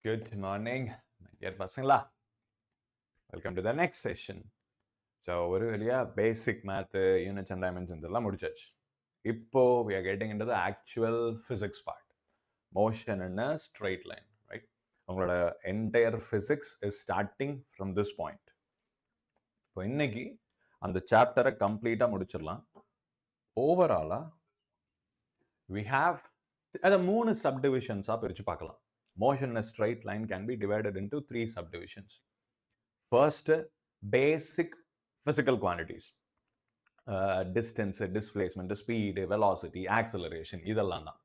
Good morning, my dear pasangla. Welcome to the next session. So, ஒரு வழியா basic math, units and dimensions எல்லாம் முடிச்சாச்சு. இப்போ we are getting into the actual physics part. Motion in a straight line, right? உங்களோட entire physics is starting from this point. இப்போ இன்னைக்கு அந்த சாப்டரை கம்ப்ளீட்டா முடிச்சிடலாம். ஓவராலா we have அதை 3 subdivisions-ஆ பிரிச்சு பார்க்கலாம். Motion in a straight line can be divided into 3 subdivisions. First, basic physical quantities. Distance, displacement, speed, velocity, acceleration, இதெல்லாம் தான்.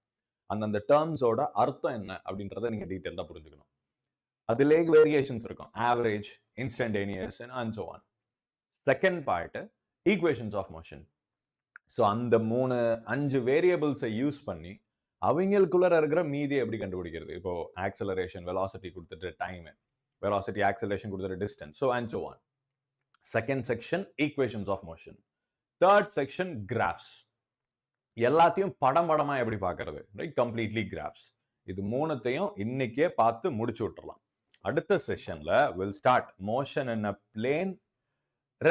அந்த terms-ஓட அர்த்தம் என்ன அப்படின்றத நீங்க டீடைலா புரிஞ்சுக்கணும். அதிலே வேரியேஷன்ஸ் இருக்கும். Average, instantaneous, and so on. Second part, equations of motion. So, அந்த 5 variables-ஐ யூஸ் பண்ணி அவங்களுக்குள்ள இருக்கிற மீதி எப்படி கண்டுபிடிக்கிறது? இப்போ ஆக்சலரேஷன், வெலாசிட்டி கொடுத்துட்டு டைம், வெலாசிட்டி ஆக்சலரேஷன் கொடுத்துட்டு distance, so and so on. Second section equations of motion. Third section graphs. எல்லாத்தையும் படமா எப்படி பார்க்கறது? Right, completely graphs. இது மூணுத்தையும் இன்னைக்கே பார்த்து முடிச்சு விட்டுறலாம். அடுத்த செஷன்ல will start motion in a plane,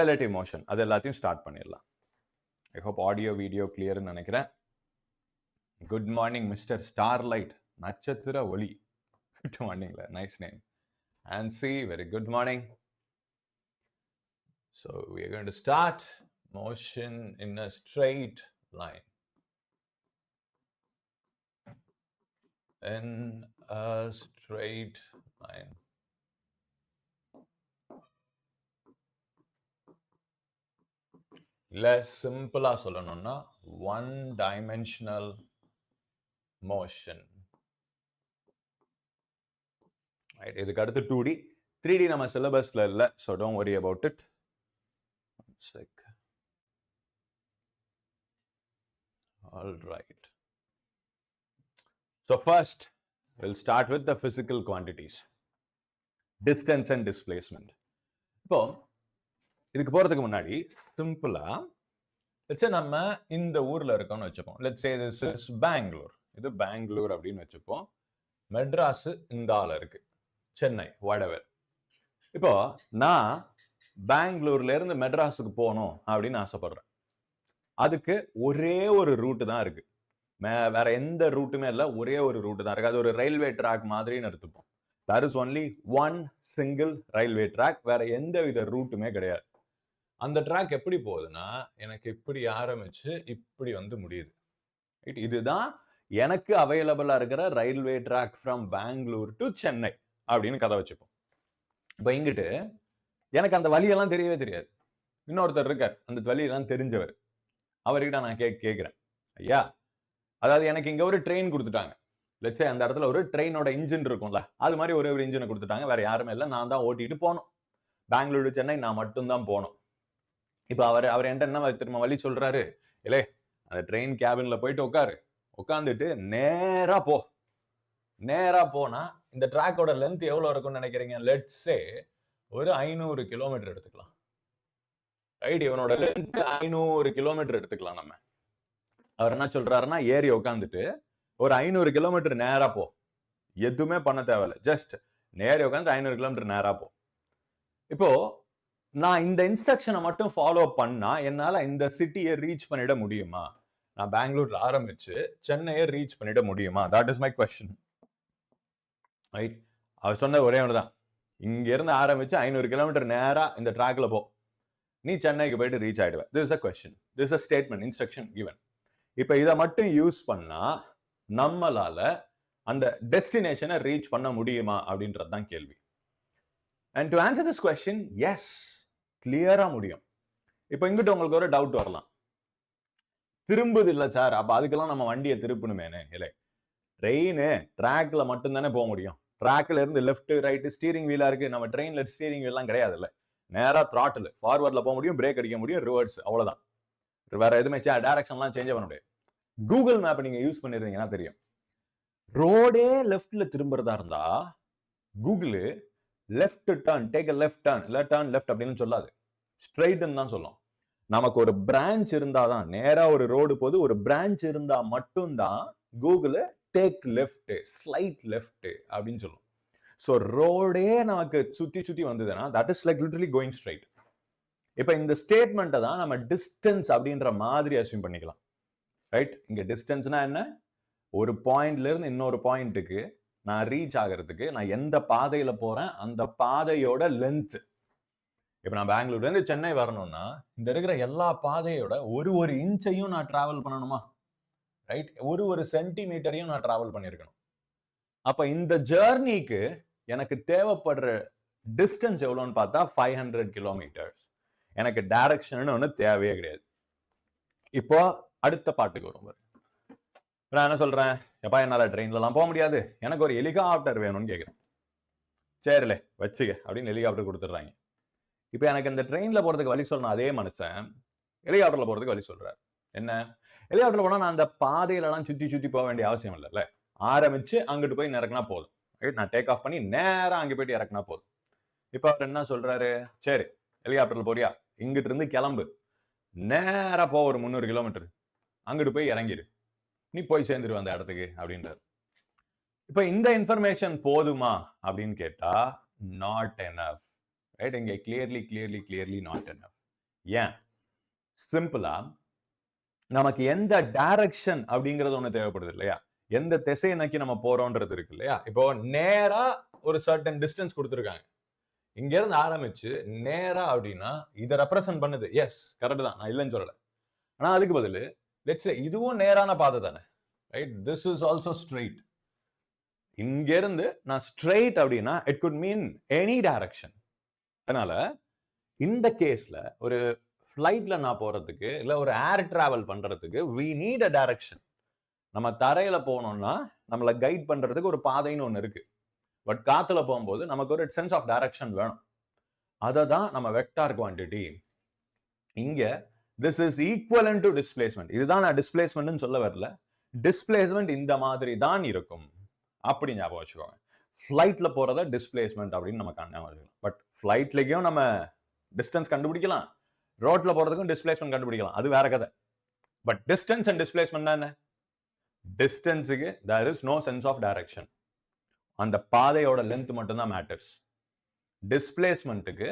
relative motion. அது எல்லாத்தையும் ஸ்டார்ட் பண்ணிடலாம். ஐ ஹோப் ஆடியோ வீடியோ கிளியர்னு நினைக்கிறேன். Good morning, Mr. Starlight. Nachatra Oli. Good morning, nice name. And see, very good morning. So, we are going to start motion in a straight line. In a straight line. Less simple sollanona, one dimensional motion. Right, இதுக்கு அடுத்து 2D, 3D நம்ம சிலபஸ்ல இல்ல, so don't worry about it. One sec. All right. So first, we'll start with the physical quantities. Distance and displacement. இப்போ இதுக்கு போறதுக்கு முன்னாடி சிம்பிளா let's say நம்ம இந்த ஊர்ல இருக்கோம்னு வச்சுப்போம். Let's say this is Bangalore. இது பெங்களூர் அப்படின்னு வச்சுப்போம். மெட்ராஸ் இந்த ஆள் இருக்கு, சென்னை, whatever. இப்போ நான் பெங்களூர்ல இருந்து மெட்ராஸுக்கு போகணும் அப்படின்னு ஆசைப்படுறேன். அதுக்கு ஒரே ஒரு ரூட் தான் இருக்கு, வேற எந்த ரூட்டுமே இல்லை, ஒரே ஒரு ரூட் தான் இருக்கு. அது ஒரு ரயில்வே ட்ராக் மாதிரின்னு எடுத்துப்போம். there is only one single railway track, வேற எந்த வித ரூட்டுமே கிடையாது. அந்த ட்ராக் எப்படி போகுதுன்னா எனக்கு இப்படி ஆரம்பிச்சு இப்படி வந்து முடியுது. இதுதான் எனக்கு அவைலபிளா இருக்கிற railway track from Bangalore to Chennai அப்படின்னு கதை வச்சுப்போம். இப்போ இங்கிட்டு எனக்கு அந்த வழியெல்லாம் தெரியவே தெரியாது. இன்னொருத்தர் இருக்கார், அந்த வழியெல்லாம் தெரிஞ்சவர். அவர்கிட்ட நான் கேட்கிறேன், ஐயா, அதாவது எனக்கு இங்க ஒரு ட்ரெயின் கொடுத்துட்டாங்க. லெட்ஸ் சே அந்த இடத்துல ஒரு ட்ரெயினோட இன்ஜின் இருக்கும்ல, அது மாதிரி ஒரே ஒரு இன்ஜினை கொடுத்துட்டாங்க. வேற யாருமே இல்லை, நான் தான் ஓட்டிட்டு போனோம். பெங்களூர் டு சென்னை நான் மட்டும்தான் போனோம். இப்போ அவர் என்கிட்ட என்ன திரும்ப வழி சொல்றாரு, இல்லை அந்த ட்ரெயின் கேபின்ல போயிட்டு உட்காந்துட்டு நேரா போனா இந்த ட்ராக்கோட லென்த் எவ்வளவு இருக்கும்னு நினைக்கிறீங்க? லெட்ஸ் சே ஒரு 500 கிலோமீட்டர் எடுத்துக்கலாம். ரைட், இவனோட லென்த் 500 கிலோமீட்டர் எடுத்துக்கலாம். நம்ம அவர் என்ன சொல்றாருன்னா, ஏறி உட்காந்துட்டு ஒரு 500 கிலோமீட்டர் நேரா போ, எதுவுமே பண்ண தேவையில்ல, ஜஸ்ட் நேரே உட்காந்து 500 கிலோமீட்டர் நேரா போ. இப்போ நான் இந்த இன்ஸ்ட்ரக்ஷனை மட்டும் ஃபாலோ பண்ணா என்னால இந்த சிட்டியை ரீச் பண்ணிட முடியுமா? நான் பெங்களூர்ல ஆரம்பிச்சு சென்னையை ரீச் பண்ணிட முடியுமா? That is my question. Right, அவர் சொன்ன ஒரே ஒன்றுதான், இங்க இருந்து ஆரம்பிச்சு 500 கிலோமீட்டர் நேரா இந்த ட்ராக்ல போ, நீ சென்னைக்கு போயிட்டு ரீச் ஆயிடுவ. This is a question, this is a statement, instruction given. இப்ப இதை மட்டும் யூஸ் பண்ணா நம்மளால அந்த டெஸ்டினேஷனை ரீச் பண்ண முடியுமா அப்படின்றது தான் கேள்வி. And to answer this question, yes, கிளியரா முடியும். இப்ப இங்கிட்ட உங்களுக்கு ஒரு டவுட் வரலாம், திரும்புது இல்ல சார், அப்ப அதுக்கெல்லாம் நம்ம வண்டியை திருப்பணுமேனு. இல்லை, ட்ரெயின் ட்ராக்ல மட்டும் தானே போக முடியும். ட்ராக்ல இருந்து லெஃப்ட் ரைட் ஸ்டீரிங் வீலா இருக்கு, நம்ம ட்ரெயின்ல ஸ்டீரிங் வீல்லாம் கிடையாது. இல்ல, நேரா த்ராட்டில் ஃபார்வர்ட்ல போக முடியும், பிரேக் அடிக்க முடியும், ரிவர்ஸ், அவ்வளவுதான். வேற எதுவுமே டைரக்ஷன்லாம் சேஞ்ச் பண்ண முடியாது. கூகுள் மேப் நீங்க யூஸ் பண்ணிருந்தீங்கன்னா தெரியும், ரோடே லெஃப்ட்ல திரும்புறதா இருந்தா Google left turn, take a left turn, இல்ல டர்ன் லெஃப்ட் அப்படின்னு சொல்லாது, ஸ்ட்ரைட்னு தான் சொல்லும். நமக்கு ஒரு பிரான்ச் இருந்தாதான், நேரா ஒரு ரோடு போது ஒரு பிரான்ச் இருந்தா மட்டும்தான் Google take left, slight left அப்படின்னு சொல்லும். ஸோ ரோடே நமக்கு சுற்றி சுற்றி வந்ததுன்னா that is like literally going straight. இப்போ இந்த ஸ்டேட்மெண்ட்டை தான் நம்ம டிஸ்டன்ஸ் அப்படின்ற மாதிரி அசியூம் பண்ணிக்கலாம். ரைட்? இங்கே டிஸ்டன்ஸ்னா என்ன? ஒரு பாயிண்ட்ல இருந்து இன்னொரு பாயிண்ட்டுக்கு நான் ரீச் ஆகிறதுக்கு நான் எந்த பாதையில் போகிறேன் அந்த பாதையோட லென்த். இப்போ நான் பெங்களூர்லேருந்து சென்னை வரணும்னா இந்த இருக்கிற எல்லா பாதையோட ஒரு இன்ச்சையும் நான் டிராவல் பண்ணணுமா? ரைட்? ஒரு சென்டிமீட்டரையும் நான் டிராவல் பண்ணியிருக்கணும். அப்போ இந்த ஜேர்னிக்கு எனக்கு தேவைப்படுற டிஸ்டன்ஸ் எவ்வளோன்னு பார்த்தா 500 கிலோமீட்டர்ஸ். எனக்கு டைரக்ஷன் ஒன்று தேவையே கிடையாது. இப்போ அடுத்த பாட்டுக்கு வரும். நான் என்ன சொல்றேன்? எப்பா என்னால் ட்ரெயின்லாம் போக முடியாது, எனக்கு ஒரு ஹெலிகாப்டர் வேணும்னு கேட்குறேன். சரில வச்சுக்க அப்படின்னு ஹெலிகாப்டர் கொடுத்துட்றாங்க. இப்போ எனக்கு இந்த ட்ரெயினில் போகிறதுக்கு வழி சொல்லணும் அதே மனுஷன் ஹெலிகாப்டரில் போகிறதுக்கு வழி சொல்கிறார். என்ன? ஹெலிகாப்டரில் போனால் நான் அந்த பாதையிலலாம் சுற்றி போக வேண்டிய அவசியம் இல்லைல்ல. ஆரம்பிச்சு அங்கிட்டு போய் இறக்குனா போதும். ரைட்? நான் டேக் ஆஃப் பண்ணி நேராக அங்கே போயிட்டு இறக்குனா போதும். இப்போ அவர் என்ன சொல்றாரு? சரி ஹெலிகாப்டரில் போறியா, இங்கிட்டு இருந்து கிளம்பு, நேராக போ ஒரு 300 கிலோமீட்டர், அங்கிட்டு போய் இறங்கிடு, நீ போய் சேர்ந்துரு அந்த இடத்துக்கு அப்படின்றார். இப்போ இந்த இன்ஃபர்மேஷன் போதுமா அப்படின்னு கேட்டா நாட் எனஃப். ரைட்? இங்கே கிளியர்லி நாட் எனஃப். ஏன்? சிம்பிளா நமக்கு எந்த டைரக்ஷன் அப்படிங்கிறது ஒன்று தேவைப்படுது இல்லையா? எந்த திசையை நோக்கி நம்ம போறோம்ன்றது இருக்கு இல்லையா? இப்போ நேரா ஒரு சர்டன் டிஸ்டன்ஸ் கொடுத்துருக்காங்க. இங்க இருந்து ஆரம்பிச்சு நேரா அப்படின்னா இதை ரெப்ரசன்ட் பண்ணுது. எஸ் கரெக்ட் தான், நான் இல்லைன்னு சொல்லல. ஆனா அதுக்கு பதில் லெட்ஸ் சே இதுவும் நேரான பாதை தானே. Right? This is also straight. இங்க இருந்து நான் ஸ்ட்ரெயிட் அப்படின்னா it good mean any direction. அதனால இந்த கேஸ்ல ஒரு ஃபிளைட்ல நான் போறதுக்கு இல்ல ஒரு ஏர் டிராவல் பண்றதுக்கு we need a direction. நம்ம தரையில போனோம்னா நம்மளை கைட் பண்றதுக்கு ஒரு பாதைன்னு ஒன்று இருக்கு. பட் காத்துல போகும்போது நமக்கு ஒரு சென்ஸ் ஆஃப் டைரக்ஷன் வேணும். அதை தான் நம்ம வெக்டார் குவான்டிட்டி. இங்க this is equivalent to displacement. இதுதான் நான் டிஸ்பிளேஸ்மெண்ட்னு சொல்ல வரல. டிஸ்பிளேஸ்மெண்ட் இந்த மாதிரி தான் இருக்கும் அப்படி ஞாபகம் வச்சுக்கோங்க. ஃபிளைட்ல போறத டிஸ்பிளேஸ்மெண்ட் அப்படின்னு நம்ம ஞாபகம் வச்சுக்கலாம். பட் ஃபிளைட்லயும் நம்ம டிஸ்டன்ஸ் கண்டுபிடிக்கலாம், ரோட்ல போறதுக்கும் டிஸ்பிளேஸ்மெண்ட் கண்டுபிடிக்கலாம், அது வேற கதை. பட் டிஸ்டன்ஸ் அண்ட் டிஸ்பிளேஸ்மெண்ட் என்ன? டிஸ்டன்ஸுக்கு there is no sense of direction. அந்த பாதையோட லென்த் மட்டும் தான் மேட்டர்ஸ். டிஸ்பிளேஸ்மெண்ட்டுக்கு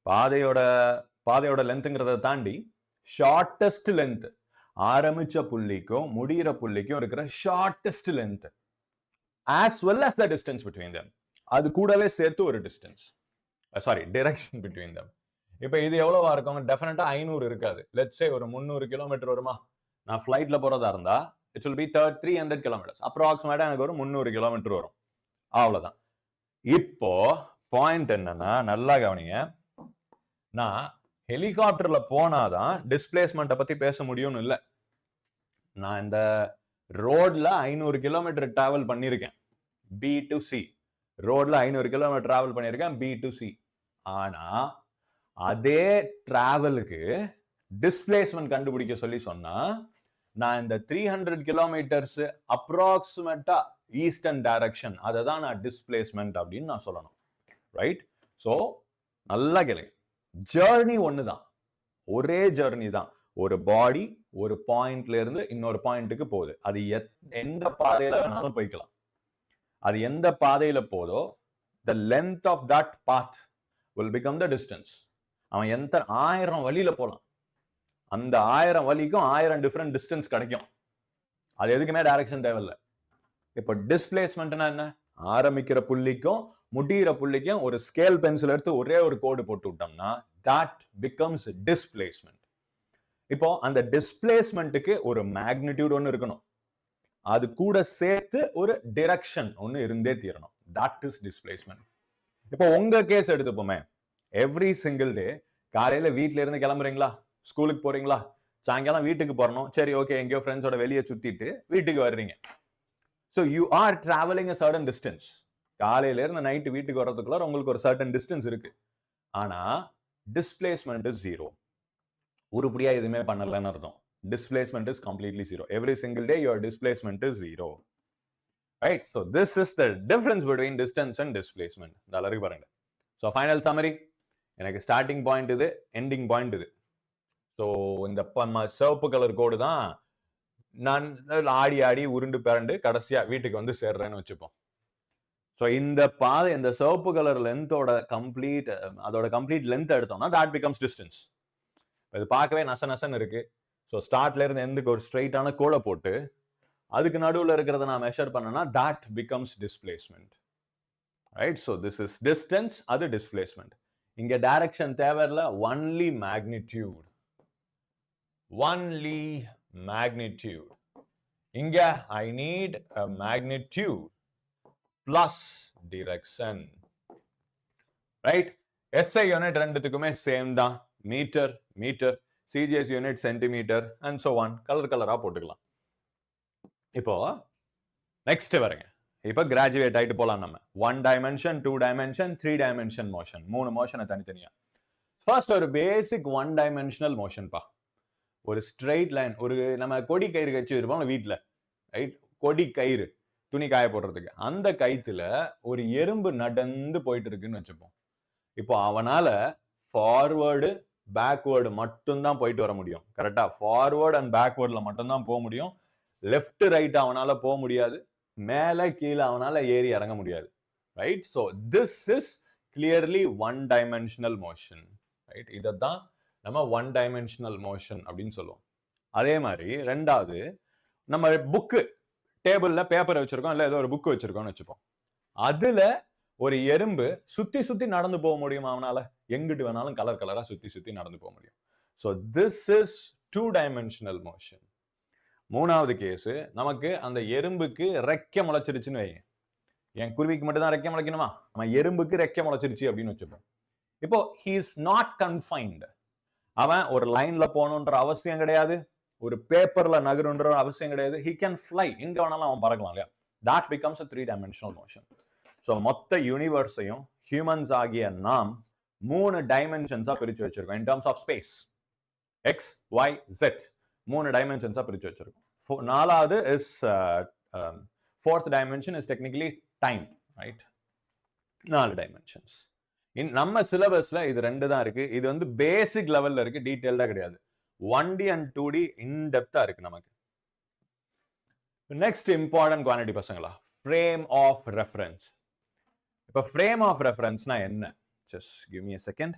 பாதையோட லென்த்ங்கிறத தாண்டி ஷார்ட்டஸ்ட் லென்த், ஆரம்பிச்ச புள்ளிக்கும் முடிகிற புள்ளிக்கும் இருக்கிற shortest length as well as the distance between them. அது கூடவே சேர்த்து ஒரு டிஸ்டன்ஸ், டைரக்ஷன் between them. இப்போ இது எவ்வளவா இருக்கும்? டெஃபினட்டா 500 இருக்காது. லெட்ஸ் சே ஒரு 300 கிலோமீட்டர் வருமா? நான் ஃபிளைட்ல போறதா இருந்தா it will be 300 kilometers. அப்ராக்சிமேட்டா எனக்கு ஒரு 300 கிலோமீட்டர் வரும். அவ்வளவுதான். இப்போ பாயிண்ட் என்னன்னா நல்லா கவனிங்க. நான் ஹெலிகாப்டர்ல போனாதான் டிஸ்பிளேஸ்மெண்ட்டை பத்தி பேச முடியும்னு இல்லை. நான் இந்த ரோட்ல 500 கிலோமீட்டர் டிராவல் பண்ணியிருக்கேன் பி டு சி. ரோட்ல 500 கிலோமீட்டர் டிராவல் பண்ணியிருக்கேன் பி டு சி. ஆனா அதே டிராவலுக்கு டிஸ்பிளேஸ்மெண்ட் கண்டுபிடிக்க சொல்லி சொன்னா நான் இந்த 300 கிலோமீட்டர்ஸ் அப்ராக்சிமேட்டா ஈஸ்டர்ன் டைரக்ஷன், அதை தான் நான் டிஸ்பிளேஸ்மெண்ட் அப்படின்னு நான் சொல்லணும். ரைட்? ஸோ நல்லா கேளுங்க, ஜேர்னி ஒன்று தான், ஒரே ஜேர்னி தான். ஒரு பாடி ஒரு பாயிண்ட்ல இருந்து இன்னொரு பாயிண்ட்டுக்கு போகுது. அது எந்த பாதையில வேணாலும் போய்க்கலாம். அது எந்த பாதையில போதோ the length of that path will become the distance. அவன் எந்த 1000 வழியில போலாம், அந்த 1000 வழிக்கும் 1000 டிஃபரெண்ட் டிஸ்டன்ஸ் கிடைக்கும். அது எதுக்குமே டைரக்ஷன் தேவையில்லை. இப்போ டிஸ்பிளேஸ்மெண்ட்னா என்ன? ஆரம்பிக்கிற புள்ளிக்கும் முடிகிற புள்ளிக்கும் ஒரு ஸ்கேல் பென்சில் எடுத்து ஒரே ஒரு கோடு போட்டு விட்டோம்னா that becomes displacement. இப்போ அந்த டிஸ்பிளேஸ்மெண்ட்டுக்கு ஒரு மேக்னிடியூட் ஒன்று இருக்கணும், அது கூட சேர்த்து ஒரு டிரெக்ஷன் ஒன்று இருந்தே தீரணும். that is displacement. இப்போ உங்க கேஸ் எடுத்துப்போமே, எவ்ரி சிங்கிள் டே காலையில வீட்ல இருந்து கிளம்புறீங்களா, ஸ்கூலுக்கு போறீங்களா, சாயங்காலம் வீட்டுக்கு போறணும், சரி ஓகே எங்கேயோ ஃப்ரெண்ட்ஸோட வெளியே சுத்திட்டு வீட்டுக்கு வர்றீங்க. So you are travelling a certain distance. காலையில இருந்து நைட்டு வீட்டுக்கு வர்றதுக்குள்ள உங்களுக்கு ஒரு சர்டன் டிஸ்டன்ஸ் இருக்கு. ஆனா டிஸ்பிளேஸ்மெண்ட் இஸ் ஜீரோ. உருப்படியா எதுவுமே பண்ணலன்னு அர்த்தம். Displacement is completely zero. Every single day your displacement is zero. Right? So this is the difference between distance and displacement. நல்லா இருக்கு பாருங்க. ஸோ ஃபைனல் சம்மரி, எனக்கு ஸ்டார்டிங் பாயிண்ட் இது, எண்டிங் பாயிண்ட் இது. ஸோ இந்த சிவப்பு கலர் கோடு தான் நான் ஆடி ஆடி உருண்டு பிறண்டு கடைசியா வீட்டுக்கு வந்து சேர்றேன்னு வச்சுப்போம். ஸோ இந்த பாதை இந்த சிவப்பு கலர் லென்த்தோட கம்ப்ளீட் லென்த் எடுத்தோம்னா that becomes distance. இது பார்க்கவே நசன்னு இருக்கு. ஸோ ஸ்டார்ட்ல இருந்து எந்துக்கு ஒரு ஸ்ட்ரைட்டான கோடை போட்டு அதுக்கு நடுவில் இருக்கிறத நான் மெஷர் பண்ணனா that becomes displacement. Right? So this is distance, அது displacement. இங்க டைரக்ஷன் தேவையில்ல, only magnitude. Only magnitude. இங்க I need a magnitude plus direction. Right? SI unit ரெண்டுத்துக்குமே சேம் தான். Metre, CGS unit centimetre and so on. கலரா போட்டுக்கலாம். இப்போ next வரங்க. இப்போ கிராஜுவேட் ஆயிட்டு போலாம் நம்ம. 1 dimension, 2 dimension, 3 dimension motion. 3 மோஷனை தனித்தனியா. ஃபர்ஸ்ட் ஒரு பேசிக் 1 dimensional motion பா. ஒரு ஸ்ட்ரெயிட் லைன், ஒரு நம்ம கொடி கயிறு வச்சு இருப்போம் வீட்டில், ரைட்? கொடி கயிறு துணி காய போடுறதுக்கு. அந்த கயித்துல ஒரு எறும்பு நடந்து போயிட்டு இருக்குன்னு வச்சுப்போம். இப்போ அவனால ஃபார்வேர்டு பேக்வேர்டு மட்டும்தான் போயிட்டு வர முடியும். கரெக்டா? ஃபார்வேர்டு அண்ட் பேக்வேர்ட்ல மட்டும்தான் போக முடியும். லெஃப்ட் ரைட் அவனால போக முடியாது. மேல கீழே அவனால ஏறி இறங்க முடியாது. Right? So this is clearly 1 dimensional motion. Right? இதைத்தான் நம்ம 1 dimensional motion அப்படின்னு சொல்லுவோம். அதே மாதிரி ரெண்டாவது, நம்ம புக்கு டேபிள்ல பேப்பர் வச்சிருக்கோம், இல்ல ஏதோ ஒரு புக் வச்சிருக்கோம்னு வச்சுப்போம். அதுல ஒரு எறும்பு சுத்தி நடந்து போக முடியும் அவனால. எங்கிட்டு வேணாலும் கலரா சுத்தி நடந்து போக முடியும். So this is 2 dimensional motion. மூணாவது கேஸ், நமக்கு அந்த எறும்புக்கு ரெக்கை முளைச்சிருச்சுன்னு வைங்க. என் குருவிக்கு மட்டும் தான் ரெக்கை முளைக்கணுமா? நம்ம எறும்புக்கு ரெக்கை முளைச்சிருச்சு அப்படின்னு வச்சுப்போம். இப்போ he is not confined. அவன் ஒரு லைன்ல போகணுன்ற அவசியம் கிடையாது, ஒரு பேப்பர்ல நகருன்ற அவசியம் கிடையாது. he can fly. எங்க வேணாலும் அவன் பறக்கலாம் இல்லையா? that becomes a 3 dimensional motion. So மொத்த யூனிவர்ஸையும் ஹியூமன்ஸ் ஆகிய நாம் 3 டைமென்ஷன்ஸா பிரிச்சு வச்சிருக்கோம். In terms of space, X, Y, Z 3 டைமென்ஷன்ஸா பிரிச்சு வச்சிருக்கோம். நாலாவது is fourth dimension is technically time. Right? 4 dimensions. நம்ம சிலபஸ்ல இது 2 தான் இருக்கு. இது வந்து பேசிக் லெவல்ல இருக்கு, டீடைல்டா கிடையாது. 1D and 2D இன்டெப்தா இருக்கு நமக்கு. நெக்ஸ்ட் இம்பார்ட்டன்ட் குவான்டிட்டி பசங்களா, ஃப்ரேம் ஆஃப் ரெஃபரன்ஸ். இப்ப ஃப்ரேம் ஆஃப் ரெஃபரன்ஸ்னா என்ன? Just give me a second.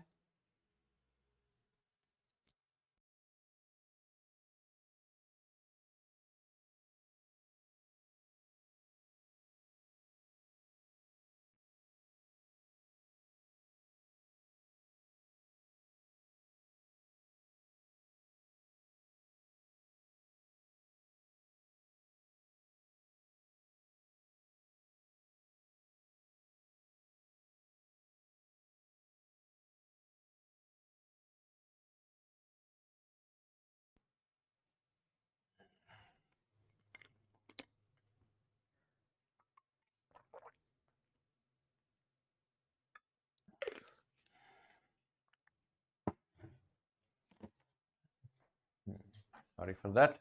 Sorry for that.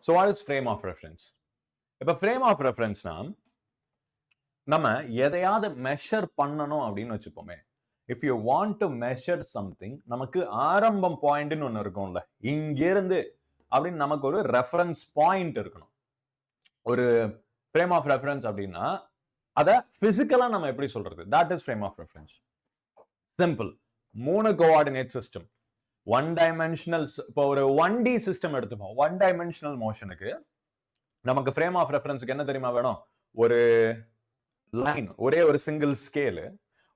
So what is frame of reference? இப்ப frame of reference னா நம்ம எதையாவது மெஷர் பண்ணணும் அப்படின்னு வச்சுப்போமே. if you want to measure something, நமக்கு ஆரம்பம் பாயிண்ட்னு ஒன்று இருக்கும்ல, இங்கிருந்து அப்படின்னு நமக்கு ஒரு ரெஃபரன்ஸ் பாயிண்ட் இருக்கணும். ஒரு frame of reference அப்படின்னா அதை பிசிக்கலா நம்ம எப்படி சொல்றது? that is frame of reference. Simple. 3 coordinate system, 1 dimensional. இப்போ ஒரு 1D சிஸ்டம் எடுத்துப்போம். 1 dimensional மோஷனுக்கு நமக்கு ஃப்ரேம் ஆஃப் ரெஃபரன்ஸ்க்கு என்ன தெரியுமா வேணும்? ஒரு லைன், ஒரே ஒரு சிங்கிள் ஸ்கேலு,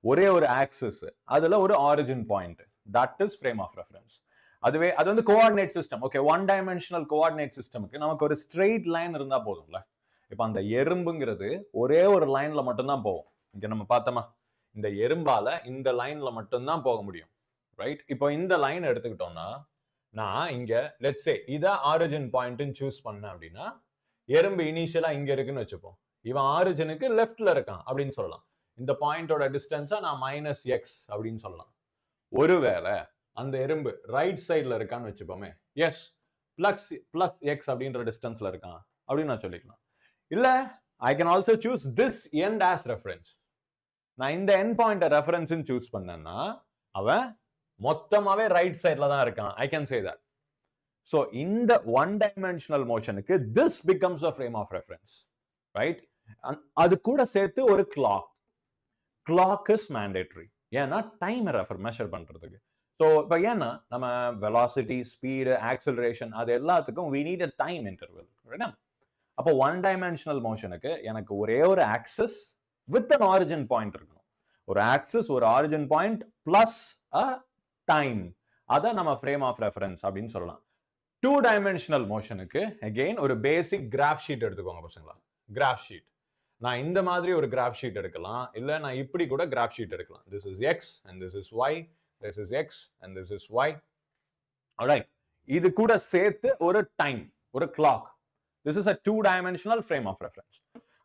ஒரே ஒரு ஆக்சிஸ், அதுல ஒரு origin point. That is frame of reference. அதுவே அது வந்து coordinate system. Okay, 1 dimensional coordinate சிஸ்டமுக்கு நமக்கு ஒரு ஸ்ட்ரெயிட் லைன் இருந்தா போதும்ல. இப்ப அந்த எறும்புங்கிறது ஒரே ஒரு லைன்ல மட்டும்தான் போகும். இங்க நம்ம பார்த்தோமா, இந்த எறும்பால இந்த லைன்ல மட்டும்தான் போக முடியும். ரைட்? இப்போ இந்த லைன் எடுத்துக்கிட்டோம்னா, நான் இங்க லெட்ஸ் சே இத ஆரிஜின் பாயிண்ட்னு சூஸ் பண்ணேன் அப்படின்னா, எறும்பு இனிஷியலா இங்க இருக்குன்னு வச்சுப்போம். இவன் ஆரிஜினுக்கு லெஃப்ட்ல இருக்கான் அப்படின்னு சொல்லலாம். இந்த பாயிண்டோட டிஸ்டன்ஸா நான் -x அப்படின்னு சொல்லலாம். ஒருவேளை அந்த எறும்பு ரைட் சைட்ல இருக்கான்னு வச்சுப்போமே, எஸ் பிளஸ் எக்ஸ் அப்படின்ற டிஸ்டன்ஸ்ல இருக்கான் அப்படின்னு நான் சொல்லிக்கலாம். இல்ல, I can also choose this end as reference. நான் இந்த எண்ட் பாயிண்ட ரெஃபரன்ஸ் சூஸ் பண்ணேன்னா அவன் மொத்தமாவே ரைட் சைட்ல தான் இருக்கான். I can say that. So இந்த 1 dimensional மோஷனுக்கு this becomes a frame of reference. Right? அது கூட சேர்த்து ஒரு clock is mandatory. ஏன்னா டைம் மெஷர் பண்றதுக்கு. ஸோ இப்போ ஏன்னா நம்ம வெலாசிட்டி, ஸ்பீடு, ஆக்சலரேஷன் அது எல்லாத்துக்கும் we need a time interval. ரைட்டா? அப்போ ஒன் டைமென்ஷனல் மோஷனுக்கு எனக்கு ஒரே ஒரு axis with an origin point இருக்கணும். ஒரு ஆக்சிஸ், ஒரு ஆரிஜின் பாயிண்ட் பிளஸ் அ டைம். அதை நம்ம ஃப்ரேம் ஆஃப் ரெஃபரன்ஸ் அப்படின்னு சொல்லலாம். டூ டைமென்ஷனல் மோஷனுக்கு அகெயின் ஒரு பேசிக் கிராஃப் ஷீட் எடுத்துக்கோங்க பசங்களா. கிராஃப் ஷீட் நான் இந்த மாதிரி ஒரு கிராஃப் ஷீட் எடுக்கலாம், இல்ல நான் இப்படி கூட கிராஃப் ஷீட் எடுக்கலாம். This is x and this is y, this is x and this is y. Alright, இது கூட சேர்த்து ஒரு டைம், ஒரு clock. This is a two dimensional frame of reference.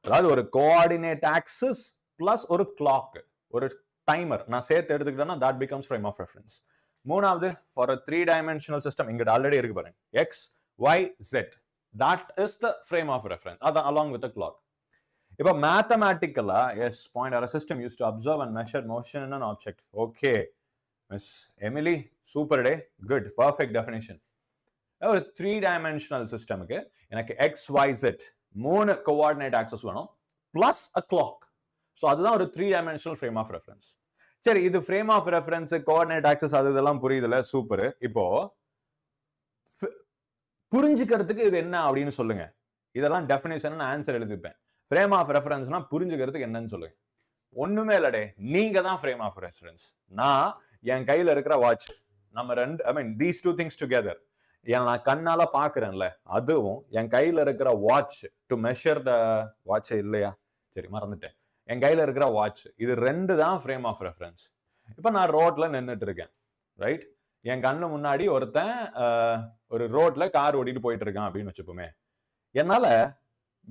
அதாவது ஒரு கோஆர்டினேட் ஆக்சிஸ் பிளஸ் ஒரு clock, ஒரு டைமர் நான் சேர்த்து எடுத்துக்கிட்டேன்னா that becomes frame of reference. மூணாவது for a three dimensional system, இங்க ஆல்ரெடி இருக்கு பாருங்க, x y z, that is the frame of reference, அது along with the clock. இப்போ மேத்தமேட்டிக்கலா as point or system use to observe and measure motion in an object. Okay miss Emily, super day, good, perfect definition. ஒரு three dimensional சிஸ்டமுக்கு எனக்கு X Y Z மூணு coordinate axes வேணும் plus a clock. So அதுதான் ஒரு three dimensional frame of reference. சரி, இது frame of reference, coordinate axes, அது இதெல்லாம் புரியுதுல, சூப்பர். இப்போ புரிஞ்சுக்கிறதுக்கு இது என்ன அப்படின்னு சொல்லுங்க. இதெல்லாம் டெஃபினேஷன் ஆன்சர் எழுதிப்பேன். ஃப்ரேம் ஆஃப் ரெஃபரன்ஸ்னா புரிஞ்சுக்கிறதுக்கு என்னன்னு சொல்லுங்க. ஒண்ணுமே இல்லடே, நீங்க தான் ஃப்ரேம் ஆஃப் ரெஃபரன்ஸ். நான் என் கையில இருக்கிற வாட்ச், நம்ம ரெண்டு, I mean these two things together, நான் கண்ணால பாக்குறேன்ல, அதுவும் என் கையில இருக்கிற watch to measure the watch இல்லையா, சரி மறந்துட்டேன், என் கையில இருக்கிற வாட்ச், இது ரெண்டு தான் ஃப்ரேம் ஆஃப் ரெஃபரன்ஸ். இப்ப நான் ரோட்ல நின்றுட்டு இருக்கேன், ரைட்? என் கண்ணு முன்னாடி ஒருத்தன் ஒரு ரோட்ல கார் ஓட்டிட்டு போயிட்டு இருக்கான் அப்படின்னு வச்சுப்போமே. என்னால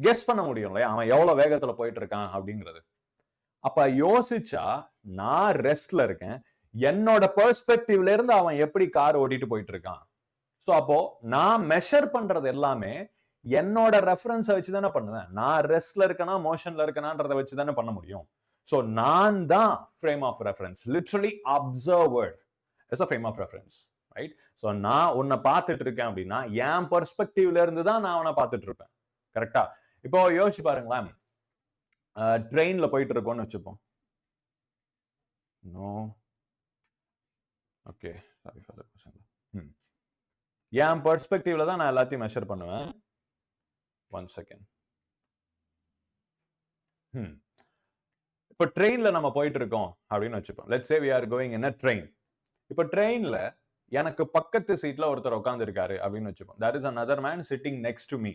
கெஸ் பண்ண முடியும் இல்லையா அவன் எவ்வளவு வேகத்துல போயிட்டு இருக்கான் அப்படிங்கிறது. அப்ப யோசிச்சா நான் ரெஸ்ட்ல இருக்கேன், என்னோட பெர்ஸ்பெக்டிவ்ல இருந்து அவன் எப்படி கார் ஓட்டிட்டு போயிட்டு இருக்கான். சோ அப்போ நான் மெஷர் பண்றது எல்லாமே என்னோட ரெஃபரன்ஸை வச்சு தானே பண்ணுவேன். நான் ரெஸ்ட்ல இருக்கனா மோஷன்ல இருக்கனான்றதை வச்சு தானே பண்ண முடியும். சோ நான் தான் frame of reference, literally observer as a frame of reference, right? So நான் உன்னை பார்த்துட்டு இருக்கேன் அப்படின்னா என் பெர்ஸ்பெக்டிவ்ல இருந்து தான் நான் அவனை பார்த்துட்டு இருப்பேன். கரெக்டா? இப்போ யோசிச்சு பாருங்களேன், ட்ரெயின்ல போயிட்டு இருக்கோம்னு வச்சுப்போம். No, okay, sorry for that question. என் பெர்ஸ்பெக்டிவ்ல தான் நான் எல்லாத்தையும் மெஷர் பண்ணுவேன். One second. இப்போ ட்ரெயின்ல நம்ம போயிட்டு இருக்கோம் அப்படின்னு வச்சுப்போம். Let's say we are going in a train. இப்போ ட்ரெயின்ல எனக்கு பக்கத்து சீட்ல ஒருத்தர் உட்கார்ந்து இருக்காரு அப்படின்னு வச்சுப்போம். there is another man sitting next to me.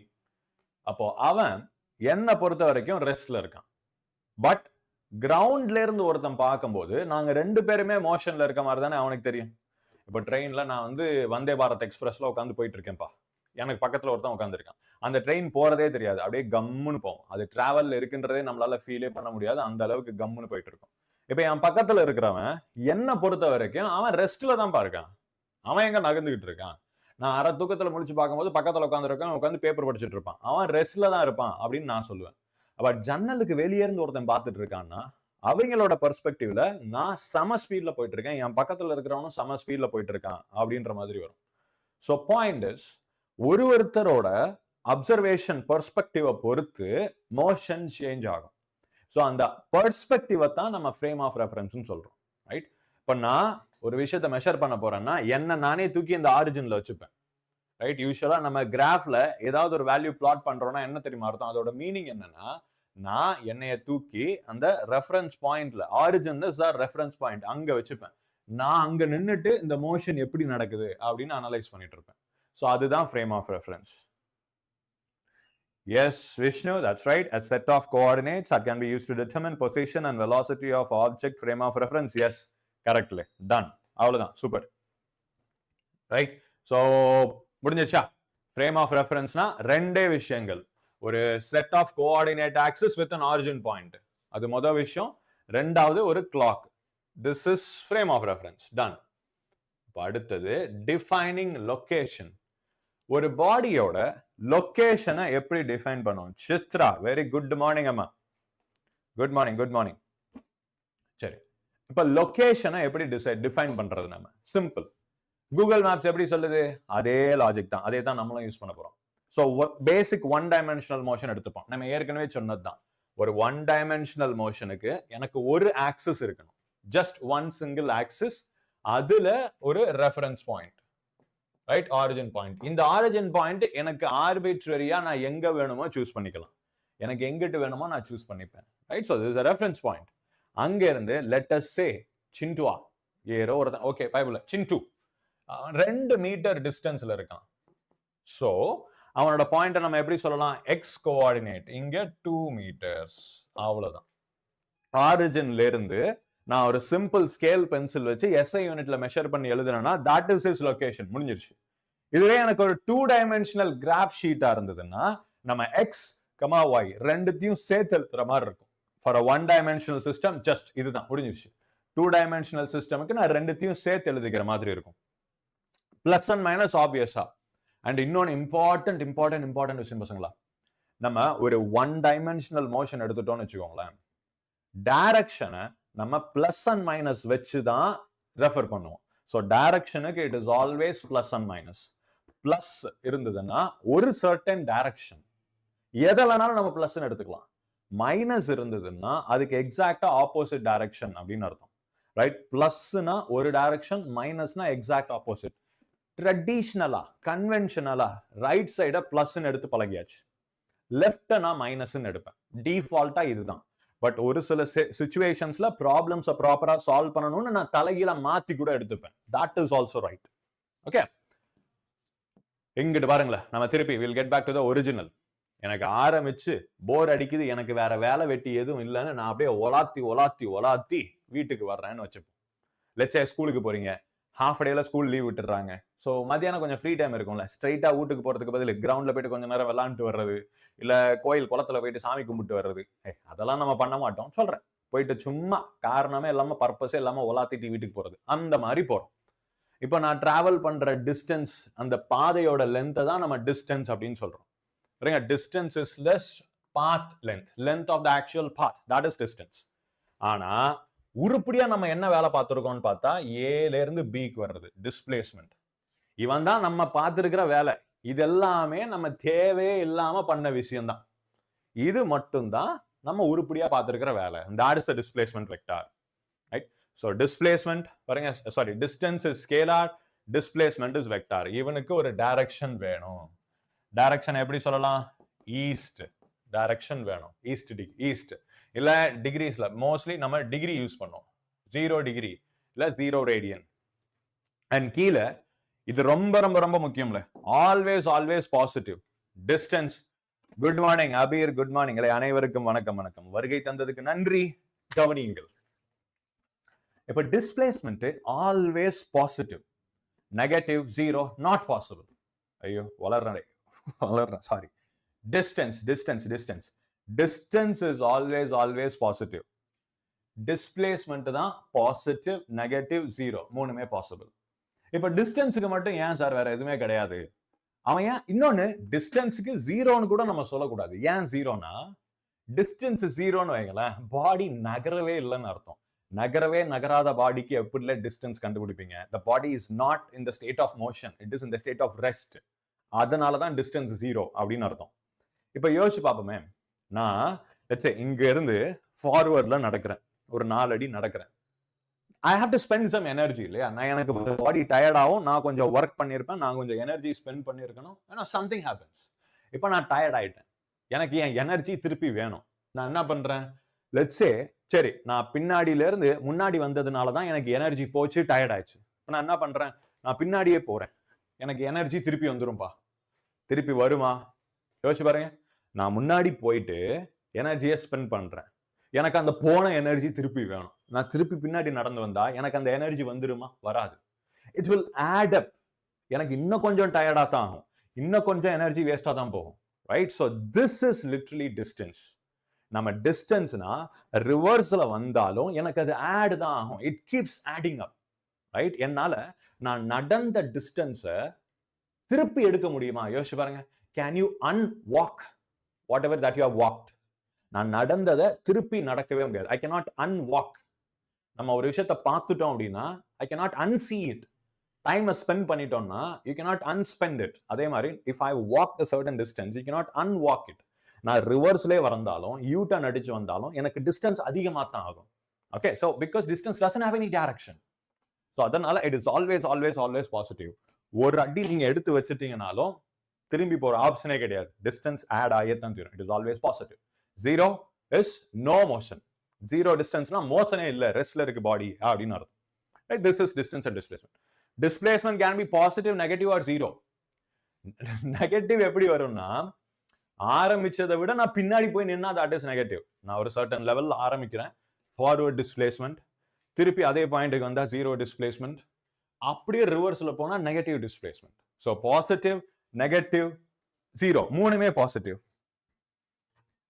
அப்போ அவன் என்ன பொறுத்த வரைக்கும் ரெஸ்ட்ல இருக்கான். பட் கிரவுண்ட்ல இருந்து ஒருத்தன் பார்க்கும்போது நாங்க ரெண்டு பேருமே மோஷன்ல இருக்க மாதிரி தானே அவனுக்கு தெரியும். இப்போ ட்ரெயின்ல நான் வந்து வந்தே பாரத் எக்ஸ்பிரஸ்ல உட்காந்து போயிட்டு இருக்கேன்ப்பா, எனக்கு பக்கத்துல ஒருத்தன் உட்காந்துருக்கான். அந்த ட்ரெயின் போறதே தெரியாது, அப்படியே கம்முன்னு போகும். அது டிராவல்ல இருக்குன்றதே நம்மளால ஃபீலே பண்ண முடியாது, அந்த அளவுக்கு கம்முன்னு போயிட்டு இருக்கும். இப்ப என் பக்கத்துல இருக்கிறவன் என்ன பொறுத்த வரைக்கும் அவன் ரெஸ்ட்ல தான் இருக்கான், அவன் எங்க நகர்ந்துகிட்டு இருக்கான். நான் அரை தூக்கத்துல முடிச்சு பார்க்கும்போது பக்கத்துல உட்காந்துருக்கான், உட்காந்து பேப்பர் படிச்சுட்டு இருப்பான், அவன் ரெஸ்ட்ல தான் இருப்பான் அப்படின்னு நான் சொல்லுவேன். பட் ஜன்னலுக்கு வெளியே இருந்து ஒருத்தன் பார்த்துட்டு இருக்கான்னா அவங்களோட பெர்ஸ்பெக்டிவ்ல நான் சம ஸ்பீட்ல போயிட்டு இருக்கேன், என் பக்கத்துல இருக்கிறவனும் சம ஸ்பீட்ல போயிட்டு இருக்கான் அப்படின்ற மாதிரி வரும். ஸோ பாயிண்ட் இஸ், ஒருத்தரோட அப்சர்வேஷன் பெர்ஸ்பெக்டிவை பொறுத்து மோஷன் சேஞ்ச் ஆகும். ஸோ அந்த பெர்ஸ்பெக்டிவை தான் நம்ம ஃப்ரேம் ஆஃப் ரெஃபரன்ஸ்னு சொல்றோம், ரைட்? இப்போ நான் ஒரு விஷயத்தை மெஷர் பண்ண போறேன்னா என்ன நானே தூக்கி இந்த ஆரிஜின்ல வச்சுப்பேன், ரைட்? யூஸ்வலா நம்ம கிராஃப்ல ஏதாவது ஒரு வேல்யூ பிளாட் பண்றோம்னா என்ன தெரியுமா அர்த்தம்? அதோட மீனிங் என்னன்னா, நான் என்னைய தூக்கி அந்த ரெஃபரன்ஸ் பாயிண்ட்ல, origin is R reference point, அங்க வச்சுப்பேன். நான் அங்க நின்னுட்டு இந்த மோஷன் எப்படி நடக்குது அப்படின்னு அனலைஸ் பண்ணிட்டு இருப்பேன். ஸோ அதுதான் frame of reference. Yes, Vishnu, that's right. A set of coordinates that can be used to determine position and velocity of object, frame of reference. Yes, correctly. Done. அவ்வளவுதான், super, right? So முடிஞ்சிருச்சா? Frame of ரெஃபரன்ஸ்னா ரெண்டே விஷயங்கள், ஒரு set of coordinate axis with an origin point, அது முதல் விஷயம். ரெண்டாவது ஒரு clock. This is frame of reference. Done. இப்போ அடுத்தது டிஃபைனிங் லொகேஷன். ஒரு பாடியோட லொகேஷனை எப்படி டிஃபைன் பண்ணுவோம்? சித்ரா, வெரி குட் மார்னிங் அம்மா. Good morning, good morning. சரி, இப்ப லொகேஷனை எப்படி டிஃபைன் பண்றது? நம்ம சிம்பிள். கூகுள் மேப்ஸ் எப்படி சொல்லுது? அதே லாஜிக் தான், அதே தான் நம்மளும் யூஸ் பண்ண போறோம். So basic one dimensional motion எடுத்துப்போம். நம்ம ஏற்கனவே சொன்னதுதான், ஒரு ஒன் டைமென்ஷனல் மோஷனுக்கு எனக்கு ஒரு ஆக்சிஸ் இருக்கணும், ஜஸ்ட் ஒன் சிங்கிள் ஆக்சிஸ், அதுல ஒரு reference point, right, origin point. இந்த ஆரிஜின் பாயிண்ட் எனக்கு ஆர்பிட்ரரியா நான் எங்க வேணுமோ சூஸ் பண்ணிக்கலாம், எனக்கு எங்கிட்டு வேணுமோ நான் சூஸ் பண்ணிப்பேன், right. So this reference point. அங்க இருந்து லெட் அஸ் சே சின்டுவா ஏரோ ஒருத்தன், ஓகே பைபிள் சின்டு 2 மீட்டர் டிஸ்டன்ஸ்ல இருக்கான். ஸோ அவனோட பாயிண்ட்டை நம்ம எப்படி சொல்லலாம், எக்ஸ் கோஆர்டினேட் இங்க 2 மீட்டர்ஸ், அவ்வளவுதான். ஆரிஜின்ல இருந்து நான் ஒரு சிம்பிள் ஸ்கேல் பென்சில் வச்சு எஸ்ஐ யூனிட்ல மெஷர் பண்ணி எழுதுனா தட் இஸ் ஹிஸ் லொகேஷன், முடிஞ்சிருச்சு. இதுவே எனக்கு ஒரு 2 டைமென்ஷனல் கிராஃப் ஷீட்டா இருந்ததுன்னா நம்ம எக்ஸ் கமா ஒய் ரெண்டுத்தையும் சேர்த்து எழுதுற மாதிரி இருக்கும். For a 1 dimensional system just இதுதான், முடிஞ்சிருச்சு. 2 டைமென்ஷனல் சிஸ்டமுக்கு நான் ரெண்டுத்தையும் சேர்த்து எழுதிக்கிற மாதிரி இருக்கும். பிளஸ் அண்ட் மைனஸ் ஆப்வியஸா. அண்ட் இன்னொன்னு இம்பார்ட்டன்ட் விஷயம் பசங்களா, நம்ம ஒரு 1 டைமென்ஷனல் மோஷன் எடுத்துட்டோம்னு வச்சுக்கோங்களேன், டைரக்ஷனை நம்ம பிளஸ் அண்ட் மைனஸ் வச்சு தான் ரெஃபர் பண்ணுவோம். ஸோ டைரக்ஷனுக்கு it is always plus and minus. Plus இருந்ததுன்னா ஒரு சர்டன் டைரக்ஷன், எதை வேணாலும் நம்ம பிளஸ் எடுத்துக்கலாம். மைனஸ் இருந்ததுன்னா அதுக்கு எக்ஸாக்டா ஆப்போசிட் டைரக்ஷன் அப்படின்னு அர்த்தம், ரைட். பிளஸ்னா ஒரு டைரக்ஷன், மைனஸ்னா எக்ஸாக்ட் ஆப்போசிட். ட்ரெடிஷ்னலா கன்வென்ஷனலா ரைட் சைட பிளஸ் எடுத்து பழகியாச்சு, லெஃப்ட் நான் மைனஸ் எடுப்பேன், டிஃபால்ட்டா இதுதான். பட் ஒரு சில சிச்சுவேஷன்ஸ்ல ப்ராப்ளம்ஸை ப்ராப்பரா சால்வ் பண்ணணும்னு நான் தலைகீழ மாத்தி கூட எடுத்துப்பேன், that is also right. Okay, இங்கிட்டு பாருங்களேன், நம்ம திருப்பி will get back to the original. எனக்கு ஆரம்பிச்சு போர் அடிக்குது, எனக்கு வேற வேலை வெட்டி எதுவும் இல்லைன்னு நான் அப்படியே ஒலாத்தி வீட்டுக்கு வர்றேன்னு வச்சுப்போம். லெட்ஸ் சே ஸ்கூலுக்கு போறீங்க, ஹாஃப் டேல ஸ்கூல் லீவ் விட்டுறாங்க. ஸோ மத்தியானம் கொஞ்சம் ஃப்ரீ டைம் இருக்கும்ல, ஸ்ட்ரைட்டா வீட்டுக்கு போறதுக்கு பதில் கிரவுண்ட்ல போயிட்டு கொஞ்சம் நேரம் விளாண்டுட்டு வர்றது, இல்ல கோயில் குளத்துல போயிட்டு சாமி கும்பிட்டு வர்றது, அதெல்லாம் நம்ம பண்ண மாட்டோம் சொல்றேன். போயிட்டு சும்மா காரணமே இல்லாம பர்பஸே இல்லாம ஒலாத்திட்டு வீட்டுக்கு போறது, அந்த மாதிரி போறோம். இப்போ நான் டிராவல் பண்ற டிஸ்டன்ஸ், அந்த பாதையோட லென்த்தை தான் நம்ம டிஸ்டன்ஸ் அப்படின்னு சொல்றோம். Distance is less path length of the actual path, that is distance. ஆனா உருப்படியா நம்ம என்ன வேலை பார்த்திருக்கோம்னு பார்த்தா ஏல இருந்து பிக்கு வர்றது டிஸ்பிளேஸ்மெண்ட். இவன் தான் நம்ம பார்த்திருக்கிற வேலை. இது எல்லாமே நம்ம தேவையே இல்லாம பண்ண விஷயம் தான். இது மட்டும்தான் நம்ம உருப்படியா பார்த்திருக்கிற வேலை. that is the displacement vector, right? So displacement பாருங்க, sorry, distance is scalar, displacement is vector. இவனுக்கு ஒரு டைரக்ஷன் வேணும். டைரக்ஷன் எப்படி சொல்லலாம், ஈஸ்ட் டைரக்ஷன் வேணும், ஈஸ்ட் இல்ல டிகிரிஸ்ல மோஸ்ட்லி நம்ம டிகிரி யூஸ் பண்ணோம், 0 டிகிரி இல்ல 0 ரேடியன். அண்ட் கீழே இது ரொம்ப ரொம்ப ரொம்ப முக்கியம்ல, always positive distance. Good morning Abir, good morning. அனைவருக்கும் வணக்கம். வருகை தந்ததுக்கு நன்றி. கவனியுங்கள், இப்ப displacement always positive, negative 0 not possible. ஐயோ வளர்றேன், sorry. Distance is always positive. Displacement தான் பாசிட்டிவ், நெகட்டிவ், 0 மூணுமே பாசிபிள். இப்ப டிஸ்டன்ஸுக்கு மட்டும் ஏன் சார் வேற எதுவுமே கிடையாது? அவன் ஏன் இன்னொன்னு டிஸ்டன்ஸுக்கு 0ன்னு கூட நம்ம சொல்லக்கூடாது. ஏன் 0னா, டிஸ்டன்ஸ் 0ன்னு வைங்களேன், பாடி நகரவே இல்லைன்னு அர்த்தம். நகராத பாடிக்கு எப்படி distance கண்டுபிடிப்பீங்க? The body is not in the state of motion, it is in the state of rest. அதனாலதான் டிஸ்டன்ஸ் 0 அப்படின்னு அர்த்தம். இப்ப யோசிச்சு பார்ப்போமே, நான் இங்க இருந்து ஃபார்வர்ட்ல நடக்கிறேன், ஒரு 4 அடி நடக்கிறேன். I have to spend some energy இல்லையா? நான் எனக்கு பாடி டயர்ட் ஆகும், நான் கொஞ்சம் ஒர்க் பண்ணியிருப்பேன், நான் கொஞ்சம் எனர்ஜி ஸ்பெண்ட் பண்ணியிருக்கணும். ஏன்னா சம்திங் ஹேப்பன்ஸ். இப்போ நான் டயர்ட் ஆயிட்டேன், எனக்கு என் எனர்ஜி திருப்பி வேணும். நான் என்ன பண்றேன், லெட்ஸ் சே சரி, நான் பின்னாடியில இருந்து முன்னாடி வந்ததுனால தான் எனக்கு எனர்ஜி போச்சு, டயர்ட் ஆயிடுச்சு. இப்போ நான் என்ன பண்றேன், நான் பின்னாடியே போறேன், எனக்கு எனர்ஜி திருப்பி வந்துரும்பா. திருப்பி வருமா? யோசிச்சு பாருங்க. நான் முன்னாடி போயிட்டு எனர்ஜியை ஸ்பெண்ட் பண்றேன், எனக்கு அந்த போன எனர்ஜி திருப்பி வேணும். நான் திருப்பி பின்னாடி நடந்து வந்தா எனக்கு அந்த எனர்ஜி வந்துருமா? வராது. It will add up. எனக்கு இன்னும் கொஞ்சம் டயர்டா தான் ஆகும், இன்னும் கொஞ்சம் எனர்ஜி வேஸ்டா தான் போகும், right? So this is literally distance. நம்ம டிஸ்டன்ஸ்னா ரிவர்ஸ்ல வந்தாலும் எனக்கு அது ஆட் தான் ஆகும். It keeps adding up, right? என்னால நான் நடந்த டிஸ்டன்ஸை திருப்பி எடுக்க முடியுமா? யோசிச்சு பாருங்க. Can you unwalk whatever that you have walked? நான் நடந்ததை திருப்பி நடக்கவே முடியாது. I cannot unwalk. நம்ம ஒரு விஷயத்தை பார்த்துட்டோம் அப்படின்னா I cannot unsee it. டைமை ஸ்பெண்ட் பண்ணிட்டோம்னா you cannot unspend it. அதே மாதிரி if I walked a certain distance, you cannot unwalk it. நான் ரிவர்ஸ்லயே வந்தாலும் யூ டர்ன் அடிச்சு வந்தாலும் எனக்கு டிஸ்டன்ஸ் அதிகமா தான் ஆகும். Okay, so because distance doesn't have any direction. So அதனால இட் இஸ் ஆல்வேஸ் பாசிட்டிவ். ஒரு அடி நீங்க எடுத்து வச்சிட்டீங்கனாலும் திரும்பி போற ஆப்ஷனே கிடையாது. டிஸ்டன்ஸ் ஆட் ஆகியதான் தீரும். It is always positive. 0 is no motion. 0 டிஸ்டன்ஸ்னா மோஷனே இல்ல, ரெஸ்ட்ல இருக்கு பாடி அப்படின்னு அர்த்தம். Right? This is distance and displacement. Displacement can be positive, negative or 0. Negative எப்படி வரும்னா, ஆரம்பிச்சதை விட நான் பின்னாடி போய் நின்னா that is negative. நான் ஒரு certain லெவல்ல ஆரம்பிக்கிறேன், forward displacement, திருப்பி அதே பாயிண்ட்டுக்கு வந்தா 0 displacement, அப்படியே ரிவர்ஸ்ல போனா negative displacement. So positive, negative, 0 மூணுமே பாசிட்டிவ்.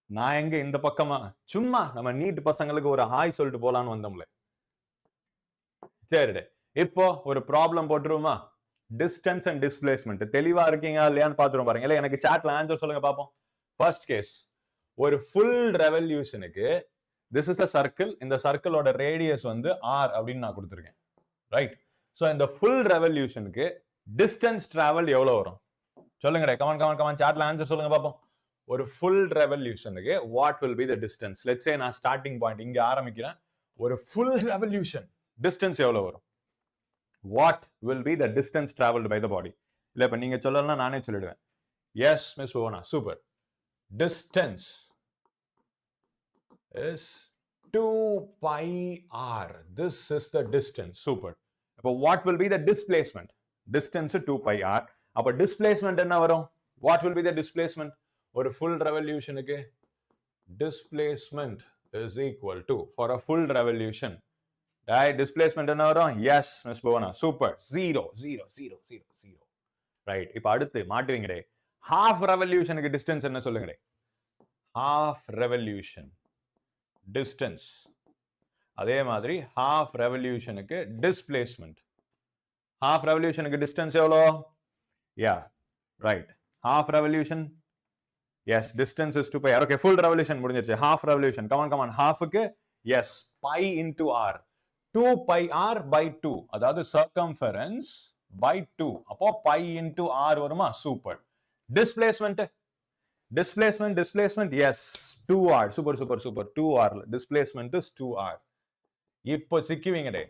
நான் எங்க இந்த பக்கமா சும்மா நம்ம நீட் பசங்களுக்கு ஒரு ஹாய் சொல்லிட்டு போலான்னு வந்தோம்ல. சரி, இப்போ ஒரு ப்ராப்ளம் போட்டுருவோமா? Distance and displacement. தெளிவா இருக்கீங்க இல்லையான்னு பாத்துருவோம் பாருங்க. இல்ல எனக்கு சாட்ல ஆன்சர் சொல்லுங்க பாப்போம். ஃபர்ஸ்ட் கேஸ், ஒரு ஃபுல் ரெவல்யூஷனுக்கு திஸ் இஸ் a சர்க்கிள். இந்த சர்க்கிளோட ரேடியஸ் வந்து r அப்படின்னு நான் கொடுத்துருக்கேன். ரைட்? சோ இந்த ஃபுல் ரெவல்யூஷனுக்கு டிஸ்டன்ஸ் டிராவல் எவ்வளவு வரும் சொல்லுங்க. கமான் சாட்ல ஆன்சர் சொல்லுங்க பாப்போம். ஒரு ஃபுல் ரெவல்யூஷனுக்கு what will be the distance? Let's say நான் ஸ்டார்டிங் பாயிண்ட் இங்க ஆரம்பிக்கிறேன். ஒரு ஃபுல் ரெவல்யூஷன் டிஸ்டன்ஸ் எவ்வளவு வரும்? What will be the distance traveled by the body? இல்ல இப்ப நீங்க சொல்லலன்னா நானே சொல்லிடுவேன். Yes miss Bhuvana, super. Distance is 2 pi r. This is the distance. Super. அப்ப what will be the displacement? Distance 2 pi r. அப்ப displacement என்ன வரும்? What will be the displacement? ஒரு full revolutionக்கு displacement is equal to, for a full revolution, right, displacement என்ன வரும்? yes miss Bhuvana, super. 0 0 0 0 0. Right, இப்ப அடுத்து மாட்டுவீங்கடே. half revolutionக்கு distance என்ன சொல்லுங்கடே? half revolution distance. அதே மாதிரி half revolutionக்கு displacement. half revolutionக்கு டிஸ்டன்ஸ் எவ்வளோ? yeah, right. half revolution, yes, distance is 2 pi r. okay, full revolution முடிஞ்சிருச்சு. half revolution, come on, halfக்கு yes, pi into r, 2 pi r by 2, அதாவது circumference by 2. அப்போ pi into r வருமா? Super. displacement, yes, 2r. Super 2r. displacement is 2r. இப்போ சிக்குவீங்கடே.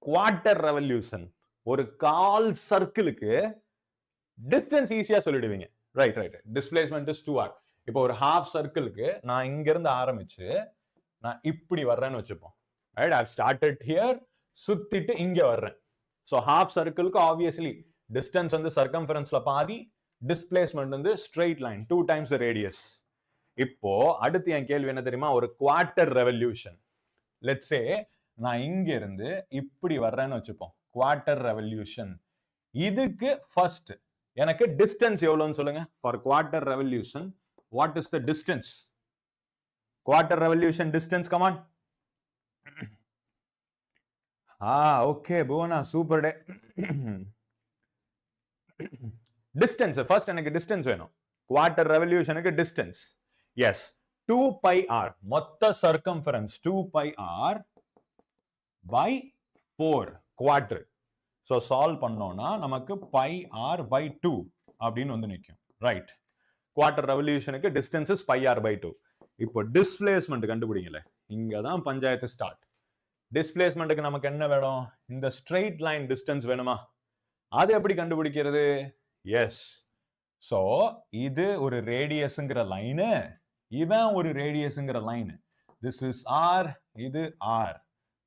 Quarter revolution, ஒரு கால் சர்க்கிளுக்கு distance ஈஸியா சொல்லிடுவீங்க. Right. displacement is 2r. இப்போ ஒரு half சர்க்கிளுக்கு நான் இங்க இருந்து ஆரம்பிச்சு நான் இப்படி வர்றேன்னு வச்சுப்போம். ரைட், I've started here, சுத்திட்டு இங்க வர்றேன். சோ ஹாஃப் சர்க்கிளுக்கு ஆப்வியஸ்லி டிஸ்டன்ஸ் வந்து சர்க்கம்ஃபரன்ஸ்ல பாதி, டிஸ்பிளேஸ்மெண்ட் வந்து straight line, 2 times the radius. இப்போ அடுத்து என் கேள்வி என்ன தெரியுமா? ஒரு குவார்ட்டர் ரெவல்யூஷன், லெட்ஸ் சே நான் இங்க இருந்து இப்படி வர்றேன்னு வச்சுப்போம். குவார்ட்டர் ரெவல்யூஷன், இதுக்கு ஃபர்ஸ்ட் எனக்கு டிஸ்டன்ஸ் எவ்வளவுன்னு சொல்லுங்க. For quarter revolution, what is the distance? Quarter revolution distance, come on. Okay Bhuvana, super day. Distance first, எனக்கு டிஸ்டன்ஸ் வேணும். குவார்ட்டர் ரெவல்யூஷனுக்கு டிஸ்டன்ஸ் எஸ் 2 pi r, மொத்த circumference 2 pi r by 4 quarter. So solve பண்ணோம்னா நமக்கு pi r by 2 அப்படின்னு வந்து நிக்கும். Right, quarter ரெவல்யூஷனுக்கு distance is pi r by 2. இப்போ டிஸ்பிளேஸ்மெண்ட் கண்டுபிடிங்கல, இங்க தான் பஞ்சாயத்து ஸ்டார்ட். டிஸ்பிளேஸ்மெண்ட்டுக்கு நமக்கு என்ன வேணும்? இந்த ஸ்ட்ரெயிட் லைன் டிஸ்டன்ஸ் வேணுமா? அது எப்படி கண்டுபிடிக்கிறது? எஸ், சோ இது ஒரு ரேடியஸ்ங்கிற லைனு, இவன் ஒரு ரேடியஸ்ங்கிற லைனு. திஸ் இஸ் ஆர், இது ஆர்.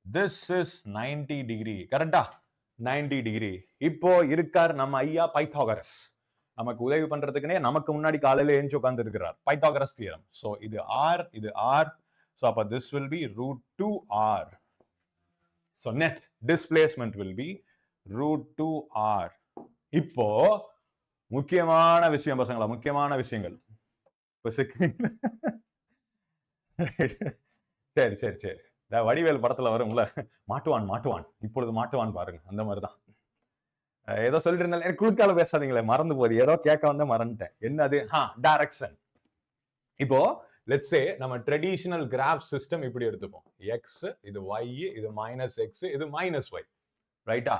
This is 90 degree. கரெக்டா? 90 டிகிரி. இப்போ இருக்கார் நம்ம ஐயா பைத்தாகரஸ், நமக்கு உதவி பண்றதுக்குனே நமக்கு முன்னாடி காலையில எழுந்து உட்கார்ந்து இருக்கிறார். Pythagoras theorem. சோ இது ஆர், இது ஆர். சோ அப்ப this will be √2r. so net displacement will be √2r. இப்போ முக்கியமான விஷயம் பசங்களா, முக்கியமான விஷயங்கள். சரி, வடிவேல் படத்துல வரும்ல, மாட்டுவான் இப்பொழுது மாட்டுவான் பாருங்க, அந்த மாதிரிதான். ஏதோ சொல்லிட்டு இருந்தாலும் எனக்கு குழுக்கால பேசாதீங்களே, மறந்து போகுது. ஏதோ கேட்க வந்து மறந்துட்டேன். என்னது? டைரக்ஷன். இப்போ லெட்ஸ் சே நம்ம ட்ரெடிஷனல் கிராஃப் சிஸ்டம் இப்படி எடுத்துப்போம். எக்ஸ், இது y, இது -x, இது -y. ரைட்டா?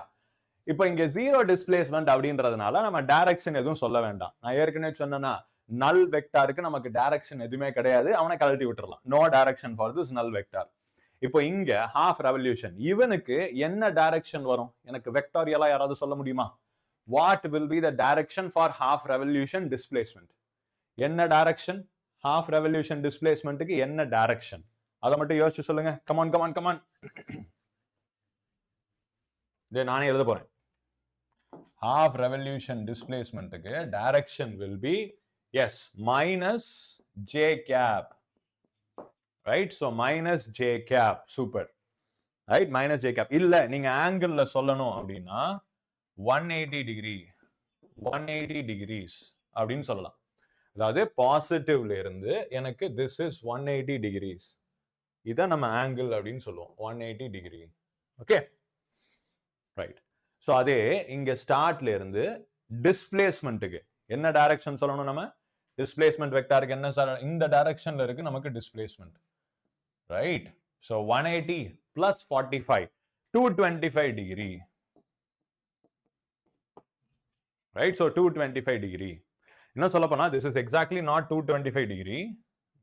இப்போ இங்க 0 டிஸ்பிளேஸ்மெண்ட் அப்படின்றதுனால நம்ம டைரக்ஷன் எதுவும் சொல்ல வேண்டாம். நான் ஏற்கனவே சொன்னேன்னா நல் வெக்டாருக்கு நமக்கு டைரக்ஷன் எதுவுமே கிடையாது, அவனை கழட்டி விட்டுறலாம். நோ டைரக்ஷன் ஃபார் திஸ் நல் வெக்டார். இப்போ இங்க ஹாஃப் ரெவல்யூஷன், இவனுக்கு என்ன டைரக்ஷன் வரும்? எனக்கு வெக்டாரியலா யாராவது சொல்ல முடியுமா? What will be the direction for half revolution displacement? என்ன டைரக்ஷன் ஹாஃப் ரெவல்யூஷன் டிஸ்பிளேஸ்மெண்ட்டுக்கு? என்ன டைரக்ஷன்? அதை மட்டும் யோசிச்சு சொல்லுங்க. Come on come on come on. இதை நானே எழுத போறேன். half revolution displacement direction will be yes minus j cap, right? So minus j cap, super, right? Minus j cap. இல்ல நீங்க angle ல சொல்லணும் அப்படின்னா 180 degree 180 degrees அப்படின்னு சொல்லலாம். அதாவது பாசிட்டிவ்ல இருந்து எனக்கு this is 180 degrees, இத நம்ம angle அப்படின்னு சொல்லுவோம், 180 degree. okay, right? So அதே இங்க ஸ்டார்ட்ல இருந்து டிஸ்பிளேஸ்மெண்ட்டுக்கு என்ன டைரக்ஷன் சொல்லணும்? நம்ம டிஸ்பிளேஸ்மெண்ட் வெக்டாருக்கு என்ன சார்? இந்த டைரக்ஷன்ல இருக்கு நமக்கு displacement, right? So 180 plus 45 225 degree, right? So 225 degree. என்ன சொல்ல போனா this is exactly not 225 degree.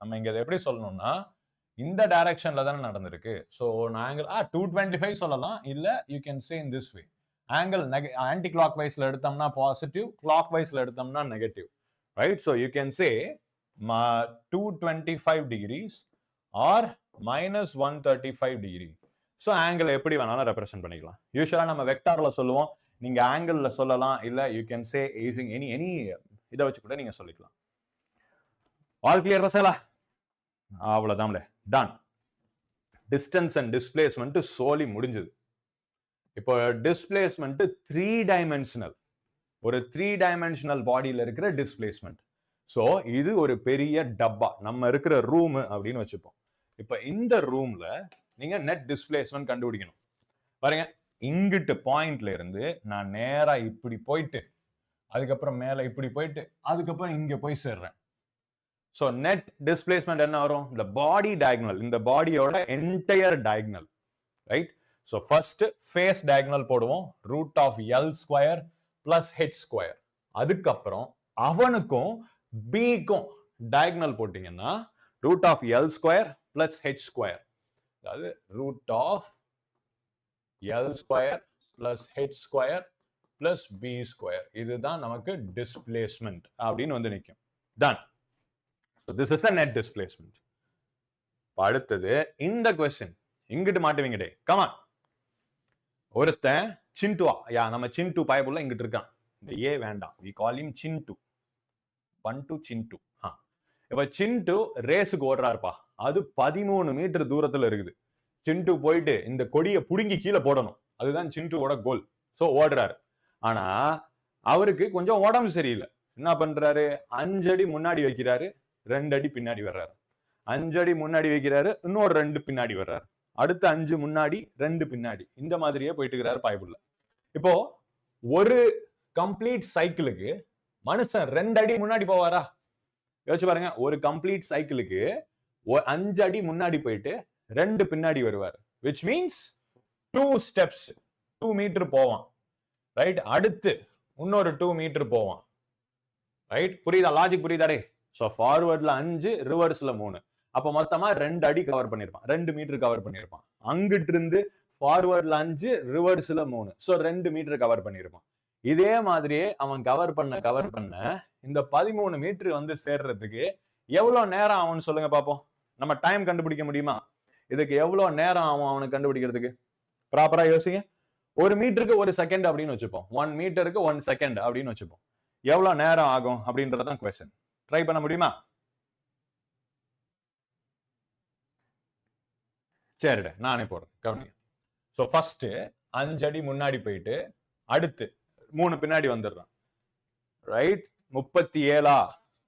நம்ம இங்க எப்படி சொல்லணும்னா இந்த டைரக்ஷன்ல தானே நடந்திருக்கு. So ஆங்கிள் 225 சொல்லலாம், இல்ல you can say in this way. Angle anti clockwise la eduthomna positive, clockwise la eduthomna negative, right? So you can say 225 degrees or minus 135 degree. So angle eppadi venala represent panikalam. Usually nama vector la solluvom, neenga angle la sollalaam, illa you can say using any idha vechu kuda neenga sollikalam. All clear pasala? avladamle done. Distance and displacement solely mudinjது. இப்போ displacement 3 dimensional, ஒரு 3 dimensional பாடியில இருக்கிற displacement. So இது ஒரு பெரிய டப்பா, நம்ம இருக்கிற ரூம் அப்படின்னு வச்சுப்போம். இப்போ இந்த ரூம்ல நீங்க நெட் டிஸ்பிளேஸ்மெண்ட் கண்டுபிடிக்கணும். பாருங்க, இங்கிட்டு பாயிண்ட்ல இருந்து நான் நேரா இப்படி போயிட்டு அதுக்கப்புறம் மேல இப்படி போயிட்டு அதுக்கப்புறம் இங்க போய் சேர்றேன். ஸோ நெட் டிஸ்பிளேஸ்மெண்ட் என்ன வரும்? இந்த பாடி டயகனல், இந்த பாடியோட entire diagonal, right? So first face diagonal போடுவோம், root of L square plus H square. அதுக்கப்புறம் அவனுக்கும் Bக்கும் diagonal போட்டீங்கன்னா root of L square plus H square. அதாவது root of L square plus H square plus B square. இதுதான் நமக்கு displacement அப்படின்னு வந்து நிற்கும். Done. So this is a net displacement. அடுத்தது இந்த question இங்கிட்டு மாட்டுவீங்கடே. Come on. ஒருத்தன் சின்டுவா, நம்ம சின்டு பயப்புள்ள இங்கிட்டு இருக்கான். இந்த ஏ வேண்டாம், we call him சின்டு, பண்டு சின்டு. இப்ப சின்டு ரேஸுக்கு ஓடுறாருப்பா, அது 13 மீட்டர் தூரத்துல இருக்குது. சின்டு போயிட்டு இந்த கொடியை புடுங்கி கீழே போடணும், அதுதான் சின்டுவோட கோல். சோ ஓடுறாரு. ஆனா அவருக்கு கொஞ்சம் உடம்பு சரியில்லை. என்ன பண்றாரு? 5 அடி முன்னாடி வைக்கிறாரு, 2 அடி பின்னாடி வர்றாரு. 5 அடி முன்னாடி வைக்கிறாரு, இன்னொரு 2 பின்னாடி வர்றாரு. அடுத்த 5 முன்னாடி 2 பின்னாடி, இந்த மாதிரியே போயிட்டு இருக்கிறாரு பாய்புள்ள. இப்போ ஒரு கம்ப்ளீட் சைக்கிளுக்கு மனுஷன் 2 அடி முன்னாடி போவாரா? யோசிச்சு பாருங்க. ஒரு கம்ப்ளீட் சைக்கிளுக்கு 5 அடி முன்னாடி போயிட்டு 2 பின்னாடி வருவார். which means 2 steps, 2 மீட்டர் போவான், ரைட்? அடுத்து இன்னொரு 2 மீட்டர் போவான், ரைட்? புரியுதா? லாஜிக் புரியுதாடே? சோ ஃபார்வர்ட்ல 5, ரிவர்ஸ்ல 3. அப்ப மொத்தமா 2 அடி கவர் பண்ணிருப்பான், 2 மீட்டர் கவர் பண்ணிருப்பான். அங்கிட்டு இருந்து ஃபார்வர்ட்ல 5, ரிவர்ஸ்ல 3. சோ 2 மீட்டர் கவர் பண்ணிருப்பான். இதே மாதிரியே அவன் கவர் பண்ண இந்த 13 மீட்டர் வந்து சேர்றதுக்கு எவ்வளவு நேரம் ஆகும்னு சொல்லுங்க பாப்போம். நம்ம டைம் கண்டுபிடிக்க முடியுமா? இதுக்கு எவ்வளவு நேரம் ஆகும் அவனுக்கு கண்டுபிடிக்கிறதுக்கு? ப்ராப்பரா யோசிங்க. 1 மீட்டருக்கு 1 செகண்ட் அப்படின்னு வச்சுப்போம், 1 மீட்டருக்கு 1 செகண்ட் அப்படின்னு வச்சுப்போம். எவ்வளவு நேரம் ஆகும் அப்படின்றதான் கொஸ்டின். ட்ரை பண்ண முடியுமா? சரிடா, நானே போடுறேன், கவனிங்க. ஸோ ஃபர்ஸ்ட் 5 அடி முன்னாடி போயிட்டு அடுத்து 3 பின்னாடி வந்துடுறான், ரைட்? 37.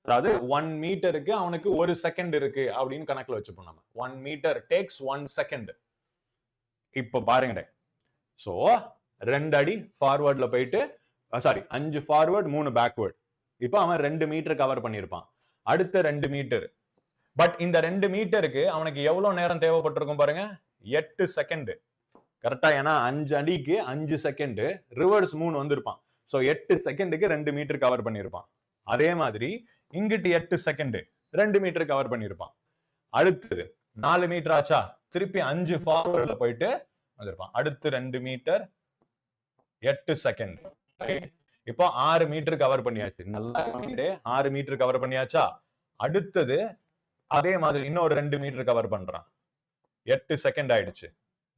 அதாவது 1 மீட்டருக்கு அவனுக்கு 1 செகண்ட் இருக்கு அப்படின்னு கணக்குல வச்சுப்போம் நம்ம. 1 மீட்டர் டேக்ஸ் 1 செகண்ட். இப்ப பாருங்கடே, ஸோ 2 அடி ஃபார்வர்ட்ல போயிட்டு, சாரி 5 ஃபார்வர்ட் 3 பேக்வர்ட். இப்போ அவன் 2 மீட்டர் கவர் பண்ணியிருப்பான். அடுத்த 2 மீட்டர். பட் இந்த 2 மீட்டருக்கு அவனுக்கு எவ்வளவு நேரம் தேவைப்பட்டிருக்கும் பாருங்க? 8 செகண்ட். கரெக்டா? ஏன்னா 5 அடிக்கு 5 செகண்ட், ரிவர்ஸ் 3 வந்திருப்பான். சோ 8 செகண்டுக்கு 2 மீட்டர் கவர் பண்ணியிருப்பான். அதே மாதிரி இங்கிட்டு 8 செகண்ட் 2 மீட்டர் கவர் பண்ணிருப்பான். அடுத்து 4 மீட்டர் ஆச்சா, திருப்பி 5 ஃபார்வர்ட்ல போயிட்டு வந்திருப்பான். அடுத்து 2 மீட்டர் 8 செகண்ட். இப்போ 6 மீட்டர் கவர் பண்ணியாச்சு. நல்லா 6 மீட்டர் கவர் பண்ணியாச்சா. அடுத்தது அதே மாதிரி இன்னொரு 2 மீட்டர் கவர் பண்றான். 8 செகண்ட் ஆயிடுச்சு.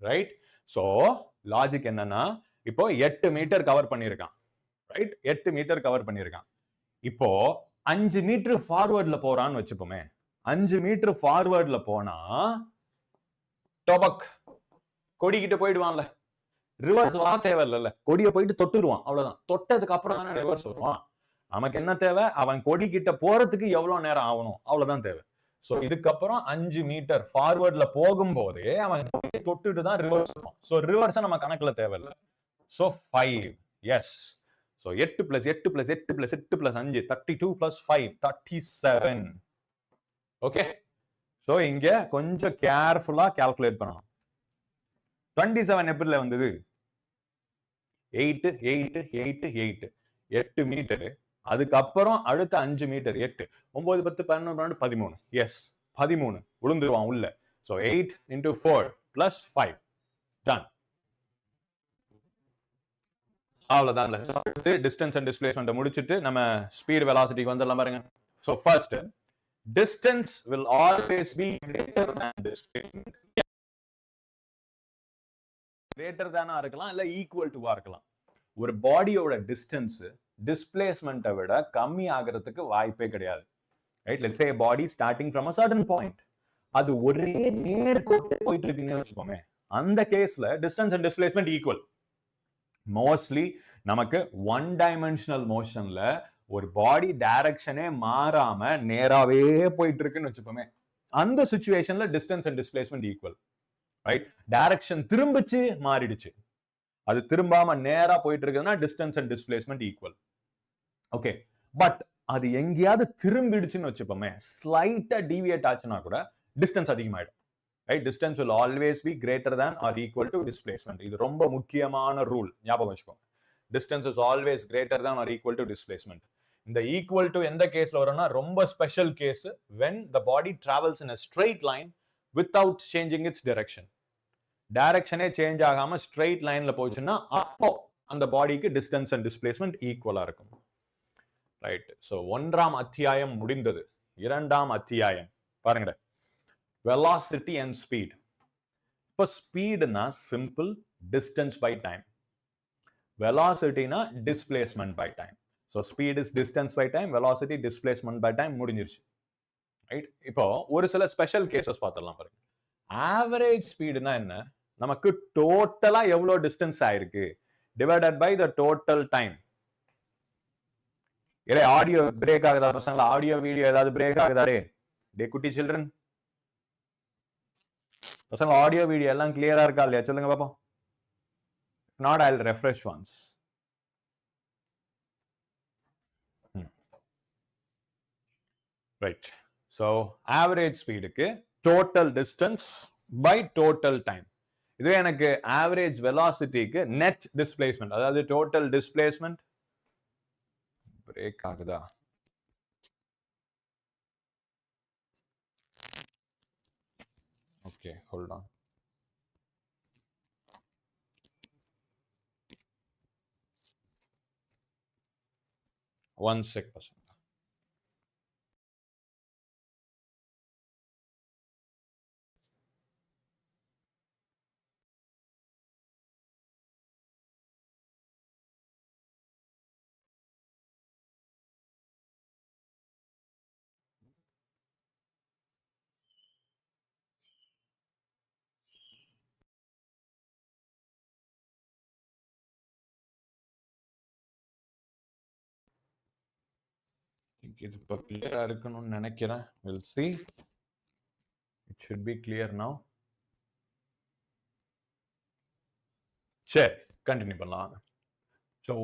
ரைட். சோ லாஜிக் என்னன்னா, இப்போ 8 மீட்டர் கவர் பண்ணிருக்கான். ரைட். 8 மீட்டர் கவர் பண்ணிருக்கான். இப்போ 5 மீட்டர் ஃபார்வர்ட்ல போறான்னு வச்சுப்போமே. 5 மீட்டர் ஃபார்வர்ட்ல போனா டொபக் கொடிக்கிட்ட போயிடுவான்ல. ரிவர்ஸ் வர தேவையில்ல. கொடியை போயிட்டு தொட்டுருவான். அவ்வளவுதான். தொட்டதுக்கு அப்புறம் தானே ரிவர்ஸ் வருவான். நமக்கு என்ன தேவை, அவன் கொடி கிட்ட போறதுக்கு எவ்வளவு நேரம் ஆகணும், அவ்வளவுதான் தேவை. சோ இதுக்கப்புறம் 5 மீட்டர் ஃபார்வர்ட்ல போகும்போதே அவன் தொட்டுட்டு தான் ரிவர்ஸ் வரும். சோ ரிவர்ஸ் நம்ம கணக்குல தேவையில்லை. So 5. S. So 8 + 8 + 8 + 8 + 5 32 + 5 37. Okay. So இங்க கொஞ்சம் கேர்ஃபுல்லா கால்குலேட் பண்ணணும். 27 எப்படில வந்தது? 8 8 8 8 8 மீட்டர். அதுக்கப்புறம் அடுத்த 5 மீட்டர் 8 9 10 11 12 13. எஸ் 13 விழுந்துருவான் உள்ள. So 8 × 4 + 5 done. அவ்வளவுதான். டிஸ்டன்ஸ் அண்ட் டிஸ்பிளேஸ்மெண்ட் முடிச்சிட்டு நம்ம ஸ்பீட் வெலாசிட்டிக்கு வந்துடலாம் பாருங்க. So first distance will always be greater than displacement. greater than இருக்கலாம் இல்ல ஈக்குவல் டு இருக்கலாம். ஒரு பாடியோட டிஸ்டன்ஸ் டிஸ்பிளேஸ்மெண்ட்டை விட கம்மி ஆகிறதுக்கு வாய்ப்பே கிடையாது. Right. Let's say a body starting from a certain point. அது ஒரே நேர்கோட்டு போயிட்டு இருக்குன்னு வச்சுக்கோமே. அந்த கேஸ்ல distance and displacement equal. Mostly நமக்கு 1 டைமென்ஷனல் மோஷன்ல ஒரு பாடி டைரக்ஷனே மாறாம நேராவே போயிட்டு இருக்குன்னு வச்சுப்போமே. அந்த சிச்சுவேஷன்ல distance and displacement equal. Right. Direction திரும்பிச்சு மாறிடுச்சு, அது திரும்பாம நேரா போயிட்டு இருக்குன்னா distance and displacement equal. Okay. But அது எங்கேயாவது திரும்பிடுச்சுன்னு வச்சுப்போமே, ஸ்லைட்டா டீவியேட் ஆச்சுன்னா கூட டிஸ்டன்ஸ் அதிகமாயிடும். Right. Distance will always be greater than or equal to displacement. இது ரொம்ப முக்கியமான ரூல், ஞாபகம் வச்சுக்கோங்க. distance is always greater than or equal to displacement. இந்த ஈக்குவல் டு எந்த கேஸ்ல வரும்னா, ரொம்ப special case, when the body travels in a straight line without changing its direction. டைரக்ஷனே சேஞ்ச் ஆகாம ஸ்ட்ரெயிட் லைன்ல போச்சுன்னா அப்போ அந்த பாடிக்கு டிஸ்டன்ஸ் அண்ட் டிஸ்பிளேஸ்மெண்ட் ஈக்குவலா இருக்கும். ரைட். சோ 1ஆம் அத்தியாயம் முடிந்தது. 2ஆம் அத்தியாயம் பாருங்க. Velocity and speed. இப்போ ஸ்பீடுனா சிம்பிள், டிஸ்டன்ஸ் பை டைம். வெலாசிட்டினா displacement by time. So speed is distance by time, velocity displacement by time, முடிஞ்சிருச்சு. ரைட். இப்போ ஒரு சில ஸ்பெஷல் கேசஸ் பார்த்துடலாம் பாருங்க. ஆவரேஜ் ஸ்பீடுனா என்ன, நமக்கு டோட்டலா எவ்வளவு டிஸ்டன்ஸ் ஆயிருக்கு divided by the total time. இதே ஆடியோ பிரேக் ஆகுதா பசங்களா? ஆடியோ வீடியோ ஏதாவது பிரேக் ஆகுதா? டே குட்டி சில்ட்ரன் பசங்க, ஆடியோ வீடியோ எல்லாம் கிளியரா இருக்கா இல்லையா சொல்லுங்க பாப்போம். Not I will refresh once. Right. So average ஸ்பீடுக்கு total distance by total time. இதுவே எனக்கு ஆவரேஜ் வெலாசிட்டிக்கு நெட் டிஸ்பிளேஸ்மெண்ட், அதாவது டோட்டல் டிஸ்பிளேஸ்மெண்ட். பிரேக் ஆகுதா? Okay, hold on. One sec percent. இது இப்போ கிளியரா இருக்கணும்னு நினைக்கிறேன். We'll see. It should be clear now. சரி, கண்டினியூ பண்ணலாம். ஸோ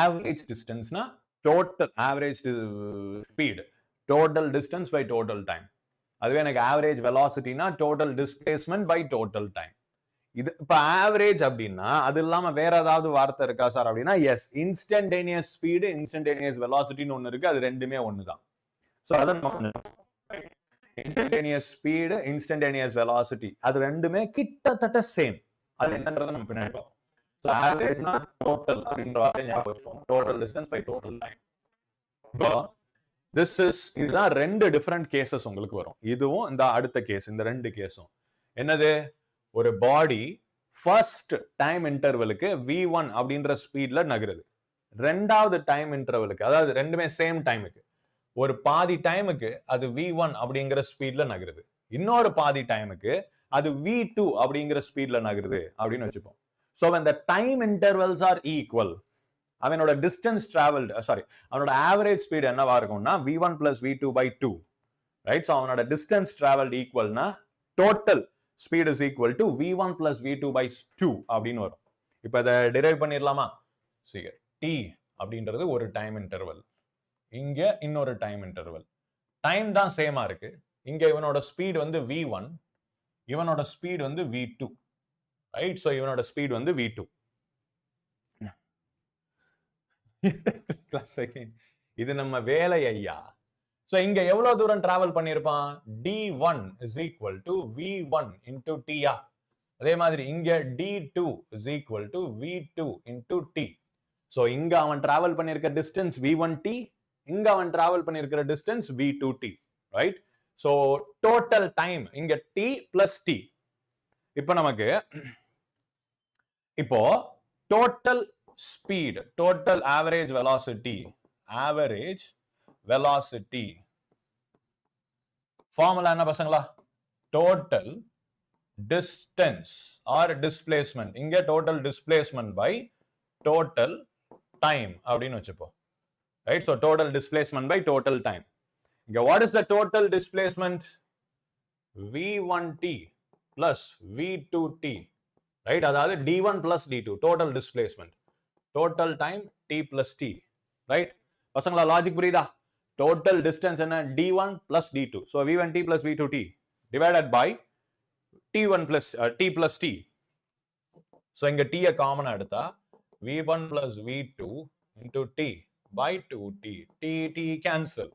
ஆவரேஜ் டிஸ்டன்ஸ்னா total average speed, total distance by total time. அதுவே எனக்கு ஆவரேஜ் வெலாசிட்டினா total displacement by total time. இது இப்ப ஆவரேஜ் அப்படின்னா அது இல்லாம வேற ஏதாவது வார்த்தை இருக்கா சார் அப்படின்னா எஸ், இன்ஸ்டன்டேனியஸ் ஸ்பீடு இன்ஸ்டன்டேனியஸ் வெலாசிட்டின்னு ஒண்ணு இருக்கு, அது ரெண்டுமே ஒண்ணுதான். சோ அதான் இன்ஸ்டன்டேனியஸ் ஸ்பீடு இன்ஸ்டன்டேனியஸ் வெலாசிட்டி அது ரெண்டுமே கிட்டத்தட்ட சேம். அது என்னன்றதை நம்ம பின்னாடி பார்ப்போம். So average na total அப்படின்ற வார்த்தை ஞாபகம் வச்சுக்கோங்க. Total distance by total time. இப்போ this is இதுதான் ரெண்டு டிஃபரண்ட் கேசஸ் உங்களுக்கு வரும். இதுவும் இந்த அடுத்த கேஸ், இந்த ரெண்டு கேஸும் என்னது, ஒரு பாடி ஃபர்ஸ்ட் டைம் இன்டர்வலுக்கு v1 அப்படின்ற ஸ்பீட்ல நகருது. ரெண்டாவது டைம் இன்டர்வலுக்கு, அதாவது ரெண்டுமே சேம் டைமுக்கு, ஒரு பாதி டைமுக்கு அது v1 அப்படிங்கிற ஸ்பீட்ல நகருது, இன்னொரு பாதி டைமுக்கு அது v2 அப்படிங்கிற ஸ்பீட்ல நகருது அப்படின்னு வச்சுப்போம். So when the time intervals are equal, அவனோட distance traveled, அவனோட average speed என்னவா இருக்கும்னா v1 plus v2 by 2, right? So அவனோட distance traveled equal na total speed is equal to v1 plus v2 by 2 அப்படின்னு வரும். இப்போ அதை derive பண்ணிரலாமா? சரி, t அப்படின்றது ஒரு டைம் இன்டர்வல், இங்க இன்னொரு டைம் இன்டர்வல், டைம் தான் சேமா இருக்கு. இங்க இவனோட ஸ்பீட் வந்து v1, இவனோட ஸ்பீட் வந்து v2, right? So இவனோட ஸ்பீட் வந்து v2. இது நம்ம வேலை ஐயா. So இங்க எவ்வளவு தூரம் travel பண்ணிருப்பான்? d1 is equal to v1 into t. அதே மாதிரி இங்க d2 is equal to v2 into t. So இங்க அவன் டிராவல் பண்ணிருக்க டிஸ்டன்ஸ் v1t, இங்க அவன் டிராவல் பண்ணிருக்கிற distance v2t, right? So total time இங்க t plus t. இப்போ நமக்கு இப்போ total speed, total average velocity formula என்ன பசங்களா? total distance or displacement, இங்க total displacement by total time அப்படின்னு வச்சுப்போம், right? So total displacement by total time. இங்க what is the total displacement? v1t plus v2t, right? அதாவது d1 plus d2, total displacement, total time t plus t, right? பசங்களா logic புரியுதா? total distance என்ன? d1 plus d2, so v1t plus v2t divided by t1 plus t plus t. so இங்க t காமனா எடுத்தா v1 plus v2 into t by 2t, t cancel,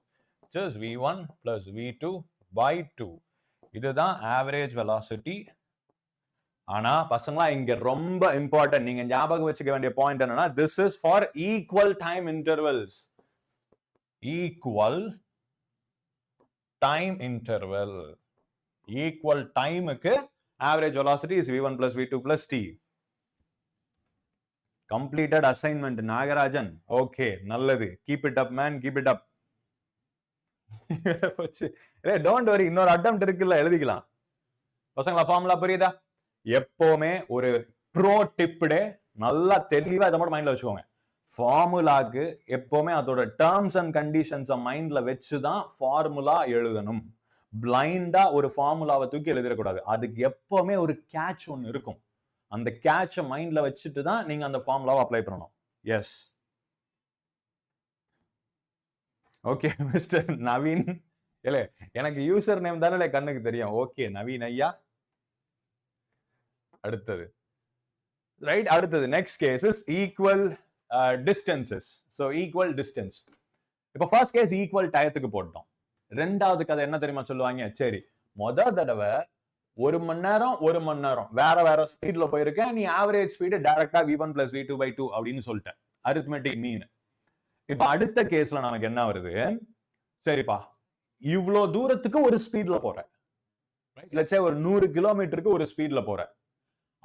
just v1 plus v2 by 2. இதுதான் average velocity. ஆனா பசங்களா இங்க ரொம்ப important, நீங்க ஞாபகம் வச்சுக்க வேண்டிய பாயிண்ட் என்னன்னா, this is for equal time intervals. equal time interval, equal timeக்கு average velocity is v1 plus v2 plus t. completed assignment Nagarajan. okay, நல்லது, keep it up man, keep it up. don't worry, இன்னொரு attempt இருக்குல்ல, எழுதிக்கலாம். பசங்களா formula புரியுதா? எப்பவுமே ஒரு bro டிப்டே நல்லா தெளிவா இதை மட்டும் மைண்ட்ல வச்சுக்கோங்க. ஃபார்முலாக்கு எப்பவுமே அதோட டேர்ம்ஸ் அண்ட் கண்டிஷன்ஸை மைண்ட்ல வச்சுதான் ஃபார்முலா எழுதணும். பிளைண்டா ஒரு ஃபார்முலாவை தூக்கி எழுதிடக்கூடாது. அதுக்கு எப்பவுமே ஒரு கேட்ச் ஒன்று இருக்கும். அந்த கேட்சை மைண்ட்ல வச்சுட்டு தான் நீங்க அந்த ஃபார்முலாவை அப்ளை பண்ணணும். Yes, okay mister Naveen. இல்ல, எனக்கு யூசர் நேம் தானே கண்ணுக்கு தெரியும். ஓகே நவீன் ஐயா. அடுத்தது ரைட், அடுத்தது next case is equal distances. So equal distance. இப்போ ஃபர்ஸ்ட் கேஸ் ஈக்குவல் டயத்துக்கு போட்டோம். ரெண்டாவது கதை என்ன தெரியுமா சொல்லுவாங்க? சரி, மொதல் தடவை 1 மணி நேரம் வேற வேற ஸ்பீட்ல போயிருக்கேன், நீ ஆவரேஜ் ஸ்பீடு டைரக்டா v1 plus v2 by 2 அப்படின்னு சொல்லிட்டேன், அரித்மெட்டிக் மீன். இப்ப அடுத்த கேஸ்ல நமக்கு என்ன வருது? சரிப்பா, இவ்வளோ தூரத்துக்கு ஒரு ஸ்பீட்ல போறேன், லெட்ஸ் சே ஒரு 100 கிலோமீட்டருக்கு ஒரு ஸ்பீட்ல போறேன்,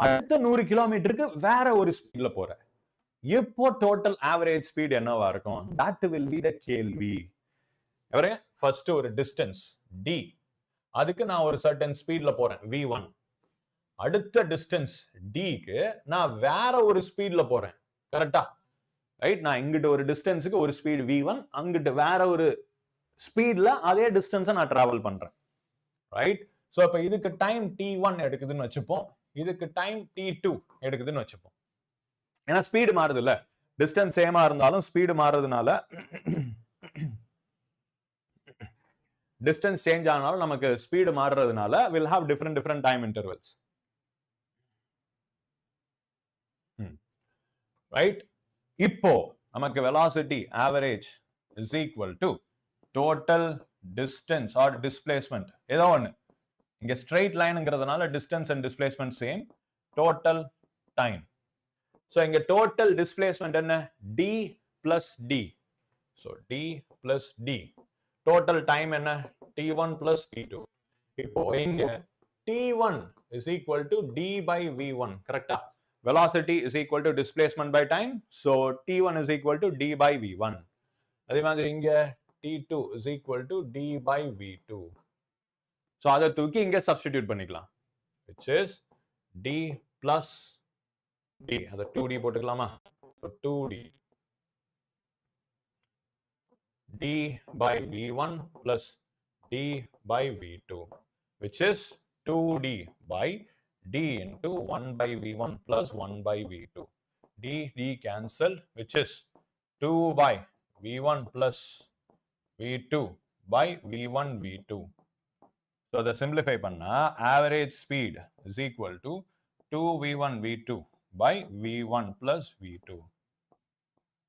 அடுத்த 100 கிலோமீட்டருக்கு வேற ஒரு ஸ்பீட்ல போறேன். இப்போ டோட்டல் ஆவரேஜ் ஸ்பீட் என்னவா இருக்கும்? that will be the கேள்வி. எவரே ஃபர்ஸ்ட் ஒரு டிஸ்டன்ஸ் d, அதுக்கு நான் ஒரு சர்டன் ஸ்பீட்ல போறேன் v1. அடுத்த டிஸ்டன்ஸ் dக்கு நான் வேற ஒரு ஸ்பீட்ல போறேன், கரெக்டா? ரைட், நான் இங்கிட்ட ஒரு டிஸ்டன்ஸுக்கு ஒரு ஸ்பீட் v1, அங்கிட்ட வேற ஒரு ஸ்பீட்ல அதே டிஸ்டன்ஸை நான் டிராவல் பண்றேன், ரைட்? சோ அப்ப இதுக்கு டைம் t1 எடுக்குதுன்னு வச்சுப்போம், இதுக்கு டைம் t2 எடுக்குதுன்னு வச்சுப்போம். ஏன்னா ஸ்பீடு மாறுது இல்ல, டிஸ்டன்ஸ் சேமா இருந்தாலும் ஸ்பீடு மாறுறதுனால, டிஸ்டன்ஸ் சேஞ்ச் ஆனாலும் நமக்கு speed மாறுறதுனால will have different time intervals. right? இப்போ நமக்கு velocity average is equal to total distance or displacement. ஏதோ ஒன்று இங்க straight lineங்கிறதுனால distance and displacement same. Total time. So இங்க total displacement என்ன? d plus d. So d plus d. Total time என்ன? t1 plus t2. இப்போ இங்க t1 is equal to d by v1. கரெக்டா? Velocity is equal to displacement by time. So t1 is equal to d by v1. அதே மாதிரி இங்க t2 is equal to d by v2. So அதை தூக்கி இங்க substitute பண்ணிக்கலாம். Which is d plus d. அதை 2d போட்டுக்கலாமா? So 2d. d by v1 plus d by v2. Which is 2d by d into 1 by v1 plus 1 by v2. d cancelled, which is 2 by v1 plus v2 by v1 v2. So the simplify panna average speed is equal to 2 v1 v2 by v1 plus v2.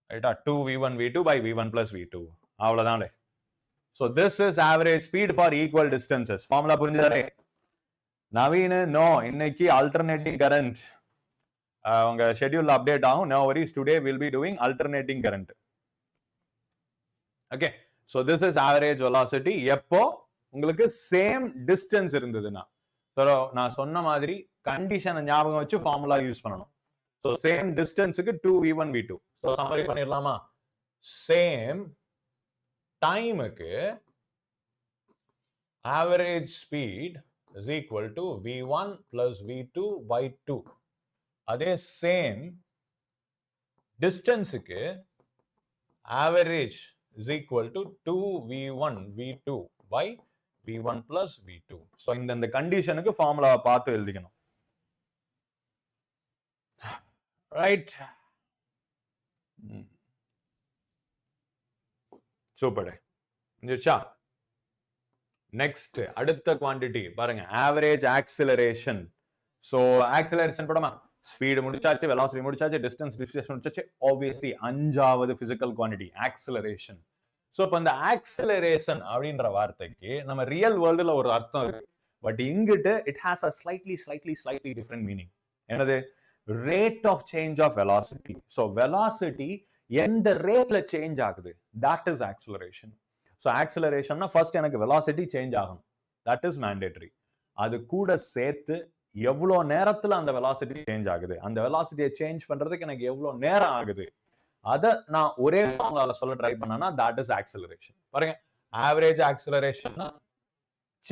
Right? 2 v1 v2 by v1 plus v2. avladane. So this is average speed for equal distances. Formula புரிஞ்சுதாரே? நவீன no இன்னைக்கு alternating current உங்க schedule update ஆகும். No worries, today we'll be doing alternating current. Okay, so this is average velocity எப்போ உங்களுக்கு same distance இருந்ததுன்னா. So நான் சொன்ன மாதிரி கண்டிஷனை ஞாபகம் வச்சு ஃபார்முலா யூஸ் பண்ணணும். ஸோ சேம் டிஸ்டன்ஸுக்கு 2v1 v2. ஸோ சம்மரி பண்ணிடலாமா? சேம் டைமுக்கு average speed is equal to v1 plus v2 by 2. அதே சேம் டிஸ்டன்ஸுக்கு average is equal to 2v1 v2 by v1 plus v2. So இந்த கண்டிஷனுக்கு ஃபார்முலாவை பார்த்து எழுதிக்கணும். Right, super. நெக்ஸ்ட் அடுத்த குவாண்டிட்டி பாருங்க, ஆவரேஜ் ஆக்சிலரேஷன். ஸோ ஆக்சிலரேஷன் படமா ஸ்பீடு முடிச்சாச்சு, வெலாசிட்டி முடிச்சாச்சு, டிஸ்டன்ஸ் டிஸ்டன்ஸ் முடிச்சாச்சு. ஆப்வியஸ்லி அஞ்சாவது பிசிக்கல் குவாண்டிட்டி ஆக்சிலரேஷன். ஸோ இப்போ இந்த ஆக்சிலரேஷன் அப்படின்ற வார்த்தைக்கு நம்ம ரியல் வேர்ல்டுல ஒரு அர்த்தம் இருக்கு, பட் இங்கிட்டு it has a slightly different meaning. என்னது? Rate of change of velocity. So velocity எந்த ரேட்ல சேஞ்ச் ஆகுது, தட் இஸ் ஆக்சிலரேஷன். ஸோ ஆக்சிலரேஷன்னா ஃபர்ஸ்ட் எனக்கு வெலாசிட்டி சேஞ்ச் ஆகணும், தட் இஸ் மேண்டேட்டரி. அது கூட சேர்த்து எவ்வளோ நேரத்துல அந்த வெலாசிட்டி சேஞ்ச் ஆகுது, அந்த வெலாசிட்டியை சேஞ்ச் பண்றதுக்கு எனக்கு எவ்வளோ நேரம் ஆகுது, அதை நான் ஒரே ஃபார்முலால சொல்ல ட்ரை பண்ணனா தட் இஸ் ஆக்சிலரேஷன். பாருங்க, average acceleration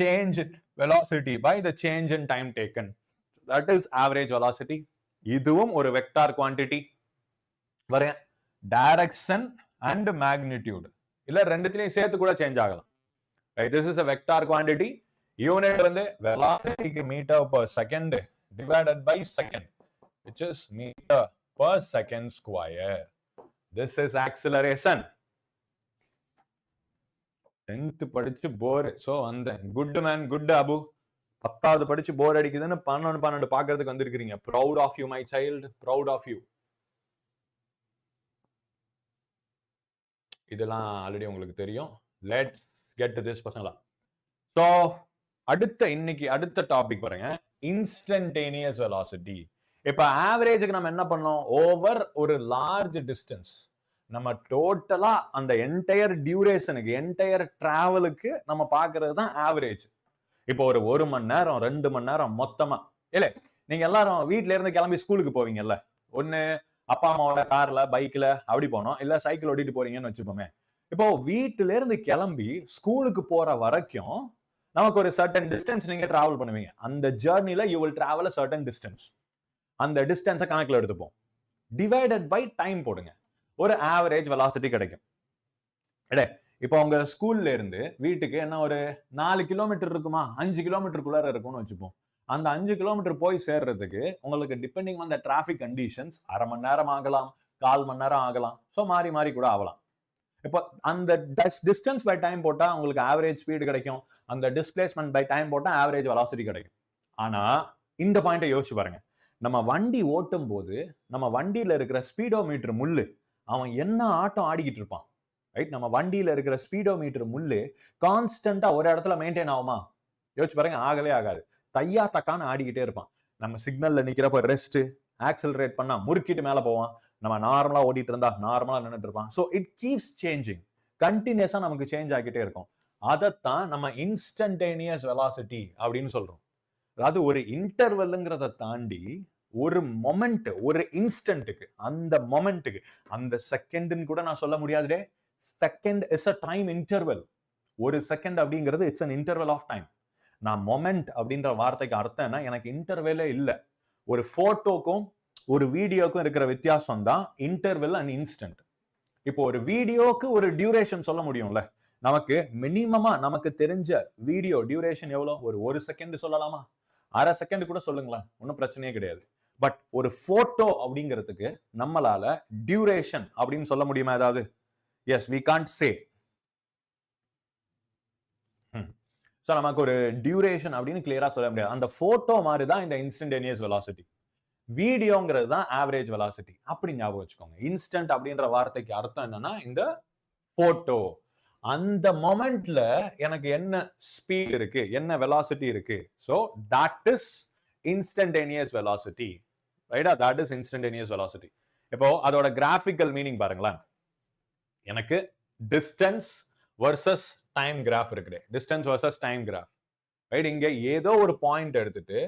change velocity by the change in time taken, that is average velocity. இதுவும் ஒரு வெக்டார் குவாண்டிட்டி. பாருங்க, டைரக்ஷன் அண்ட் மேக்னிடியூட் இல்ல ரெண்டுத்திலையும் சேர்த்து கூட சேஞ்ச் ஆகலாம். Right, this is a vector quantity. Unit வந்து வெலாசிட்டிக்கு metre per second divided by second, which is meter per second square. This is acceleration. 10th படிச்சு போர். சோ அந்த குட் மேன் குட் அபு 10வது படிச்சு போர் அடிக்குதுன்னு 11 பாக்குறதுக்கு வந்திருக்கீங்க. proud of you my child, proud of you. இதெல்லாம் ஆல்ரெடி உங்களுக்கு தெரியும். லெட்ஸ் கெட் டு திஸ் பசங்களா. ஸோ இன்னைக்கு அடுத்த டாபிக் பாருங்க, இன்ஸ்டன்டேனியஸ் வெலாசிட்டி. இப்ப ஆவரேஜுக்கு நம்ம என்ன பண்ணோம், ஓவர் ஒரு லார்ஜ் டிஸ்டன்ஸ் நம்ம டோட்டலா அந்த என்டையர் டியூரேஷனுக்கு என்டையர் டிராவலுக்கு நம்ம பாக்குறது தான் ஆவரேஜ். இப்போ ஒரு மணி நேரம் 2 மணி நேரம் மொத்தமா இல்ல, நீங்க எல்லாரும் வீட்ல இருந்து கிளம்பி ஸ்கூலுக்கு போவீங்கல்ல, ஒண்ணு அப்பா அம்மாவோட கார்ல பைக்ல அப்படி போனோம், இல்ல சைக்கிள் ஓட்டிட்டு போறீங்கன்னு வச்சுப்போமே. இப்போ வீட்டுல இருந்து கிளம்பி ஸ்கூலுக்கு போற வரைக்கும் நமக்கு ஒரு சர்டன் டிஸ்டன்ஸ் நீங்க டிராவல் பண்ணுவீங்க. அந்த ஜர்னில you will travel a certain distance. அந்த டிஸ்டன்ஸை கணக்குல எடுத்துப்போம், டிவைடட் பை டைம் போடுங்க, ஒரு ஆவரேஜ் வெலாசிட்டி கிடைக்கும். இப்போ உங்க ஸ்கூல்ல இருந்து வீட்டுக்கு என்ன ஒரு 4 கிலோமீட்டர் இருக்குமா, 5 கிலோமீட்டருக்குள்ளார இருக்கும்னு வச்சுப்போம். அந்த 5 கிலோமீட்டர் போய் சேர்றதுக்கு உங்களுக்கு depending on the traffic conditions 1/2 மணி நேரம் ஆகலாம், 1/4 மணி நேரம் ஆகலாம். ஸோ மாறி கூட ஆகலாம். இப்போ அந்த டிஸ்டன்ஸ் பை டைம் போட்டா உங்களுக்கு ஆவரேஜ் ஸ்பீடு கிடைக்கும், அந்த டிஸ்பிளேஸ்மெண்ட் பை டைம் போட்டா ஆவரேஜ் வெலாசிட்டி கிடைக்கும். ஆனா இந்த பாயிண்ட்டை யோசிச்சு பாருங்க, நம்ம வண்டி ஓட்டும் போது நம்ம வண்டியில இருக்கிற ஸ்பீடோமீட்டர் முள்ளு அவன் என்ன ஆட்டம் ஆடிக்கிட்டு இருப்பான், ரைட்? நம்ம வண்டியில இருக்கிற ஸ்பீடோமீட்டர் முள்ளு கான்ஸ்டன்டா ஒரு இடத்துல மெயின்டைன் ஆகுமா? யோசிச்சு பாருங்க, ஆகவே ஆகாது. தையா தக்கான்னு ஆடிக்கிட்டே இருப்பான். நம்ம சிக்னல்ல நிக்கிறப்ப ரெஸ்ட், ஆக்சலரேட் பண்ணா முறுக்கிட்டு மேல போவான். நம்ம நார்மலா ஓடிட்டு இருந்தா நார்மலா நின்றுட்டு இருப்பான். ஸோ இட் கீப்ஸ் சேஞ்சிங், கண்டினியூஸா நமக்கு சேஞ்ச் ஆகிட்டே இருக்கும். அதைத்தான் நம்ம இன்ஸ்டன்டேனியஸ் வெலாசிட்டி அப்படின்னு சொல்றோம். அதாவது ஒரு இன்டர்வெல்ங்கிறத தாண்டி ஒரு மொமெண்ட், ஒரு இன்ஸ்டன்ட்டுக்கு, அந்த மொமெண்ட்டுக்கு, அந்த செகண்ட்னு கூட நான் சொல்ல முடியாதுடே. Second is a time interval. ஒரு செகண்ட் அப்படிங்கிறது it's an interval of time. நான் மொமெண்ட் அப்படின்ற வார்த்தைக்கு அர்த்தம் என்ன, எனக்கு இன்டர்வெல்லே இல்லை. ஒரு போட்டோக்கும் ஒரு வீடியோக்கும் இருக்கிற வித்தியாசம் தான் இன்டர்வெல் அண்ட் இன்ஸ்டன்ட். இப்போ ஒரு வீடியோக்கு ஒரு டியூரேஷன் சொல்ல முடியும்ல. நமக்கு மினிமமா நமக்கு தெரிஞ்ச வீடியோ டியூரேஷன் எவ்வளவு? ஒரு செகண்ட் சொல்லலாமா? அரை செகண்ட் கூட சொல்லுங்களேன், ஒன்றும் பிரச்சனையே கிடையாது. பட் ஒரு போட்டோ அப்படிங்கிறதுக்கு நம்மளால டியூரேஷன் அப்படின்னு சொல்ல முடியுமா ஏதாவது? Yes, we can't say. So நமக்கு ஒரு டியூரேஷன் அப்படின்னு கிளியரா சொல்ல முடியாது. அந்த போட்டோ மாதிரி தான் இந்த இன்ஸ்டன்டேனியஸ் வெலாசிட்டி. வீடியோங்கிறது தான் ஆவரேஜ் வெலாசிட்டி. அப்படி ஞாபகம் வச்சுக்கோங்க. இன்ஸ்டன்ட் அப்படின்ற வார்த்தைக்கு அர்த்தம் என்னன்னா இந்த போட்டோ. அந்த மொமெண்ட்ல எனக்கு என்ன ஸ்பீட் இருக்கு, என்ன வெலாசிட்டி இருக்கு. So that is instantaneous velocity, ரைட்டா? That is instantaneous velocity. இப்போ அதோட கிராஃபிக்கல் மீனிங் பாருங்களேன். எனக்கு டிஸ்டன்ஸ் வர்சஸ் டைம் கிராஃப் இருக்குது. Distance versus time graph, right? இங்க ஏதோ ஒரு பாயிண்ட் எடுத்துட்டு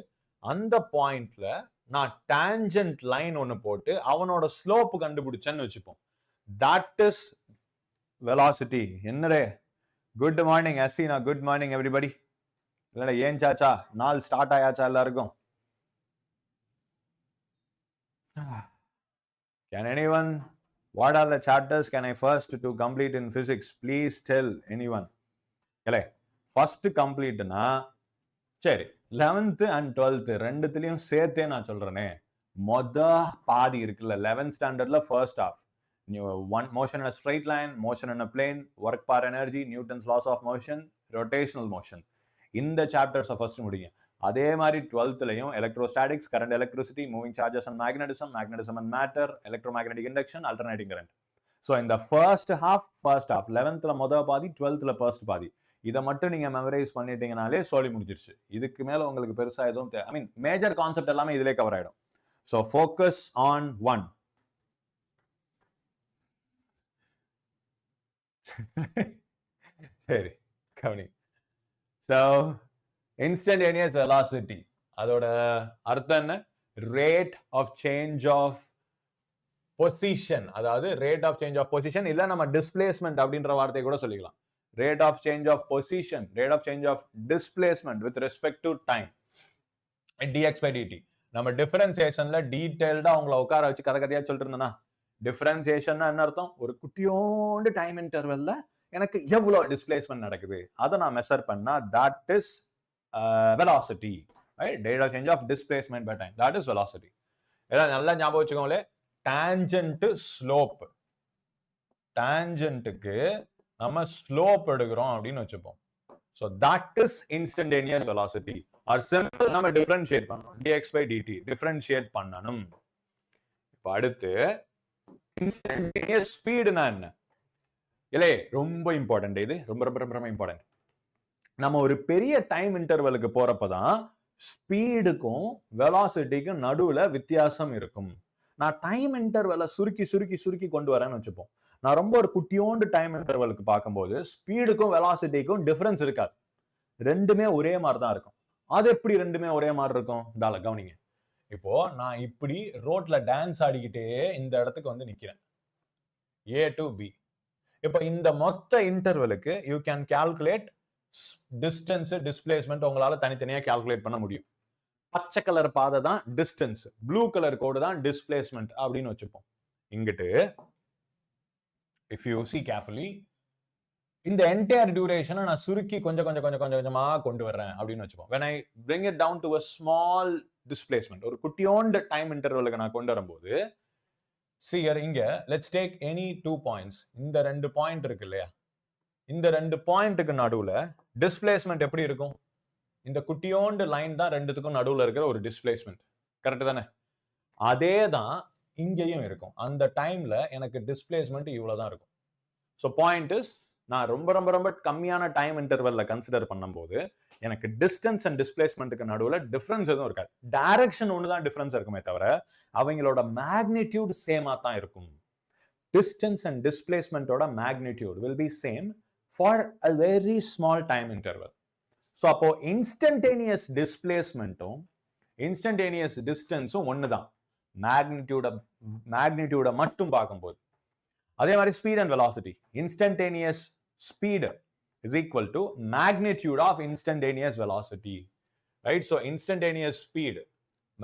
அந்த பாயிண்ட்ல நான் டான்ஜென்ட் லைன் ஒன்னு போட்டு அவனோட ஸ்லோப் கண்டுபிடிச்சேன்னு வச்சுப்போம். That is velocity. என்னடே, good morning Asina, good morning everybody. இல்ல ஏன் சாச்சா, நாள் ஸ்டார்ட் ஆயாச்சா எல்லாருக்கும்? Can anyone, what are the chapters can I first to complete in physics? Please tell anyone. இல்லை, ஃபர்ஸ்ட் கம்ப்ளீட்னா சரி 11th and 12th ரெண்டுத்துலயும் சேர்த்தே நான் சொல்றேனே. பாதி இருக்குல்ல 11th ஸ்டாண்டர்ட்ல first half, motion in a straight line, motion in a plane, work per energy, Newton's laws of motion, rotational motion. இந்த சாப்டர்ஸை first முடிங்க. அதே மாதிரி 12thலையும் electrostatics, current electricity, moving charges and magnetism, magnetism and matter, electromagnetic induction, alternating current. So இந்த first half 11thல பாதி, 12thல first பாதி. இதை மட்டும் நீங்க மெமரைஸ் பண்ணிட்டீங்கனாலே சொல்லி முடிஞ்சிருச்சு. இதுக்கு மேல உங்களுக்கு பெருசா எதுவும் ஐ மீன் மேஜர் கான்செப்ட் எல்லாமே இதுல கவர் ஆயிடும். So focus on one. சரி, கவனி. ஸோ இன்ஸ்டன்டேனியஸ் வெலாசிட்டி அதோட அர்த்தம் என்ன? Rate of change of position. அதாவது rate of change of position, இல்ல நம்ம டிஸ்பிளேஸ்மெண்ட் அப்படின்ற வார்த்தையை கூட சொல்லிக்கலாம். Rate of change of position, rate of change of displacement with respect to time, dx by dt. நம்ம டிஃபரன்சியேஷன்ல டீடைல்டா உங்களை உட்கார வச்சு கதையா சொல்லிட்டு இருந்தேன்னா, டிஃபரன்சியேஷன் என்ன அர்த்தம்? ஒரு குட்டியோண்டு டைம் இன்டர்வெல்ல எனக்கு எவ்வளவு டிஸ்பிளேஸ்மெண்ட் நடக்குது அதை நான் மெஷர் பண்ணா that is velocity, right? Rate of change of displacement by time, that is velocity. எல்லாம் நல்லா ஞாபகம் வச்சுக்கோங்களே. டான்ஜென்ட் ஸ்லோப், டான்ஜென்ட்டுக்கு நம்ம ஸ்லோப் எடுக்கிறோம் அப்படின்னு வச்சுப்போம். So that is instantaneous velocity. Or simple நம்ம differentiate பண்ணணும். dx by dt differentiate பண்ணணும். இப்போ அடுத்து instantaneous speedனா என்ன? இல்லை, ரொம்ப இம்பார்ட்டன்ட். இது ரொம்ப ரொம்ப ரொம்ப இம்பார்ட்டன்ட். நம்ம ஒரு பெரிய டைம் இன்டர்வலுக்கு போறப்பதான் ஸ்பீடுக்கும் வெலாசிட்டிக்கும் நடுவுல வித்தியாசம் இருக்கும். நான் டைம் இன்டர்வலை சுருக்கி சுருக்கி சுருக்கி கொண்டு வரேன்னு வச்சுப்போம். நான் ரொம்ப ஒரு குட்டியோண்டு டைம் இன்டர்வலுக்கு பார்க்கும்போது ஸ்பீடுக்கும் வெலாசிட்டிக்கும் டிஃபரன்ஸ் இருக்காது. ரெண்டுமே ஒரே மாதிரி தான் இருக்கும். அது எப்படி ரெண்டுமே ஒரே மாதிரி இருக்கும்? கவனிங்க. இப்போ நான் இப்படி ரோட்ல டான்ஸ் ஆடிக்கிட்டே இந்த இடத்துக்கு வந்து நிக்கிறேன், A to B. இப்போ இந்த மொத்த இன்டர்வலுக்கு you can calculate distance, displacement உங்களால தனித்தனியா கால்குலேட் பண்ண முடியும். பச்சை கலர் பாதை தான் டிஸ்டன்ஸ், ப்ளூ கலர் கோடு தான் டிஸ்பிளேஸ்மெண்ட் அப்படின்னு வச்சுப்போம். இங்கிட்டு if you see carefully, இந்த entire duration நான் சுருக்கி கொஞ்சம் கொஞ்சம் கொஞ்சம் கொஞ்சம் கொஞ்சமா கொண்டு வரேன் அப்படின்னு வச்சுப்போம். when I bring it down to a small displacement, ஒரு குட்டியோண்டு டைம் இன்டர்வலுக்கு நான் கொண்டு வரும்போது, see here, இங்க let's take any 2 points. இந்த 2 பாயிண்ட் இருக்கு இல்லையா, இந்த 2 பாயிண்ட்டுக்கு நடுவுல டிஸ்பிளேஸ்மெண்ட் எப்படி இருக்கும்? இந்த குட்டியோண்டு லைன் தான் ரெண்டுத்துக்கும் நடுவுல இருக்கிற ஒரு டிஸ்பிளேஸ்மெண்ட், கரெக்ட் தானே? அதே தான் இங்கேயும் இருக்கும். அந்த டைம்ல எனக்கு டிஸ்பிளேஸ்மெண்ட் இவ்வளவுதான் இருக்கும். ஸோ பாயிண்ட் இஸ், நான் ரொம்ப ரொம்ப ரொம்ப கம்மியான டைம் இன்டர்வல்ல கன்சிடர் பண்ணும்போது எனக்கு டிஸ்டன்ஸ் அண்ட் டிஸ்பிளேஸ்மெண்ட்டுக்கு நடுவில் டிஃபரன்ஸ் எதுவும் இருக்காது. டைரக்ஷன் ஒன்று தான் டிஃபரன்ஸ் இருக்குமே தவிர அவங்களோட மேக்னிடியூட் சேமா தான் இருக்கும். டிஸ்டன்ஸ் அண்ட் டிஸ்பிளேஸ்மெண்ட்டோட magnitude will be same for a very small time interval. So அப்போ இன்ஸ்டன்டேனியஸ் டிஸ்பிளேஸ்மெண்ட்டும் இன்ஸ்டன்டேனியஸ் டிஸ்டன்ஸும் ஒன்று தான், மேக்னிடியூட மட்டும் பார்க்கும்போது. அதே மாதிரி speed and velocity, instantaneous speed is equal to magnitude of instantaneous velocity, right? So instantaneous speed,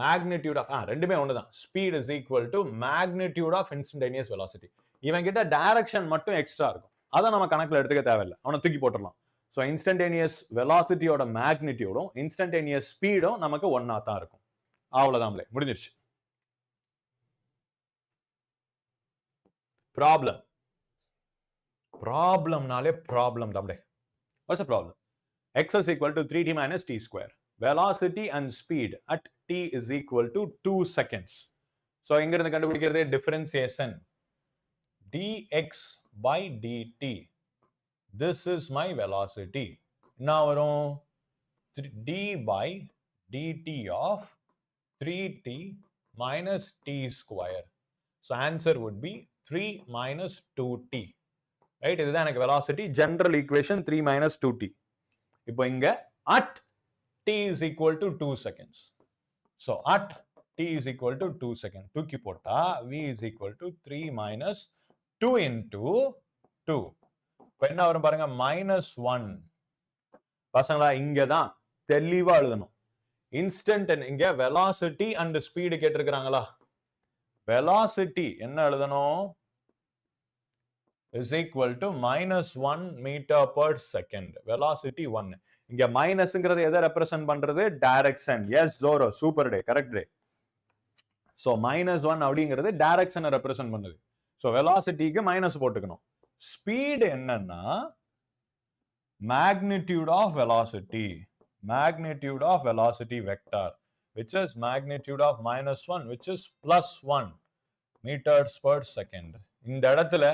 magnitude of ரெண்டுமே ஒண்ணுதான், speed is equal to magnitude of instantaneous velocity. இவன் கிட்ட டைரக்ஷன் மட்டும் எக்ஸ்ட்ரா இருக்கும், அதை நம்ம கணக்குல எடுத்துக்க தேவையில்லை, அவனை தூக்கி போட்டுடலாம். ஸோ இன்ஸ்டன்டேனியஸ் வெலாசிட்டியோட மேக்னிடியூடும் இன்ஸ்டன்டேனியஸ் ஸ்பீடும் நமக்கு ஒன்னா தான் இருக்கும். அவ்வளவுதான், முடிஞ்சிருச்சு. ப்ராப்ளம், ப்ராப்ளம்னாலே ப்ராப்ளம் தான். What's the problem? X is equal to 3t minus t square. Velocity and speed at t is equal to 2 seconds. So இங்க இருந்து கண்டுபிடிக்கிறது differentiation. dx by dt. This is my velocity. Now வரும் d by dt of 3t minus t square. So answer would be 3 minus 2t. Right? இதுதான் எனக்கு velocity, general equation 3 minus 2t. இப்போ இங்க at t is equal to 2 seconds. So at t is equal to 2 seconds. தூக்கி போட்டா v is equal to 3 minus 2 into 2. இப்போ என்ன வரும் பாருங்க, -1. பசங்களா இங்க தான் தெளிவா எழுதணும். இன்ஸ்டன்ட் இங்க velocity and speed கேட்டிருக்காங்களா? velocity என்ன எழுதணும்? is equal to -1 meter per second. Velocity 1. இங்க மைனஸ்ங்கிறது எதை ரெப்ரசன்ட் பண்றது? டைரக்ஷன். எஸ் ஜோரோ, சூப்பர் டே, கரெக்ட் டே. சோ -1 அப்படிங்கிறது டைரக்ஷனை ரெப்ரசன்ட் பண்ணுது. சோ வெலாசிட்டிக்கு மைனஸ் போட்டுக்கணும். ஸ்பீட் என்னன்னா magnitude of velocity, magnitude of velocity vector, which is magnitude of -1, which is +1 meters per second. இந்த இடத்துல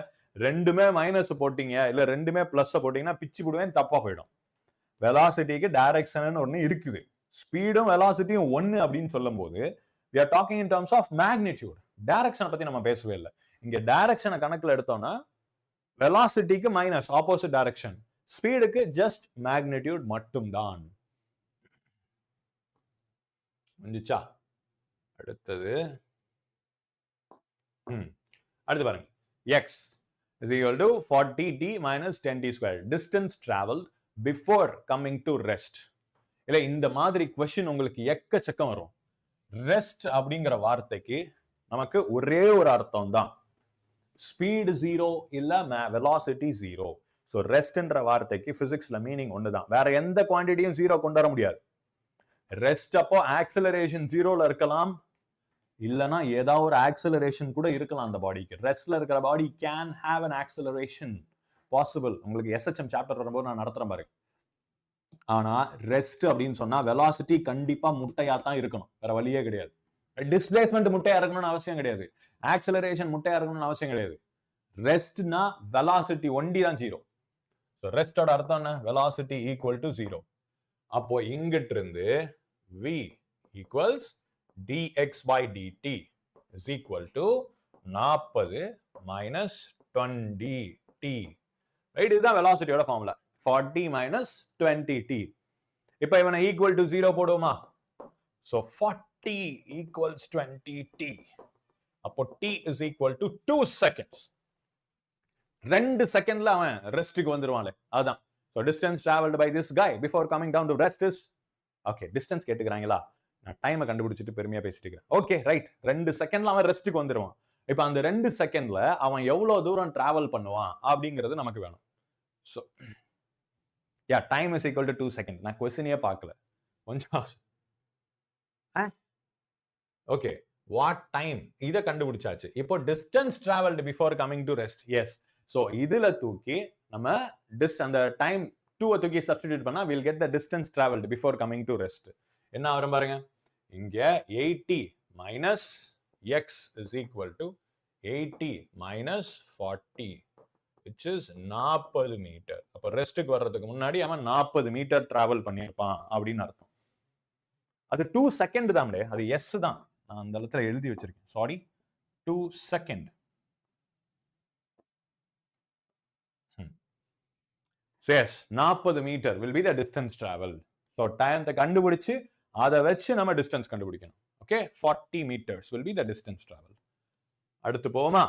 ரெண்டுமே மைனஸ் போட்டீங்க இல்ல ரெண்டுமே பிளஸ் போட்டீங்கன்னா பிச்சு போடுவேன், தப்பா போயிடும். வெலாசிட்டிக்கு டைரக்ஷன் ஒன்னு இருக்குது, ஸ்பீடும் வெலாசிட்டியும் ஒன்னு அப்படின்னு சொல்லும் போது we are talking in terms of magnitude. டைரக்ஷனை பத்தி நம்ம பேசவே இல்லை. இங்க டைரக்ஷனை கணக்குல எடுத்தோம்னா வெலாசிட்டிக்கு மைனஸ், ஆப்போசிட் டைரக்ஷன், ஸ்பீடுக்கு ஜஸ்ட் மேக்னிடியூட் மட்டும்தான். முடிஞ்சுச்சா? அடுத்தது அடுத்து பாருங்க, x is equal to 40t minus 10t square. Distance traveled before coming to rest. இல்ல இந்த மாதிரி क्वेश्चन உங்களுக்கு எக்கச்சக்கம் வரும். ரெஸ்ட் அப்படிங்கிற வார்த்தைக்கு நமக்கு ஒரே ஒரு அர்த்தம் தான், ஸ்பீட் 0 இல்ல வெலாசிட்டி 0. சோ ரெஸ்ட்ன்ற வார்த்தைக்கு பிசிக்ஸ்ல மீனிங் ஒண்ணுதான், வேற எந்த குவாண்டிட்டியும் 0 கொண்டு வர முடியாது. ரெஸ்ட் அப்போ ஆக்சலரேஷன் 0ல இருக்கலாம், இல்லனா ஏதாவது ஒரு ஆக்சலரேஷன் கூட இருக்கலாம் அந்த பாடிக்கு. ரெஸ்ட்ல இருக்கிற பாடி can have an acceleration possible. உங்களுக்கு SHM சாப்டர் வரும்போது நான் நடத்துறேன் பாருங்க. ஆனா ரெஸ்ட் அப்படின்னு சொன்னா வெலாசிட்டி கண்டிப்பா முட்டையா தான் இருக்கணும், வேற வழியே கிடையாது. டிஸ்பிளேஸ்மெண்ட் முட்டையா இருக்கணும்னு அவசியம் கிடையாது, ஆக்சலரேஷன் முட்டையா இருக்கணும்னு அவசியம் கிடையாது. ரெஸ்ட்னா வெலாசிட்டி ஒண்டி தான் 0. ஸோ ரெஸ்டோட அர்த்தம் என்ன? Velocity equal to 0. அப்போ இங்கிட்டு இருந்து v equals dx by dt is equal to 40 minus 20t. Right? இதுதான் வெலாசிட்டியோட ஃபார்முலா, 40 minus 20t. இப்போ இவனை ஈக்குவல் டு 0 போடுவோமா? So 40 equals 20t. அப்போ t is equal to 2 seconds. 2 செகண்ட்ல அவன் ரெஸ்ட்டுக்கு வந்துருவான்ல, அதான். So distance traveled by this guy before coming down to rest is, okay, distance கேட்டுக்கிறாங்களா? நான் டைமை கண்டுபிடிச்சிட்டு பெருமையா பேசிட்டு இருக்கேன். ஓகே ரைட், 2 செகண்ட்ல அவன் ரெஸ்ட்டுக்கு வந்துருவான். இப்ப அந்த 2 செகண்ட்ல அவன் எவ்வளவு தூரம் டிராவல் பண்ணுவான் அப்படிங்கிறது நமக்கு வேணும். So yeah, time is equal to 2 second. நான் கொஸ்டினே பார்க்கல கொஞ்சம். ஓகே, வாட் டைம் இதை கண்டுபிடிச்சாச்சு. இப்போ distance travelled before coming to rest. Yes, so இதுல தூக்கி நம்ம அந்த டைம் 2 தூக்கி சப்ஸ்டிடியூட் பண்ணா we'll get the distance traveled before coming to rest. என்ன வரும் பாருங்க, இங்க 80 minus x is equal to 80 minus 40, which is 40 metre. அப்ப ரெஸ்ட்டுக்கு வர்றதுக்கு முன்னாடி அவன் 40 மீட்டர் டிராவல் பண்ணியிருப்பான் அப்படின்னு அர்த்தம். அது 2 செகண்ட் தான், அது எஸ் தான். நான் அந்த இடத்துல எழுதி வச்சிருக்கேன், sorry, 2 second. So yes, 40 metre will be the distance travel. So time கண்டுபிடிச்சு அதை வச்சு நம்ம டிஸ்டன்ஸ் கண்டுபிடிக்கணும். Okay, 40 meters will be the distance travel. அடுத்து போமா,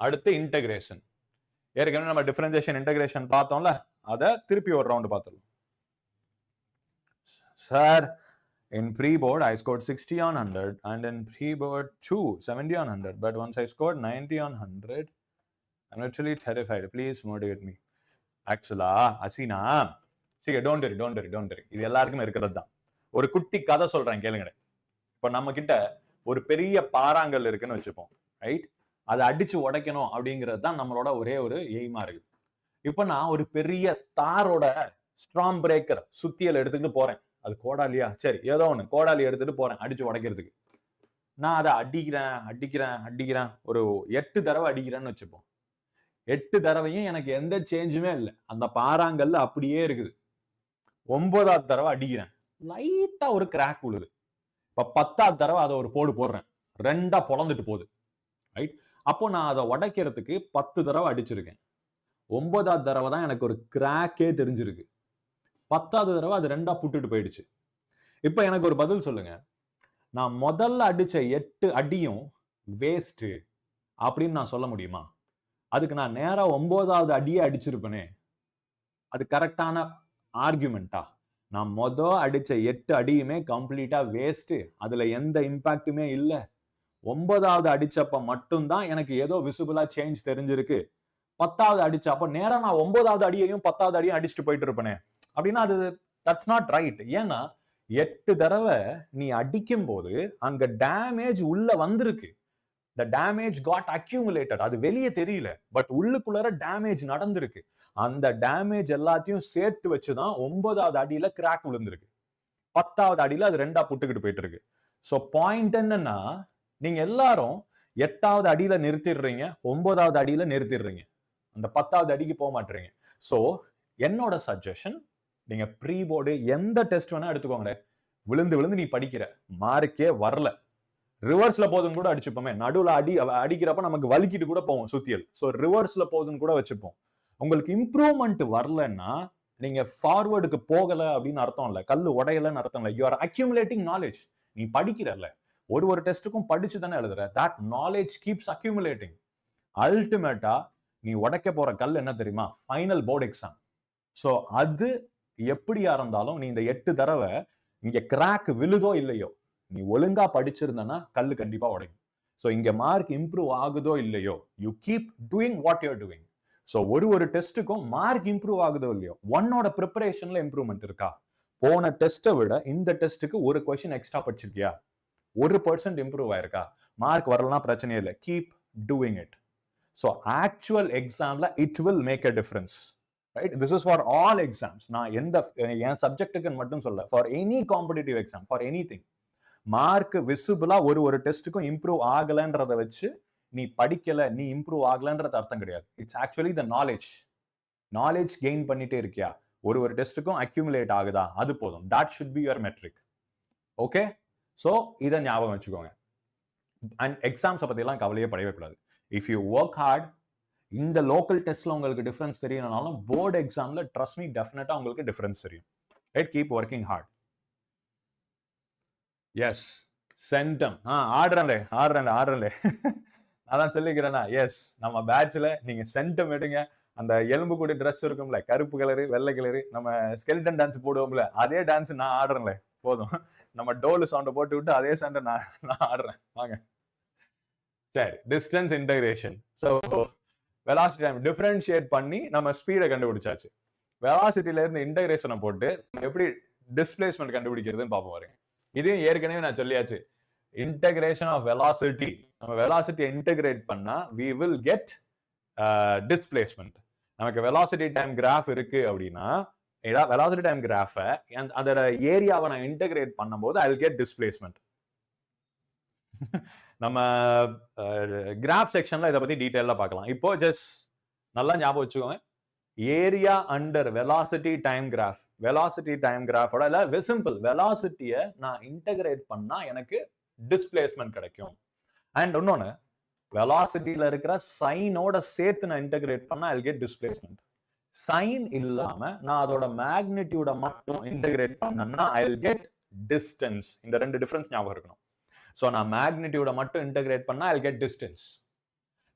அடுத்து இன்டகிரேஷன். ஏற்கனவே நம்ம டிஃபரன்சியேஷன் இன்டகிரேஷன் பார்த்தோம்ல, அதை திருப்பி ஒரு ரவுண்ட் பார்த்துடலாம். Sir, in pre-board I scored 60 on 100 and in pre-board 70 on 100, but once I scored 90 on 100 I'm literally terrified, please motivate me. Actually Hasina, சரி, don't worry, இது எல்லாருக்குமே இருக்கிறது தான். ஒரு குட்டி கதை சொல்றேன் கேளுங்க. இப்ப நம்ம கிட்ட ஒரு பெரிய பாறாங்கல் இருக்குன்னு வச்சுப்போம், ரைட்? அதை அடிச்சு உடைக்கணும் அப்படிங்கிறது தான் நம்மளோட ஒரே ஒரு எய்மா இருக்கு. இப்ப நான் ஒரு பெரிய தாரோட ஸ்ட்ராங் பிரேக்கர் சுத்தியல் எடுத்துக்கிட்டு போறேன். அது கோடாலியா, சரி, ஏதோ ஒண்ணு கோடாலி எடுத்துட்டு போறேன் அடிச்சு உடைக்கிறதுக்கு. நான் அதை அடிக்கிறேன் ஒரு 8 தடவை அடிக்கிறேன்னு வச்சுப்போம். 8 தடவையும் எனக்கு எந்த சேஞ்சுமே இல்லை, அந்த பாறாங்கல்ல அப்படியே இருக்குது. 9ஆவது தடவை அடிக்கிறேன், லைட்டா ஒரு கிராக் விழுது. இப்ப 10ஆவது தடவை அதை ஒரு போடுறேன், 2ஆ பொளந்துட்டு போகுது, ரைட்? அப்போ நான் அதை உடைக்கிறதுக்கு 10 தடவை அடிச்சிருக்கேன். 9ஆவது தடவை தான் எனக்கு ஒரு கிராக்கே தெரிஞ்சிருக்கு. 10ஆவது தடவை அது 2ஆ புட்டுட்டு போயிடுச்சு. இப்ப எனக்கு ஒரு பதில் சொல்லுங்க, நான் முதல்ல அடிச்ச 8 அடியும் வேஸ்ட் அப்படின்னு நான் சொல்ல முடியுமா? அதுக்கு நான் நேரா 9ஆவது அடியே அடிச்சிருப்பேனே, அது கரெக்டான ஆர்குமெண்டா? நான் அடிச்ச 8 அடியுமே கம்ப்ளீட்டா வேஸ்ட், அதுல எந்த இம்பாக்டுமே இல்லை. 9ஆவது அடிச்சப்ப மட்டும்தான் எனக்கு ஏதோ விசிபிளா சேஞ்ச் தெரிஞ்சிருக்கு. 10ஆவது அடிச்சப்ப நேரா நான் 9ஆவது அடியையும் 10ஆவது அடியும் அடிச்சுட்டு போயிட்டு இருப்பேனே அப்படின்னா அது தட்ஸ் நாட் ரைட். ஏன்னா 8 தடவை நீ அடிக்கும் போது அங்க டேமேஜ் உள்ள வந்திருக்கு. the damage got accumulated, அது வெளியே தெரியல, பட் உள்ளுக்குள்ளார டேமேஜ் நடந்திருக்கு. அந்த டேமேஜ் எல்லாத்தையும் சேர்த்து வச்சுதான் 9ஆவது அடியில கிராக் விழுந்திருக்கு. 10ஆவது அடியில அது 2ஆ புட்டுக்கிட்டு போயிட்டு இருக்கு. சோ பாயிண்ட் என்னன்னா, நீங்க எல்லாரும் 8ஆவது அடியில நிறுத்திடுறீங்க, 9ஆவது அடியில நிறுத்திடுறீங்க, அந்த 10ஆவது அடிக்கு போக மாட்டீங்க. சோ என்னோட சஜஷன், நீங்க ப்ரீ போர்டு எந்த டெஸ்ட் வேணா எடுத்துக்கோங்க, விழுந்து நீ படிக்கிற, மார்க்கே வரல, ரிவர்ஸ்ல போதுன்னு கூட அடிச்சுப்போமே, நடுவுல அடிக்கிறப்ப நமக்கு வலிக்கிட்டு கூட போவோம் சுத்தியல். சோ ரிவர்ஸ்ல போதுன்னு கூட வச்சுப்போம். உங்களுக்கு இம்ப்ரூவ்மெண்ட் வரலன்னா நீங்க ஃபார்வர்டுக்கு போகல அப்படின்னு அர்த்தம் இல்ல, கல்லு உடையலன்னு அர்த்தம் இல்ல. You are accumulating knowledge. நீ படிக்கிறல்ல, ஒரு டெஸ்ட்டுக்கும் படிச்சு தானே எழுதுற. That knowledge keeps accumulating. அல்டிமேட்டா நீ உடைக்க போற கல் என்ன தெரியுமா? Final board exam. சோ அது எப்படியா இருந்தாலும் நீ இந்த 8 தடவை இங்க கிராக் விழுதோ இல்லையோ, நீ ஒழுங்கா படிச்சிருந்தனா கல்லு கண்டிப்பா உடையும். சோ இங்க மார்க் இம்ப்ரூவ் ஆகுதோ இல்லையோ, you keep doing what you are doing. So ஒரு டெஸ்ட்டுக்கும் மார்க் இம்ப்ரூவ் ஆகுதோ இல்லையோ, ஒன்னோட ப்ரிப்பரேஷன்ல இம்ப்ரூவ்மெண்ட் இருக்கா? போன டெஸ்ட்டை விட இந்த டெஸ்ட்டுக்கு ஒரு கொஸ்டின் எக்ஸ்ட்ரா படிச்சிருக்கியா? 1% இம்ப்ரூவ் ஆயிருக்கா? மார்க் வரலனா பிரச்சனையே இல்லை, keep doing it. So actual எக்ஸாம்ல it will make a difference, right? This is for all exams. நான் என் சப்ஜெக்டுக்கு மட்டும் சொல்ல, for any competitive exam, for any thing. Mark விசிபிளா ஒரு டெஸ்ட்டுக்கும் இம்ப்ரூவ் ஆகலன்றத வச்சு நீ படிக்கல, நீ இம்ப்ரூவ் ஆகலன்றது அர்த்தம் கிடையாது. It's actually the knowledge gain பண்ணிட்டே இருக்கியா? ஒரு டெஸ்ட்டுக்கும் அக்யூமுலேட் ஆகுதா? அது போதும். That should be your metric. Okay, so இதை ஞாபகம் வச்சுக்கோங்க. அண்ட் எக்ஸாம்ஸை பத்தி எல்லாம் கவலையே படவே கூடாது. இஃப் யூ ஒர்க் ஹார்ட், இந்த லோக்கல் டெஸ்ட்ல உங்களுக்கு டிஃபரன்ஸ் தெரியலனாலும் போர்டு எக்ஸாம்ல ட்ரஸ்ட் மீ, டெஃபினட்டா உங்களுக்கு டிஃபரன்ஸ் தெரியும். Right? Keep working hard. Yes, centum. ஆடுறேன்லே அதான் சொல்லிக்கிறேன்னா, எஸ், நம்ம பேட்ச்ல நீங்க சென்டம் எடுங்க. அந்த எலும்பு கூடி ட்ரெஸ் இருக்கும்ல, கருப்பு கலரு வெள்ளை கலரு, நம்ம ஸ்கெல்டன் டான்ஸ் போடுவோம்ல, அதே டான்ஸ் நான் ஆடுறேன்ல, போதும். நம்ம டோல் சவுண்டை போட்டு விட்டு அதே சவுண்டை நான் ஆடுறேன். வாங்க. சரி, distance integration. So velocity time differentiate பண்ணி நம்ம ஸ்பீடை கண்டுபிடிச்சாச்சு. வெலாசிட்டில இருந்து இன்டகிரேஷனை போட்டு எப்படி டிஸ்பிளேஸ்மெண்ட் கண்டுபிடிக்கிறதுன்னு பார்ப்போம் பாருங்க. இதையும் ஏற்கனவே நான் சொல்லியாச்சு. இன்டகிரேஷன் ஆஃப் வெலாசிட்டி, நம்ம வெலாசிட்டியை இன்டகிரேட் பண்ணா we will get டிஸ்பிளேஸ்மெண்ட். நமக்கு வெலாசிட்டி டைம் கிராஃப் இருக்கு அப்படின்னா, வெலாசிட்டி டைம் கிராஃபை அதோட ஏரியாவை நான் இன்டகிரேட் பண்ணும்போது ஐ வில் கெட் டிஸ்பிளேஸ்மெண்ட். நம்ம கிராஃப் செக்ஷன்ல இதை பத்தி டீடைலா பார்க்கலாம். இப்போ ஜஸ்ட் நல்லா ஞாபகம் வச்சுக்கோங்க, area under velocity time graph, velocity time கிராஃபோட இல்ல சிம்பிள் வெலாசிட்டியை நான் இன்டகிரேட் பண்ணா எனக்கு டிஸ்பிளேஸ்மெண்ட் கிடைக்கும். அண்ட் இன்னொன்னு, வெலாசிட்டியில இருக்கிற சைனோட சேர்த்து நான் இன்டகிரேட் பண்ணா I'll get displacement. சைன் இல்லாம நான் அதோட மேக்னிடியூட மட்டும் இன்டகிரேட் பண்ணேன்னா I'll get distance. இந்த ரெண்டு டிஃபரன்ஸ் ஞாபகம் இருக்கணும். சோ நான் மேக்னிடியூட மட்டும் இன்டகிரேட் பண்ணா I'll get distance.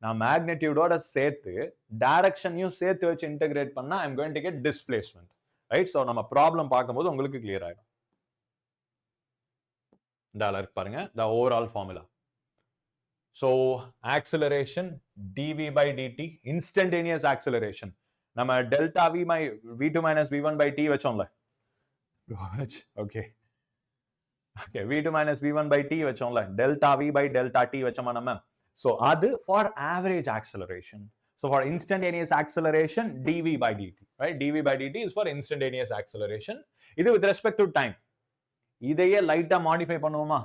நான் மேக்னிடியூடோட சேர்த்து டைரக்ஷனையும் சேர்த்து வச்சு இன்டகிரேட் பண்ணா I'm going to get displacement. Right? So நம்ம ப்ராப்ளம் பார்க்கும்போது உங்களுக்கு கிளியர் ஆயிடும். டாலர் பாருங்க, the overall formula. So acceleration dv by dt, instantaneous acceleration. நம்ம delta v by v2 minus v1 by t வச்சோம்ல. Okay. Okay, v2 minus v1 by t வச்சோம்ல. delta v by delta t வச்சோமா நம்ம. So அது for average acceleration. So for instantaneous acceleration dv by dt, right? dv by dt is for instantaneous acceleration. இது with respect to time. இதையே லைட்டா modify பண்ணுவோமா?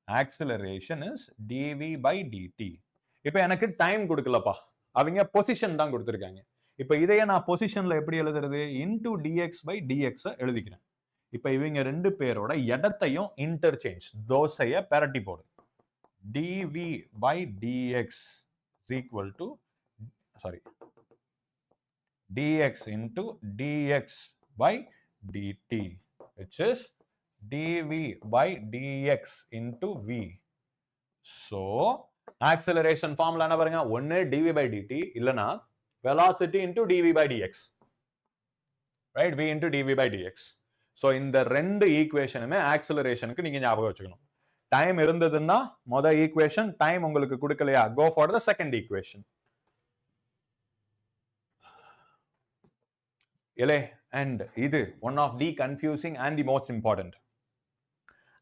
Acceleration is dv by dt. இப்போ எனக்கு time கொடுக்கலப்பா, அவங்க position தான் கொடுத்திருக்காங்க. இப்போ இதையே நான் பொசிஷன்ல எப்படி எழுதுறது? into dx by dx எழுதிக்கிறேன். இப்போ இவங்க ரெண்டு பேரோட இடத்தையும் இன்டர்சேஞ்ச், தோசையை பெரட்டி போடு. dv by dx is equal to, sorry, dx into dx by dt, which is dv by dx into v. So acceleration formula என்ன பாருங்க, ஒன்னு dv by dt இல்லனா velocity into dv by dx, right? v into dv by dx. So இந்த ரெண்டு ஈக்குவேஷனுமே ஆக்சலரேஷனுக்கு நீங்க ஞாபகம் வச்சுக்கணும். Time இருந்ததுன்னா மொத ஈக்குவேஷன், டைம் உங்களுக்கு கொடுக்கலையா, go for the second equation. இல்லே, and இது one of the confusing and the most important.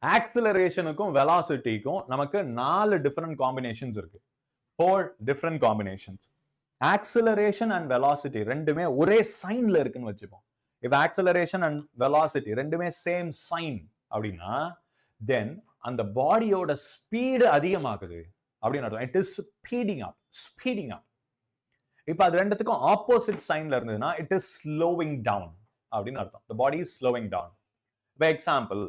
ஆக்சலரேஷனுக்கும் வெலாசிட்டிக்கும் நமக்கு 4 டிஃபரண்ட் காம்பினேஷன்ஸ் இருக்கு. 4 different combinations. Acceleration and velocity ரெண்டுமே ஒரே சைன்ல இருக்குன்னு வச்சுப்போம். இஃப் ஆக்சலரேஷன் அண்ட் வெலாசிட்டி ரெண்டுமே சேம் சைன் அப்படின்னா தென் அந்த பாடியோட ஸ்பீடு அதிகமாகுது அப்படின்னு அர்த்தம். It is speeding up, speeding up. இப்ப அது ரெண்டுத்துக்கும் ஆப்போசிட் சைன்ல இருந்ததுன்னா இட் இஸ் ஸ்லோவிங் டவுன் அப்படின்னு அர்த்தம். the body is slowing down. by example,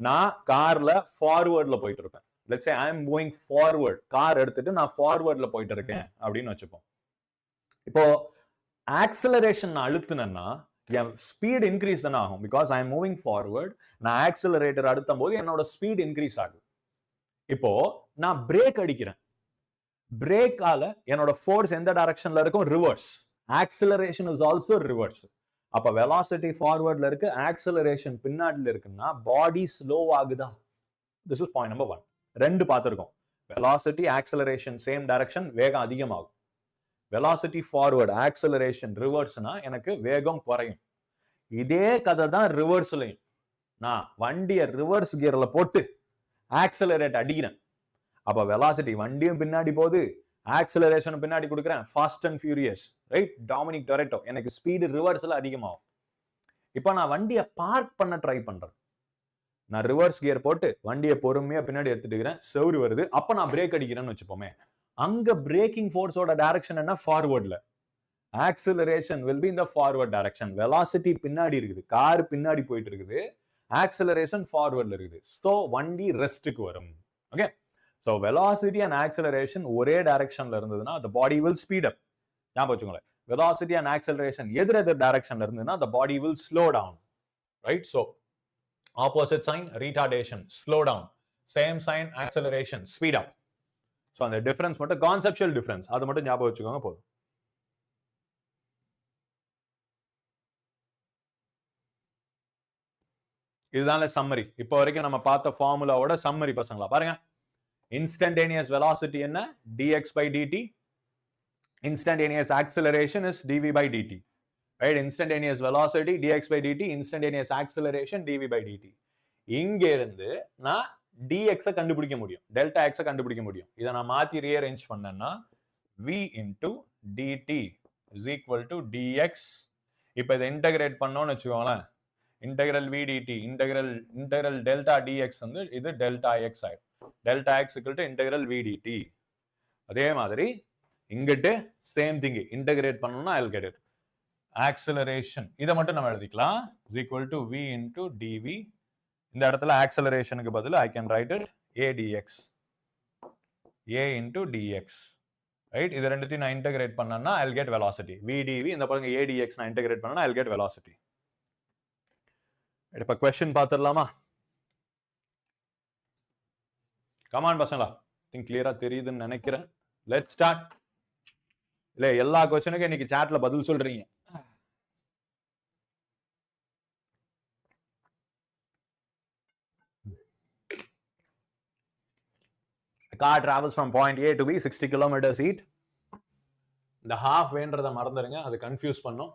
நான் கார்ல ஃபார்வர்ட்ல போயிட்டு இருப்பேன். let's say I am going forward. Car எடுத்துட்டு நான் ஃபார்வர்ட்ல போயிட்டு இருக்கேன் அப்படின்னு வச்சுப்போம். இப்போ ஆக்சலரேஷன் நான் அழுத்தினேன்னா என் ஸ்பீட் இன்க்ரீஸ் தானே ஆகும். Because I am moving forward. நான் ஆக்சலரேட்டர் அழுத்தும் போது என்னோட ஸ்பீட் இன்க்ரீஸ் ஆகுது. இப்போ நான் பிரேக் அடிக்கிறேன். பிரேக்கால என்னோட ஃபோர்ஸ் எந்த டைரக்ஷன்ல இருக்கும்? Reverse. Acceleration is also reverse. அப்ப வெலாசிட்டி ஃபார்வர்ட்ல இருக்கு, ஆக்சலரேஷன் பின்னாடில இருக்குன்னா பாடி ஸ்லோ ஆகுதா? This is point number 1. ரெண்டு பார்த்திருக்கோம். வெலாசிட்டி ஆக்சலரேஷன் சேம் டைரக்ஷன், வேகம் அதிகமாகும். வெலாசிட்டி ஃபார்வர்ட், ஆக்சலரேஷன் ரிவர்ஸ்னா எனக்கு வேகம் குறையும். இதே கதை தான் ரிவர்ஸ்லையும். நான் வண்டியை ரிவர்ஸ் கியர்ல போட்டு ஆக்சலரேட் அடிக்கிறேன். அப்ப வெலாசிட்டி வண்டியும் பின்னாடி போகுது, ஆக்சலரேஷன் பின்னாடி கொடுக்குறேன். Fast and furious, right? Dominic Toretto. எனக்கு ஸ்பீடு ரிவர்ஸ்ல அதிகமாகும். இப்போ நான் வண்டியை பார்க் பண்ண ட்ரை பண்றேன். நான் ரிவர்ஸ் கியர் போட்டு வண்டியை பொறுமையா பின்னாடி எடுத்துட்டு செவுரு வருது. அப்ப நான் பிரேக் அடிக்கிறேன்னு வச்சுப்போமே, அங்க பிரேக்கிங் ஃபோர்ஸோட டைரக்ஷன் என்ன? ஃபார்வர்ட்ல. Acceleration will be in the forward direction. Velocity பின்னாடி இருக்குது, கார் பின்னாடி போயிட்டு இருக்குது, ஆக்சலரேஷன் ஃபார்வர்ட்ல இருக்குது. சோ வண்டி ரெஸ்ட்டுக்கு வரும். Okay, so velocity and acceleration ஒரே டைரக்ஷன்ல இருந்ததுன்னா the body will speed up. ஞாபகம் வச்சுக்கோங்க. வெலாசிட்டி அண்ட் ஆக்சலரேஷன் எதிர் டைரக்ஷன்ல இருந்ததுன்னா the body will slow down, right? So opposite sign retardation, slow down. Same sign acceleration, speed up. So அந்த difference மட்டும் கான்செப்சுவல் டிஃபரன்ஸ், அது மட்டும் ஞாபகம் வச்சுக்கோங்க போதும். இதுதான் சம்மரி. இப்போ வரைக்கும் நம்ம பார்த்த ஃபார்முலாவோட சம்மரி பசங்களா பாருங்க. இன்ஸ்டன்டேனியஸ் வெலாசிட்டி என்ன? dx by dt. Instantaneous acceleration is dv by dt. Right? Instantaneous velocity dx by dt, instantaneous acceleration dv by dt. இங்க இருந்து நான் dx கண்டுபிடிக்க முடியும், டெல்டா x கண்டுபிடிக்க முடியும். இதை நான் மாத்தி ரீஅரேஞ்ச் பண்ணேன்னா v into dt is equal to dx. இப்போ இதை இன்டகிரேட் பண்ணோம்னு வச்சுக்கோங்களேன், integral v dt, integral delta dx வந்து இது delta x ஆயிடும். delta x equal to integral v dt. அதே மாதிரி இங்கிட்டு சேம் திங் இன்டகிரேட் பண்ணனும்னா I'll get it. Acceleration இத மட்டும் நம்ம எழுதிக்கலாம் is equal to v into dv. இந்த இடத்துல ஆக்சலரேஷனுக்கு பதிலா I can write it a dx. a into dx. Right? இது ரெண்டுத்தையும் நான் இன்டகிரேட் பண்ணனா I'll get velocity. v dv இந்த பாருங்க a dx நான் இன்டகிரேட் பண்ணனா I'll get velocity. இப்ப क्वेश्चन பாத்துறலாமா? Come on பசங்களா. think clear-ஆ தெரியுதுன்னு நினைக்கிறேன். Let's start. இல்ல எல்லா क्वेश्चनக்கும் இன்னைக்கு chatல பதில் சொல்றீங்க. The car travels from point A to B 60 kilometers each. The half வேன்றத மறந்துருங்க, அது கன்ஃபியூஸ் பண்ணும்.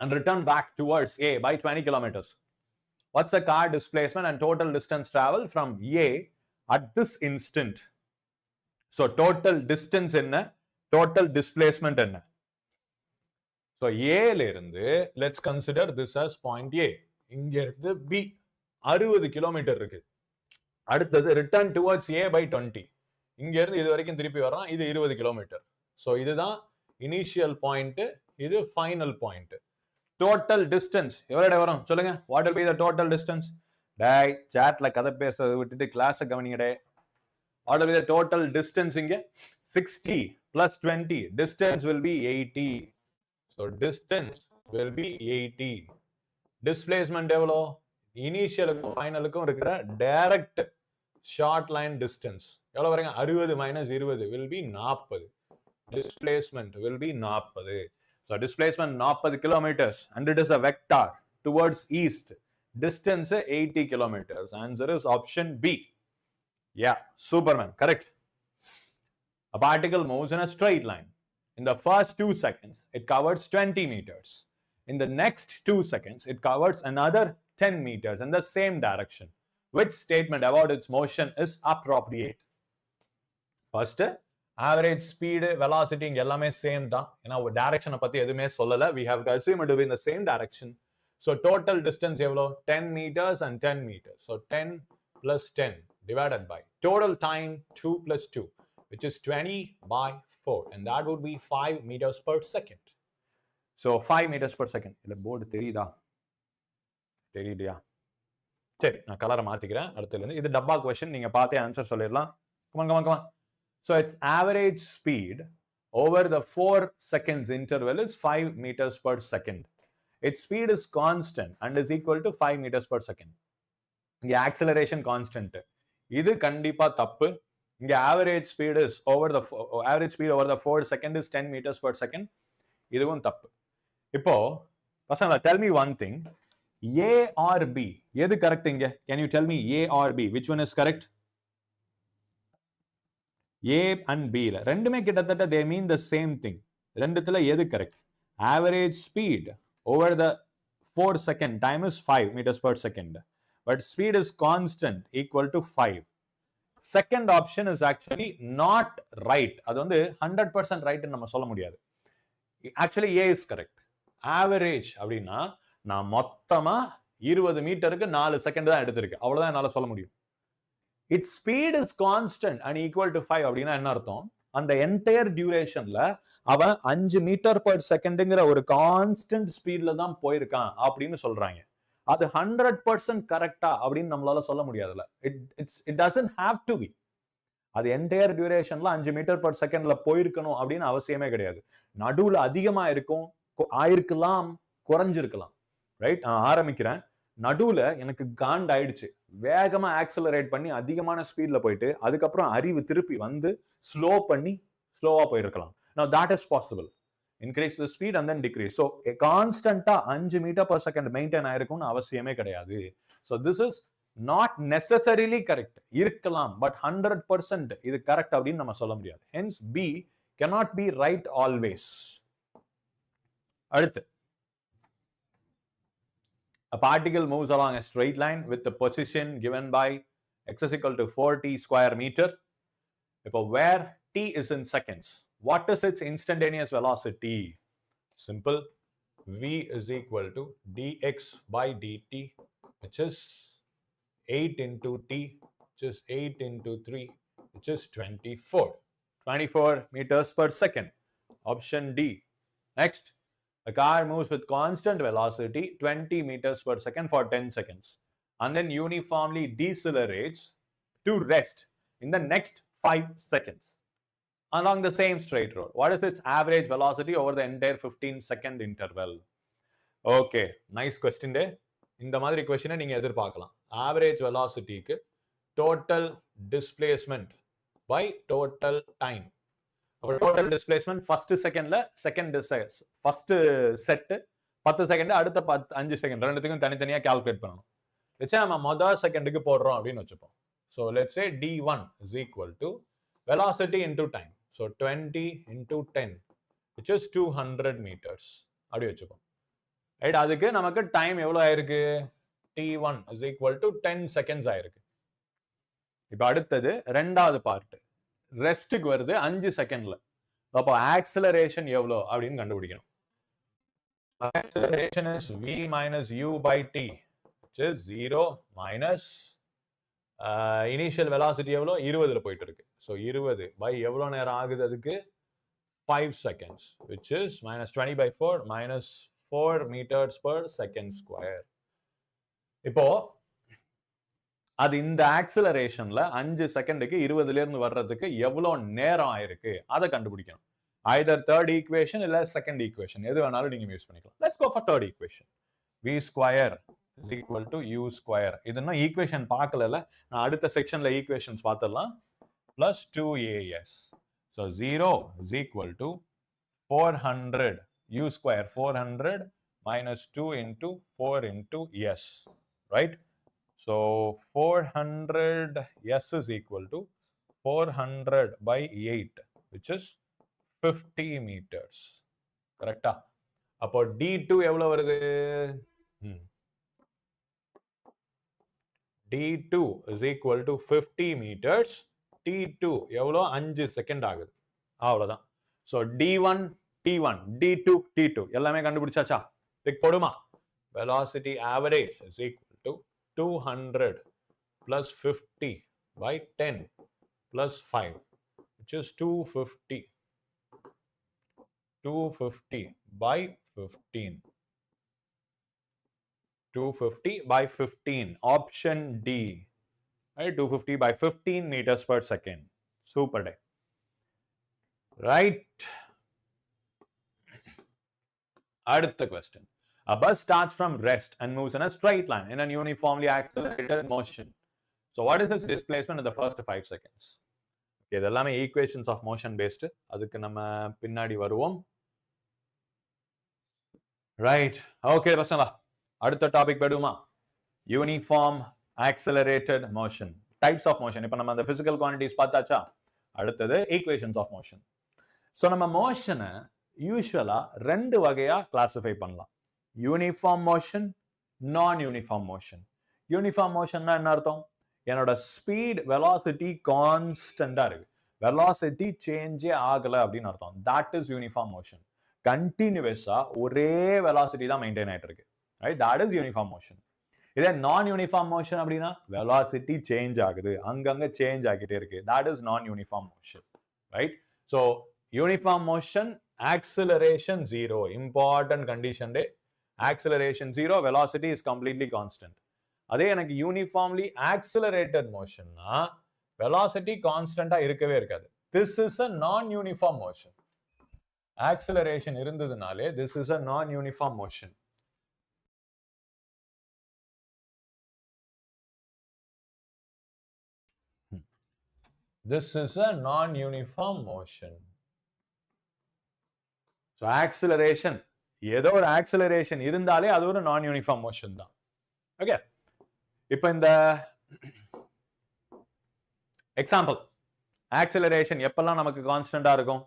And return back towards A by 20 kilometers. What's the car displacement and total distance travel from A at this instant? So total distance என்ன, total displacement என்ன? So A ல இருந்து let's consider this as point A. இங்க இருந்து B 60 kilometre இருக்கு. அடுத்தது return towards A by 20. இங்க இருந்து இது வரைக்கும் திருப்பி வர்றான், இது 20 கிலோமீட்டர். So இதுதான் initial point, இது final point. Total distance எவ்வளவு வரும் சொல்லுங்க? What will be the total distance? டேய் chatல கதை பேசுறத விட்டுட்டு கிளாஸ் கவனிங்க டே. What will be the total distance இங்க? 60 plus 20. Distance will be 80. So distance will be 80. Displacement எவ்வளோ? இனிஷியலுக்கும் ஃபைனலுக்கும் இருக்கிற டைரக்ட் ஷார்ட் லைன் டிஸ்டன்ஸ் எவ்வளவு வரீங்க? 60 minus 20 will be 40. Displacement will be 40. So displacement 40 kilometers and it is a vector towards east. Distance 80 kilometers. Answer is option B. Yeah, Superman, correct. A particle moves in a straight line. In the first 2 seconds, it covers 20 meters. In the next 2 seconds, it covers another 10 meters in the same direction. Which statement about its motion is appropriate? First, average speed, velocity எல்லாமே same தான். ஏன்னா ஒரு டைரக்ஷனை பத்தி எதுவுமே சொல்லல. We have to assume it to be in the same direction. So total distance எவ்வளோ? 10 meters and 10 meters. So 10 plus 10 divided by total time 2 plus 2, which is 20 by 4, and that would be 5 meters per second. So 5 meters per second. இல்ல board தெரியுதா? தெரியலையா? சரி, நான் கலரை மாத்திக்கிறேன். அடுத்ததுல இருந்து இது டப்பா क्वेश्चन, நீங்க பார்த்தே ஆன்சர் சொல்லிடலாம். come on. So its average speed over the 4 seconds interval is 5 meters per second. Its speed is constant and is equal to 5 meters per second. இங்க acceleration constant. இது கண்டிப்பா தப்பு. இங்க average speed over the 4 second is 10 meters per second. இதுவும் தப்பு. இப்போ பசங்களா, tell me one thing. A or B, எது கரெக்ட் இங்க? Can you tell me A or B? Which one is correct? A and B ல ரெண்டுமே கிட்டத்தட்ட they mean the same thing. ரெண்டுத்துல எது correct? Average speed over the 4 second time is 5 meters per second. But speed is constant equal to 5. Second option is actually not right. அது வந்து 100% right நம்ம சொல்ல முடியாது. Actually A is correct. Average அப்படின்னா நான் மொத்தமா 20 மீட்டருக்கு 4 செகண்ட் தான் எடுத்திருக்கு. அவ்வளவுதான் என்னால சொல்ல முடியும். Its speed is constant and equal to 5 அப்படின்னா என்ன அர்த்தம்? அந்த என்டையர் டியூரேஷன்ல அவன் 5 மீட்டர் பர் செகண்ட்ங்கிற ஒரு கான்ஸ்டன்ட் ஸ்பீட்ல தான் போயிருக்கான் அப்படின்னு சொல்றாங்க. அது 100% கரெக்டா அப்படின்னு நம்மளால சொல்ல முடியாதுல்ல. It doesn't have to be. அது என்டையர் டியூரேஷன்ல 5 மீட்டர் பர் செகண்ட்ல போயிருக்கணும் அப்படின்னு அவசியமே கிடையாது. நடுவுல அதிகமா இருக்கும், ஆயிருக்கலாம், குறைஞ்சிருக்கலாம். ரைட்? நான் ஆரம்பிக்கிறேன். நடுவுல எனக்கு காண்ட் ஆயிடுச்சு, வேகமா ஆக்சலரேட் பண்ணி அதிகமான ஸ்பீட்ல போயிட்டு அதுக்கப்புறம் அறிவு திருப்பி வந்து ஸ்லோவா போயிருக்கலாம். Now that is possible. Increase the speed and then decrease. So கான்ஸ்டன்டா 5 மீட்டர் per second மெயின்டைன் ஆயிருக்கும்னு அவசியமே கிடையாது. So this is not necessarily correct. இருக்கலாம், பட் 100% இது கரெக்ட் அப்படின்னு நம்ம சொல்ல முடியாது. Hence B cannot be right always. அடுத்து, a particle moves along a straight line with the position given by x is equal to 4t square meter. இப்போ where t is in seconds, what is its instantaneous velocity? Simple. V is equal to dx by dt, which is 8 into t which is 8 into 3, which is 24. 24 meters per second. Option D. Next, a car moves with constant velocity 20 meters per second for 10 seconds and then uniformly decelerates to rest in the next 5 seconds along the same straight road. What is its average velocity over the entire 15-second interval? Okay, nice question day. இந்த மாதிரி கொஸ்டினை நீங்க எதிர்பார்க்கலாம். Average velocityக்கு total displacement by total time. Total displacement first secondல first set 10 second அடுத்த 5 second ரெண்டுத்துக்கும் தனித்தனியா calculate பண்ணணும். வச்சா நம்ம முதல் செகண்டுக்கு போடுறோம் அப்படின்னு வச்சுப்போம். So let's say d1 is equal to velocity into time. So 20 into 10, which is 200 meters. அப்படி வச்சுப்போம். ரைட், அதுக்கு நமக்கு டைம் எவ்வளவு ஆயிருக்கு? t1 is equal to 10 seconds ஆயிருக்கு. இப்போ அடுத்தது ரெண்டாவது பார்ட். ரெஸ்ட்டுக்கு வருது 5 செகண்ட்ல. அப்போ ஆக்சலரேஷன் எவ்வளோ அப்படின்னு கண்டுபிடிக்கணும். Acceleration is v minus u by t, which is 0 minus initial velocity எவ்வளோ? 20ல போயிட்டு இருக்கு. ஸோ 20 by எவ்வளோ நேரம் ஆகுது? அதுக்கு 5 seconds, which is minus 20 by 4 minus 4 meters per second square. இப்போ அது இந்த ஆக்சலரேஷன்ல 5 செகண்டுக்கு 20ல இருந்து வர்றதுக்கு எவ்வளோ நேரம் ஆயிருக்கு அதை கண்டுபிடிக்கணும். either third equation இல்ல second equation எது வேணாலும் நீங்க யூஸ் பண்ணிக்கலாம். Let's go for third equation. v square is equal to u square. இதுன்னா ஈக்குவேஷன் பார்க்கல, நான் அடுத்த செக்ஷன்ல ஈக்குவேஷன்ஸ் பார்த்துடலாம். plus 2as. So 0 is equal to 400 u square 400 minus 2 into 4 into s, right? So 400 s is equal to 400 by 8, which is 50 meters. Correct? அப்போ d2 எவ்வளவு வருது? d2 is equal to 50 meters. t2 எவ்வளோ? 5 second ஆகுது. அவ்வளவுதான். So d1 t1 d2 t2 எல்லாமே கண்டுபிடிச்சாச்சா? Tick போடுமா? velocity average is equal to 200 plus 50 by 10 plus 5, which is 250. 250 by 15. 250 by 15. Option D. Right? 250 by 15 meters per second. Super day. Right? Adutha question. A bus starts from rest and moves in a straight line in an uniformly accelerated motion. So what is its displacement in the first 5 seconds? Okay, இதெல்லாமே equations of motion based. அதுக்கு நம்ம பின்னாடி வருவோம். Right. Okay, பசங்களா. அடுத்த topic போடுமா? Uniform accelerated motion. Types of motion. இப்போ நம்ம அந்த பிசிக்கல் குவான்டிட்டிஸ் பார்த்தாச்சா? அடுத்தது ஈக்குவேஷன்ஸ் ஆஃப் மோஷன். ஸோ நம்ம மோஷனை யூஸ்வலா 2 வகையா கிளாசிஃபை பண்ணலாம். யூனிஃபார்ம் மோஷன், நான் யூனிஃபார்ம் மோஷன். யூனிஃபார்ம் மோஷன்னா என்ன அர்த்தம்? என்னோட ஸ்பீட் வெலாசிட்டி கான்ஸ்டண்டா இருக்கு, வெலாசிட்டி சேஞ்சே ஆகல அப்படின்னு அர்த்தம். That is uniform motion. கண்டினியூஸா ஒரே வெலாசிட்டி தான் மெயின்டைன் ஆயிட்டு இருக்கு. Right? That is uniform motion. இதே நான் யூனிஃபார்ம் மோஷன் அப்படின்னா வெலாசிட்டி சேஞ்ச் ஆகுது, அங்கங்க சேஞ்ச் ஆகிட்டே இருக்கு. That is non uniform motion. Right? So uniform motion, acceleration 0. Important condition day. Acceleration 0, velocity is completely constant. அதே எனக்கு யூனிஃபார்ம்லி ஆக்சிலரேட்டட் மோஷன்னா வெலாசிட்டி கான்ஸ்டன்டா இருக்கவே இருக்காது. This is a non uniform motion. ஆக்சிலரேஷன் இருந்ததுனாலே this is a non uniform motion. This is a non-uniform motion. So acceleration, ஏதோ ஒரு acceleration இருந்தாலே அது ஒரு non-uniform motion தான். Okay. இப்போ இந்த எக்ஸாம்பிள், acceleration எப்பெல்லாம் நமக்கு கான்ஸ்டன்டா இருக்கும்?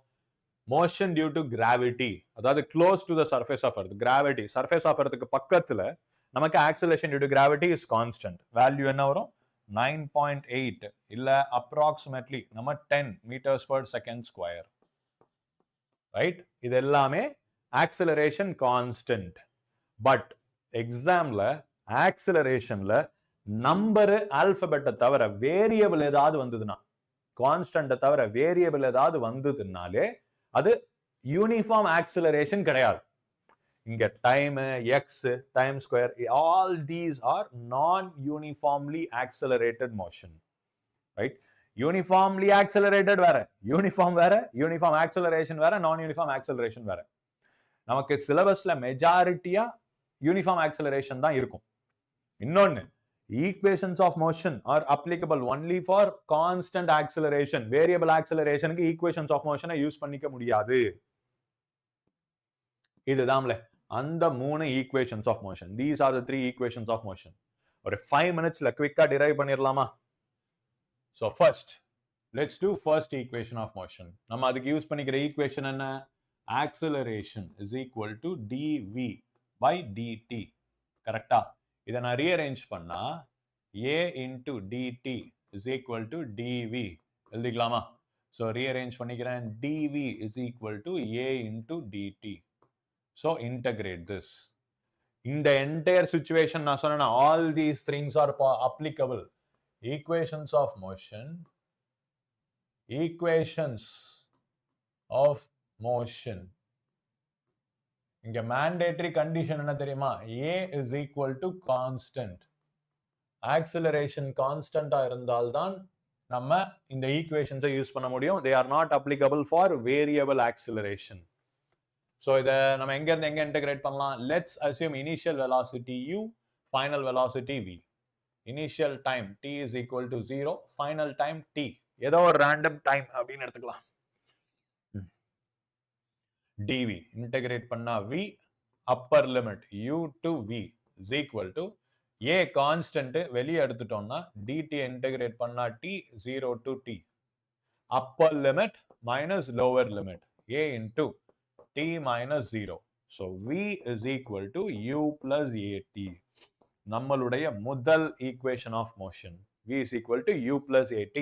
motion due to gravity, அதாவது close to the surface of earth. gravity, surface of earthக்கு பக்கத்துல நமக்கு acceleration due to gravity is constant. Value என்ன வரும்? 9.8 இல்ல approximately நம்ம 10 meters per second square. Right? இது எல்லாமே acceleration constant. பட் எக்ஸாம்ல acceleration நம்பர் ஆல்பபெட்டை தவிர வேரியபிள் ஏதாவது வந்ததுன்னா, கான்ஸ்டன்ட் தவிர வேரியபிள் ஏதாவது வந்ததுனாலே அது யூனிஃபார்ம் ஆக்சிலரேஷன் கிடையாது. இங்க time, x, time square, all these are non uniformly accelerated motion. Right? Uniformly accelerated வேற, யூனிஃபார்ம் வேற, யூனிஃபார்ம் ஆக்சிலரேஷன் வேற, நான் யூனிஃபார்ம் ஆக்சிலரேஷன் வேற. நமக்கு சிலபஸ்ல மெஜாரிட்டியா யூனிஃபார்ம் ஆக்சிலரேஷன் தான் இருக்கும். இன்னொன்னு, equations of motion are applicable only for constant acceleration. Variable acceleration க்கு equations of motion use பண்ணிக்க முடியாது. இதுதான்ல அந்த 3 equations of motion. These are the 3 equations of motion. ஒரு 5 minutesல குவிக்கா derive பண்ணிரலாமா? So first, let's do first equation of motion. நம்ம அதுக்கு use பண்ணிக்கிற equation என்ன? Acceleration is equal to dv by dt. கரெக்டா? இதை நான் rearrange பண்ணா a into dt is equal to dv எழுதிக்கலாமா? So rearrange பண்ணிக்கிறேன். dv is equal to a into dt. So integrate this. In the entire situation நான் சொன்னேன், all these things are applicable. Equations of motion, equations of motion. இங்க mandatory condition என்ன தெரியுமா? a is equal to constant. Acceleration constant இருந்தால்தான் நம்ம இந்த equations use பண்ண முடியும். They are not applicable for variable acceleration. So இத நம்ம எங்க இருந்து எங்க integrate பண்ணலாம்? Let's assume initial velocity u, final velocity v. Initial time t is equal to 0, final time t. ஏதோ ஒரு random time அப்படின்னு எடுத்துக்கலாம். dv integrate பண்ணா v, upper limit u to v is equal to a constant வெளியே எடுத்துட்டோம்னா dt integrate பண்ணா t 0 to t. Upper limit minus lower limit a into t minus 0. So v is equal to u plus at. நம்மளுடைய முதல் equation of motion. v is equal to u plus at.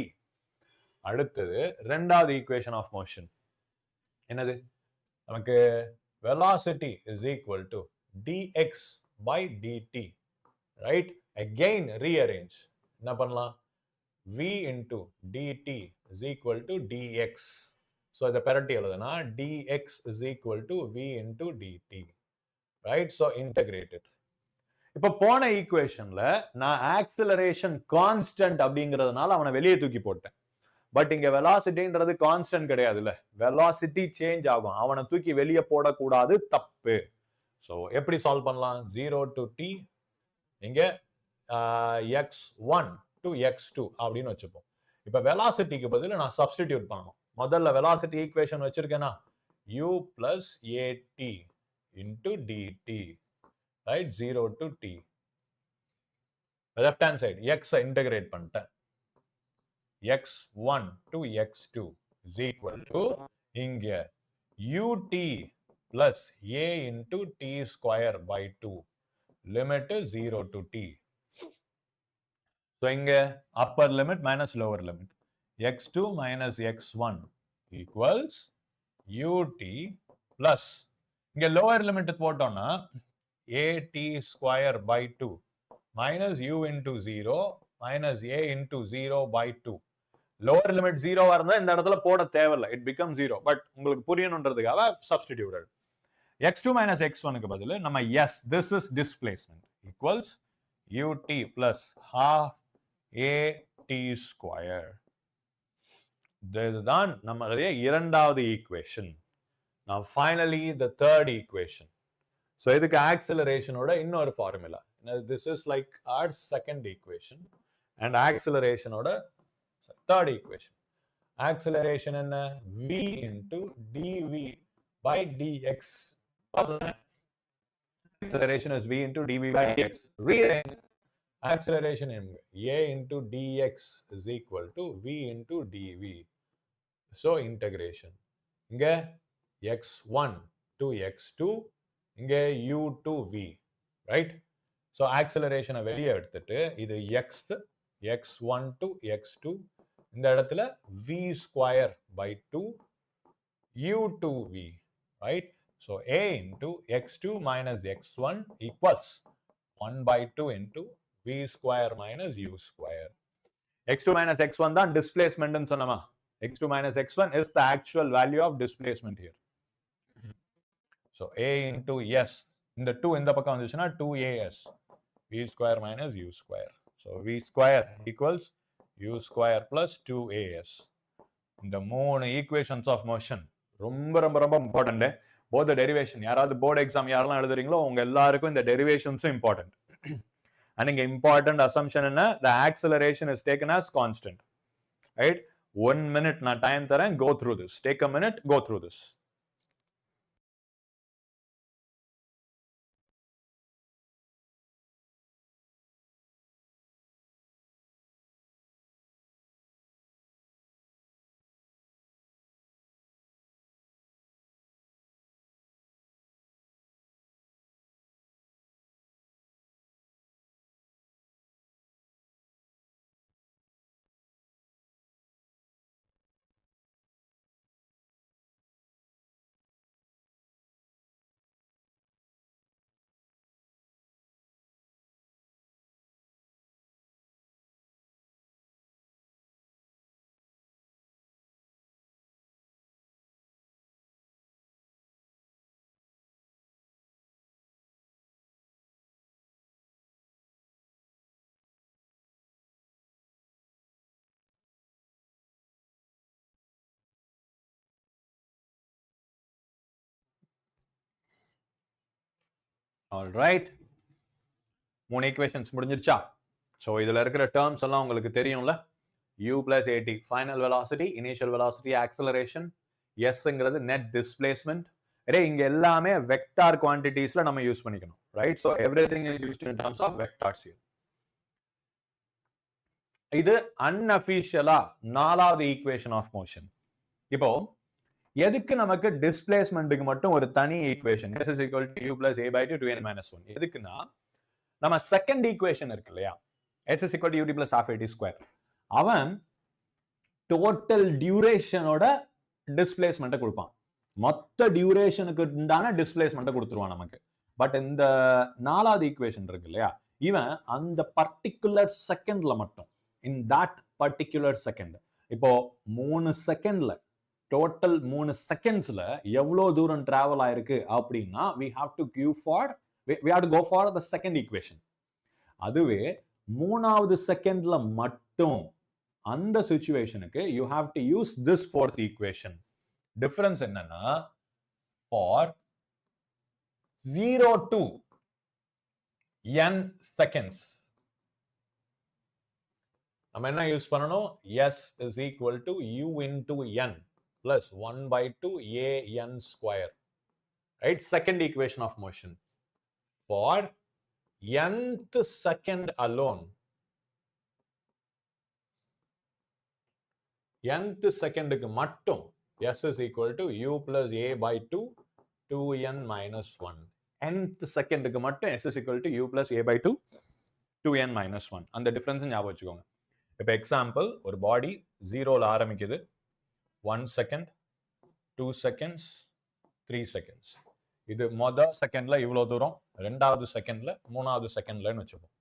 அடுத்தது இரண்டாவது equation of motion. என்னது? நமக்கு velocity is equal to dx by dt. Right? Again rearrange. என்ன பண்ணலாம்? v into dt is equal to dx. So இதை பெரட்டி எழுதுனா dx is equal to v into dt. Right? So integrate it. இப்ப போன ஈக்குவேஷன்ல நான் ஆக்சிலரேஷன் கான்ஸ்டன்ட் அப்படிங்கிறதுனால அவனை வெளியே தூக்கி போட்டேன். பட் இங்க வெலாசிட்டின்றது கான்ஸ்டன்ட் கிடையாதுல்ல, வெலாசிட்டி சேஞ்ச் ஆகும். அவனை தூக்கி வெளியே போடக்கூடாது, தப்பு. ஸோ எப்படி சால்வ் பண்ணலாம்? 0 to t, இங்க x1 to x2 அப்படின்னு வச்சுப்போம். இப்ப வெலாசிட்டிக்கு பதில் நான் சப்ஸ்டிடியூட் பண்ணணும். முதல்ல வெலாசிட்டி ஈக்குவேஷன் வச்சிருக்கேன்னா u plus at into dt, right? 0 to t. left hand side x integrate பண்ணிட்டேன். x1 to x2 is equal to இங்க ut plus a into t square by 2, limit 0 to t. So இங்க upper limit minus lower limit, x2 minus x1 equals ut plus இங்க lower limit போட்டோம்னா at square by 2 minus u into 0 minus a into 0 by 2. lower limit 0 இருந்தா இந்த இடத்துல போட தேவையில்லை, it becomes 0. But உங்களுக்கு புரியணுன்றதுக்காக substituted. x2 minus x1 க்கு பதில் நம்ம yes, this is displacement equals ut plus half at square. இதுதான் நம்மளுடைய இரண்டாவது equation. Now finally the third equation. So இதுக்கு ஆக்சிலரேஷனோட இன்னொரு formula. This is like our second equation and acceleration-ஓட third equation. Acceleration என்ன? v into dv by dx. Acceleration is v into dv by dx. Rearrange. Acceleration in a into dx is equal to v into dv. So integration. இங்க x1 to x2, இங்க u to v, right? So acceleration வெளியே எடுத்துட்டு இது x1 to x2, இந்த இடத்துல v square by 2 u to v, right? So a into x2 minus x1 equals 1 by 2 into v square minus u square. x2 minus x1 தான் displacement ன்னு சொன்னமா. x2 minus x1 is the actual value of displacement here. So a into s, இந்த 2 இந்த பக்கம் வந்துச்சுன்னா 2as, v square minus u square. So v square equals u square plus 2as. இந்த மூணு equations of motion ரொம்ப ரொம்ப ரொம்ப important. Both derivation, யாராவது போர்டு எக்ஸாம் யாரெல்லாம் எழுதுறீங்களோ உங்க எல்லாருக்கும் இந்த டெரிவேஷன்ஸும் இம்பார்ட்டன்ட். அண்ட் இங்க இம்பார்ட்டன்ட் அசம்ஷன் என்ன? the acceleration is taken as constant, right? 1 minute நான் டைம் தரேன், go through this. Take a minute, go through this. All right. மூணு ஈக்குவேஷன்ஸ் முடிஞ்சிருச்சா? ஸோ இதில் இருக்கிற டேர்ம்ஸ் எல்லாம் உங்களுக்கு தெரியும்ல. u plus at, final velocity, initial velocity, acceleration. எஸ்ங்கிறது நெட் டிஸ்பிளேஸ்மெண்ட். இங்க எல்லாமே வெக்டார் குவான்டிட்டிஸ்ல நம்ம யூஸ் பண்ணிக்கணும், right? So everything is used in terms of vectors here. இது அன்அஃபிஷியலா நாலாவது ஈக்குவேஷன் ஆஃப் மோஷன். இப்போ எதுக்கு நமக்கு டிஸ்பிளேஸ்மெண்ட்டுக்கு மட்டும் ஒரு தனி equation s is equal to u plus a by 2 2n minus 1? எதுக்குன்னா நம்ம செகண்ட் ஈக்குவேஷன் இருக்கு இல்லையா, s is equal to ut plus half at square, அவன் டோட்டல் டியூரேஷனோட டிஸ்பிளேஸ்மெண்ட்டை கொடுப்பான். மொத்த டியூரேஷனுக்கு உண்டான டிஸ்பிளேஸ்மெண்ட்டை கொடுத்துருவான் நமக்கு. பட் இந்த நாலாவது ஈக்குவேஷன் இருக்கு இல்லையா, இவன் அந்த பர்டிகுலர் செகண்ட்ல மட்டும், இன் தட் பர்டிகுலர் செகண்ட், இப்போ 3 செகண்ட்ல டோட்டல் 3 செகண்ட்ஸ்ல எவ்வளவு தூரம் டிராவல் ஆயிருக்கு அப்படின்னா we have to go for the second equation. அதுவே மூணாவது செகண்ட்ல மட்டும் அந்த சிச்சுவேஷனுக்கு you have to use this fourth equation. Difference என்னன்னா for 0 to n seconds நம்ம என்ன யூஸ் பண்ணணும்? s is equal to u into n plus 1 by 2 a n square, right? Second equation of motion. For nth second alone, nth second க்கு மட்டும் s is equal to u plus a by 2 2n minus 1. nth second க்கு மட்டும் s is equal to u plus a by 2 2n minus 1. அந்த difference ஞாபகம் வச்சுக்கோங்க. இப்போ example, ஒரு பாடி 0ல ஆரம்பிக்குது, 1 second, 2 seconds, 3 seconds. இது மொத செகண்ட்ல இவ்வளவு தூரம், ரெண்டாவது செகண்ட்ல, மூணாவது செகண்ட்லன்னு வச்சுப்போம்.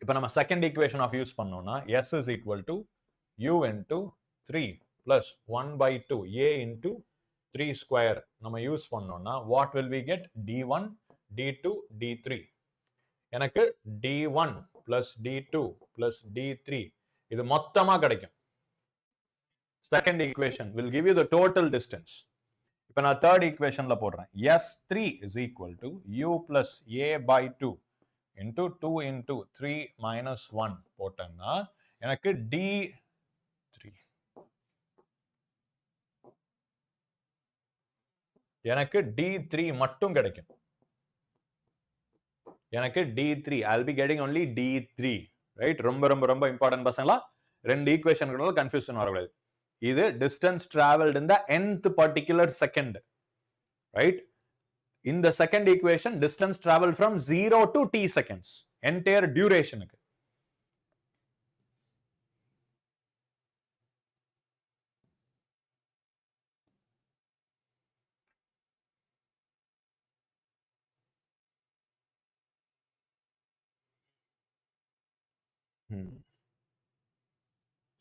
இப்போ நம்ம செகண்ட் ஈக்குவேஷன் ஆஃப் யூஸ் பண்ணோம்னா s is equal to u into 3 plus 1 by 2 a into 3 square நம்ம யூஸ் பண்ணோம்னா what will we get? d1, d2, d3. எனக்கு d1 plus d2 plus d3 இது மொத்தமா கிடைக்கும். Second equation will give you the total distance. இப்போ நான் third equationல போடுறேன். s3 is equal to u plus a by 2 into 2 into 3 minus 1 போட்டேன்னா எனக்கு d3 எனக்கு d3 மட்டும் கிடைக்கும். எனக்கு d3, I'll be getting only d3, right? ரொம்ப ரொம்ப ரொம்ப இம்பார்ட்டன்ட் பசங்களா. ரெண்டு ஈக்குவேஷன்களோட கன்ஃபியூஷன் வரக்கூடாது. இது distance traveled in the nth particular second, right? In the second equation, distance traveled from 0 to t seconds, entire duration.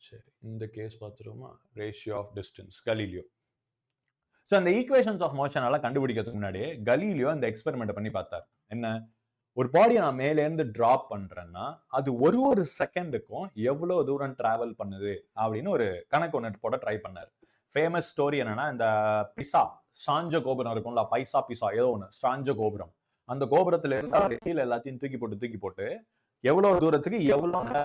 சரி, இந்த கேஸ் பார்த்துருவோமா? Ratio of distance, Galileo. So அந்த ஈக்குவேஷன்ஸ் ஆஃப் மோஷனால கண்டுபிடிக்கிறதுக்கு முன்னாடி கலீலியோ அந்த எக்ஸ்பெரிமெண்ட் பண்ணி பார்த்தார். என்ன, ஒரு பாடியை நான் மேலேருந்து டிராப் பண்றேன்னா அது ஒரு செகண்டுக்கும் எவ்வளவு தூரம் டிராவல் பண்ணுது அப்படின்னு ஒரு கணக்கு ஒன்று போட ட்ரை பண்ணார். ஃபேமஸ் ஸ்டோரி என்னன்னா, இந்த பிசா சாஞ்ச கோபுரம் இருக்கும்ல, பைசா பிசா ஏதோ ஒன்று, சாஞ்ச கோபுரம். அந்த கோபுரத்துல இருந்து கீழே எல்லாத்தையும் தூக்கி போட்டு எவ்வளவு தூரத்துக்கு எவ்வளவு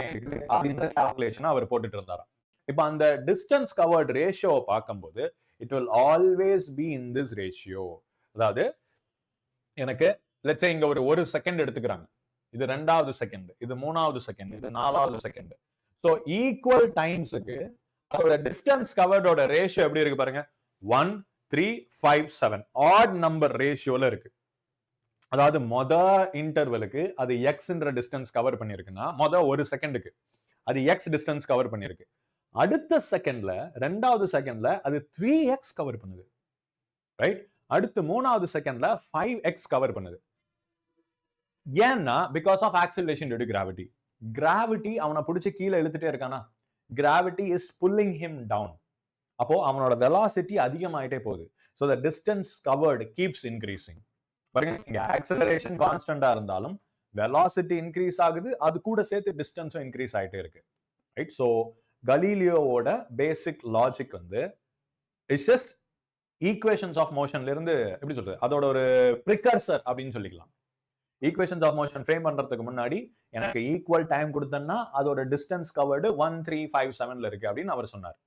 அப்படின்ற கால்குலேஷன் அவர் போட்டுட்டு இருந்தாராம். இப்ப அந்த டிஸ்டன்ஸ் கவர்ட் ரேஷியோவை பார்க்கும்போது it will always be in this ratio. அதாவது எனக்கு லெட்ஸ் சே இங்க ஒரு செகண்ட் எடுத்துக்கிறாங்க, இது 2வது செகண்ட், இது 3வது செகண்ட், இது 4வது செகண்ட். சோ ஈக்குவல் டைம்ஸ்க்கு அதோட டிஸ்டன்ஸ் கவர்டோட ரேஷியோ எப்படி இருக்கு பாருங்க, 1 3 5 7 ஆட் நம்பர் ரேஷியோல இருக்கு. அதாவது மொத இன்டர்வலுக்கு அது எக்ஸ்ன்ற டிஸ்டன்ஸ் கவர் பண்ணிருக்குன்னா ஒரு செகண்டுக்கு அது எக்ஸ் டிஸ்டன்ஸ் கவர் பண்ணிருக்கு. அடுத்த செகண்ட்ல 2வது செகண்ட்ல அது 3x கவர் பண்ணுது, ரைட்? அடுத்து 3வது செகண்ட்ல 5x கவர் பண்ணுது. ஏன்னா because of acceleration due to gravity. Gravity அவனை பிடிச்சி கீழே இழுத்துட்டே இருக்கானா, gravity is pulling him down. அப்போ அவனோட வெலாசிட்டி அதிகமாயிட்டே போகுது. So the distance covered keeps increasing. பாருங்க, இங்க ஆக்சிலரேஷன் கான்ஸ்டன்டா இருந்தாலும் வெலாசிட்டி இன்க்ரீஸ் ஆகுது, அது கூட சேர்த்து டிஸ்டன்ஸும் இன்க்ரீஸ் ஆயிட்டே இருக்கு, ரைட்? ஸோ கலீலியோவோட பேசிக் லாஜிக் வந்து இட்ஸ் ஜஸ்ட் ஈக்குவேஷன்ஸ் ஆஃப் மோஷன்ல இருந்து எப்படி சொல்றது, அதோட ஒரு ப்ரிகர்சர் அப்படின்னு சொல்லிக்கலாம். ஈக்குவேஷன்ஸ் ஆஃப் மோஷன் ஃப்ரேம் பண்றதுக்கு முன்னாடி எனக்கு ஈக்குவல் டைம் கொடுத்தேன்னா அதோட டிஸ்டன்ஸ் கவர்டு 1 3 5 7ல இருக்கு அப்படின்னு அவர் சொன்னார்.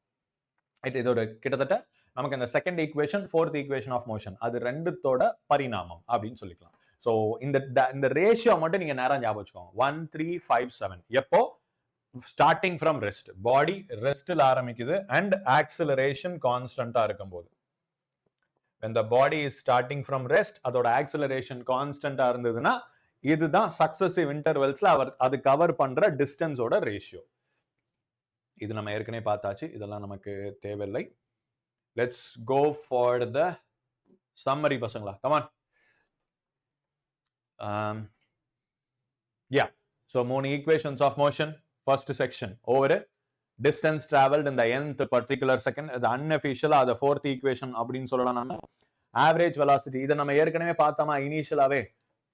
இதோட கிட்டத்தட்ட நமக்கு இந்த second equation, fourth equation of motion, அது ரெண்டுத்தோட பரிணாமம் அப்படின்னு சொல்லிக்கலாம். ஸோ இந்த ரேஷியோ மட்டும் நீங்க நேரம் ஞாபகம் வச்சுக்கோங்க, 1 3 5 7. எப்போ ஸ்டார்டிங் ஃப்ரம் ரெஸ்ட், பாடி ரெஸ்ட்ல ஆரம்பிக்குது அண்ட் ஆக்சிலரேஷன் கான்ஸ்டன்டா இருக்கும்போது. when the body is starting from rest, அதோட ஆக்சிலரேஷன் கான்ஸ்டன்டா இருந்ததுன்னா இதுதான் சக்சசிவ் இன்டர்வல்ஸ்ல அது கவர் பண்ற டிஸ்டன்ஸோட ரேஷியோ. இது நம்ம ஏற்கனவே பார்த்தாச்சு, இதெல்லாம் நமக்கு தேவையில்லை. Let's go for the summary பசங்களா, come on. Yeah, so 3 equations of motion. First section over distance traveled in the nth particular second, அது அன்அஃபிஷியலா அத fourth equation அப்படின்னு சொல்லலாம். நம்ம ஆவரேஜ் வெலாசிட்டி இதை நம்ம ஏற்கனவே பார்த்தோமா, இனிஷியலாவே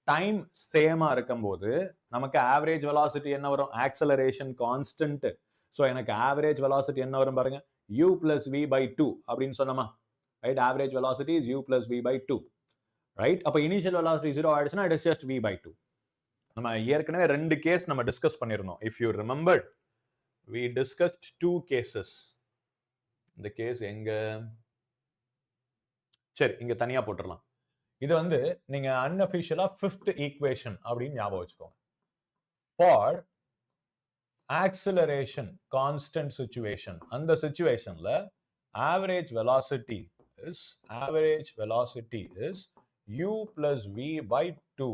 டைம் சேமா இருக்கும்போது நமக்கு ஆவரேஜ் வெலாசிட்டி என்ன வரும், ஆக்சலரேஷன் கான்ஸ்டன்ட். ஸோ எனக்கு ஆவரேஜ் வெலாசிட்டி என்ன வரும் பாருங்க, u plus v by 2 அப்படின்னு சொன்னோமா, right? Average velocity is u plus v by 2, right? அப்ப இனிஷியல் வெலாசிட்டி 0 ஆயிடுச்சுன்னா it is just v by 2. நம்ம ஏற்கனவே 2 கேஸ் நம்ம டிஸ்கஸ் பண்ணிருந்தோம். If you remember, we discussed 2 cases. இந்த கேஸ் எங்க, சரி இங்க தனியா போட்டுறலாம். இது வந்து நீங்க அன்அஃபிஷியலா 5th ஈக்குவேஷன் அப்படின்னு ஞாபகம் வச்சுக்கோங்க. ஃபார் ஆக்சிலரேஷன் கான்ஸ்டன்ட் சிச்சுவேஷன், அந்த சிச்சுவேஷன்ல average velocity is u plus v by 2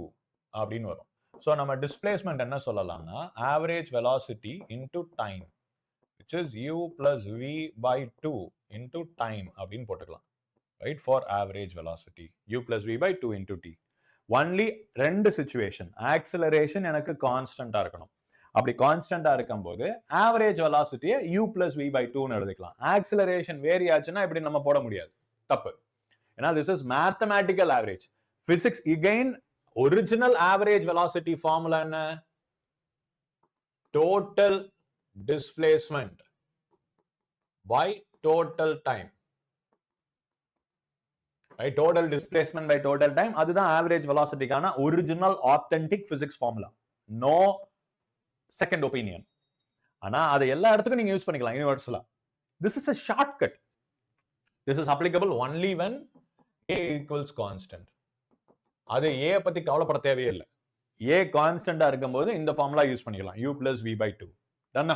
அப்படின்னு வரும். So நம்ம displacement என்ன சொல்லலாம்னா average velocity into time, which is u plus v by 2 into time அப்படின்னு போட்டுக்கலாம், right? For average velocity u plus v by 2 into t. Only ரெண்டு situation, acceleration எனக்கு கான்ஸ்டன்டா இருக்கணும். அப்படி கான்ஸ்டன்டா இருக்கும்போது average velocity u plus v by 2 ன்னு எழுதிக்கலாம். acceleration vary ஆச்சுன்னா இப்படி நம்ம போட முடியாது, தப்பு. ஏன்னா this is mathematical average. Physics again, original average velocity formula என்ன, total displacement by total time, right? Total displacement by total time, அதுதான் average velocity கான original authentic physics formula. No second opinion. ஆனா அதை எல்லா இடத்துக்கும் நீங்க யூஸ் பண்ணிக்கலாம் யூனிவர்சலா. This is a shortcut. This is applicable only when a equals constant. அது a பத்தி கவலைப்பட தேவையே இல்லை. a கான்ஸ்டன்டா இருக்கும்போது இந்த ஃபார்முலா யூஸ் பண்ணிக்கலாம், u plus v by 2. டன்னா?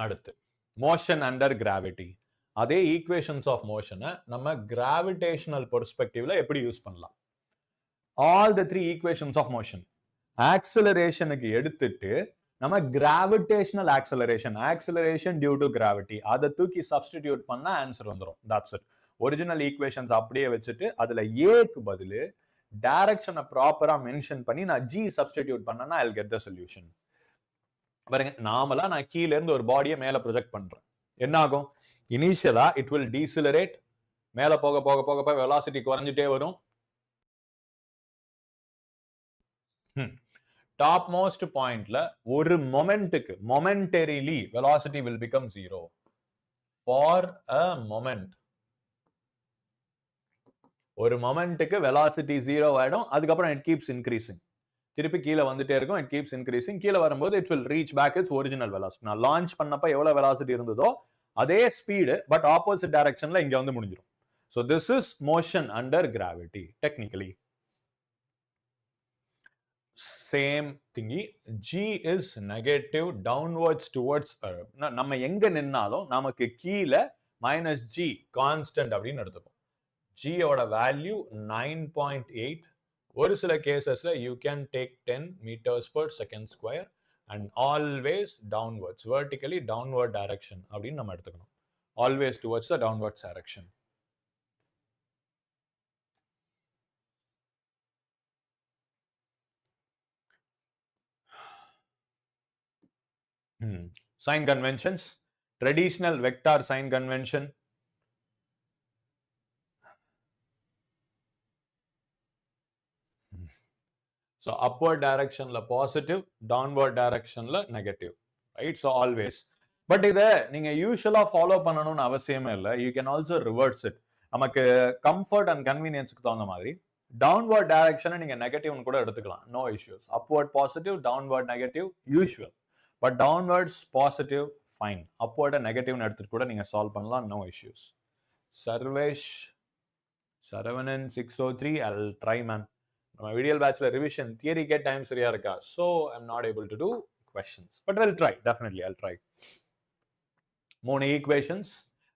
அடுத்து மோஷன் அண்டர் கிராவிட்டி. அதே ஈக்குவேஷன்ஸ் ஆஃப் மோஷனை நம்ம கிராவிடேஷனல் பெர்ஸ்பெக்டிவ்ல எப்படி யூஸ் பண்ணலாம்? All the 3 equations of motion ஆக்சிலரேஷனுக்கு எடுத்துட்டு நம்ம gravitational acceleration due to gravity அதை தூக்கி substitute பண்ணா ஆன்சர் வந்துரும். That's it. ஒரிஜினல் ஈக்குவேஷன்ஸ் அப்படியே வச்சுட்டு அதுல ஏக்கு பதிலு டைரக்ஷனை ப்ராப்பரா மென்ஷன் பண்ணி நான் ஜி சப்ஸ்டிடியூட் பண்ணனா I'll get the solution. பாருங்க, நாமலா நான் கீழ இருந்து ஒரு பாடியை மேல ப்ரொஜெக்ட் பண்றேன். என்ன ஆகும்? இனிஷியலா இட் will decelerate. மேல போக போக போக போக வெலாசிட்டி குறைஞ்சிட்டே வரும். டாப் மோஸ்ட் பாயிண்ட்ல ஒரு மொமெண்ட்டுக்கு momentarily velocity will become 0 for a moment. ஒரு மொமெண்ட்டுக்கு வெலாசிட்டி 0 ஆயிடும். அதுக்கப்புறம் it keeps increasing. திருப்பி கீழே வந்துட்டே இருக்கும். It keeps increasing. கீழே வரும்போது it will reach back its original velocity. நான் லான்ச் பண்ணப்ப எவ்வளவு வெலாசிட்டி இருந்ததோ அதே ஸ்பீடு பட் ஆப்போசிட் டைரக்ஷன்ல இங்க வந்து முடிஞ்சிரும். So this is motion under gravity technically. Same thingy. G is negative downwards towards earth. நம்ம எங்க நின்னாலும் நமக்கு கீழே -g constant அப்படின்னு எடுத்துப்போம். G ஓட வேல்யூ 9.8. ஒரு சில கேசஸ்ல you can take 10 meters per second square and always downwards, vertically downward direction அப்படின்னு நம்ம எடுத்துக்கணும். Always towards the downwards direction. Sign conventions. Traditional vector sign convention. So upward direction la positive, downward direction la negative, right? So always. But இத நீங்க யூசுவலா follow பண்ணணும்னு அவசியமே இல்லை. You can also reverse it. நமக்கு comfort and கன்வீனியன்ஸ்க்கு தகுந்த மாதிரி downward direction நீங்க நெகட்டிவ்னு கூட எடுத்துக்கலாம். No issues. Upward positive, downward negative, usual. But downwards positive, fine. Upward and negative எடுத்துட்டு கூட நீங்க சால்வ் பண்ணலாம். No issues. Sarvesh 79603. I'll try, man. My video batchல revision theory get time சரியா இருக்கா? So I'm not able to do questions. But I'll try. Definitely I'll try. மூணு equations.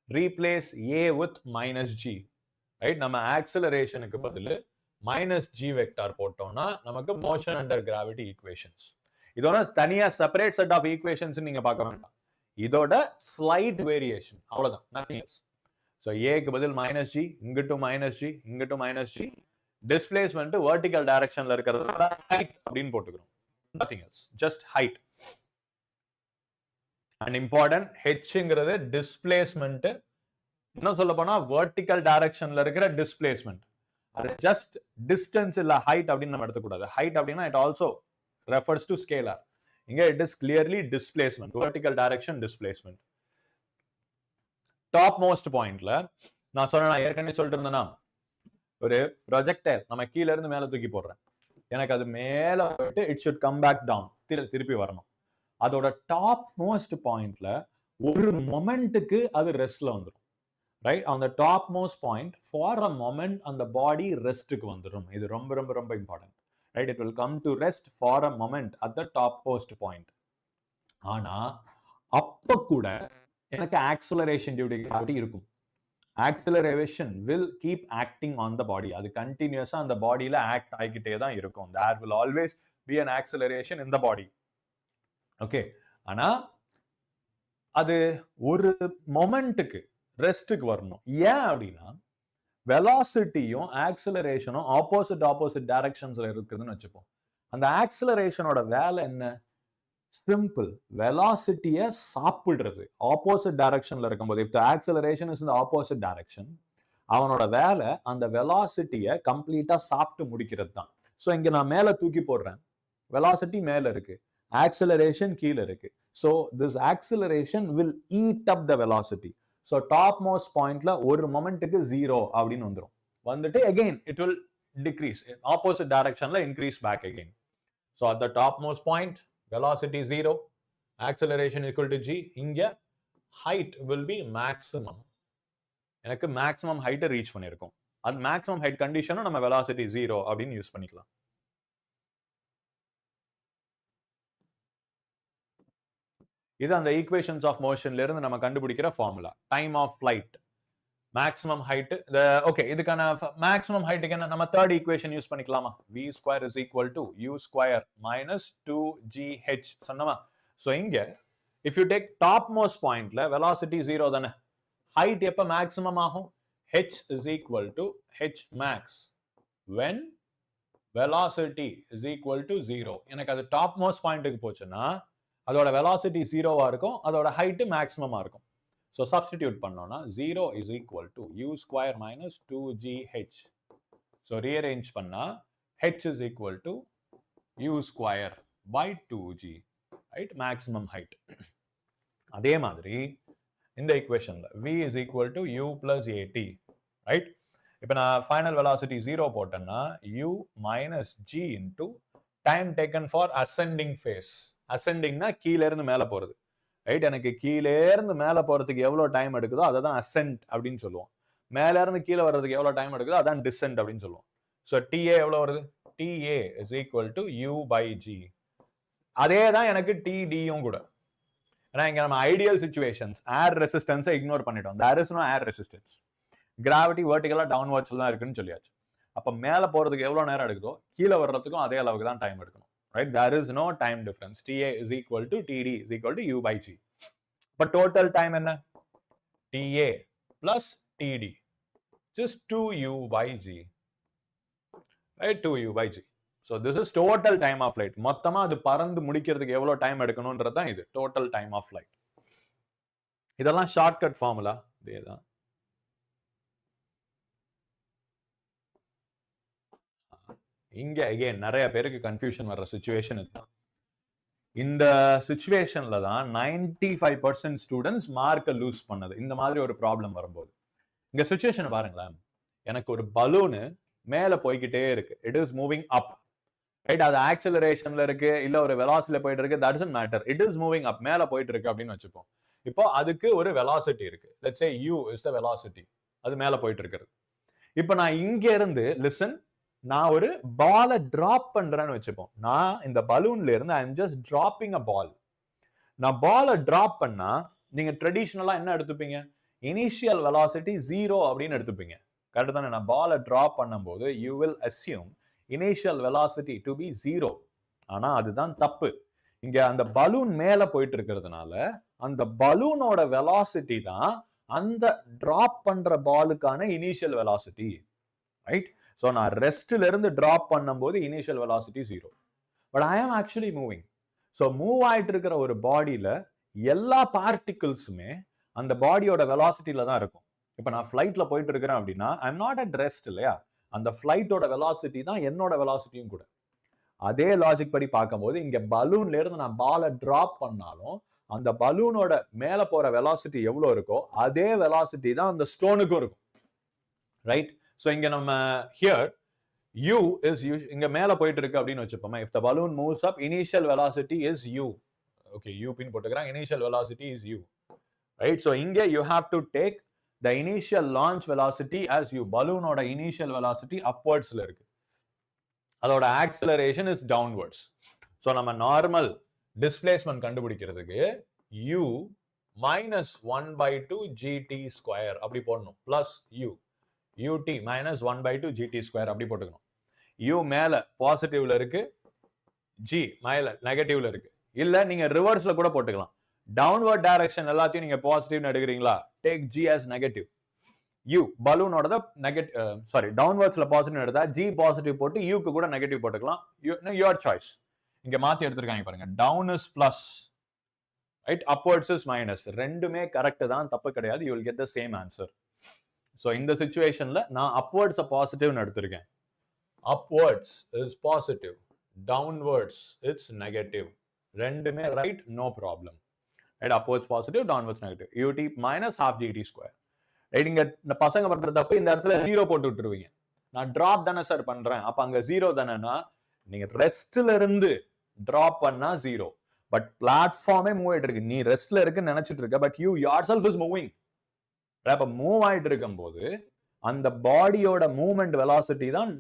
Replace A with -g. Right? நம்ம accelerationக்கு பதிலு -g vector போட்டோம்னா நமக்கு motion under gravity equations. இதோட தனியா separate set of equations நீங்க பார்க்க வேண்டாம். இதோட ஸ்லைட் வேரியேஷன் அவ்வளவுதான், nothing else. So ஏக்கு பதில் -g, இங்கிட்டு -g, இங்கிட்டு -g. டிஸ்பிளேஸ்மென்ட் வெர்டிகல் டைரக்ஷன்ல இருக்கிறத ஹைட் அப்படின்னு போட்டுக்கிறோம். nothing else, just height. And important, hங்கிறது டிஸ்பிளேஸ்மென்ட். இன்னும் சொல்ல போனா வெர்டிகல் டைரக்ஷன்ல இருக்கிற டிஸ்பிளேஸ்மென்ட். அது ஜஸ்ட் டிஸ்டன்ஸ் இல்ல ஹைட் அப்படின்னு நம்ம எடுத்துக்கூடாது. ஹைட் அப்படின்னா it also refers to scalar. இங்க it is clearly displacement, vertical direction displacement. Top most பாயிண்ட்ல நான் சொன்னேன், ஏற்கனவே சொல்லிட்டு இருந்தேன்னா ஒரு ப்ரொஜெக்டைல் நம்ம கீழ இருந்து மேல தூக்கி போடுறேன். எனக்கு அது மேல போயிட்டு it should come back down, திருப்பி வரணும். அதோட டாப் மோஸ்ட் பாயிண்ட்ல ஒரு மொமெண்ட்டுக்கு அது ரெஸ்ட்ல வந்துடும். ரைட்? அந்த top most point for a moment அந்த பாடி ரெஸ்ட்டுக்கு வந்துடும். இது ரொம்ப ரொம்ப ரொம்ப important. Right? It will come to rest for a moment at the topmost point. ஆனா அப்ப கூட எனக்கு acceleration due to gravity இருக்கும். Acceleration will keep acting on the body. அது கண்டினியூஸா அந்த பாடியில ஆக்ட் ஆகிக்கிட்டே தான் இருக்கும். There will always be an acceleration in the body. Okay, ஆனா அது ஒரு மொமெண்ட்டுக்கு ரெஸ்ட்டுக்கு வரணும். ஏன் அப்படின்னா வெலாசிட்டியும் ஆக்சிலரேஷனும் ஆப்போசிட் டைரக்ஷன்ஸ்ல இருக்குதுன்னு வச்சுப்போம். அந்த ஆக்சிலரேஷனோட வேலை என்ன? சிம்பிள். வெலாசிட்டியை சாப்பிடுறது. ஆப்போசிட் டைரக்ஷன்ல இருக்கும்போது if the acceleration is in the opposite direction, அவனோட வேலை அந்த வெலாசிட்டியை கம்ப்ளீட்டா சாப்பிட்டு முடிக்கிறது தான். ஸோ இங்க நான் மேல தூக்கி போடுறேன், வெலாசிட்டி மேல இருக்கு, ஆக்சிலரேஷன் கீழே இருக்கு. So this acceleration will eat up the velocity. So top most பாயிண்ட்ல ஒரு மொமெண்ட்டுக்கு 0 அப்படின்னு வந்துடும். வந்துட்டு again it will decrease, opposite directionல increase back again. So at the top most point velocity 0, acceleration equal to g. இங்க height will be maximum. எனக்கு maximum height reach பண்ணிருக்கும். அது maximum height condition நம்ம velocity 0 அப்படின்னு யூஸ் பண்ணிக்கலாம். இது அந்த equations of மோஷன்ல இருந்து நம்ம கண்டுபிடிக்கிற formula. Time of flight, maximum height. Okay, இதுக்கான மேக்ஸிமம் ஹைட்டுக்கு என்ன நம்ம தேர்ட் ஈக்குவேஷன் யூஸ் பண்ணிக்கலாமா? v² is equal to u² minus 2gh. சொன்னமா So இங்க if you take topmost point la velocity 0 தானே, height எப்ப maximum ஆகும்? h is equal to h max when velocity is equal to 0. எனக்கு அது topmost pointக்கு போச்சுன்னா அதோட velocity 0வா இருக்கும், அதோட height maximum இருக்கும். So substitute பண்ணோம்னா 0 is equal to u square minus 2gh. So rearrange பண்ணா h is equal to u square by 2g, right? Maximum height. அதே மாதிரி இந்த equationல v is equal to u plus at, right? இப்போ நான் final velocity 0 போட்டேன்னா u minus g into time taken for ascending phase. Ascendingனா கீழ இருந்து மேல போறது, ரைட்? எனக்கு கீழே இருந்து மேல போறதுக்கு எவ்வளவு டைம் எடுக்குதோ அதை தான் ascent அப்படின்னு சொல்லுவோம். மேல இருந்து கீழே வர்றதுக்கு எவ்வளவு டைம் எடுக்குதோ அதான் descent அப்படின்னு சொல்லுவோம். ஸோ TA எவ்வளவு வருது? TA is equal to u by g. அதே தான் எனக்கு TDயும் கூட. ஏன்னா இங்க நம்ம ஐடியல் சிச்சுவேஷன்ஸ் ஏர் ரெசிஸ்டன்ஸை இக்னோர் பண்ணிட்டோம். There is no air resistance. Gravity வெர்டிகலா டவுன்வர்ட்ஸ்ல தான் இருக்குன்னு சொல்லியாச்சு. அப்ப மேல போறதுக்கு எவ்வளவு நேரம் எடுக்குதோ கீழே வர்றதுக்கும் அதே அளவுக்கு தான் டைம் எடுக்கணும், right? There is no time difference. TA is equal to TD is equal to u by g. இப்ப டோட்டல் டைம் என்ன? TA plus TD just 2u by g, right? 2u by g. So this is total time of flight. மொத்தமா அது பறந்து முடிக்கிறதுக்கு எவ்வளவு time எடுக்கணும்ன்றது தான் இது total time of flight. இதெல்லாம் ஷார்ட்கட் ஃபார்முலா இதேதான். இங்க அகைன் நிறைய பேருக்கு கன்ஃபியூஷன் வர்ற சிச்சுவேஷன் இதுதான். இந்த சிச்சுவேஷன்ல தான் 95% ஸ்டூடெண்ட்ஸ் மார்க்கை லூஸ் பண்ணது. இந்த மாதிரி ஒரு ப்ராப்ளம் வரும்போது இங்க சிச்சுவேஷன் பாருங்களேன். எனக்கு ஒரு பலூனு மேல போய்கிட்டே இருக்கு. It is moving up, right? அது ஆக்சலரேஷன்ல இருக்கு இல்ல ஒரு வெலாசிட்டில போயிட்டு இருக்கு, that doesn't matter. It is moving அப், மேல போயிட்டு இருக்கு அப்படின்னு வச்சுப்போம். இப்போ அதுக்கு ஒரு வெலாசிட்டி இருக்கு. Let's say u is the velocity, அது மேல போயிட்டு இருக்கிறது. இப்போ நான் இங்க இருந்து லிசன், நான் ஒரு பாலை டிராப் பண்றேன்னு வச்சுப்போம். நான் இந்த பலூன்ல இருந்து ஐ எம் ஜஸ்ட் டிராப்பிங் அ பால். நான் பாலை டிராப் பண்ணா நீங்க ட்ரெடிஷனலா என்ன எடுத்துப்பீங்க? இனிஷியல் வெலாசிட்டி 0 அப்படின்னு எடுத்துப்பீங்க, கரெக்ட் தானே? நான் பாலை டிராப் பண்ணும்போது you will assume initial velocity to be 0. ஆனா அதுதான் தப்பு. இங்க அந்த பலூன் மேல போயிட்டு இருக்கிறதுனால அந்த பலூனோட வெலாசிட்டி தான் அந்த டிராப் பண்ற பாலுக்கான இனிஷியல் வெலாசிட்டி, ரைட்? ஸோ நான் ரெஸ்ட்ல இருந்து டிராப் பண்ணும்போது இனிஷியல் வெலாசிட்டி 0, பட் ஐ ஆம் ஆக்சுவலி மூவிங். ஸோ மூவ் ஆயிட்டு இருக்கிற ஒரு பாடியில எல்லா பார்ட்டிகிள்ஸுமே அந்த பாடியோட வெலாசிட்டியில தான் இருக்கும். இப்போ நான் ஃபிளைட்ல போயிட்டு இருக்கிறேன் அப்படின்னா I am not at rest இல்லையா? அந்த ஃபிளைட்டோட வெலாசிட்டி தான் என்னோட வெலாசிட்டியும் கூட. அதே லாஜிக் படி பார்க்கும்போது இங்க பலூன்ல இருந்து நான் பாலை டிராப் பண்ணாலும் அந்த பலூனோட மேல போற வெலாசிட்டி எவ்வளவு இருக்கோ அதே வெலாசிட்டி தான் அந்த ஸ்டோனுக்கும் இருக்கும், ரைட்? ஸோ இங்க நம்ம ஹியர் u is இங்க மேல போயிட்டு இருக்கு அப்படின்னு வச்சுப்போமே. if the balloon moves up, initial velocity is u. okay, u பின் போட்டுக்கிறேன். initial velocity is u, right? so இங்க you have to take the initial launch velocity as u. balloon-ஓட initial velocity upwards-ல இருக்கு, அதோட acceleration is downwards. so நம்ம normal displacement கண்டுபிடிக்கிறதுக்கு u minus 1/2 gt square அப்படி போடணும், plus u ut minus 1/2 gt square அப்படி போட்டுக்கணும். u மேல பாசிட்டிவ்ல இருக்கு, g மேல நெகட்டிவ்ல இருக்கு. இல்ல நீங்க ரிவர்ஸ்ல கூட போட்டுக்கலாம். டவுன்வர்ட் டைரக்ஷன் எல்லாத்தையும் நீங்க பாசிட்டிவ்னு எடுக்கிறீங்களா, take g as negative. u பலூனோட நெகட்டிவ் டவுன்வர்ட்ஸ்ல பாசிட்டிவ் எடுத்தா g பாசிட்டிவ் போட்டு u க்கு கூட நெகட்டிவ் போட்டுக்கலாம். your choice. இங்க மாத்தி எடுத்துருக்காங்க பாருங்க. down is plus, right? upwards is minus. ரெண்டுமே கரெக்ட் தான், தப்பு கிடையாது. you will get the same answer. so இந்த சிச்சுவேஷன்ல நான் upwards பாசிட்டிவ்னு எடுத்திருக்கேன். upwards is positive, downwards it's negative. ரெண்டுமே right, no problem, right? upwards positive, downwards negative. ut minus half gt square, right? இங்க இந்த பசங்க பண்ற தப்பு, இந்த இடத்துல 0 போட்டு விட்டுருவீங்க. நான் டிராப் தானே சார் பண்றேன், அப்ப அங்க 0 தானேன்னா நீங்க ரெஸ்ட்ல இருந்து டிராப் பண்ணா 0, பட் பிளாட்ஃபார்மே மூவ் ஆயிட்டு இருக்கு. நீ ரெஸ்ட்ல இருக்குன்னு நினைச்சிட்டு இருக்க, but you yourself is moving. அப்ப மூவ் ஆயிட்டு இருக்கும் போது அந்த பாடியோட மூவ்மெண்ட் வெலாசிட்டி தான்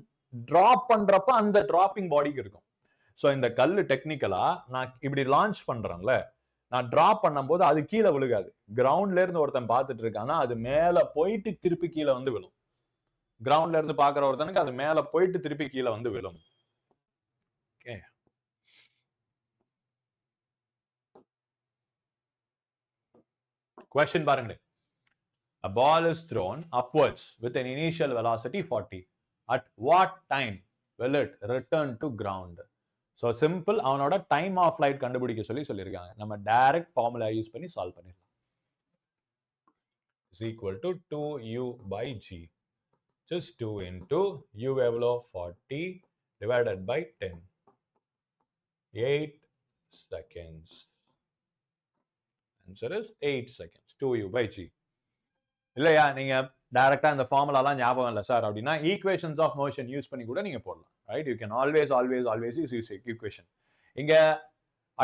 டிராப் பண்றப்ப அந்த டிராப்பிங் பாடிக்கு இருக்கும். ஸோ இந்த கல்லு டெக்னிக்கலா நான் இப்படி லான்ச் பண்றேன்ல, நான் டிராப் பண்ணும்போது அது கீழே விழுகாது. கிரவுண்ட்ல இருந்து ஒருத்தன் பார்த்துட்டு இருக்கானா அது மேல போயிட்டு திருப்பி கீழே வந்து விழும். கிரவுண்ட்ல இருந்து பாக்குற ஒருத்தனுக்கு அது மேல போயிட்டு திருப்பி கீழே வந்து விழும். ஓகே, question பாருங்க. A ball is thrown upwards with an initial velocity 40. At what time will it return to ground? So simple, அவனோட time of flight கண்டுபிடிக்க சொல்லியிருக்காங்க. நம்ம direct formula யூஸ் பண்ணி solve பண்ணிடலாம். Is equal to 2u by g. Just 2 into u எவ்வளோ 40 divided by 10. 8 seconds. Answer is 8 seconds. 2u by g. இல்லையா நீங்க டைரக்டா இந்த ஃபார்முலாலாம் ஞாபகம் இல்லை சார் அப்படின்னா ஈக்குவேஷன்ஸ் ஆஃப் மோஷன் யூஸ் பண்ணி கூட நீங்க போடலாம். Right, you can always use equation. இங்க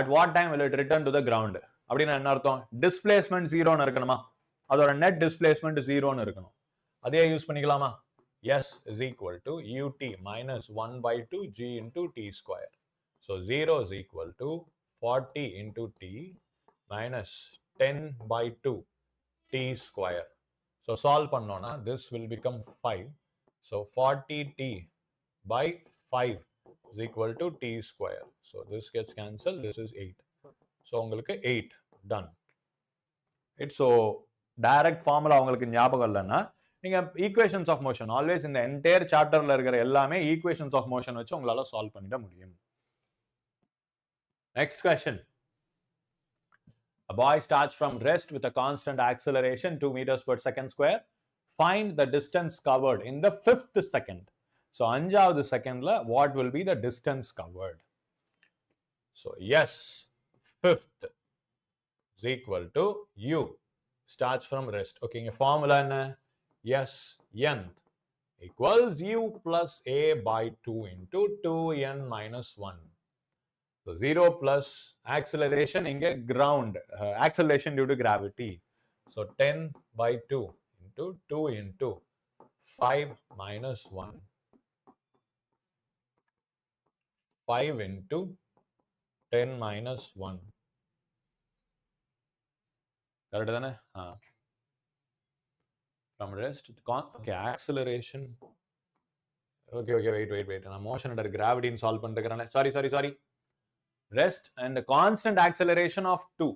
at what time will it return to the ground அப்படின்னா என்ன அர்த்தம்? டிஸ்பிளேஸ்மெண்ட் 0ன்னு இருக்கணுமா? அதோட நெட் டிஸ்பிளேஸ்மெண்ட் 0ன்னு இருக்கணும். அதே யூஸ் பண்ணிக்கலாமா? S is equal to ut minus 1 by 2 g into t square. So 0 is equal to 40 into t minus 10 by 2 t square. So solve பண்ணோம்னா this will become 5. So 40t by 5 is equal to t square. So this gets cancelled. This is 8. So உங்களுக்கு 8 done. It's so direct formula உங்களுக்கு ஞாபகம் இல்லைன்னா நீங்க equations of motion always இந்த entire chapterல இருக்கிற எல்லாமே equations of motion வச்சு உங்களால solve பண்ணிட முடியும். Next question. A boy starts from rest with a constant acceleration 2 meters per second square. Find the distance covered in the 5th second. So, அஞ்சாவது செகண்ட்ல what will be the distance covered? So, yes, 5th is equal to u. Starts from rest. Okay, இங்க formula என்ன? Yes, nth equals u plus a by 2 into 2n minus 1. So 0 plus acceleration inge ground, acceleration due to gravity. So 10 by 2 into 2 into 5 minus 1. 5 into 10 minus 1. Correct தானே? From rest, okay, acceleration. Okay, wait. நான் motion under gravity solve பண்ணிருக்கிறேன். Sorry. Rest and the constant acceleration of 2.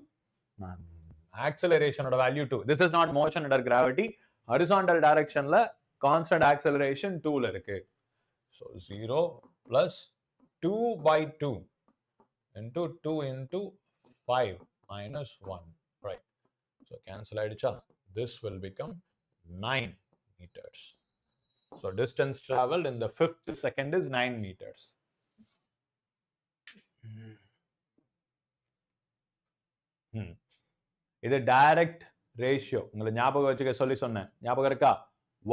Acceleration of value 2. This is not motion under gravity. Horizontal direction la constant acceleration 2 la irukku. So 0 plus 2 by 2 into 2 into 5 minus 1. Right. So cancel aiducha. This will become 9 meters. So distance traveled in the 5th second is 9 meters. இது direct ratio. உங்களை ஞாபகம் வச்சுக்க சொல்லி சொன்னேன், ஞாபகம் இருக்கா?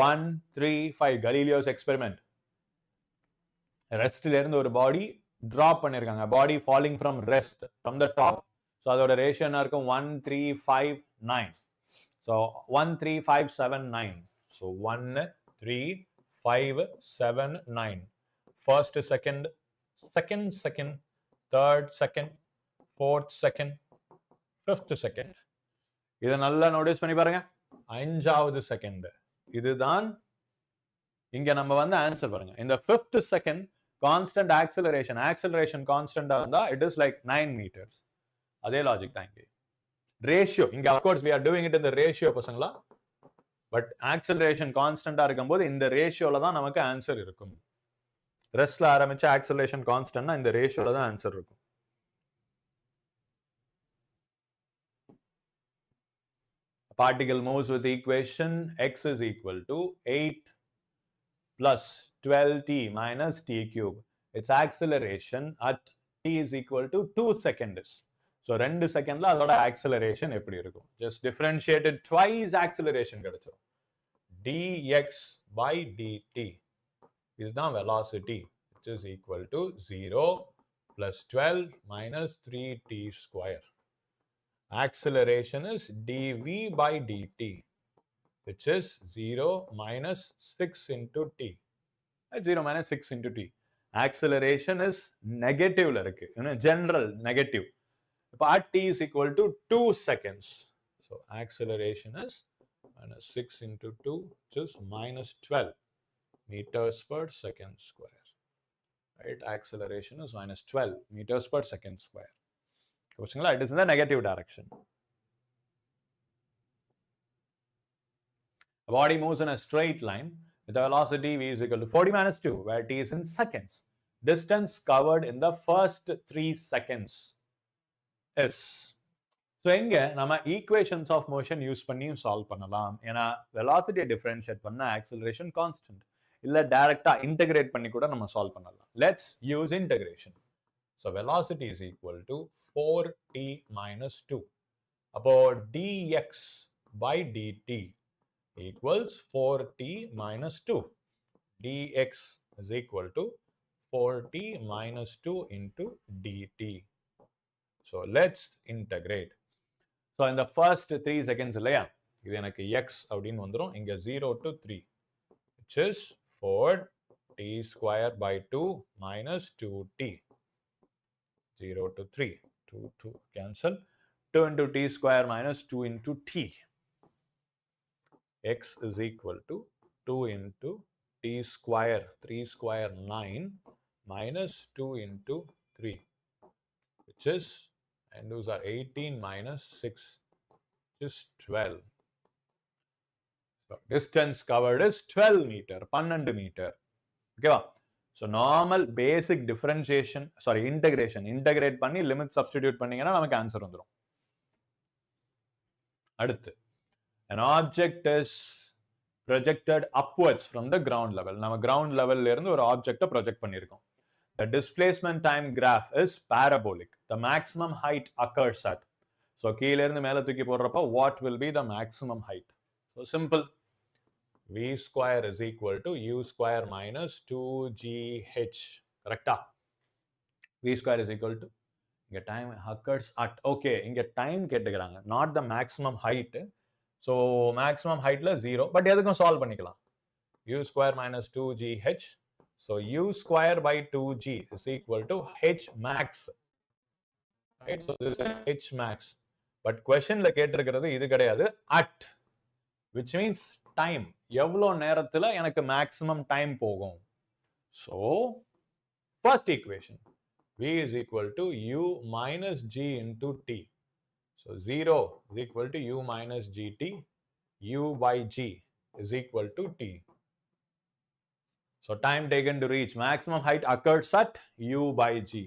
1, 3, 5 கலீலியோஸ் experiment. ரெஸ்ட்ல இருந்து ஒரு பாடி டிராப் பண்ணிருக்காங்க. Body falling from rest from the top. So அதோட ரேஷியோ என்ன இருக்கும்? 1, 3, 5, 9. So 1, 3, 5, 7, 9. So 1, 3, 5, 7, 9. First second, second, third second, fourth second, fifth second. இதை நல்லா நோட்டீஸ் பண்ணி பாருங்க. 5வது செகண்ட் இதுதான் இங்க நம்ம வந்து ஆன்சர் பாருங்க. இந்த 5th செகண்ட் கான்ஸ்டன்ட் ஆக்சலரேஷன் கான்ஸ்டன்டா இருந்தா இட் இஸ் லைக் 9 meters. அதே லாஜிக் தான் இங்க. ரேஷியோ இங்க of course we are doing it in the ratio பசங்களா. பட் ஆக்சலரேஷன் கான்ஸ்டன்டா இருக்கும்போது இந்த ரேஷியோல தான் நமக்கு ஆன்சர் இருக்கும். ரெஸ்ட்ல ஆரம்பிச்ச ஆக்சலரேஷன் கான்ஸ்டன்ட்னா இந்த ரேஷியோல தான் ஆன்சர் இருக்கும். Particle moves with the equation x is equal to 8 plus 12t minus t cube. Its acceleration at t is equal to 2 seconds. So 2 செகண்ட்ல அதோட acceleration எப்படி இருக்கும்? Just differentiated twice acceleration கிடைச்சிரும். dx by dt. இதுதான் velocity, which is equal to 0 plus 12 minus 3t square. Acceleration is dv by dt, which is 0 minus 6 into t. 0 minus 6 into t. Acceleration is negative la irukku. General negative. At t is equal to 2 seconds. So acceleration is minus 6 into 2, which is minus 12 meters per second square. Right? Acceleration is minus 12 meters per second square. It is in the negative direction. A body moves in a straight line with a velocity v is equal to 40 minus 2, where t is in seconds. Distance covered in the first 3 seconds is. So இங்க நம்ம equations of motion use பண்ணியும் solve பண்ணலாம். ஏன்னா velocity differentiate பண்ண acceleration constant. இல்ல டைரக்டா integrate பண்ணி கூட நம்ம சால்வ் பண்ணலாம். Let's use integration. So velocity is equal to 4t minus 2. About dx by dt equals 4t minus 2. dx is equal to 4t minus 2 into dt. So let's integrate. So in the first 3 seconds இல்லையா, இது எனக்கு x அப்படின்னு வந்துரும். இங்க 0 to 3, which is 4t square by 2 minus 2t. 0 to 3, 2 cancel. 2 into t square minus 2 into t. X is equal to 2 into t square, 3 square 9 minus 2 into 3, which is, and those are 18 minus 6, which is 12. So distance covered is 12 meter, 12 meter. Okay, so normal basic differentiation, sorry, integration, integrate பண்ணி limit substitute பண்ணீங்கன்னா நமக்கு answer வந்துரும். அடுத்து, an object is projected upwards from the ground level. நம்ம ground level ல இருந்து ஒரு ஆப்ஜெக்ட்டை project பண்ணியிருக்கோம். The displacement time graph is parabolic. The maximum height occurs at. So கீழ இருந்து மேல தூக்கி போடுறப்ப what will be the maximum height? So simple. V square is equal to U square minus 2GH. Correcta? V square is equal to, இங்க time occurs at. Okay, இங்க time கேட்டுக்கிறாங்க, not the maximum height. So maximum height ல 0, but எதுக்கும் solve பண்ணிக்கலாம். U square minus 2GH. So U square by 2G is equal to H max. Right? So this is H max. But question ல கேட்டிருக்கிறது இது கிடையாது, at, which means time. எவ்வளோ நேரத்துல எனக்கு maximum time போகும். So first equation, V is equal to U minus G into T. So 0 is equal to U minus GT. U by G is equal to T. So time taken to reach maximum height occurs at U by G.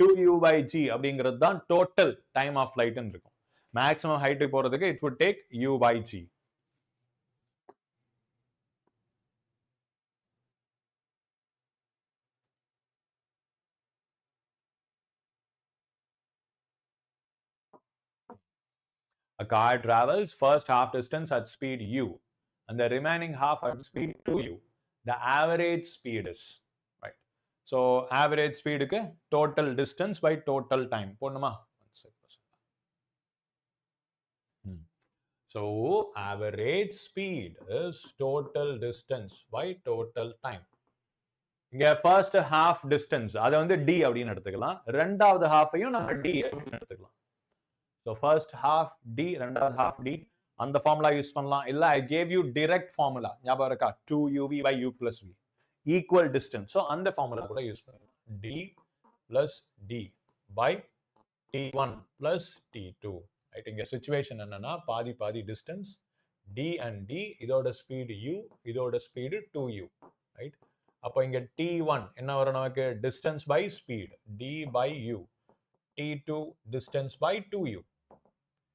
2U by G அப்படிங்கிறது தான் total time of flight ன்னு இருக்கும். Maximum height போறதுக்கு it would take U by G. A car travels first half distance at speed u and the remaining half at speed 2u. The average speed is, right? So average speed க்கு total distance by total time போடணுமா? So average speed is total distance by total time. இங்க first half distance அதை வந்து d அப்படின்னு எடுத்துக்கலாம், ரெண்டாவது half-ஐயும் நம்ம d அப்படின்னு எடுத்துக்கலாம். So first half d, ரெண்டாவது half d, அந்த ஃபார்முலா யூஸ் பண்ணலாம். இல்ல I gave you direct formula, ஞாபகம் இருக்கா? 2uv by u plus v equal distance. So அந்த ஃபார்முலா கூட யூஸ் பண்ணலாம். d plus d by t1 plus t2. Right? இங்க situation என்னன்னா பாதி பாதி distance, d and d, இதோட speed u, இதோட speed 2u. Right? அப்போ இங்க t1 என்ன வரும் நமக்கு? distance by speed, d by u. t2 distance by 2u.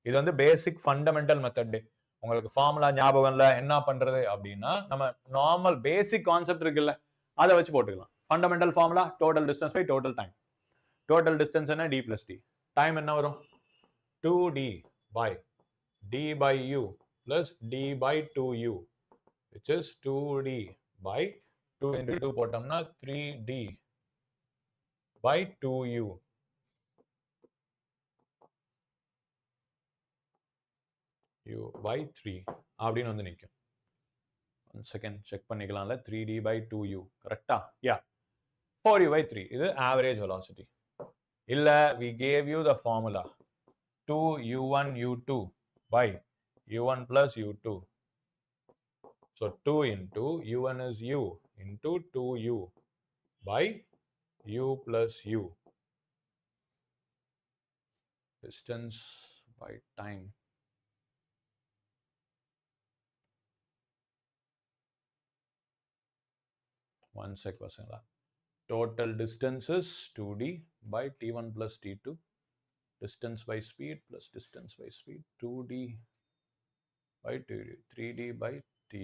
இது வந்து பேசிக் ஃபண்டமெண்டல் மெத்தட். உங்களுக்கு ஃபார்முலா ஞாபகம் இல்லை என்ன பண்றது அப்படின்னா, நம்ம நார்மல் பேசிக் கான்செப்ட் இருக்குல்ல, அதை வச்சு போட்டுக்கலாம். Fundamental formula total distance by total time. Total distance என்ன? d plus t. டைம் என்ன வரும்? 2d by d by u plus d by 2u, which is 2d by 2 into 2 போட்டோம்னா 3d by 2u. u by 3 அப்படின்னு வந்து நிற்கும். 1 second check பண்ணிக்கலாம்ல. 3d by 2u கரெக்டா? யா. 4u by 3 இது average velocity. இல்ல we gave you the formula 2u1 u2 by u1 plus u2. So 2 into u1 is u into 2u by u plus u. Distance by time. One sec pasangala. Total distance is 2d by t1 plus t2. Distance by speed plus distance by speed. 2d by 2d. 3d by tu.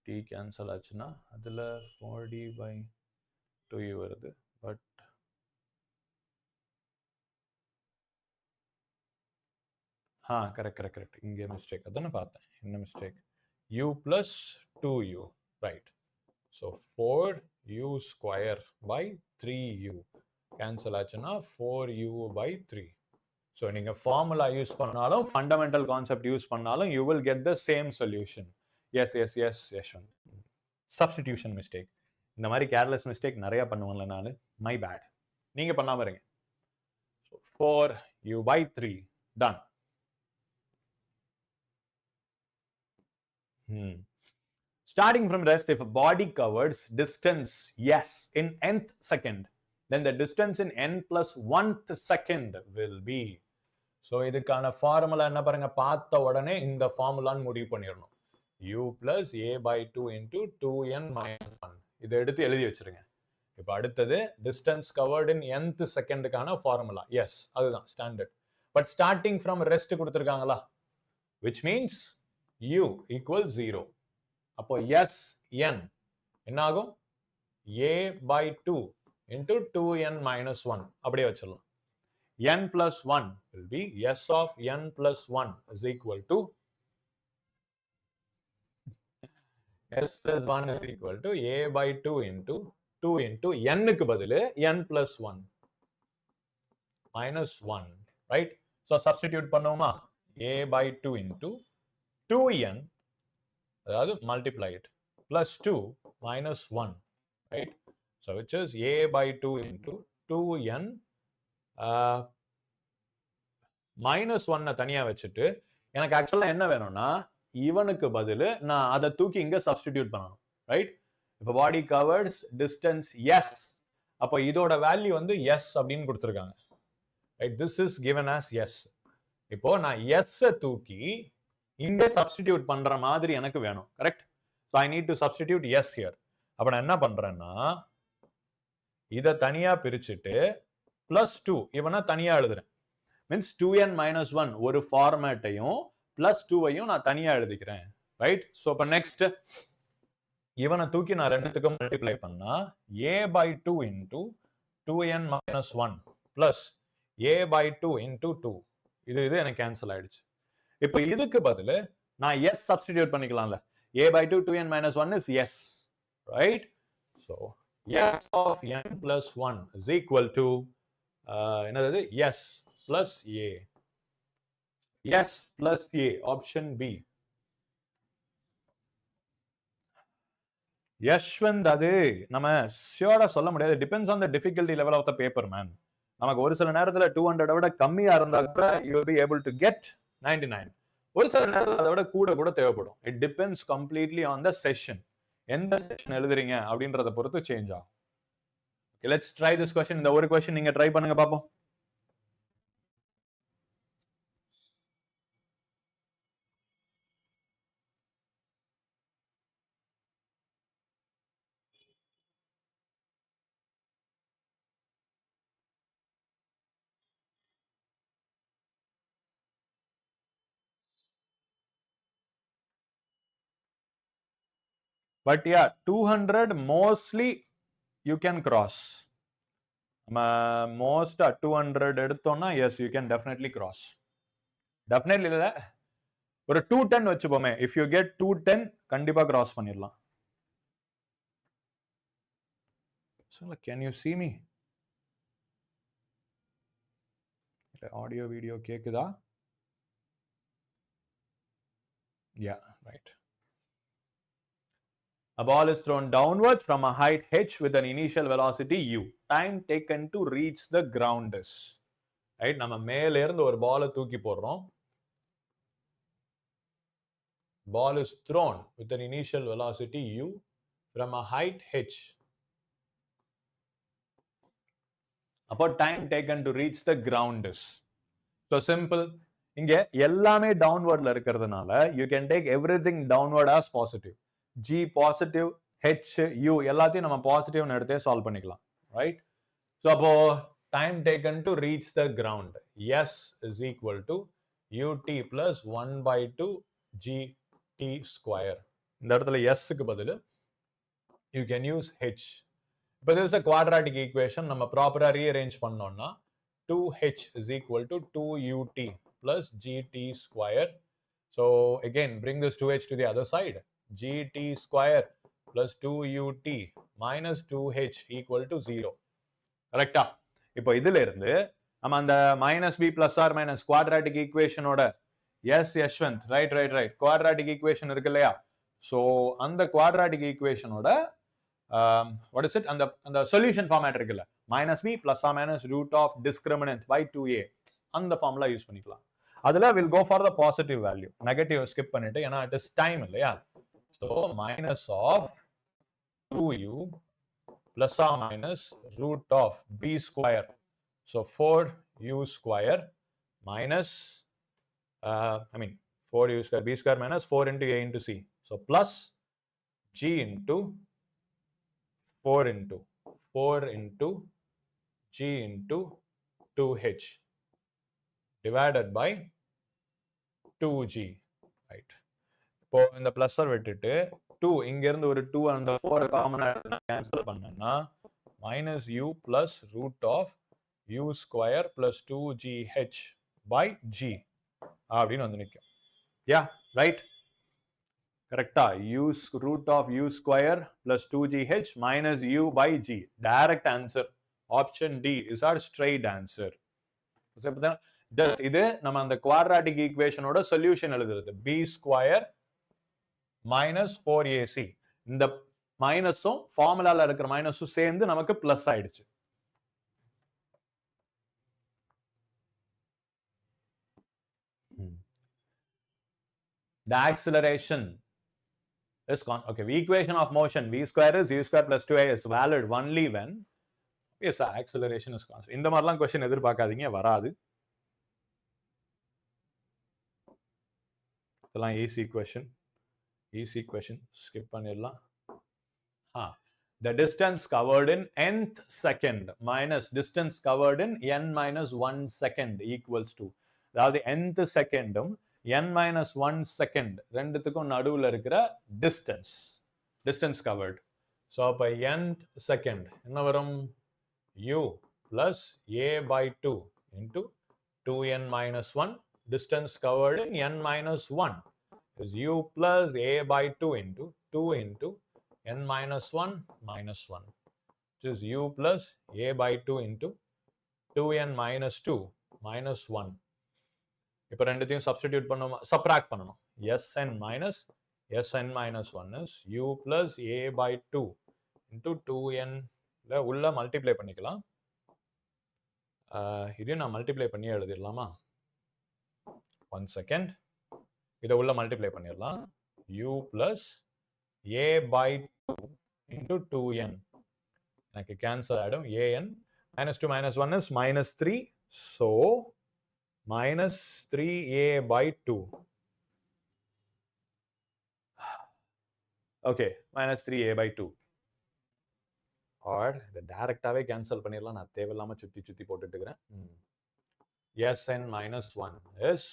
t cancel ஆச்சுன்னா அதில் 4d by 2u வருது. But correct. இங்கே mistake. அதானே பார்த்தேன். என்ன mistake? u plus 2u. Right. So 4u square by 3u. Cancel ஆச்சுன்னா 4u by 3. So நீங்க formula use பண்ணாலும் fundamental concept use பண்ணாலும் you will get the same solution. Yes. Substitution mistake. இந்த மாதிரி careless mistake நிறைய பண்ணுவேன்ல நானு. My bad. நீங்க பண்ணாம இருங்க. So 4u by 3. Done. Starting from rest, if a body covers distance s in nth second, then the distance in n plus 1th second will be. So இதுக்கான formula என்ன பாருங்க, பார்த்த உடனே இந்த ஃபார்முலான்னு முடிவு பண்ணிடணும். u plus a by 2 into 2n minus 1. இதை எடுத்து எழுதி வச்சிருங்க. இப்போ அடுத்தது distance covered in nth secondக்கான ஃபார்முலா. எஸ், அதுதான் standard. But starting from rest கொடுத்துருக்காங்களா, which means u equals 0. அப்போ s n என்ன ஆகும், a by 2 into 2n minus 1 அப்படியே வச்சிடலாம். n plus 1 will be s of n plus 1 is equal to s plus 1 is equal to a by 2 into 2 into n க்கு பதிலு n plus 1 minus 1, right? So substitute பண்ணுவோமா, a by 2 into 2n, அதாவது multiply it, plus 2 minus 1, right? So which is a by 2 into 2n minus 1 தனியா வச்சுட்டு எனக்கு ஆக்சுவலா என்ன வேணும்னா இவனுக்கு பதிலு நான் அதை தூக்கி இங்க சப்ஸ்டிடியூட் பண்ணணும், ரைட்? இப்போ பாடி கவர்ஸ் டிஸ்டன்ஸ் எஸ், அப்போ இதோட வேல்யூ வந்து எஸ் அப்படின்னு கொடுத்துருக்காங்க, right? This is given as S. இப்போ நான் எஸ் தூக்கி இங்க சப்ஸ்டிடியூட் பண்ற மாதிரி எனக்கு வேணும், correct? So I need to substitute S here. அப்போ நான் என்ன பண்றேன்னா இதை தனியா பிரிச்சுட்டு பிளஸ் 2 இவனை தனியா எழுதுறேன். மீன்ஸ் 2n minus 1 ஒரு ஃபார்மேட்டையும் பிளஸ் 2வையும் நான் தனியா எழுதிக்கிறேன், ரைட்? ஸோ இப்போ நெக்ஸ்ட் இவனை தூக்கி நான் ரெண்டுத்துக்கும் மல்டிப்ளை பண்ணா a by 2 into 2n minus 1 plus a by 2 into 2, இது எனக்கு கேன்சல் ஆயிடுச்சு. இப்போ இதுக்கு பதிலு நான் s substitute பண்ணிக்கலாம்ல. a by 2 2n minus 1 is s, right? So s of n plus 1 is equal to என்னது, s plus a. s plus a, option B. Yashwant, அது நம்ம ஷியோரா சொல்ல முடியாது. Depends on the difficulty level of the paper man. நமக்கு ஒரு சில நேரத்துல 200 விட கம்மியா இருந்தா கூட you will be able to get 99. ஒரு சில நேரத்தில் அதை விட கூட தேவைப்படும். It depends completely on the session. எந்த செஷன் எழுதுறீங்க அப்படின்றத பொறுத்து சேஞ்ச் ஆகும். Let's try this question. இந்த ஒரு क्वेश्चन நீங்க ட்ரை பண்ணுங்க பாப்போம். But yeah, 200 mostly you can cross. Most 200 எடுத்தோம்னா yes, you can definitely cross. Definitely இல்ல, ஒரு 210 வச்சுப்போமே. If you get 210 கண்டிப்பா cross பண்ணிடலாம். So can you see me? Audio video கேக்குதா? Yeah, right. A ball is thrown downwards from a height h with an initial velocity u. Time taken to reach the ground is, right? நம்ம மேல இருந்து ஒரு பாலை தூக்கி போடுறோம். Ball is thrown with an initial velocity u from a height h. அப்போ time taken to reach the ground is. So simple. இங்க எல்லாமே downwardல இருக்கிறதுனால you can take everything downward as positive. G positive, H, U எல்லாத்தையும் நம்ம positive எடுத்தே solve பண்ணிக்கலாம், right? So அப்போ time taken to reach the ground, S is equal to UT plus 1 by 2 GT square. இந்த இடத்துல S க்கு பதிலு you can use H. இப்போ this is a quadratic equation, நம்ம ப்ராப்பரா rearrange பண்ணோம்னா 2H is equal to 2UT plus GT square. So again, bring this 2H to the other side. GT square plus 2UT minus 2H equal to 0. Correct? இப்போ இதில் இருந்து நம்ம அந்த minus B plus R minus quadratic equation ஓட yes Yashwant, right, quadratic equation இருக்கு இல்லையா? So அந்த quadratic equation ஓட what is it? அந்த solution format இருக்குல்ல, minus B plus R minus root of discriminant by 2A, அந்த formula யூஸ் பண்ணிக்கலாம். அதுல will go for the positive value, negative skip பண்ணிட்டு, ஏன்னா it is time இல்லையா? So minus of 2U plus or minus root of B square. So 4U square minus 4U square, B square minus 4 into A into C. So plus G into 4 into G into 2H divided by 2G, right? இப்போ இந்த plus விட்டுட்டு 2 இங்க இருந்து ஒரு 2 and 4 காமனா cancel பண்ணனா minus U plus root of U square plus 2GH by G அப்படின்னு வந்து நிக்கும். Yeah, right? கரெக்டா? U root of U square plus 2GH minus U by G. Direct answer. Option D is our straight answer. இது நம்ம அந்த quadratic equation ஓட solution எழுதுறது. B square minus 4AC. இந்த மைனஸும் ஃபார்முலால இருக்கிற மைனஸும் சேர்ந்து நமக்கு பிளஸ் ஆயிடுச்சு. The acceleration is okay. The equation of motion v square is u square plus 2a is valid only when yes, acceleration is constant. இந்த மாதிரிலாம் क्वेश्चन எதிர்பார்க்காதீங்க, வராது. இதெல்லாம் easy question skip பண்ணிடலாம். The distance covered in nth second minus distance covered in n minus 1 second equals to, அதாவது nth secondum n minus 1 second ரெண்டுத்துக்கும் நடுவுல இருக்கிற distance covered. So அப்ப nth second என்ன வரும்? U plus a by 2 into 2n minus 1. Distance covered in n minus 1 is U plus a by 2 into 2 into n minus 1 minus 1, which is U plus a by 2 into 2n minus 2 minus 1. இப்போ ரெண்டுத்தையும் substitute பண்ணணும், subtract பண்ணணும். Sn minus 1 is U plus a by 2 into 2n உள்ள multiply பண்ணிக்கலாம். இதையும் நான் multiply பண்ணி எழுதிடலாமா? 1 second. இதை உள்ள மல்டிப்ளை பண்ணிடலாம். U plus a by 2 into 2n. எனக்கு கேன்சல் ஆகிடும். an minus 2 minus 1 is minus 3. So minus 3a by 2. Okay, minus 3a by 2. Or the டைரக்டாவே cancel பண்ணிடலாம். நான் தேவையில்லாம சுத்தி போட்டுட்டு இருக்கிறேன். Sn minus 1 is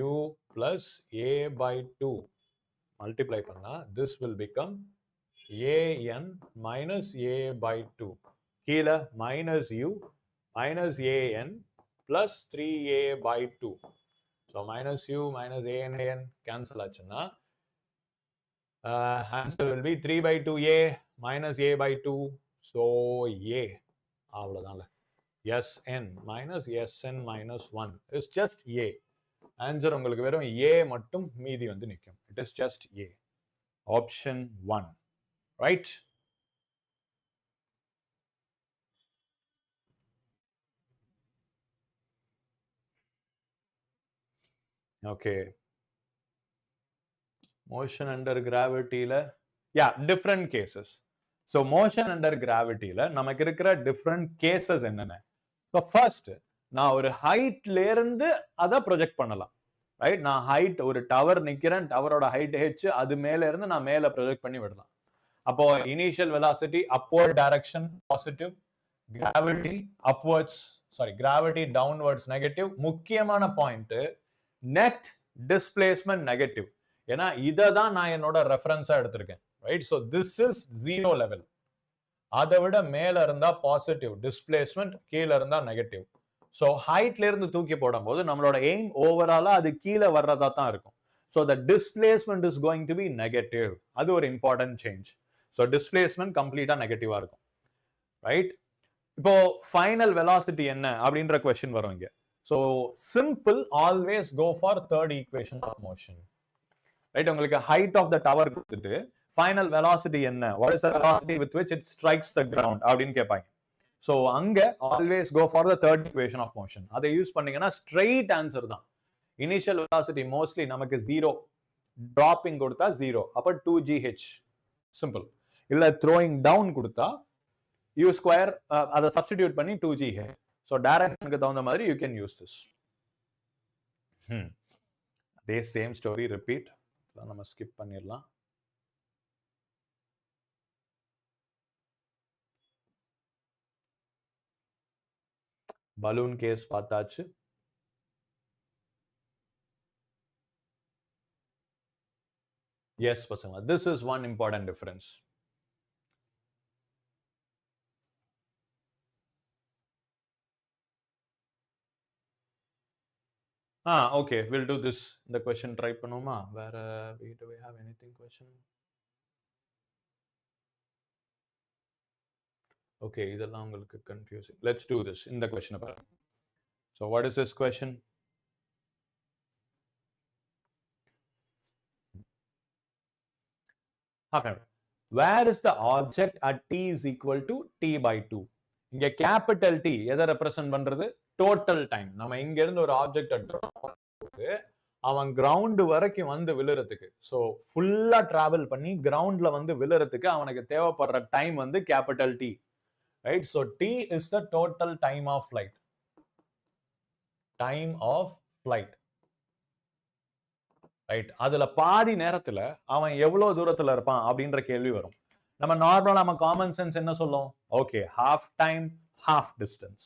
U plus a by 2 multiply பண்ணா this will become an minus a by 2. கீழ minus U minus an plus 3a by 2. So minus U minus an cancel ஆச்சுன்னா answer will be 3 by 2a minus a by 2. So a அவ்வளவுதான்ல. Sn minus Sn minus 1 is just a. Answer உங்களுக்கு வெறும் a மட்டும் மீதி வந்து நிக்கும். It is just a. Option 1. Right? Okay. Motion under gravity la, yeah, different cases. So motion under gravity la நமக்கு இருக்கிற different cases என்னென்ன? So first நான் ஒரு ஹைட்ல இருந்து அதை ப்ரொஜெக்ட் பண்ணலாம். ரைட்? நான் ஹைட் ஒரு டவர் நிக்கிறேன், டவரோட ஹைட் h, அது மேல இருந்து நான் மேல ப்ரொஜெக்ட் பண்ணி விடலாம். அப்போ initial velocity upward direction positive, gravity downwards negative. முக்கியமான பாயிண்ட் நெட் டிஸ்பிளேஸ்மென்ட் நெகட்டிவ். ஏன்னா இதை தான் நான் என்னோட ரெஃபரன்ஸா எடுத்திருக்கேன். Right? So this is 0 level. அதை விட மேல இருந்தா பாசிட்டிவ் டிஸ்பிளேஸ்மெண்ட், கீழே இருந்தா நெகட்டிவ். ஸோ ஹைட்ல இருந்து தூக்கி போடும்போது நம்மளோட எய்ம் ஓவராலா அது கீழே வர்றதா தான் இருக்கும். So the displacement is going to be negative. அது ஒரு இம்பார்ட்டன்ட் சேஞ்ச். ஸோ டிஸ்பிளேஸ்மெண்ட் கம்ப்ளீட்டா நெகட்டிவா இருக்கும். ரைட்? இப்போ ஃபைனல் வெலாசிட்டி என்ன அப்படின்ற கொஸ்டின் வரும் இங்க. So simple, always go for third equation of motion. Right? உங்களுக்கு ஹைட் ஆஃப் த டவர் கொடுத்துட்டு ஃபைனல் வெலாசிட்டி என்ன, what is the velocity with which it strikes the ground அப்படின்னு கேட்பாங்க. ஸோ அங்க ஆல்வேஸ் கோ ஃபார் த தேர்ட் ஈக்குவேஷன் ஆஃப் மோஷன். அதை யூஸ் பண்ணீங்கன்னா ஸ்ட்ரெயிட் ஆன்சர் தான். இனிஷியல் வெலாசிட்டி மோஸ்ட்லி நமக்கு 0, டிராப்பிங் கொடுத்தா 0, அப்ப 2gh சிம்பிள். இல்ல த்ரோயிங் டவுன் கொடுத்தா u ஸ்கொயர், அதை சப்ஸ்டிடியூட் பண்ணி 2gh. ஸோ டைரக்ஷனுக்கு தகுந்த மாதிரி யூ கேன் யூஸ் திஸ். அதே சேம் ஸ்டோரி ரிப்பீட். நம்ம ஸ்கிப் பண்ணிடலாம். பலூன் கேஸ் பார்த்தாச்சு. எஸ் பசங்க, this is one important difference. Okay, we'll do this. The question try பண்ணுமா? வேற do we have anything question? Okay, இதெல்லாம் உங்களுக்கு confusing. Let's do this. இந்த question பாருங்க. So what is this question? Where is the object at t is equal to t by 2? இங்க capital T எதை represent பண்றது? Total time. நம்ம இங்க இருந்து ஒரு ஆப்ஜெக்ட் அவன் கிரவுண்ட் வரைக்கும் வந்து விழுறதுக்கு, ஸோ ஃபுல்லா டிராவல் பண்ணி கிரவுண்ட்ல வந்து விழுறதுக்கு அவனுக்கு தேவைப்படுற டைம் வந்து capital T. Right? So T is the total time of flight. Time of flight. Right? அதுல பாதி நேரத்துல அவன் எவ்வளவு தூரத்துல இருப்பான் அப்படின்ற கேள்வி வரும். நம்ம நார்மலா நம்ம காமன் சென்ஸ் என்ன சொல்லும்? Okay, half time half distance.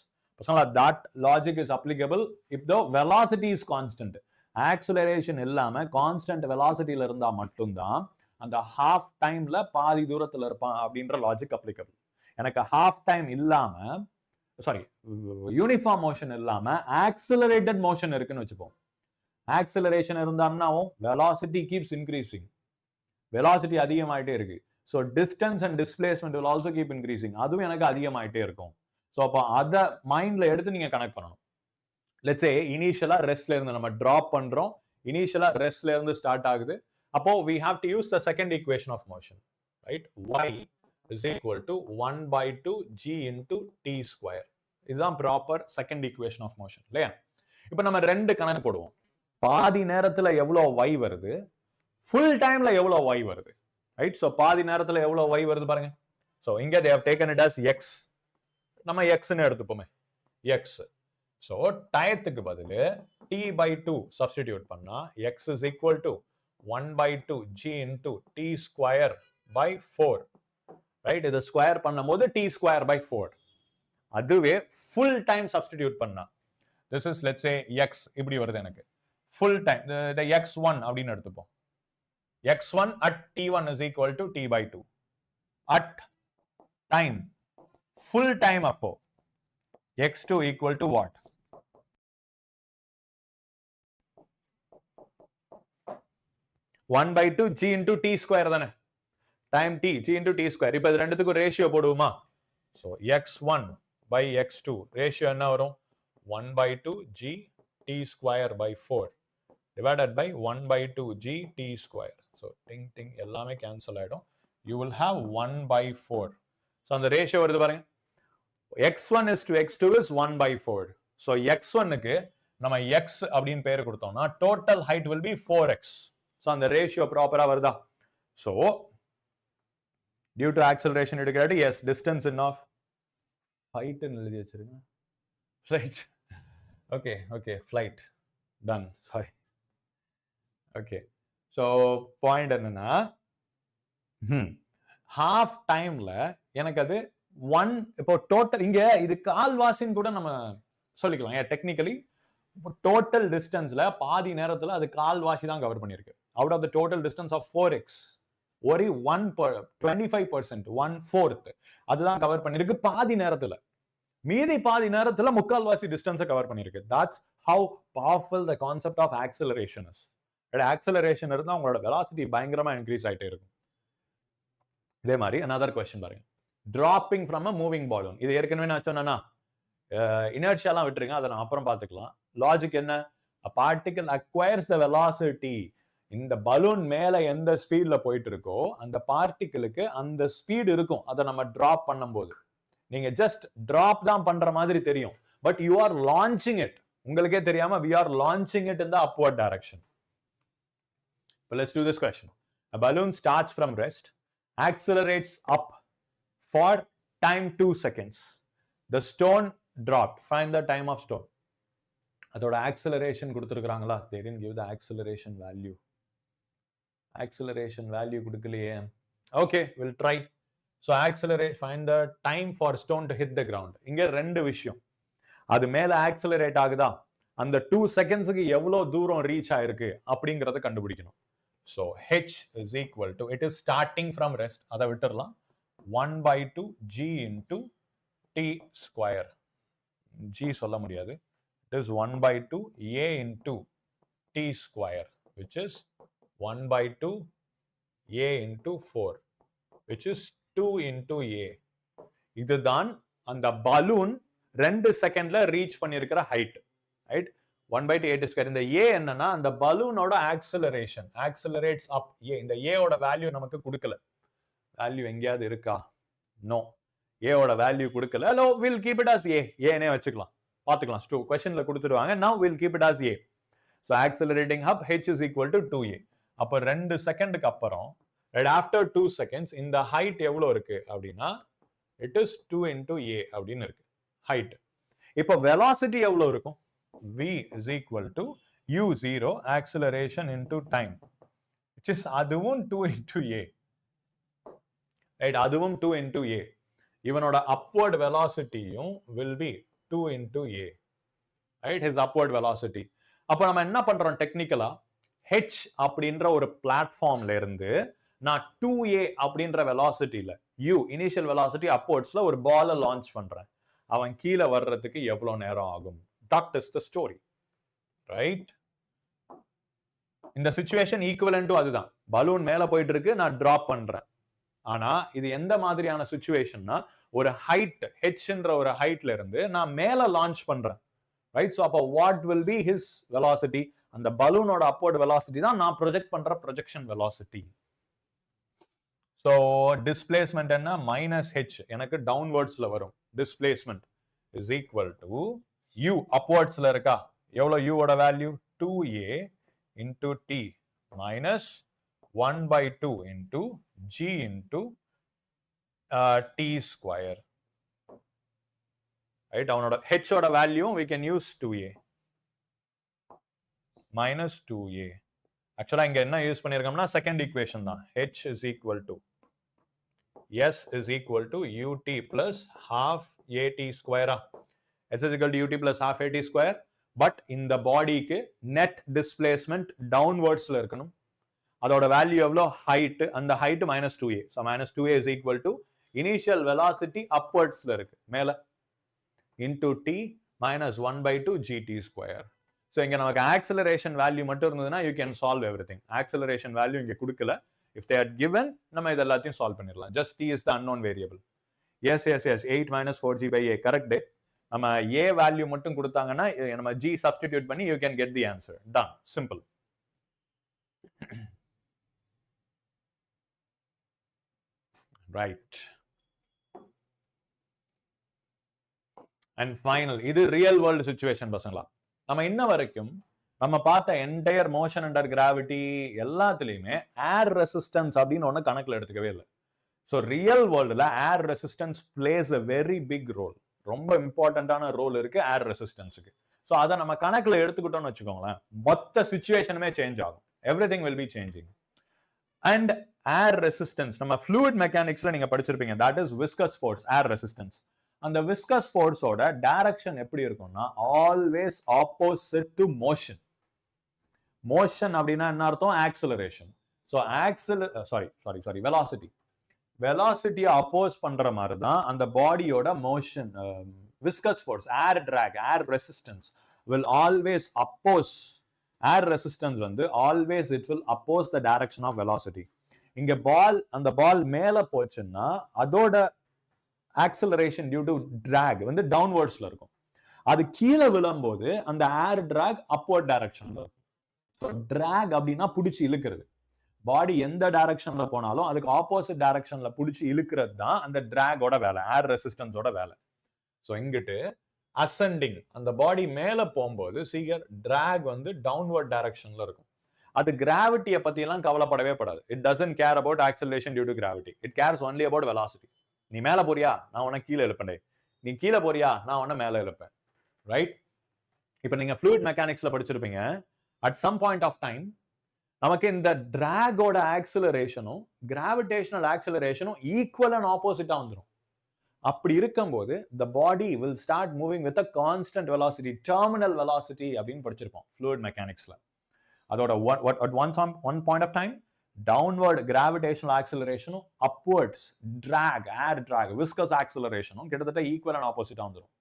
That logic is applicable if the velocity is constant. Acceleration இல்லாம constant velocity ல இருந்தா மட்டும்தான் அந்த half timeல பாதி தூரத்துல இருப்பான் அப்படின்ற லாஜிக் applicable. எனக்கு half time இல்லாம, யூனிஃபார்ம் மோஷன் இல்லாம accelerated motion இருக்குன்னு வச்சுப்போம். acceleration இருந்தாம்னாவும் velocity keeps increasing. velocity அதிகமாயிட்டே இருக்கு. So distance and displacement will also keep increasing. அதுவும் எனக்கு அதிகமாயிட்டே இருக்கும். ஸோ அப்போ அதை மைண்ட்ல எடுத்து நீங்க கனெக்ட் பண்ணணும். லெட்ஸ் சே இனிஷியலா ரெஸ்ட்ல இருந்து நம்ம டிராப் பண்றோம், இனிஷியலா ரெஸ்ட்ல இருந்து ஸ்டார்ட் ஆகுது. அப்போ we have to use the second equation of motion, right? Y is equal to 1 by 2 g into t square. இதுதான் proper second equation of motion இல்லையா? இப்போ நம்ம ரெண்டு கணக்கு போடுவோம். பாதி நேரத்துல எவ்வளவு y வருது, ஃபுல் டைம்ல எவ்வளவு y வருது. ரைட்? ஸோ பாதி நேரத்துல எவ்வளவு y வருது பாருங்க. ஸோ இங்க they have taken it as x. நம்ம எக்ஸ்ன்னு எடுத்துப்போமே, எக்ஸ். ஸோ டயத்துக்கு பதில் t by 2 சப்ஸ்டிடியூட் பண்ணா x is equal to 1 by 2 g into t square by 4. Right? இது ஸ்கொயர் பண்ணும்போது t square by 4. அதுவே ஃபுல் டைம் சப்ஸ்டிடியூட் பண்ணா this is let's say x இப்படி வருது. எனக்கு ஃபுல் டைம் the x1 அப்படின்னு எடுத்துப்போம். x1 at t1 is equal to t by 2. at time full time அப்போ x2 equal to what? One by 2 g into t square தானே, time t g into t square. இப்போ இது ரெண்டுத்துக்கும் ratio போடுவோமா? So x1 by x2 ratio என்ன வரும்? 1 by 2 g t square by 4 divided by 1 by 2 g t square. So டிங் எல்லாமே cancel ஆயிடும். You will have 1 by 4. So அந்த ரேஷியோ வருது பாருங்க. x1 is to x2 is 1 by 4. So x1க்கு நம்ம x அப்படின்னு பேர் கொடுத்தோம்னா total height will be 4x. So அந்த ரேஷியோ ப்ராப்பரா வருதா? So due to acceleration எடுக்கிறது, yes, distance enough height ன்னு எழுதி வச்சிருங்க. Right? Okay, flight done. Sorry. Okay. So point என்னன்னா, ஹாஃப் டைம்ல எனக்கு அது இப்போ டோட்டல் இங்க இது கால்வாசின்னு கூட நம்ம சொல்லிக்கலாம். ஏன் டெக்னிக்கலி டோட்டல் டிஸ்டன்ஸ்ல பாதி நேரத்துல அது கால்வாசி தான் கவர் பண்ணிருக்கு. Out of the total distance of 4x ஒரு 25%, 1/4 அதுதான் கவர் பண்ணிருக்கு பாதி நேரத்துல. மீதி பாதி நேரத்துல முக்கால்வாசி டிஸ்டன்ஸை கவர் பண்ணிருக்கு. That's how powerful the concept of acceleration is. Acceleration இருந்தா உங்களோட வெலாசிட்டி பயங்கரமா இன்க்ரீஸ் ஆயிட்டே இருக்கும். இதே மாதிரி another question பாருங்க. dropping from a moving balloon. இது ஏற்கனவே நான் சொன்னேன்னா இனர்ஷியாலாம் விட்டுருங்க, அதை நான் அப்புறம் பார்த்துக்கலாம். லாஜிக் என்ன? a particle acquires the velocity. இந்த பலூன் மேல எந்த ஸ்பீட்ல போயிட்டு இருக்கோ அந்த பார்ட்டிகிளுக்கு அந்த ஸ்பீட் இருக்கும். அதை நம்ம டிராப் பண்ணும்போது நீங்க ஜஸ்ட் டிராப் தான் பண்ற மாதிரி தெரியும், but you are launching it. உங்களுக்கே தெரியாம we are launching it in the upward direction. But let's do this question. A balloon starts from rest, accelerates up for time 2 seconds. The stone dropped. Find the time of stone. அதோட acceleration கொடுத்திருக்காங்களா? They didn't give the acceleration value. Acceleration value கொடுக்கலையே. Okay, we'll try. So accelerate, find the time for stone to hit the ground. இங்க ரெண்டு விஷயம். அது மேல accelerate ஆகுதா, அந்த 2 செகண்ட்ஸ்க்கு எவ்வளவு தூரம் ரீச் ஆயிருக்கு அப்படிங்கறத கண்டுபிடிக்கணும். So h is equal to, it is starting from rest, அதை விட்டுறலாம், 1/2 g into t square. g சொல்ல முடியாது. It is 1/2 a into t square, which is 1/2 a into 4, which is 2 into a. இதுதான் அந்த பலூன் 2 செகண்ட்ல ரீச் பண்ணிருக்கிற height, right? 1/2 a square. இந்த a என்னன்னா அந்த பலூனோட ஆக்சலரேஷன், ஆக்சலரேட்ஸ் அப். இந்த a ஓட வேல்யூ நமக்கு கொடுக்கல. வேல்யூ எங்கேயாவது இருக்கா? நோ, a ஓட வேல்யூ கொடுக்கல. Hello, will keep it as a. a னே வச்சுக்கலாம், பாத்துக்கலாம். क्वेश्चनல கொடுத்துடுவாங்க. now we'll keep it as a. so accelerating up h is equal to 2a. அப்ப 2 செகண்டுக்கு அப்புறம், right after 2 seconds, இந்த ஹைட் எவ்வளவு இருக்கு அப்படின்னா it is 2 into a அப்படின்னு இருக்கு ஹைட். இப்போ வெலாசிட்டி எவ்வளவு இருக்கும்? v is equal to u0 acceleration into time, which is அதுவும் 2 into a, right? அதுவும் 2 into a. இவனோட upward velocityயும் will be 2 into a, right? His upward velocity. அப்ப நம்ம என்ன பண்றோம் டெக்னிக்கலா, h அப்படின்ற ஒரு பிளாட்ஃபார்ம்ல இருந்து நான் 2a அப்படின்ற வெலாசிட்டில, u இனிஷியல் வெலாசிட்டி அப்வர்ட்ஸ்ல ஒரு பால லான்ச் பண்றேன். அவன் கீழே வர்றதுக்கு எவ்வளவு நேரம் ஆகும்? That is the story, right? இந்த சிச்சுவேஷன் ஈக்குவலன்ட் டு அதுதான். பலூன் மேல போயிட்டு இருக்கு, நான் டிராப் பண்றேன். ஆனா இது எந்த மாதிரியான சிச்சுவேஷன்னா, ஒரு ஹைட் ஹெச்ன்ற ஒரு ஹைட்ல இருந்து நான் மேல லான்ச் பண்றேன், ரைட்? சோ அப்ப what will B his velocity? அந்த பலூனோட அப்வர்ட் வெலாசிட்டி தான் நான் ப்ரொஜெக்ட் பண்ற ப்ரொஜெக்ஷன் வெலாசிட்டி. சோ டிஸ்பிளேஸ்மெண்ட் என்ன? -h எனக்கு டவுன்வர்ட்ஸ்ல வரும். Displacement is equal to u upwardsல இருக்கா, எவ்வளவு u ஓட value? 2a into t minus 1/2 into g into t square, right? அவனோட h ஓட value we can use 2a minus 2a. ஆக்சுவலா இங்க என்ன யூஸ் பண்ணிருக்கோம்னா செகண்ட் ஈக்குவேஷன் தான். h is equal to s is equal to ut plus half at square. s is equal to ut plus half at square. But இந்த பாடிக்கு net displacement டவுன்வர்ட்ஸ்ல இருக்கணும். அதோட value எவ்வளோ? Height. அந்த height -2a. So -2a is equal to initial velocity அப்வர்ட்ஸ்ல இருக்கு மேல, into t minus 1/2 gt square. So இங்க நமக்கு ஆக்சலரேஷன் வேல்யூ மட்டும் இருந்ததுன்னா you can solve every thing. Acceleration value இங்க கொடுக்கல. இஃப் தே ஆர் கிவன் நம்ம இது எல்லாத்தையும் சால்வ் பண்ணிடலாம். Just t is the unknown variable. yes 8 minus 4g/a correct. நம்ம a வேல்யூ மட்டும் கொடுத்தாங்கன்னா நம்ம g சப்ஸ்டிடியூட் பண்ணி you can get the answer. Done. Simple. Right. And final, இது ரியல் வேர்ல்டு சிச்சுவேஷன் பசங்களா. நம்ம இன்ன வரைக்கும் நம்ம பார்த்த என்டையர் மோஷன் அண்டர் கிராவிட்டி எல்லாத்துலயுமே ஏர் ரெசிஸ்டன்ஸ் அப்படின்னு ஒண்ணு கணக்குல எடுத்துக்கவே இல்லை. ஸோ ரியல் வேர்ல்டுல air resistance plays a very big role. ரொம்ப இம்பார்ட்டன்டான ரோல் இருக்கு ஏர் ரெசிஸ்டன்ஸுக்கு. ஸோ அதை நம்ம கணக்குல எடுத்துக்கிட்டோம்னு வச்சுக்கோங்களேன், மொத்த சிச்சுவேஷனுமே சேஞ்ச் ஆகும். everything will be changing. And air resistance, நம்ம fluid mechanicsல நீங்க படிச்சிருப்பீங்க, that is viscous force, air resistance. அந்த viscous force ஓட direction எப்படி இருக்கும்னா always opposite to motion. motion அப்படின்னா என்ன அர்த்தம்? acceleration. so velocity. velocity oppose பண்ற மாதிரி தான் அந்த பாடியோட motion. viscous force, air drag, air resistance will always oppose. air resistance வந்து always it will oppose the direction of velocity. இங்க அந்த பால் மேல போச்சுன்னா அதோட acceleration due to drag வந்து downwardsல இருக்கும். அது கீழே விழும்போது அந்த air drag upward directionல இருக்கும். so drag அப்படின்னா புடிச்சு இழுக்கிறது. பாடி எந்த டைரக்ஷன்ல போனாலும் அதுக்கு ஆப்போசிட் டைரக்ஷன்ல புடிச்சு இழுக்கிறது தான் அந்த டிராகோட வேலை, ஏர் ரெசிஸ்டன்ஸோட வேலை. ஸோ இங்கிட்டு அசெண்டிங், அந்த பாடி மேல போகும்போது சீக்கிரம் டிராக் வந்து டவுன்வர்ட் டைரக்ஷன்ல இருக்கும். அது கிராவிட்டியை பத்தி எல்லாம் கவலைப்படவே படாது. It doesn't care about acceleration due to gravity. It cares only about velocity. நீ மேல போறியா, நான் உன்னை கீழே இழுப்பேன். நீ கீழே போறியா, நான் உன்னை மேல இழுப்பேன். ரைட்? இப்ப நீங்க ஃப்ளூயிட் மெக்கானிக்ஸ்ல படிச்சிருப்பீங்க. At some point of time நமக்கு இந்த டிராகோட ஆக்சிலரேஷனும் கிராவிடேஷனல் ஆக்சிலரேஷனும் ஈக்குவல் அண்ட் ஆப்போசிட்டா வந்துடும். அப்படி இருக்கும்போது the body will start moving with a constant velocity, terminal velocity அப்படின்னு படிச்சிருப்போம் fluid mechanicஸ்ல. அதோட at one point of time downward gravitational acceleration, upwards drag, air drag, viscous acceleration கிட்டத்தட்ட ஈக்குவல் அண்ட் ஆப்போசிட்டா வந்துடும்.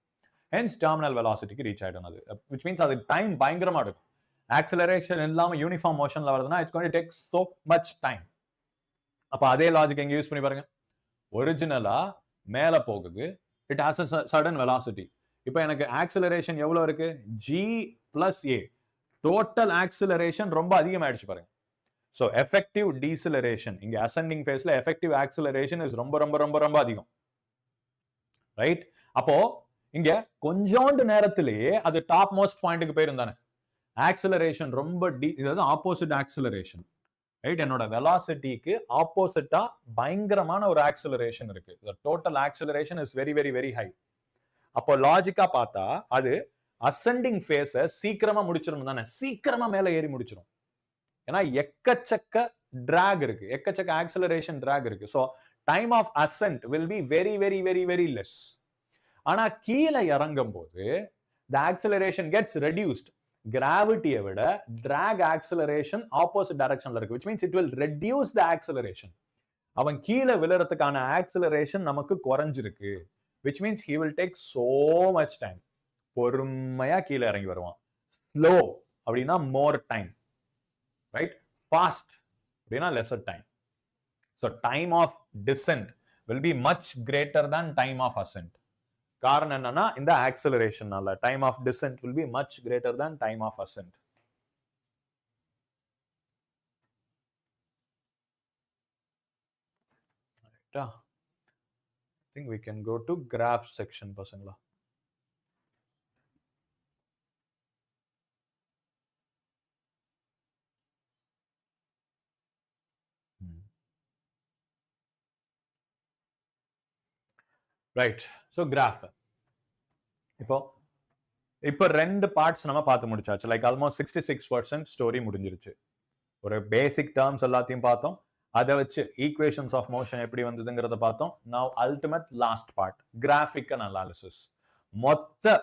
hence terminal velocityக்கு ரீச் ஆயிடும். அது which means அது time பயங்கரமா இருக்கும். ஆக்சிலரேஷன் இல்லாம யூனிஃபார்ம் மோஷன்ல வருதுன்னா it's going to take so much time. அப்ப அதே லாஜிக் எங்க யூஸ் பண்ணி பாருங்க. ஒரிஜினலா மேல போகுது, it has a sudden velocity. இப்போ எனக்கு ஆக்சிலரேஷன் எவ்வளவு இருக்கு? g plus a. Total acceleration ரொம்ப அதிகமாயிடுச்சு பாருங்க. சோ எஃபெக்டிவ் டீசிலரேஷன் இங்க அசெண்டிங் ஃபேஸ்ல எஃபெக்டிவ் ஆக்சிலரேஷன் இஸ் ரொம்ப ரொம்ப ரொம்ப ரொம்ப அதிகம். ரைட்? அப்போ இங்க கொஞ்சோண்டு நேரத்திலேயே அது டாப் மோஸ்ட் பாயிண்ட்க்கு போயிருந்தானே. ஆக்சிலரேஷன் ரொம்ப இதாவது ஆப்போசிட் ஆக்சிலரேஷன். ரைட்? என்னோட வெலாசிட்டிக்கு ஆப்போசிட்டா பயங்கரமான ஒரு ஆக்சிலரேஷன் இருக்கு. Total acceleration is very very very high. அப்போ லாஜிக்கா பார்த்தா அது அசெண்டிங் ஃபேஸ சீக்கிரமா முடிச்சிடும் தானே, சீக்கிரமா மேல ஏறி முடிச்சிடும். ஏன்னா எக்கச்சக்க டிராக் இருக்கு, எக்கச்சக்க ஆக்சிலரேஷன் டிராக் இருக்கு. So time of ascent will be very very very very less. ஆனா கீழே இறங்கும் போது the acceleration gets reduced. கிராவிட்டியை விட டிராக் ஆக்சிலரேஷன் ஆப்போசிட் டைரக்ஷன்ல இருக்கு, which means it will reduce the acceleration. அவன் கீழே விழறதுக்கான ஆக்சிலரேஷன் நமக்கு குறைஞ்சிருக்கு, which means he will take so much time. பொறுமையா கீழே இறங்கி வருவான். ஸ்லோ அப்படின்னா more time, right? fast அப்படின்னா lesser time. so time of descent will be much greater than time of ascent. காரணம் என்னன்னா இந்த ஆக்சிலரேஷனால time of descent will be much greater than time of ascent. I think we can go to graph section பசங்களா. Right? So graph இப்போ ரெண்டு parts நம்ம பார்த்து முடிச்சாச்சு. லைக் ஆல்மோஸ்ட் 66% ஸ்டோரி முடிஞ்சிருச்சு. ஒரு பேசிக் டேர்ம்ஸ் எல்லாத்தையும் பார்த்தோம். அதை வச்சு ஈக்குவேஷன்ஸ் ஆஃப் மோஷன் எப்படி வந்ததுங்கிறத பார்த்தோம். Now ultimate last part, graphical analysis. மொத்த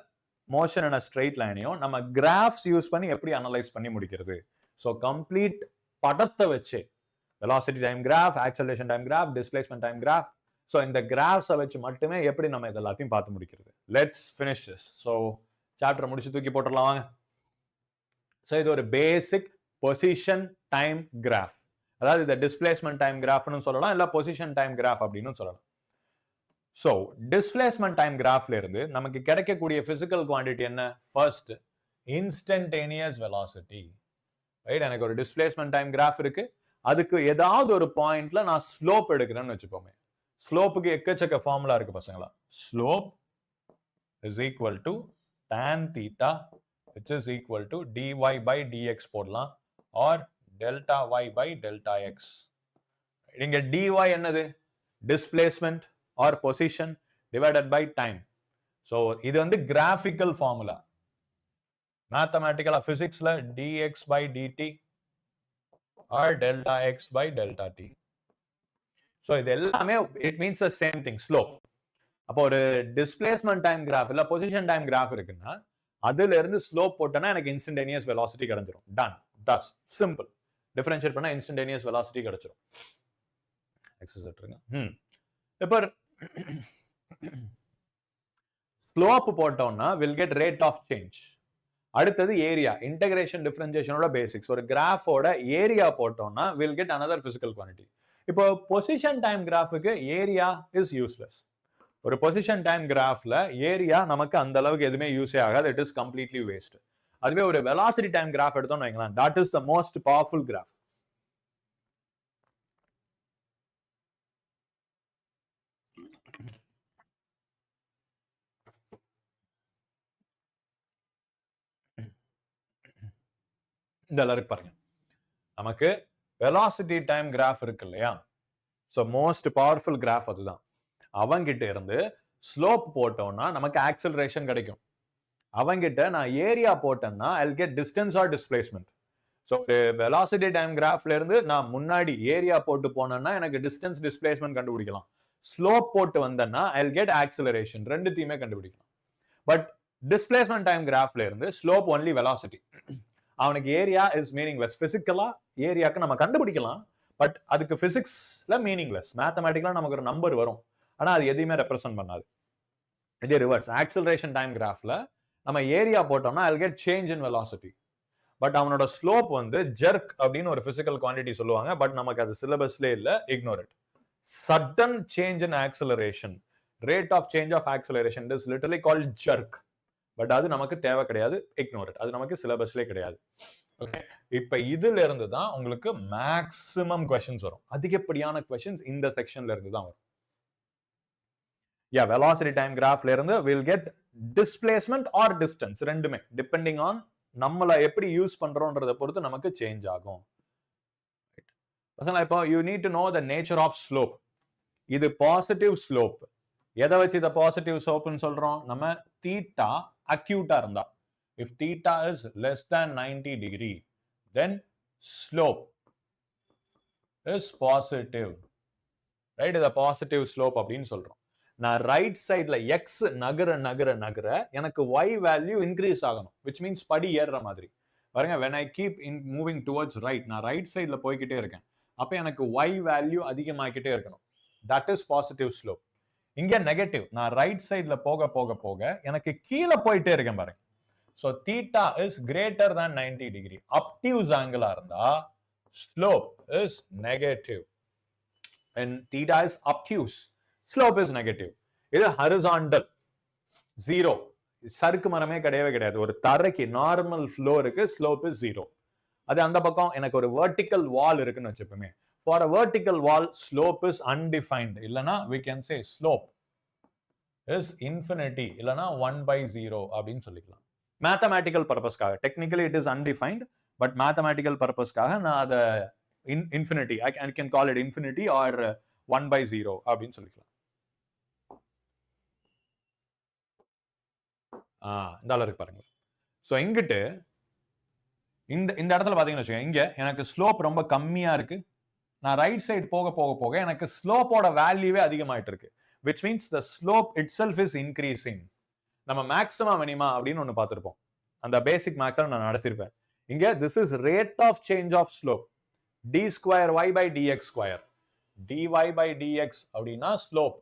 மோஷன் அண்ட் ஸ்ட்ரெயிட் லைனையும் நம்ம கிராஃப்ஸ் யூஸ் பண்ணி எப்படி அனலைஸ் பண்ணி முடிக்கிறது. ஸோ கம்ப்ளீட் படத்தை வச்சு velocity time graph, acceleration time graph, displacement time graph, so இந்த கிராஃப்ஸை வச்சு மட்டுமே எப்படி நம்ம இது எல்லாத்தையும் பார்த்து முடிக்கிறது. Let's finish this. So chapter முடிச்சு தூக்கி போட்டுடலாம் வாங்க. ஸோ இது ஒரு பேசிக் பொசிஷன் டைம் கிராஃப். அதாவது இந்த டிஸ்பிளேஸ்மெண்ட் டைம் கிராஃப்னு சொல்லலாம், இல்லை பொசிஷன் டைம் கிராஃப் அப்படின்னு சொல்லலாம். ஸோ டிஸ்பிளேஸ்மெண்ட் டைம் கிராஃப்ல இருந்து நமக்கு கிடைக்கக்கூடிய பிசிக்கல் குவான்டிட்டி என்ன? First instantaneous velocity. ரைட்? எனக்கு ஒரு டிஸ்பிளேஸ்மெண்ட் டைம் கிராஃப் இருக்கு, அதுக்கு ஏதாவது ஒரு பாயிண்ட்ல நான் ஸ்லோப் எடுக்கிறேன்னு வச்சுப்போமே. ஸ்லோப்புக்கு எக்கச்சக்க ஃபார்முலா இருக்கு பசங்களா. Slope is equal to tan theta which is equal to dy by dx போடலாம், or delta y by delta x. இங்க dy என்னது? Displacement or position divided by time. So இது வந்து கிராஃபிக்கல் ஃபார்முலா. மேத்தமேட்டிக்கலா பிசிக்ஸ்ல dx by dt or delta x by delta t. So இது எல்லாமே it means the same thing, slope. அப்போ ஒரு displacement time graph இல்ல position time graph இருக்குன்னா அதுல இருந்து slope போட்டனா எனக்கு instantaneous velocity கிடைச்சிரும். Done. Thus simple. Differentiate பண்ணா instantaneous velocity கிடைச்சிரும். எக்ஸஸ் எடுத்துருங்க. இப்போ slope போட்டோம்னா will get rate of change. அடுத்தது ஏரியா, இன்டகிரேஷன் டிஃபரன்சியேஷனோட பேசிக்ஸ். ஒரு கிராஃபோட ஏரியா போட்டோம்னா will get another physical quantity. இப்போ பொசிஷன் டைம் கிராஃபுக்கு ஏரியா இஸ் யூஸ்லெஸ். ஒரு பொசிஷன் டைம் கிராஃப்ல ஏரியா நமக்கு அந்த அளவுக்கு எதுவுமே யூஸே ஆகாது. It is completely waste. அதுவே ஒரு வெலாசிட்டி டைம் கிராஃப் எடுத்தோம்னு வைங்களேன், that is the most powerful graph. இந்த எல்லாரும் பாருங்க, நமக்கு வெலாசிட்டி டைம் கிராஃப் இருக்கு இல்லையா, ஸோ மோஸ்ட் பவர்ஃபுல் கிராஃப் அதுதான். அவங்கிட்ட இருந்து ஸ்லோப் போட்டோம்னா நமக்கு ஆக்சலரேஷன் கிடைக்கும். அவங்கிட்ட நான் ஏரியா போட்டேன்னா I will get distance or displacement. So velocity time கிராஃப்ல இருந்து நான் முன்னாடி ஏரியா போட்டு போனேன்னா எனக்கு டிஸ்டன்ஸ் டிஸ்பிளேஸ்மெண்ட் கண்டுபிடிக்கலாம். ஸ்லோப் போட்டு வந்தேன்னா ஐ வில் கெட் ஆக்சலரேஷன். ரெண்டுத்தையுமே கண்டுபிடிக்கலாம். பட் டிஸ்பிளேஸ்மெண்ட் டைம் கிராஃப்ல இருந்து ஸ்லோப் ஒன்லி வெலாசிட்டி. அவனுக்கு ஏரியா இஸ் மீனிங்லெஸ். பிசிக்கலா ஏரியாக்கு நம்ம கண்டுபிடிக்கலாம், பட் அதுக்கு பிசிக்ஸ்ல மீனிங்லெஸ். மேத்தமேட்டிக்கலா நமக்கு ஒரு நம்பர் வரும், ஆனா அது எதையுமே ரெப்ரசென்ட் பண்ணாது. இதே ரிவர்ஸ் ஆக்சலரேஷன் டைம் கிராஃப்ல நம்ம ஏரியா போட்டோம்னா ஐ will get change in velocity. But அவனோட ஸ்லோப் வந்து ஜெர்க் அப்படின்னு ஒரு பிசிக்கல் குவான்டிட்டி சொல்லுவாங்க, பட் நமக்கு அது சிலபஸ்ல இல்ல, ignore it. Sudden change in acceleration, rate of change of acceleration is literally called jerk. But அது நமக்கு தேவை கிடையாது, இக்னோர் இட். அது நமக்கு சிலபஸ்ல கிடையாது. ஓகே, இப்ப இதுல இருந்து தான் உங்களுக்கு மேக்ஸிமம் क्वेश्चंस வரும். அதிகப்படியான क्वेश्चंस இந்த செக்ஷன்ல இருந்து தான் வரும். velocity time graphல இருந்து we'll get displacement or distance, ரெண்டுமே depending on நம்மள எப்படி யூஸ் பண்றோம்ன்றத பொறுத்து நமக்கு சேஞ்ச் ஆகும். இப்போ you need to know the nature of slope. இது பாசிட்டிவ் ஸ்லோப். எதை வச்சு இத பாசிட்டிவ் ஸ்லோப்னு சொல்றோம்? நம்ம தீட்டா அக்யூட்டா இருந்தா, if theta is less than 90 degree, then slope is positive. Right? இது பாசிட்டிவ் ஸ்லோப் அப்படின்னு சொல்றோம். நான் ரைட் சைட்ல எக்ஸ் நகர நகர நகர எனக்கு y வேல்யூ இன்க்ரீஸ் ஆகணும், which means படி ஏறுற மாதிரி. பாருங்க, when I keep moving towards right, நான் ரைட் சைட்ல போய்கிட்டே இருக்கேன், அப்ப எனக்கு y வேல்யூ அதிகமாகிட்டே இருக்கணும். that is positive slope. இங்க நெகட்டிவ், நான் ரைட் சைட்ல போக போக போக எனக்கு கீழே போயிட்டே இருக்கேன் பாருங்க. so theta is greater than 90 degree. obtuse angle இருந்தா slope is negative. when theta is obtuse, slope is negative. இது horizontal 0. சறுக்கு மரமே கிடையவே கிடையாது. ஒரு தரைக்கு நார்மல் ஃப்ளோருக்கு slope is 0. அது அந்த பக்கம் எனக்கு ஒரு vertical wall இருக்குன்னு வச்சுப்போமே. for a vertical wall slope is undefined. இல்லனா we can say slope is infinity. இல்லனா 1/0 அப்படின்னு சொல்லிக்கலாம். mathematical purposeக்காக, technically it is undefined, but mathematical purposeக்காக நான் அத infinity, I can call it infinity or 1/0 அப்படின்னு சொல்லிக்கலாம். இந்த அளவுக்கு பாருங்க. சோ இங்கிட்டு இந்த இடத்துல பாத்தீங்கன்னு வச்சுக்கோங்க, இங்க எனக்கு ஸ்லோப் ரொம்ப கம்மியா இருக்கு. நான் ரைட் சைடு போக போக போக எனக்கு ஸ்லோப்போட வேல்யூவே அதிகமாயிட்டு இருக்கு, which means the slope itself is increasing. நம்ம மேக்ஸிமா மினிமா அப்படின்னு ஒண்ணு பார்த்திருப்போம், அந்த பேசிக் மேக்ல நான் நடத்திருப்பேன். இங்க this is rate of change of slope, d square y by dx square. dy by dx அப்படின்னா ஸ்லோப்.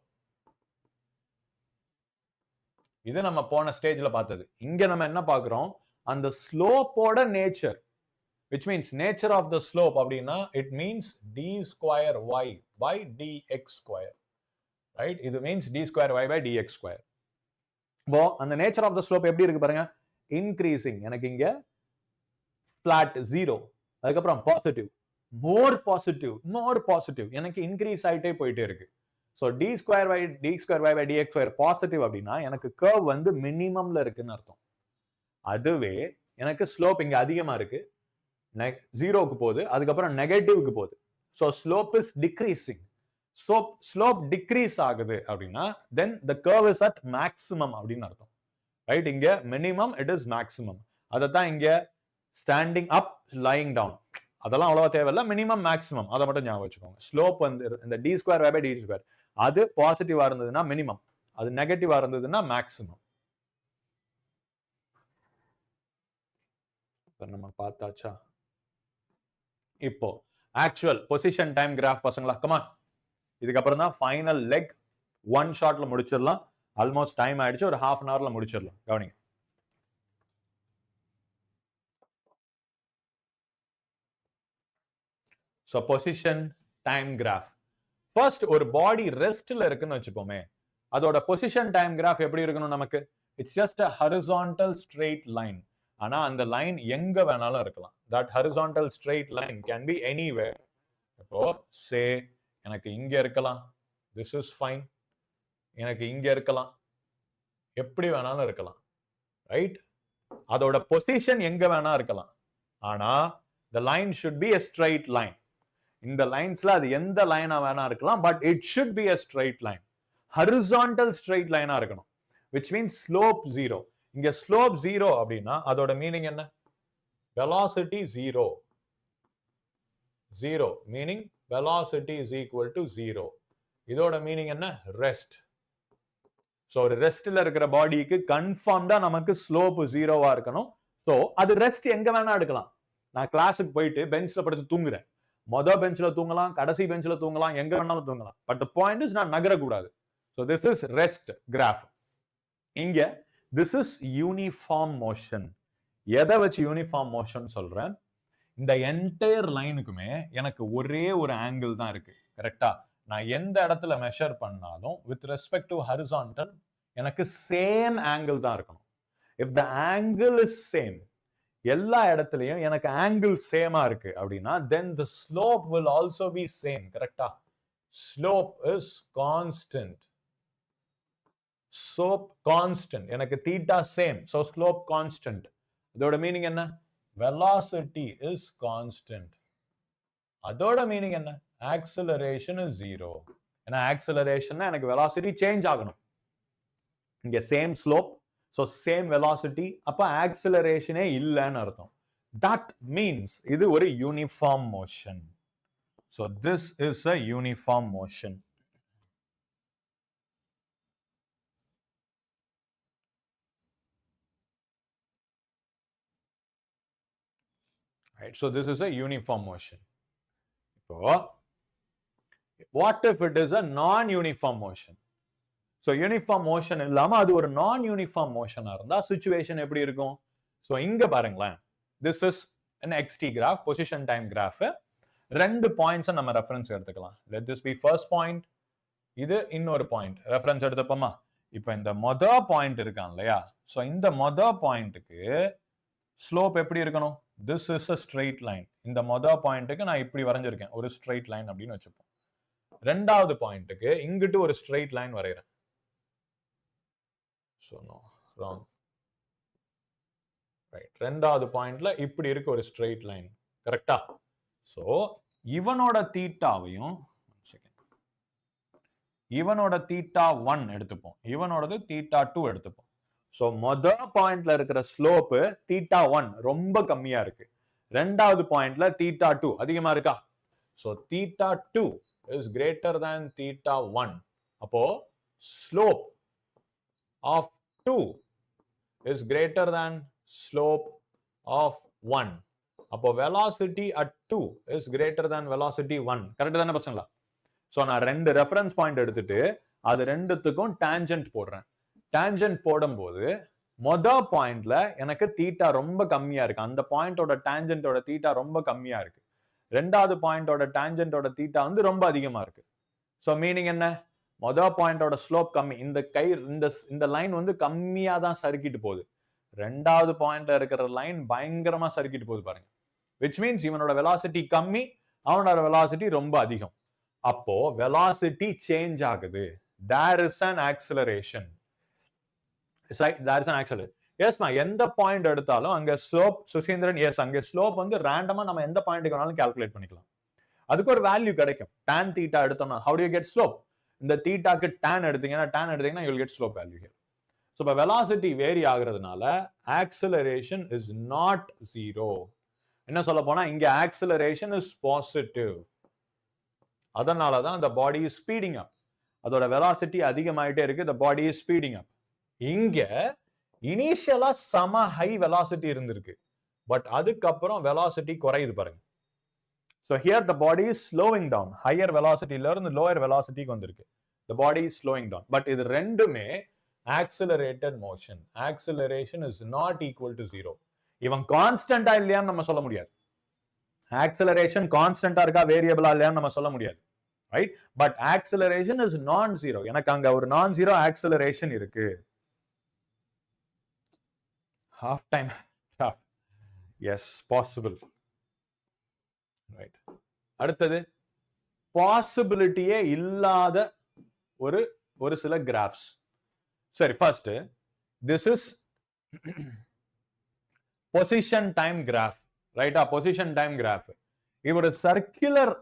இது நம்ம போன ஸ்டேஜ்ல பார்த்தது. இங்க நம்ம என்ன பார்க்கிறோம்? அந்த ஸ்லோப்போட nature, which means nature of the slope அப்படின்னா it means d square y by dx square. right? இது means d square y by dx square. இப்போ அந்த நேச்சர் ஆஃப் த ஸ்லோப் எப்படி இருக்கு பாருங்க, இன்க்ரீசிங். எனக்கு இங்க ஃபிளாட் 0, அதுக்கப்புறம் positive, more positive, more positive, எனக்கு இன்க்ரீஸ் ஆயிட்டே போயிட்டே இருக்கு. So d square y by dx square positive அப்படின்னா எனக்கு கர்வ் வந்து மினிமம்ல இருக்குன்னு அர்த்தம். அதுவே எனக்கு ஸ்லோப் இங்க அதிகமா இருக்கு, 0க்கு போகுது, அதுக்கப்புறம் நெகட்டிவ்க்கு போகுது. So slope is decreasing. Slope decrease ஆகுது அப்படின்னா then the curve is at maximum அப்படின்னு அர்த்தம். ரைட்? இங்க மினிமம், இட் இஸ் மேக்ஸிமம். அதைத்தான் இங்க ஸ்டாண்டிங் அப், லையிங் டவுன், அதெல்லாம் அவ்வளவா தேவையில்ல. மினிமம் மேக்ஸிமம் அதை மட்டும் ஞாபகம் வச்சுக்கோங்க. ஸ்லோப் வந்து இந்த d²/dt². அது பாசிட்டிவா இருந்ததுன்னா மினிமம், அது நெகட்டிவா இருந்ததுன்னா மேக்ஸிமம். நம்ம பார்த்தாச்சா? இப்போ ஆக்சுவல் பொசிஷன் டைம் கிராஃப் பசங்களா, கமான். இதுக்கப்புறம் தான் ஃபைனல் லெக். ஒன் ஷாட்ல முடிச்சிடலாம். ஆல்மோஸ்ட் டைம் ஆயிடுச்சு, ஒரு ½ hourல முடிச்சிடலாம். கவனிங்க. So position time graph. First ஒரு பாடி ரெஸ்ட்ல இருக்குன்னு வச்சுப்போமே, அதோட பொசிஷன் டைம் கிராஃப் எப்படி இருக்கணும் நமக்கு? It's just a horizontal straight line. ஆனா அந்த லைன் எங்க வேணாலும் இருக்கலாம். That horizontal straight line can be anywhere. இப்போ சே எனக்கு இங்க இருக்கலாம், this is fine. எனக்கு இங்க இருக்கலாம், எப்படி வேணாலும் இருக்கலாம், ரைட்? அதோட பொசிஷன் எங்க வேணா இருக்கலாம். ஆனா the line should be a straight line. இந்த லைன்ஸ்ல அது எந்த லைனா வேணா இருக்கலாம், but it should be a straight line. horizontal straight லைனா இருக்கணும், which means slope 0. இங்க slope 0 அப்படின்னா அதோட மீனிங் என்ன? velocity 0. 0 meaning velocity is equal to 0. இதோட மீனிங் என்ன? ரெஸ்ட். சோ ஒரு ரெஸ்ட்ல இருக்கிற பாடிக்கு கன்ஃபார்ம்டா நமக்கு ஸ்லோப் 0வா இருக்கணும். சோ அது ரெஸ்ட் எங்க வேணா எடுக்கலாம். நான் கிளாஸுக்கு போயிட்டு பெஞ்ச்ல படுத்து தூங்குறேன். மொதல் பெஞ்ச்ல தூங்கலாம், கடைசி பெஞ்ச்ல தூங்கலாம், எங்க வேணாலும் தூங்கலாம். பட் தி பாயிண்ட் இஸ் நான் நகரக்கூடாது. So this is rest graph. இங்க திஸ் இஸ் யூனிஃபார்ம் மோஷன். எதை வச்சு யூனிஃபார்ம் மோஷன் சொல்றேன்? இந்த என்டையர் லைனுக்குமே எனக்கு ஒரே ஒரு ஆங்கிள் தான் இருக்கு, கரெக்டா? நான் எந்த இடத்துல மெஷர் பண்ணாலும் வித் ரெஸ்பெக்ட் டு ஹரிசான்டல் எனக்கு சேம் ஆங்கிள் தான் இருக்கணும். If the angle is same, எல்லா இடத்துலயும் எனக்கு ஆங்கிள் சேமா இருக்கு அப்படின்னா then the slope will also be same, கரெக்டா? slope is constant. slope constant, எனக்கு theta same, so slope constant. அதோட மீனிங் என்ன? velocity is constant. அதோட மீனிங் என்ன? acceleration is 0. ஏன்னா acceleration எனக்கு velocity change ஆகணும். இங்க same slope, so same velocity, அப்ப acceleration இல்லைன்னு அர்த்தம். That means இது ஒரு uniform motion. So this is a uniform motion. Right, so this is a uniform motion. இப்போ what if it is a non-uniform motion? So uniform motion இல்லாம அது ஒரு non-uniform motion இருந்தா situation எப்படி இருக்கும்? So இங்க பாருங்களேன், this is an xt graph, position time graph. ரெண்டு பாயிண்ட்ஸ் நம்ம ரெஃபரன்ஸ் எடுத்துக்கலாம். Let this be first point, இது இன்னொரு பாயிண்ட் ரெஃபரன்ஸ் எடுத்துப்போமா? இப்போ இந்த மொதல் பாயிண்ட் இருக்கான் இல்லையா? So இந்த மொதல் பாயிண்ட்டுக்கு ஸ்லோப் எப்படி இருக்கணும்? This is a straight line. இந்த மொதல் பாயிண்ட்டுக்கு நான் இப்படி வரைஞ்சிருக்கேன், ஒரு ஸ்ட்ரெயிட் லைன் அப்படின்னு வச்சுப்போம். ரெண்டாவது பாயிண்ட்டுக்கு இங்கிட்டு ஒரு ஸ்ட்ரெயிட் லைன் வரைகிறேன். So no, wrong. Right. ரெண்டாவது பாயிண்ட்ல இப்படி இருக்கு ஒரு ஸ்ட்ரெயிட் லைன், கரெக்டா? சோ இவனோட தீட்டாவையும் இவனோட தீட்டா 1 எடுத்துப்போம், இவனோடது தீட்டா 2 எடுத்துப்போம். சோ மொதல் பாயிண்ட்ல இருக்கிற ஸ்லோப் தீட்டா 1 ரொம்ப கம்மியா இருக்கு, ரெண்டாவது பாயிண்ட்ல தீட்டா 2 அதிகமா இருக்கா? So theta 2 is greater than theta 1. அப்போ slope of 2 is greater than slope of 1. அப்போ velocity at 2 is greater than velocity 1. Correct தானே பசங்களா? சோ நான் ரெண்டு ரெஃபரன்ஸ் பாயிண்ட் எடுத்துட்டு அது ரெண்டுத்துக்கும் டான்ஜென்ட் போடுறேன். டான்ஜென்ட் போடும்போது மொதல் பாயிண்ட்ல எனக்கு தீட்டா ரொம்ப கம்மியா இருக்கு, அந்த பாயிண்டோட டான்ஜென்ட்டோட தீட்டா ரொம்ப கம்மியா இருக்கு. ரெண்டாவது பாயிண்டோட டான்ஜென்ட்டோட தீட்டா வந்து ரொம்ப அதிகமா இருக்கு. சோ மீனிங் என்ன? மொதல் பாயிண்டோட ஸ்லோப் கம்மி, இந்த லைன் வந்து கம்மியா தான் சறுக்கிட்டு போகுது. ரெண்டாவது பாயிண்ட்ல இருக்கிற லைன் பயங்கரமா சறுக்கிட்டு போகுது பாருங்க. which means இவனோட velocity கம்மி, அவனோட velocity ரொம்ப அதிகம். அப்போ velocity சேஞ்ச் ஆகுது. there is an acceleration. there is an acceleration. எஸ்மா, எந்த பாயிண்ட் எடுத்தாலும் அங்க ஸ்லோப் சுசீந்திரன், எஸ் அங்க ஸ்லோப் வந்து ரேண்டமா நம்ம எந்த பாயிண்ட்டுக்கு வேணாலும் கால்குலேட் பண்ணிக்கலாம். அதுக்கு ஒரு வேல்யூ கிடைக்கும். tan theta எடுத்தோம்னா how do you get slope? இந்த தீட்டாக்கு tan எடுத்தீங்கன்னா you will get slope value here. So இப்போ velocity வேரி ஆகுறதுனால acceleration is not 0. என்ன சொல்ல போனா இங்க acceleration is positive. அதனால தான் the body is speeding up. அதோட velocity அதிகமாயிட்டே இருக்கு, the body is speeding up. இங்க இனிஷியலா சம ஹை velocity இருந்திருக்கு, பட் அதுக்கப்புறம் velocity குறையுது பாருங்க. So here the body is slowing down. Higher velocity ல இருந்து lower velocity க்கு வந்திருக்கு. The body is slowing down. But இது ரெண்டுமே accelerated motion. Acceleration is not equal to 0. இவன் கான்ஸ்டன்டா இல்லையான்னு நம்ம சொல்ல முடியாது. Acceleration கான்ஸ்டன்டா இருக்கா வேரியபிளா இல்லையான்னு நம்ம சொல்ல முடியாது. Right? But acceleration is non-zero. எனக்கு அங்க ஒரு non-zero acceleration இருக்கு. Half time. Yes, possible. Right. அடுத்தது பாசிபிலிட்டியே இல்லாத ஒரு சில கிராஃப்ஸ். சரி, first this is position time graph. ரைட்டா? Position time graph. இது ஒரு சர்க்குலர்,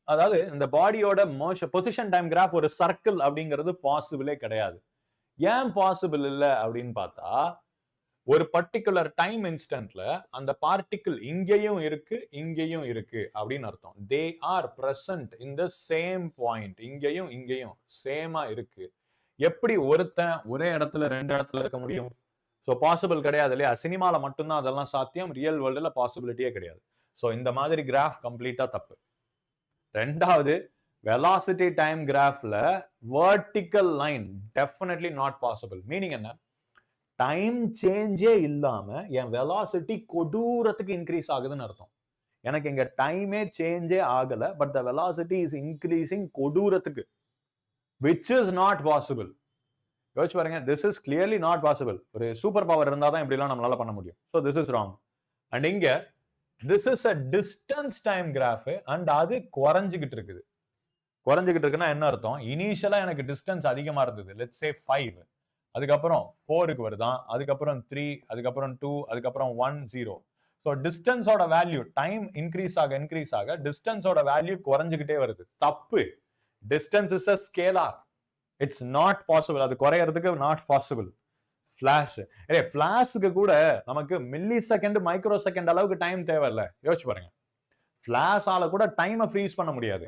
அதாவது இந்த பாடியோட மோஷன் பொசிஷன் டைம் கிராஃப் ஒரு சர்க்கிள் அப்படிங்கிறது பாசிபிளே கிடையாது. ஏன் பாசிபிள் இல்லை அப்படின்னு பார்த்தா, ஒரு பர்டிகுலர் டைம் இன்ஸ்டன்ட்ல அந்த பார்ட்டிகிள் இங்கேயும் இருக்கு இங்கேயும் இருக்கு அப்படின்னு அர்த்தம். They are present in the same point. இங்கேயும் இங்கேயும் சேமா இருக்கு. எப்படி ஒருத்தன் ஒரே இடத்துல ரெண்டு இடத்துல இருக்க முடியும்? ஸோ பாசிபிள் கிடையாது இல்லையா? சினிமால மட்டும்தான் அதெல்லாம் சாத்தியம், ரியல் வேர்ல்டுல பாசிபிலிட்டியே கிடையாது. ஸோ இந்த மாதிரி கிராஃப் கம்ப்ளீட்டா தப்பு. ரெண்டாவது, வெலாசிட்டி டைம் கிராஃப்ல vertical line definitely not possible. Meaning என்ன? டைம் சேஞ்சே இல்லாம என் வெலாசிட்டி கொடூரத்துக்கு இன்க்ரீஸ் ஆகுதுன்னு அர்த்தம். எனக்கு இங்க டைமே சேஞ்சே ஆகல, but the velocity is increasing கொடூரத்துக்கு, which is not possible. யோசிச்சு பாருங்க, this is clearly not possible. ஒரு சூப்பர் பவர் இருந்தா தான் இப்படிலாம் நம்மளால பண்ண முடியும். So this is wrong. And இங்க this is a distance time graph, and அது குறைஞ்சுக்கிட்டு இருக்குது. குறைஞ்சுக்கிட்டு இருக்குன்னா என்ன அர்த்தம்? இனிஷியலா எனக்கு டிஸ்டன்ஸ் அதிகமா இருந்தது, லெட்ஸ் சே 5, அதுக்கப்புறம் 4க்கு வருதான், அதுக்கப்புறம் 3, அதுக்கப்புறம் 2, அதுக்கப்புறம் 1, 0. ஸோ டிஸ்டன்ஸோட வேல்யூ டைம் இன்க்ரீஸ் ஆக டிஸ்டன்ஸோட வேல்யூ குறைஞ்சுக்கிட்டே வருது. தப்பு. Distance is a scalar. It's not possible. அது குறையறதுக்கு நாட் பாசிபிள். ஃபிளாஷ், ஃபிளாஷுக்கு கூட நமக்கு மில்லி செகண்ட் மைக்ரோ செகண்ட் அளவுக்கு டைம் தேவையில்ல. யோசிச்சு பாருங்க, ஃபிளாஷால கூட டைமை ஃப்ரீஸ் பண்ண முடியாது.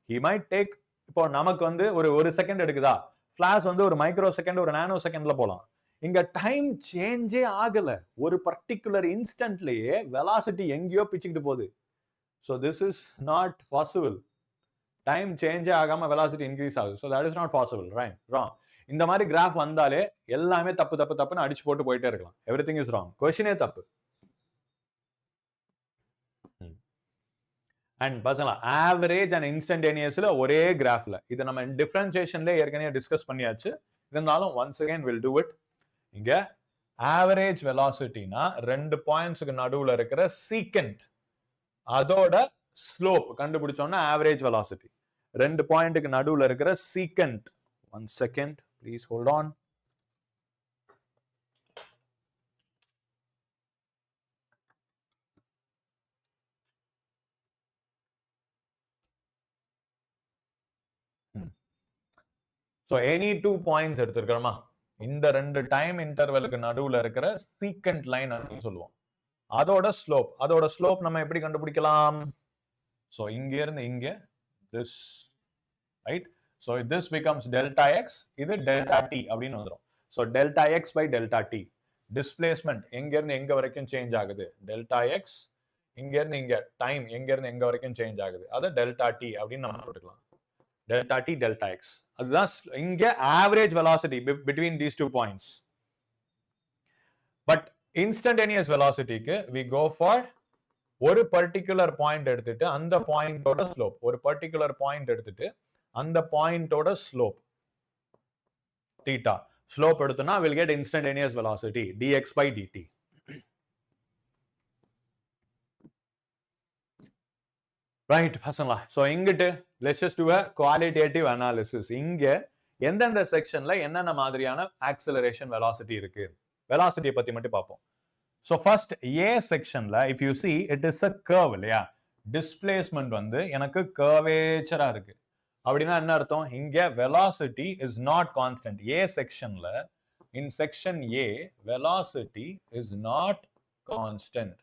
ஹி மைட் டேக், இப்போ நமக்கு வந்து ஒரு செகண்ட் எடுக்குதா, ஃபிளாஷ் வந்து ஒரு மைக்ரோ செகண்ட் ஒரு நானோ செகண்ட்ல போலாம். இங்க டைம் சேஞ்சே ஆகல, ஒரு பர்டிகுலர் இன்ஸ்டன்ட்லயே வெலாசிட்டி எங்கேயோ பிச்சுக்கிட்டு போகுது. So this is not possible. Time சேஞ்சே ஆகாம வெலாசிட்டி இன்க்ரீஸ் ஆகுது. So that is not possible. Right? Wrong. இந்த மாதிரி கிராஃப் வந்தாலே எல்லாமே தப்பு தப்பு தப்புன்னு அடிச்சு போட்டு போயிட்டே இருக்கலாம். Everything is wrong. கொஸ்டினே தப்பு. அண்ட் பசங்களா, ஆவரேஜ் அண்ட் இன்ஸ்டன்டேனியஸ்ல ஒரே கிராஃப்ல, இதை நம்ம டிஃபரன்சியேஷன்ல ஏற்கனவே டிஸ்கஸ் பண்ணியாச்சு. இருந்தாலும் once again will do it. இங்க ஆவரேஜ் வெலாசிட்டினா ரெண்டு பாயிண்ட்ஸுக்கு நடுவுல இருக்கிற சீக்கண்ட், அதோட ஸ்லோப் கண்டுபிடிச்சோம்னா ஆவரேஜ் வெலாசிட்டி. ரெண்டு பாயிண்ட்டுக்கு நடுவுல இருக்கிற secant. One second please hold on. So any 2 points எடுத்துக்கிறோமா, இந்த ரெண்டு டைம் இன்டர்வலுக்கு நடுவுல இருக்கிற சீக்கண்ட் லைன் அப்படின்னு சொல்லுவோம். அதோட ஸ்லோப் நம்ம எப்படி கண்டுபிடிக்கலாம்? So இங்க இருந்து இங்க this, right? So this becomes delta x, இது delta t அப்படின்னு வந்துரும். So delta x by delta t. Displacement எங்க இருந்து எங்க வரைக்கும் சேஞ்ச் ஆகுது? delta x. இங்க இருந்து இங்க டைம் எங்க இருந்து எங்க வரைக்கும் சேஞ்ச் ஆகுது? அத delta t அப்படின்னு நம்ம போட்டுக்கலாம். delta t delta x. அதுதான் இங்க average velocity between these 2 points. But instantaneous velocity க்கு we go for ஒரு பர்டிகுலர் பாயிண்ட் எடுத்துட்டு அந்த பாயிண்டோட ஸ்லோப், ஒரு பர்டிகுலர் பாயிண்ட் எடுத்துட்டு அந்த பாயிண்டோட ஸ்லோப் தீட்டா, ஸ்லோப் எடுத்தோம்னா we'll get instantaneous velocity dx by dt. Right பசங்களா? ஸோ இங்கிட்டு let's just to a qualitative analysis. இங்க எந்தெந்த செக்ஷன்ல என்னென்ன மாதிரியான ஆக்சலரேஷன் வெலாசிட்டி இருக்கு, வெலாசிட்டியை பத்தி மட்டும் பார்ப்போம். ஸோ ஃபர்ஸ்ட் ஏ செக்ஷன்ல if you see it is a curve இல்லையா? டிஸ்பிளேஸ்மெண்ட் வந்து எனக்கு கர்வேச்சரா இருக்கு. அப்படின்னா என்ன அர்த்தம்? இங்க வெலாசிட்டி இஸ் நாட் கான்ஸ்டன்ட். ஏ செக்ஷன்ல, இன் section A velocity is not constant.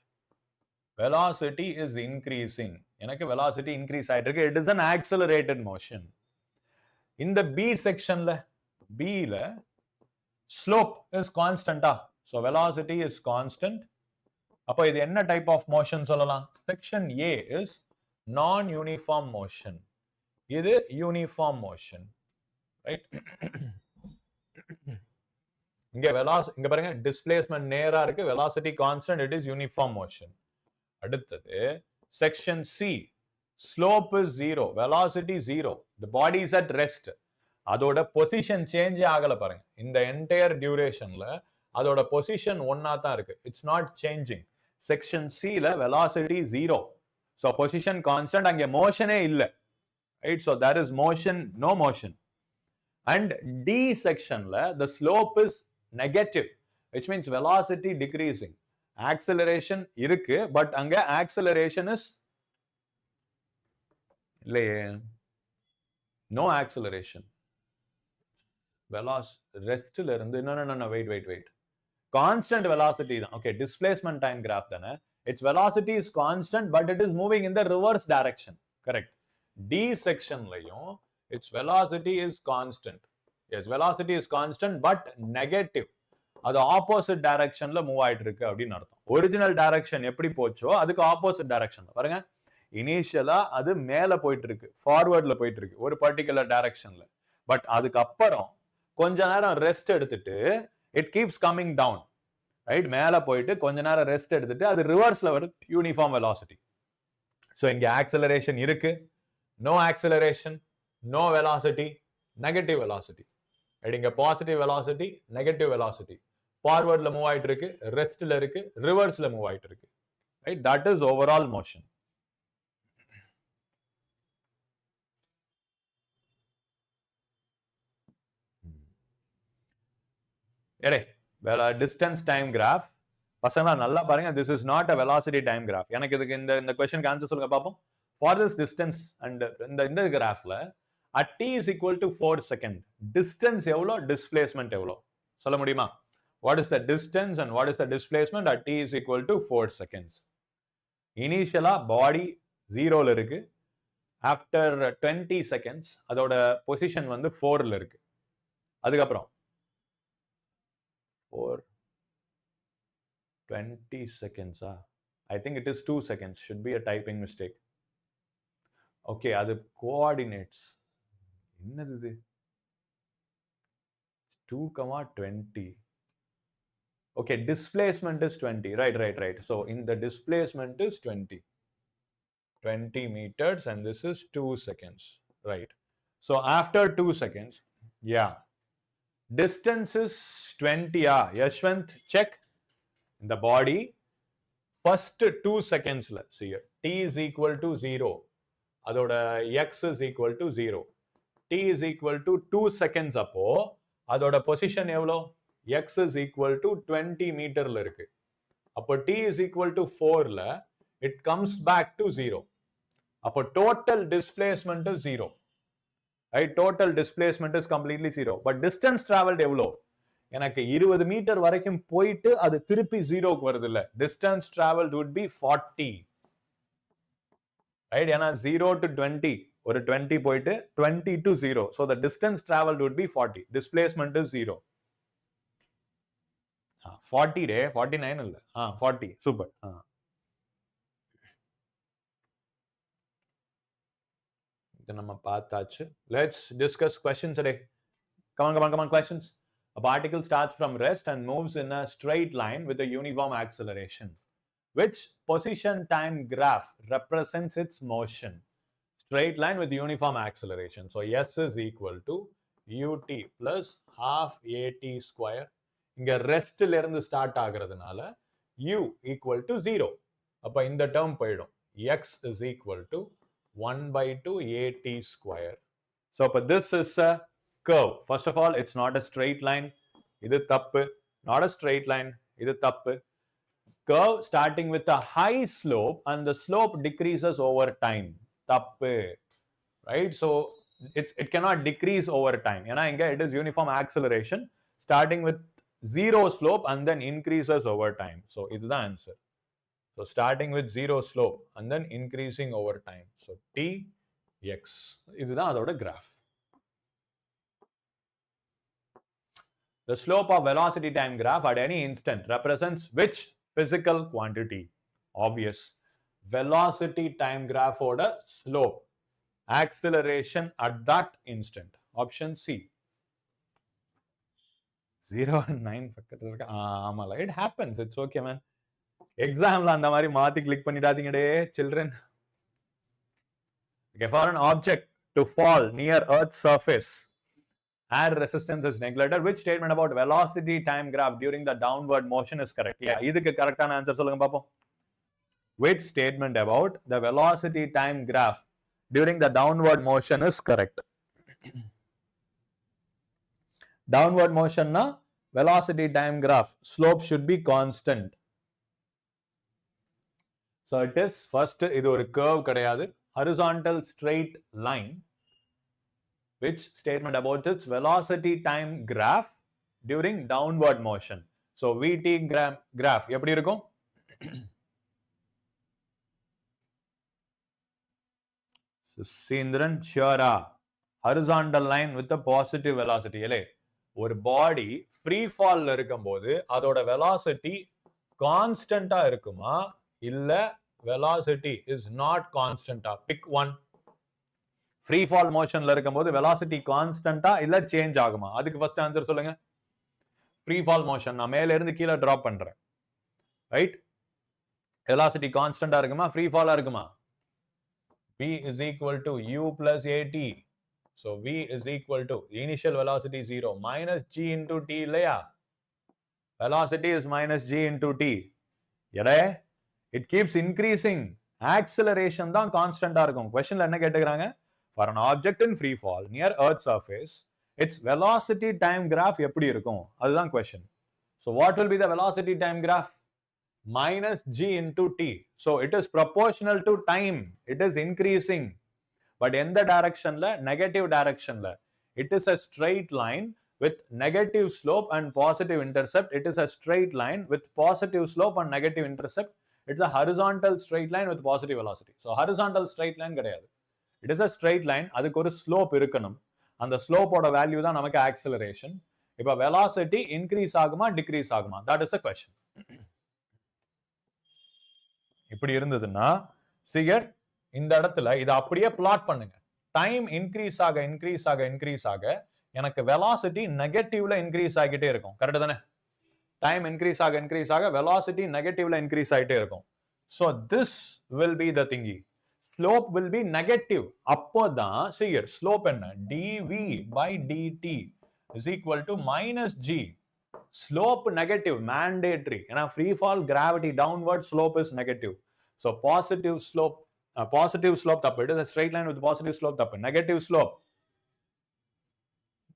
velocity is increasing. எனக்கு velocity increase ஆயிட்டு இருக்கு. It is an accelerated motion. In the B section B slope is constant. So velocity is constant. அப்போ இது என்ன type of motion சொல்லலாம்? Section A is non-uniform motion. இது uniform motion. Right? இங்க பாருங்க displacement நேரா இருக்கு, velocity constant, it is uniform motion. அடுத்தது section C, slope is 0, velocity 0, the body is at rest. அதோட position change ஆகல பாருங்க. இந்த entire durationல அதோட position ஒண்ணா தான் இருக்கு. It's not changing. Section C velocity 0. So position constant, அங்க motion இல்ல. Right? So there is motion, no motion. And D section the slope is negative, which means velocity decreasing. Acceleration இருக்கு, but அங்க acceleration is இல்லையே, no acceleration. Rest இருந்து no, wait. Constant velocity தான். Okay, displacement time graph தானே. Its velocity is constant, but it is moving in the reverse direction. Correct. D section லையும் its velocity is constant. Yes, velocity is constant, but negative. அது opposite directionல move ஆயிட்டு இருக்கு அப்படின்னு அர்த்தம். Original direction எப்படி போச்சோ அதுக்கு ஆப்போசிட் டைரக்ஷன்ல பாருங்க. இனிஷியலா அது மேல போயிட்டு இருக்கு, ஃபார்வர்ட்ல போயிட்டு இருக்கு ஒரு பர்டிகுலர் டைரக்ஷன்ல. பட் அதுக்கு அப்புறம் கொஞ்ச நேரம் ரெஸ்ட் எடுத்துட்டு it keeps coming down. Right? மேல போயிட்டு கொஞ்ச நேரம் ரெஸ்ட் எடுத்துட்டு அது ரிவர்ஸ்ல வருது, யூனிஃபார்ம் வெலாசிட்டி. ஸோ இங்க ஆக்சலரேஷன் இருக்கு, no acceleration, no velocity, negative velocity. இங்க பாசிட்டிவ் வெலாசிட்டி, நெகட்டிவ் வெலாசிட்டி. ஃபார்வர்ட்ல மூவ் ஆயிட்டு இருக்கு, ரெஸ்ட்ல இருக்கு, ரிவர்ஸ்ல மூவ் ஆயிட்டு இருக்கு. Right? That is overall motion. Distance time graph பசங்க நல்லா பாருங்க. This is not a velocity time graph. எனக்கு இதுக்கு இந்த கொஸ்டினுக்கு ஆன்சர் சொல்லுங்க பாப்போம். ஃபார் திஸ் டிஸ்டன்ஸ் அண்ட் இந்த கிராஃப்ல at t is equal to 4 second, distance எவ்வளோ, displacement எவ்வளோ சொல்ல முடியுமா? What is the distance and what is the displacement at t is equal to 4 seconds? Initially body 0ல இருக்கு, after 20 seconds அதோட position வந்து 4ல இருக்கு. அதுக்கப்புறம் 20 seconds I think it is 2 seconds, should be a typing mistake. Okay, அது coordinates என்னது இது? 2,20. Okay, displacement is 20. Right. So in the displacement is 20 meters and this is 2 seconds. Right. So after 2 seconds, yeah, distance is 20. Yashwant, check. In the body, first 2 seconds, let's see here. T is equal to 0. அதோட x is equal to 0. T is equal to 2 seconds அப்போ அதோட position எவ்வளோ? x is equal to 20 மீட்டர்ல இருக்கு. அப்போ t is equal to 4ல it comes back to 0. அப்போ total displacement is 0. Right? Total displacement is completely 0. But distance traveled எவ்வளோ? எனக்கு 20 metre வரைக்கும் போயிட்டு அது திருப்பி 0க்கு வருது இல்ல. Distance traveled would be 40. Right? ஏன்னா 0 to 20 ஒரு 20 போயிட்டு 20 to 0. So the distance traveled would be 40. Displacement is 0. 40 டே 49 இல்ல 40. சூப்பர். இது நம்ம பார்த்தாச்சு. Let's discuss questions today. Come on questions. A particle starts from rest and moves in a straight line with a uniform acceleration. Which position time graph represents its motion? Straight line with uniform acceleration. So S is equal to ut plus half at square. இங்க ரெஸ்ட்ல இருந்து start ஆகிறதுனால u equal to 0. அப்ப இந்த term போயிடும். x is equal to 1/2 at square. So this is a curve. First of all, it's not a straight line. இது தப்பு. Not a straight line. இது தப்பு. Curve starting with a high slope and the slope decreases over time. தப்பு. Right? So it cannot decrease over time. ஏன்னா இங்க it is uniform acceleration starting with 0 slope and then increases over time. So இதுதான் answer. So starting with zero slope and then increasing over time. So Tx. இதுதான் அதோட graph. The slope of velocity time graph at any instant represents which physical quantity? Obvious. Velocity time graph order slope. Acceleration at that instant. Option C. 0 and 9 பக்கத்துல இருக்கு. ஆமால, it happens. It's okay, man. எக்ஸாம்ல அந்த மாதிரி மாத்தி click பண்ணிடாதீங்கடே children. Okay, for an object to fall near Earth's surface, air resistance is neglected. Which statement about velocity time graph during the downward motion is correct? Yeah, இதுக்கு கரெக்டான answer சொல்லுங்க பாப்போம். Which statement about the velocity time graph during the downward motion is correct? Downward motion na velocity time graph slope should be constant. So it is first idu oru curve kadayadu, horizontal straight line. Which statement about its velocity time graph during downward motion? So VT graph எப்படி இருக்கும்? Sindran Chara, horizontal line with a positive velocity. இல்லை, ஒரு பாடி free ஃபால்ல இருக்கும்போது அதோட velocity கான்ஸ்டன்டா இருக்குமா இல்ல velocity is not கான்ஸ்டன்டா? Pick one. ஃப்ரீ ஃபால் மோஷன்ல இருக்கும்போது வெலாசிட்டி கான்ஸ்டன்டா இல்ல சேஞ்ச் ஆகுமா? அதுக்கு ஃபர்ஸ்ட் ஆன்சர் சொல்லுங்க. ஃப்ரீ ஃபால் மோஷன் நான் மேல இருந்து கீழே டிராப் பண்றேன், ரைட்? வெலாசிட்டி கான்ஸ்டன்டா இருக்குமா ஃப்ரீ ஃபாலா இருக்குமா? V is equal to U plus AT. So V is equal to initial velocity 0 minus G into T இல்லையா? Velocity is minus G into T. எடே, it keeps increasing. Acceleration தான் கான்ஸ்டன்டா இருக்கும். Questionல என்ன கேட்டுக்கிறாங்க? For an object in free fall near Earth's surface, its velocity time graph எப்படி இருக்கும்? அதுதான் question. So what will be the velocity time graph? Minus G into T. So it is proportional to time. It is increasing. But in the direction la, negative direction la, it is a straight line with negative slope and positive intercept. It is a straight line with positive slope and negative intercept. It's a horizontal straight line with positive velocity. So horizontal straight line கிடையாது. It is a straight line. அதுக்கு ஒரு slope இருக்கணும். அந்த slope ஓட value தான் நமக்கு acceleration. இப்ப velocity increase ஆகுமா decrease ஆகுமா? That is the question. இப்படி இருந்ததுன்னா சிகர் இந்த இடத்துல இதை அப்படியே பிளாட் பண்ணுங்க. டைம் இன்க்ரீஸ் ஆக இன்க்ரீஸ் ஆக இன்க்ரீஸ் ஆக எனக்கு வெலாசிட்டி நெகட்டிவ்ல இன்க்ரீஸ் ஆகிட்டே இருக்கும். கரெக்ட் தானே? டைம் இன்க்ரீஸ் ஆக இன்க்ரீஸ் ஆக வெலாசிட்டி நெகட்டிவ்ல இன்க்ரீஸ் ஆகிட்டே இருக்கும். So this will be the thingy. Slope will be negative. அப்போதான் சிகர் ஸ்லோப் என்ன? Dv by dt is equal to minus g. Slope negative, mandatory. ஏன்னா free fall gravity downward slope is negative. So positive slope தப்பு. It is a straight line with positive slope தப்பு. Negative slope.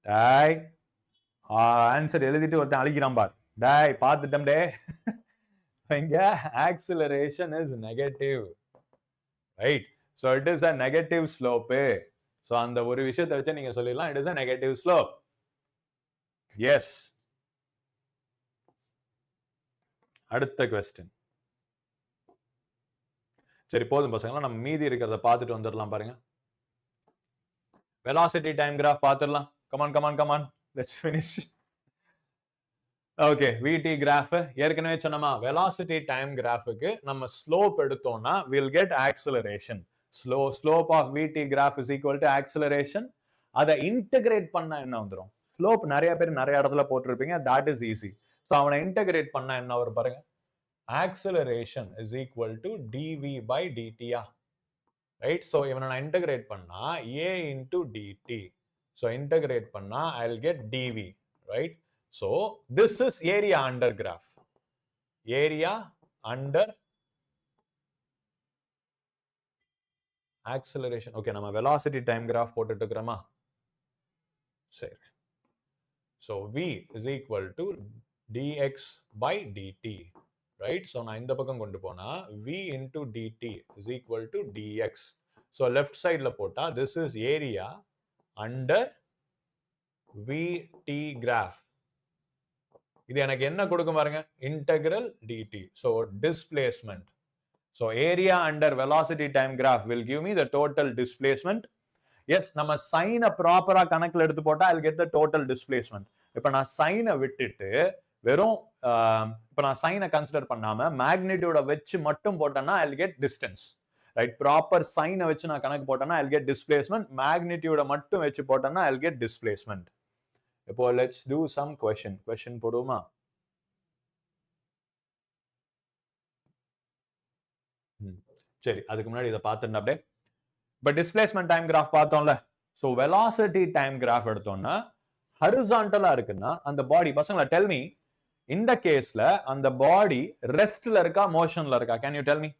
டேய், answer எழுதிட்டு ஒருத்தன் அழிக்கிறான் பார். டேய் பார்த்துட்டோம் டே. இங்க acceleration is negative. Right? So it is a negative slope. So அந்த ஒரு விஷயத்தை வச்சு நீங்க சொல்லிடலாம், it is a negative slope. Yes. அடுத்த கொஸ்டின். சரி போதும் பசங்களா, நம்ம மீதி இருக்கிறத பார்த்துட்டு வந்துடலாம். பாருங்க, வெலாசிட்டி டைம் கிராஃப் பார்த்துடலாம். Come on let's finish. Okay, VT graph ஏற்கனவே சொன்னோமா, வெலாசிட்டி டைம் கிராஃபுக்கு நம்ம ஸ்லோப் எடுத்தோம்னா will get acceleration. Slope of VT graph is equal to acceleration. அதை இன்டகிரேட் பண்ணா என்ன வந்துடும்? ஸ்லோப் நிறைய பேர் நிறைய இடத்துல போட்டிருப்பீங்க, தட் இஸ் ஈஸி. So அவனை இன்டகிரேட் பண்ணா என்ன வரும் பாருங்க. Acceleration is equal to dv by dt. Right? So இவனை நான் இன்டகிரேட் பண்ணா a into dt. So integrate பண்ணா I'll get dv. Right? So this is area under graph. Area under acceleration. Okay, நம்ம velocity time graph போட்டுட்டு இருக்கிறோமா? சரி. So v is equal to dx by dt, right? So நான் இந்த பக்கம் கொண்டு போனா v into dt is equal to dx. So left side ல போட்டா this is area under vt graph. இது எனக்கு என்ன கொடுக்கும் பாருங்க, integral dt. So displacement. So area under velocity time graph will give me the total displacement. Yes, நம்ம சைனை ப்ராப்பரா கணக்குல எடுத்து போட்டா I'll get the total displacement. இப்ப நான் சைனை விட்டுட்டு வெறும் இப்ப நான் சைனை கன்சிடர் பண்ணாம மேக்னிடியூட வச்சு மட்டும் போட்டேன்னா I'll get distance. Right, proper சைனை வச்சு நான் கணக்கு போட்டேன்னா I'll get displacement. மேக்னிடியூட மட்டும் வச்சு போட்டேன்னா I'll get displacement. இப்போ let's do some question போடுவோமா? சரி, அதுக்கு முன்னாடி இதை பார்த்துட்டு அப்படியே இப்ப டிஸ்பிளேஸ்மெண்ட் டைம் கிராஃப் பார்த்தோம்ல. சோ வெலாசிட்டி டைம் கிராஃப் எடுத்தோம்னா ஹரிசான்டலா இருக்குன்னா அந்த பாடி, பசங்களா டெல் மீ, இந்த கேஸ்ல அந்த பாடி ரெஸ்ட்ல இருக்கா மோஷன்ல இருக்கா? Can you tell me?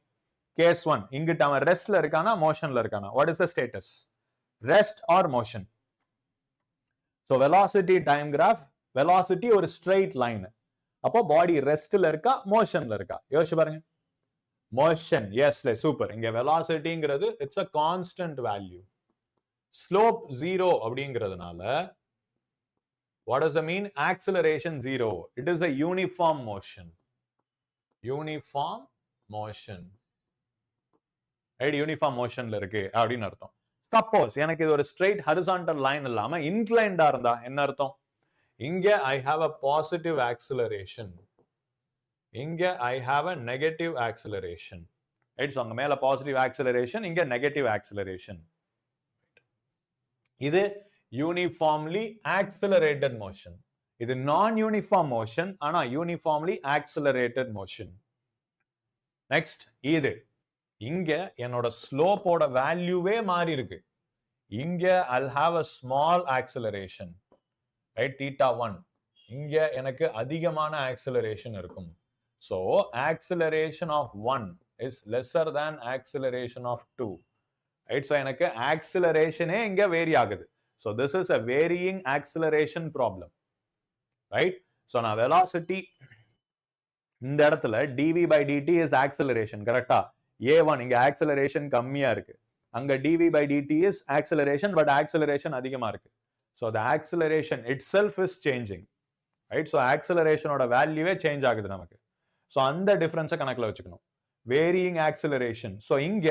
Case 1 இங்கிட்ட அவன் ரெஸ்ட்ல இருக்கானா மோஷன்ல இருக்கானா? What is the status? Rest or motion? So velocity time graph, velocity ஒரு ஸ்ட்ரெயிட் லைன், அப்போ பாடி ரெஸ்ட்ல இருக்கா மோஷன்ல இருக்கா? யோசிச்சு பாருங்க. Motion, yes, super. இங்க வெலாசிட்டிங்கிறது it's a constant value. Slope 0 அப்படிங்கிறதுனால what does it mean? Acceleration 0. It is a uniform motion. Uniform motion. right, uniform motionல இருக்கு அப்படின்னு அர்த்தம். சப்போஸ் எனக்கு இது ஒரு ஸ்ட்ரெயிட் ஹரிசான்டல் லைன் இல்லாம இன்க்ளைன்டா இருந்தா என்ன அர்த்தம்? இங்க I have a positive acceleration, இங்க I have a negative acceleration. Right, so அங்க மேல பாசிட்டிவ் ஆக்சிலரேஷன், இங்க நெகட்டிவ் ஆக்சிலரேஷன். இது யூனிஃபார்ம்லி ஆக்சிலரேட்டட் மோஷன். இது நான் யூனிஃபார்ம் மோஷன், ஆனா யூனிஃபார்ம்லி ஆக்சிலரேட்டட் மோஷன். நெக்ஸ்ட், இது இங்க என்னோட ஸ்லோப்போட வேல்யூவே மாறி இருக்கு. இங்க I'll have a small acceleration, right, θ1. இங்க எனக்கு அதிகமான ஆக்சிலரேஷன் இருக்கும். So acceleration of 1 is lesser than acceleration of 2. Right? So எனக்கு acceleration இங்க vary ஆகுது. So this is a varying acceleration problem. Right? So நான் velocity இந்த இடத்துல dv by dt is acceleration. கரெக்டா? a1 இங்க acceleration கம்மியா இருக்கு. அங்க dv by dt is acceleration, but acceleration அதிகமா இருக்கு. So the acceleration itself is changing. Right? So acceleration ஓட வேல்யூவே சேஞ்ச் ஆகுது நமக்கு. So அந்த டிஃபரன்ஸை கணக்குல வச்சுக்கணும். Varying acceleration. ஸோ இங்க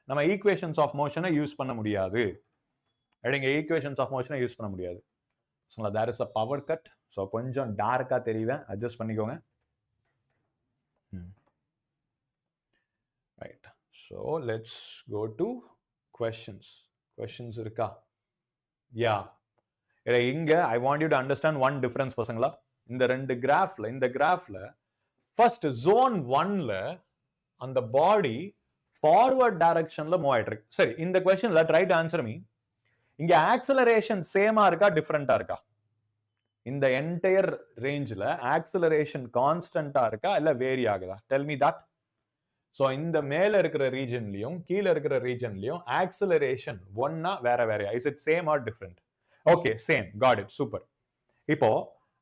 நம்ம ஈக்குவேஷன்ஸ் ஆஃப் மோஷனை யூஸ் பண்ண முடியாது. இங்க ஈக்குவேஷன்ஸ் ஆஃப் மோஷனை யூஸ் பண்ண முடியாது. There is a power cut. So கொஞ்சம் டார்க்கா தெரியுவேன், அட்ஜஸ்ட் பண்ணிக்கோங்க. Right, so let's go to questions இருக்கா? யா, இங்க I want you to understand one difference பசங்களா. இந்த கிராஃப்ல ஃபர்ஸ்ட் zone 1ல அந்த பாடி ஃபார்வர்ட் டைரக்ஷன்ல மூவ் ஆயிட்டு இருக்கு. சரி, இந்த क्वेश्चनல ட்ரை டு ஆன்சர் மீ. இங்க ஆக்சிலரேஷன் சேமா இருக்கா டிஃபரெண்டா இருக்கா? இந்த என்டையர் ரேஞ்ச்ல ஆக்சிலரேஷன் கான்ஸ்டன்டா இருக்கா இல்ல வேரி ஆகுதா? Tell me that. சோ இந்த மேல இருக்கிற ரீஜன்லயும் கீழ இருக்கிற ரீஜன்லயும் ஆக்சிலரேஷன் ஒன்னா வேறையா? Is it same or different? Okay, same. Got it, super. இப்போ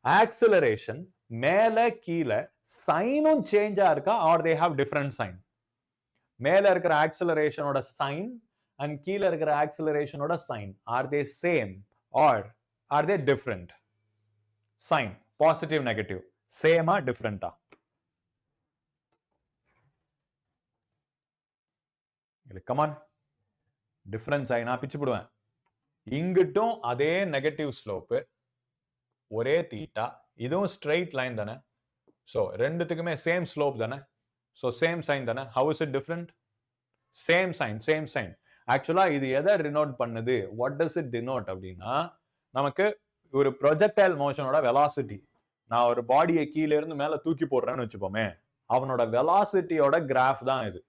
ஆக்சிலரேஷன் மேல கீழ சைனும் சேஞ்சா இருக்கா or they have different sign? மேல இருக்கிற ஆக்சிலரேஷனோட சைன் அண்ட் கீழ இருக்கிற ஆக்சிலரேஷனோட sign, are they same or are they different? Sign positive negative சேமா டிஃபரண்டா? கமான், டிஃபரன்ஸ் ஆயினா பிச்சு போடுவேன். இங்கிட்டும் அதே நெகட்டிவ் ஸ்லோப்பு, ஒரே தீட்டா, இதுவும் ஸ்ட்ரெயிட் லைன் தானே. ஸோ ரெண்டுத்துக்குமே சேம் ஸ்லோப் தானே. ஸோ சேம் சைன் தானே. How is it different? Same sign. ஆக்சுவலா இது எதை டினோட் பண்ணுது? வாட் டஸ் இட் டினோட் அப்படின்னா, நமக்கு ஒரு ப்ரொஜெக்டைல் மோஷனோட வெலாசிட்டி, நான் ஒரு பாடியை கீழே இருந்து மேல தூக்கி போடுறேன்னு வச்சுப்போமே, அவனோட வெலாசிட்டியோட கிராஃப் தான் இது.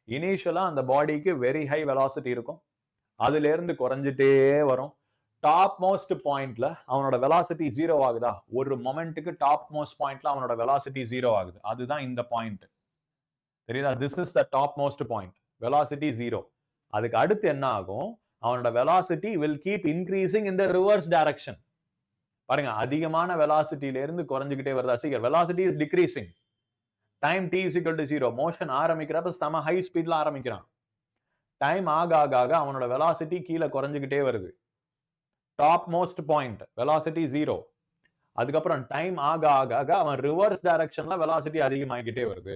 இனிஷியலா அந்த பாடிக்கு வெரி ஹை வெலாசிட்டி இருக்கும், அதுல இருந்து குறைஞ்சிட்டே வரும். டாப் மோஸ்ட் பாயிண்ட்ல அவனோட வெலாசிட்டி 0 ஆகுதா? ஒரு மொமெண்ட்டுக்கு டாப் மோஸ்ட் பாயிண்ட்ல அவனோட வெலாசிட்டி 0 ஆகுது. அதுதான் இந்த பாயிண்ட், தெரியுதா? This is the top most point, velocity 0. அதுக்கு அடுத்து என்ன ஆகும்? அவனோட velocity will keep increasing in the reverse direction. பாருங்க, அதிகமான வெலாசிட்டியில இருந்து குறைஞ்சிக்கிட்டே வருதா? சீக்கிரம், velocity is decreasing, time t is equal to 0. Motion ஆரம்பிக்கிறப்ப செம ஹை ஸ்பீட்ல ஆரம்பிக்கிறான். டைம் ஆக அவனோட வெலாசிட்டி கீழே குறைஞ்சிக்கிட்டே வருது. Top most point velocity 0. அதுக்கப்புறம் டைம் ஆக அவன் ரிவர்ஸ் டைரக்ஷன்ல வெலாசிட்டி அதிகமாகிக்கிட்டே வருது.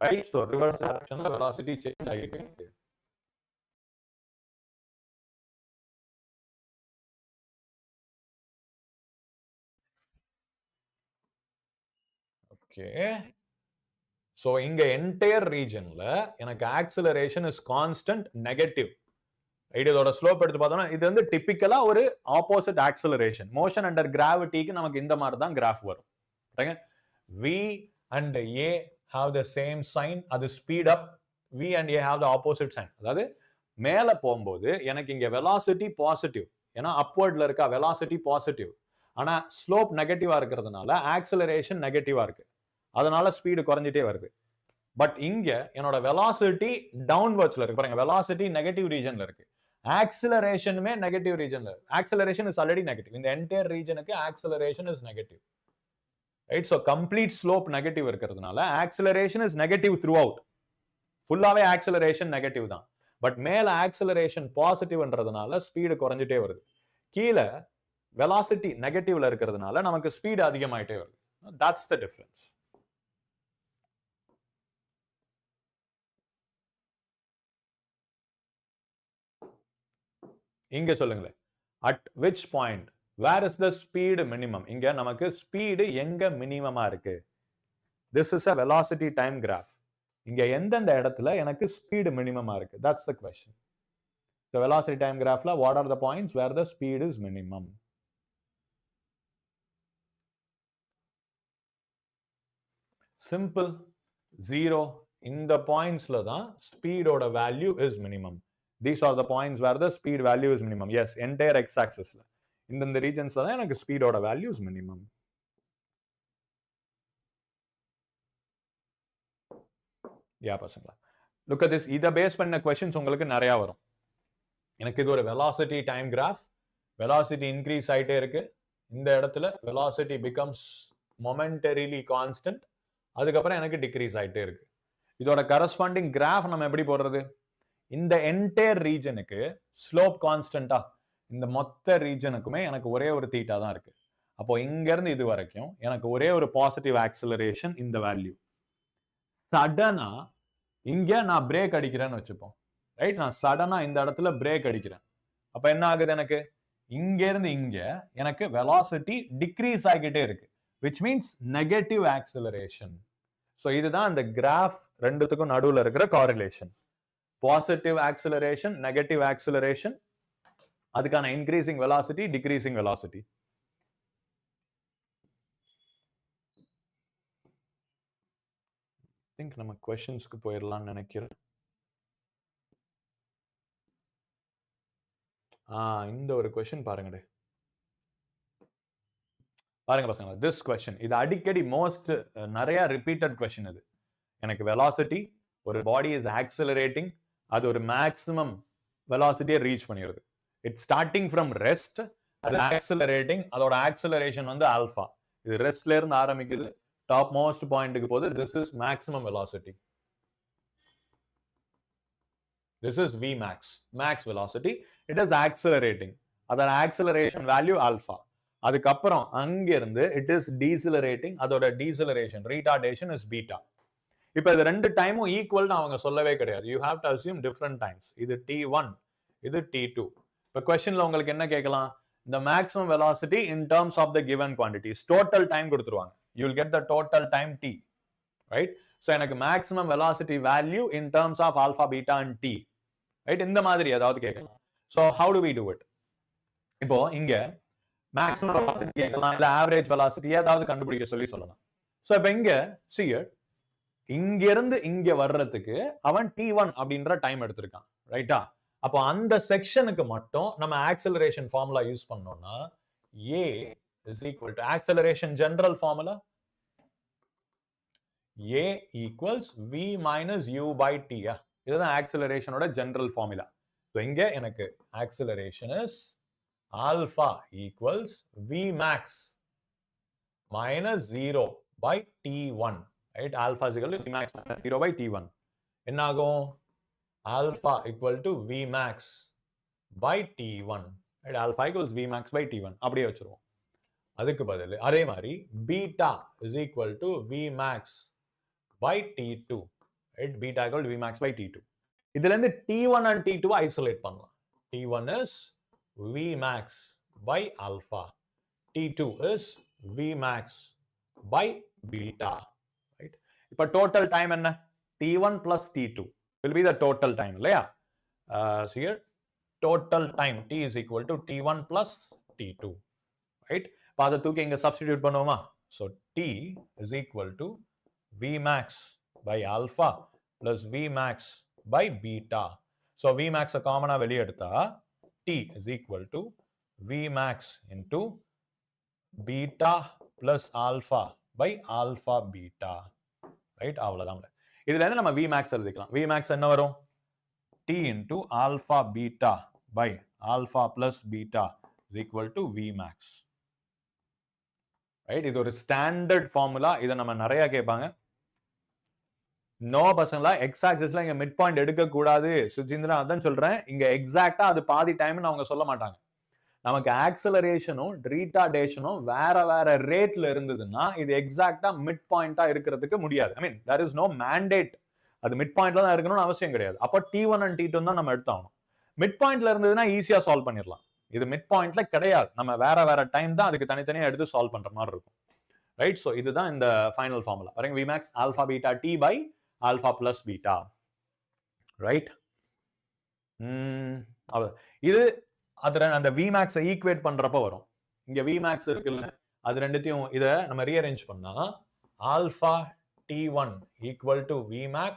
right? So reverse direction la velocity change ஆகிட்டே இருக்கு. Okay. So இங்க entire regionல எனக்கு acceleration is constant negative. Right, இதோட ஸ்லோப் எடுத்து பார்த்தோம்னா இது வந்து டிபிக்கலா ஒரு ஆப்போசிட் ஆக்சலரேஷன். மோஷன் அண்டர் கிராவிட்டிக்கு நமக்கு இந்த மாதிரி தான் கிராஃப் வரும். Right, v and a have the same sign. அது speed up. v and a have the opposite sign. அதாவது மேல போகும்போது எனக்கு இங்க வெலாசிட்டி பாசிட்டிவ், ஏன்னா அப்வர்ட்ல இருக்க வெலாசிட்டி பாசிட்டிவ். ஆனா ஸ்லோப் நெகட்டிவா இருக்கிறதுனால ஆக்சலரேஷன் நெகட்டிவா இருக்கு, அதனால ஸ்பீடு குறைஞ்சிட்டே வருது. பட் இங்க என்னோட வெலாசிட்டி டவுன்வர்ட்ஸ்ல இருக்கு பாருங்க, வெலாசிட்டி நெகட்டிவ் ரீஜன்ல இருக்கு, ஆக்சலரேஷனுமே நெகட்டிவ் ரீஜன்ல. Acceleration is already negative. இந்த என்டையர் ரீஜனுக்கு acceleration is negative. Right, so complete slope negative இருக்கிறதுனால acceleration is negative throughout. ஃபுல்லாவே ஆக்சலரேஷன் நெகட்டிவ் தான். பட் மேல ஆக்சலரேஷன் பாசிட்டிவ்ன்றதுனால ஸ்பீடு குறைஞ்சிட்டே வருது. கீழே வெலாசிட்டி நெகட்டிவ்ல இருக்கிறதுனால நமக்கு ஸ்பீடு அதிகமாயிட்டே வருது. That's the difference. இங்க சொல்லுங்களேன், at which point where is the speed minimum? இங்க நமக்கு ஸ்பீடு எங்க மினிமமா இருக்கு? This is a velocity time graph. இங்க எந்தெந்த இடத்துல எனக்கு ஸ்பீடு மினிமமா இருக்கு? That's the question. The velocity time graphல what are the points where the speed is minimum? Simple. 0. இந்த pointsல தான் speed ஓட value is minimum. These are the points where the speed value is minimum. Yes, entire x-axisல இந்த regionsல தான் எனக்கு speed ஓட value is minimum. Yeah, பசங்களா. Look at this. இத base பண்ண questions உங்களுக்கு நிறைய வரும். எனக்கு இது ஒரு velocity time graph. velocity increase ஆயிட்டே இருக்கு. இந்த இடத்துல velocity becomes momentarily constant. அதுக்கப்புறம் எனக்கு decrease ஆயிட்டே இருக்கு. இதோட corresponding graph நம்ம எப்படி போடுறது? இந்த என்டையர் ரீஜனுக்கு ஸ்லோப் கான்ஸ்டன்டா, இந்த மொத்த ரீஜனுக்குமே எனக்கு ஒரே ஒரு தீட்டா தான் இருக்கு. அப்போ இங்க இருந்து இது வரைக்கும் எனக்கு ஒரே ஒரு பாசிட்டிவ் ஆக்சலரேஷன் இந்த வேல்யூ. சடனா இங்க நான் பிரேக் அடிக்கிறேன்னு வச்சுப்போம். ரைட், நான் சடனா இந்த இடத்துல பிரேக் அடிக்கிறேன். அப்ப என்ன ஆகுது? எனக்கு இங்க இருந்து இங்க எனக்கு வெலாசிட்டி டிக்ரீஸ் ஆகிட்டே இருக்கு, which means negative acceleration. So இதுதான் இந்த கிராஃப் ரெண்டுத்துக்கும் நடுவுல இருக்கிற correlation. Positive acceleration, negative acceleration, அதுக்கான increasing velocity, decreasing velocity. Think நம்ம क्वेश्चंसக்கு போயிரலாம்னு நினைக்கிறேன். இந்த ஒரு क्वेश्चन பாருங்கடே. பாருங்க பசங்க, this question இது அடிக்கடி மோஸ்ட் நிறைய ரிப்பீட்டட் क्वेश्चन இது. எனக்கு வெலாசிட்டி, ஒரு பாடி இஸ் ஆக்சலரேட்டிங், அது ஒரு மேக்ஸிமம் வெலாசிட்டியை ரீச் பண்ணிடுது. இட்ஸ் ஸ்டார்டிங் ஃப்ரம் ரெஸ்ட், அது ஆக்சலரேட்டிங், அதோட ஆக்சலரேஷன் வந்து ஆல்பா. இது ரெஸ்ட்ல இருந்து ஆரம்பிக்குது, டாப் மோஸ்ட் பாயிண்ட்டுக்கு போகுது. This is maximum velocity. This is Vmax, max velocity. It is accelerating. அதோட acceleration value alpha. அதுக்கப்புறம் அங்கிருந்து it is decelerating. அதோட deceleration, retardation is beta. இப்போ இது ரெண்டு டைமும் ஈக்குவல்னு அவங்க சொல்லவே கிடையாது. You have to assume different times. இது T1, இது T2. இப்போ கொஸ்டின்ல உங்களுக்கு என்ன கேட்கலாம்? The maximum velocity in terms of the given quantities. Total time கொடுத்துருவாங்க. You will get the total time T. Right? So எனக்கு maximum velocity value in terms of alpha, beta and T. Right, இந்த மாதிரி ஏதாவது கேட்கலாம். So how do we do it? இப்போ இங்க maximum velocity கேட்கலாம், இல்ல ஆவரேஜ் வெலாசிட்டி ஏதாவது கண்டுபிடிக்க சொல்லலாம். சோ இப்போ இங்க see it, இங்க இருந்து இங்க வர்றதுக்கு அவன் T1 அப்படின்ற டைம் எடுத்திருக்கான். ரைட்டா? அப்போ அந்த செக்ஷனுக்கு மட்டும் நம்ம ஆக்சலரேஷன் ஃபார்முலா யூஸ் பண்ணோம்னா A is equal to acceleration general formula A equals V minus U by T. இதுதான் ஆக்சலரேஷனோட ஜெனரல் ஃபார்முலா. ஸோ இங்க எனக்கு acceleration is alpha equals V max minus 0 by T1. Right, alpha is equal to V max minus 0 by T1. என்ன ஆகும்? Alpha equal to V max by T1. Right, alpha equals V max by T1 அப்படியே வச்சிருவோம். அதுக்கு பதில் அதே மாதிரி beta is equal to V max by T2. right? Beta equal to Vmax by T2. இதுலேருந்து T1 and T2 isolate பண்ணலாம். T1 is Vmax by alpha. T2 is Vmax by beta, right? இப்போ total time என்ன? T1 plus T2 will be the total time, இல்லையா? So here total time T is equal to T1 plus T2, right? இப்போ அதை தூக்கி இங்க substitute பண்ணுவோமா? So T is equal to Vmax by alpha plus Vmax by beta. So Vmax காமனா வெளியே எடுத்தா T is equal to Vmax into beta plus alpha by alpha beta, right? அவ்வளவுதான். இதுல இருந்து நம்ம Vmax எழுதிக்கலாம். Vmax என்ன வரும்? T into alpha beta by alpha plus beta is equal to Vmax, right? இது ஒரு ஸ்டாண்டர்ட் ஃபார்முலா. இதை நம்ம நிறைய கேட்பாங்க. நோ பசங்களா, எக்ஸ் ஆக்சிஸ்ல இங்க மிட் பாயிண்ட் எடுக்க கூடாது சுஜீந்திரன், அதான் சொல்றேன். இங்க எக்ஸாக்டா அது பாதி டைம்னு அவங்க சொல்ல மாட்டாங்க. நமக்கு ஆக்சலரேஷனும் ரீட்டார்டேஷனும் வேற வேற ரேட்ல இருந்ததுன்னா இது எக்ஸாக்டா மிட் பாயிண்டா இருக்கிறதுக்கு முடியாது. ஐ மீன் தேர் இஸ் நோ மேண்டேட் அது மிட் பாயிண்ட்ல தான் இருக்கணும்னு அவசியம் கிடையாது. அப்போ T1 and T2 தான் நம்ம எடுத்தாகணும். மிட் பாயிண்ட்ல இருந்ததுன்னா ஈஸியா சால்வ் பண்ணிடலாம். இது மிட் பாயிண்ட்ல கிடையாது. நம்ம வேற வேற டைம் தான் அதுக்கு தனித்தனியா எடுத்து சால்வ் பண்ற மாதிரி இருக்கும், ரைட்? ஸோ இதுதான் இந்த ஃபைனல் ஃபார்முலா. பாருங்க, Vmax alpha beta T by alpha plus beta, right? இது அது அந்த Vmax ஈக்குவேட் பண்றப்ப வரும். இங்க Vmax இருக்குல்ல, அது ரெண்டுத்தையும் இத நம்ம ரீஅரேஞ்ச் பண்ணா alpha T1 equal to Vmax,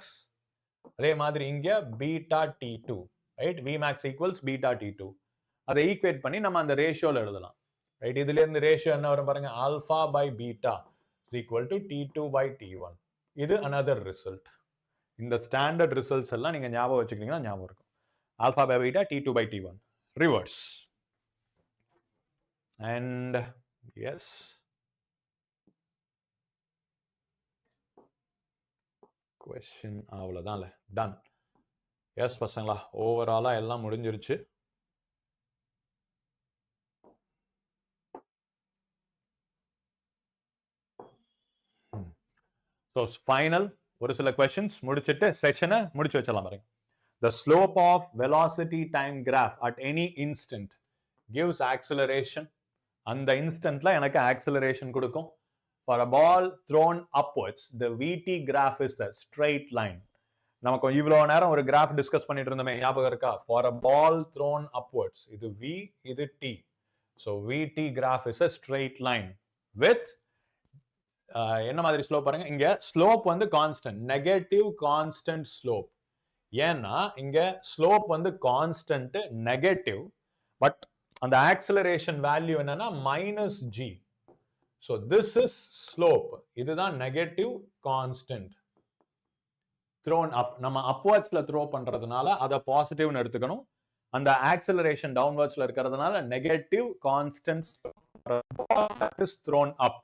அதே மாதிரி இங்க beta T2, right? Vmax equals beta T2. அதை ஈக்குவேட் பண்ணி நம்ம அந்த ரேஷியோல எழுதலாம், ரைட்? இதுல இருந்து ரேஷியோ என்ன வரும் பாருங்க, alpha by beta is equal to T2 by T1. இது another ரிசல்ட். இந்த ஸ்டாண்டர்ட் ரிசல்ட்ஸ் எல்லாம் நீங்க ஞாபகம் வச்சுக்கிட்டீங்கன்னா ஞாபகம் இருக்கும். Alpha by beta T2 by T1 reverse. And yes, question அவ்வளவுதான்ல, done. எஸ் பசங்களா, ஓவராலா எல்லாம் முடிஞ்சிருச்சு. ஸோ ஃபைனல் ஒரு சில கொஸ்டின்ஸ் முடிச்சுட்டு செஷனை முடிச்சு வச்சிடலாம் பாருங்க. The slope of velocity time graph at any instant gives acceleration. அந்த இன்ஸ்டன்ட்ல எனக்கு acceleration கொடுக்கும். For a ball thrown upwards, the VT graph is the straight line. நமக்கு இவ்வளவு நேரம் ஒரு கிராஃப் டிஸ்கஸ் பண்ணிட்டு இருந்தோமே, ஞாபகம் இருக்கா? For a ball thrown upwards, இது V, இது T. So VT graph is a straight line with என்ன மாதிரி ஸ்லோப் பாருங்க. இங்க ஸ்லோப் வந்து கான்ஸ்டன்ட், நெகட்டிவ் கான்ஸ்டன்ட் ஸ்லோப். ஏன்னா இங்க ஸ்லோப் வந்து கான்ஸ்டன்ட் நெகட்டிவ், பட் அந்த ஆக்சலரேஷன் வேல்யூ என்னன்னா -g. So this is slope. இதுதான் நெகட்டிவ் கான்ஸ்டன்ட் thrown up. நம்ம upwardsல த்ரோ பண்றதுனால அதை பாசிட்டிவ்னு எடுத்துக்கணும். அந்த ஆக்சலரேஷன் டவுன்வர்ட்ஸ்ல இருக்கிறதுனால negative constant is thrown up.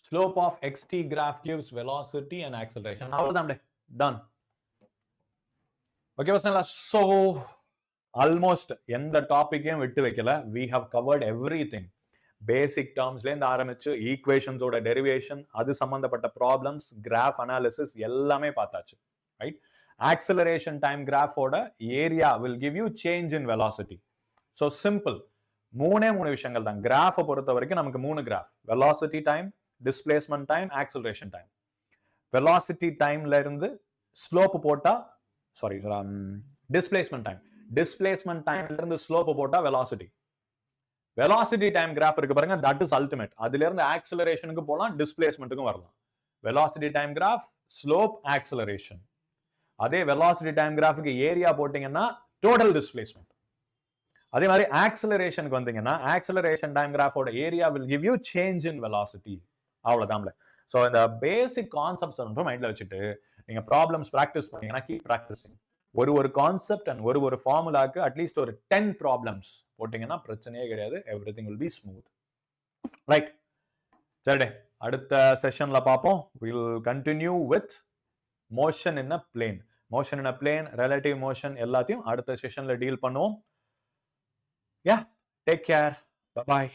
Slope of xt graph gives velocity and acceleration. அவ்வளவுதான், done. Okay பசங்களா, so almost எந்த டாபிக்கையும் விட்டு வைக்கல. We have covered everything. Basic termsல இருந்து ஆரம்பிச்சு ஈக்குவேஷன்ஸோட டெரிவேஷன், அது சம்பந்தப்பட்ட ப்ராப்ளம்ஸ், கிராஃப் அனாலிசிஸ் எல்லாமே பார்த்தாச்சு, ரைட்? ஆக்சலரேஷன் டைம் கிராஃபோட area will give you change in velocity. So simple. மூணே விஷயங்கள் தான். கிராஃபை பொறுத்த வரைக்கும் நமக்கு 3 graph: velocity time, displacement time, acceleration time. Velocity டைம்ல இருந்து ஸ்லோப் போட்டா, சாரி, டிஸ்பிளேஸ்மெண்ட் டைம். டிஸ்பிளேஸ்மெண்ட் டைம்ல இருந்து ஸ்லோப் போட்டா வெலாசிட்டி. வெலாசிட்டி டைம் கிராஃப் இருக்கு பாருங்க, தட் இஸ் அல்டிமேட். அதுல இருந்து ஆக்சலரேஷனுக்கு போலாம், டிஸ்பிளேஸ்மெண்ட்டுக்கும் வரலாம். Velocity time graph, slope, acceleration. அதே வெலாசிட்டி டைம் கிராஃபுக்கு ஏரியா போட்டீங்கன்னா டோட்டல் டிஸ்பிளேஸ்மெண்ட். அதே மாதிரி ஆக்சலரேஷனுக்கு வந்தீங்கன்னா ஆக்சலரேஷன் டைம் கிராஃபோட area will give you change in velocity. அவ்வளவுதான்ல. ஸோ இந்த பேசிக் கான்செப்ட்ஸ் வந்து மைண்ட்ல வச்சுட்டு நீங்க ப்ராப்ளம்ஸ் ப்ராக்டிஸ் பண்ணீங்கன்னா, கீப் ப்ராக்டிசிங். ஒரு கான்செப்ட் அண்ட் ஒரு ஃபார்முலாக்கு அட்லீஸ்ட் ஒரு 10 ப்ராப்ளம்ஸ் போட்டீங்கன்னா பிரச்சனையே கிடையாது. Everything will be smooth. Right, சரி, அடுத்த செஷன்ல பார்ப்போம். We'll continue with motion in a plane. motion in a plane, relative motion எல்லாத்தையும் அடுத்த செஷன்ல டீல் பண்ணுவோம். Yeah, take care. Bye bye.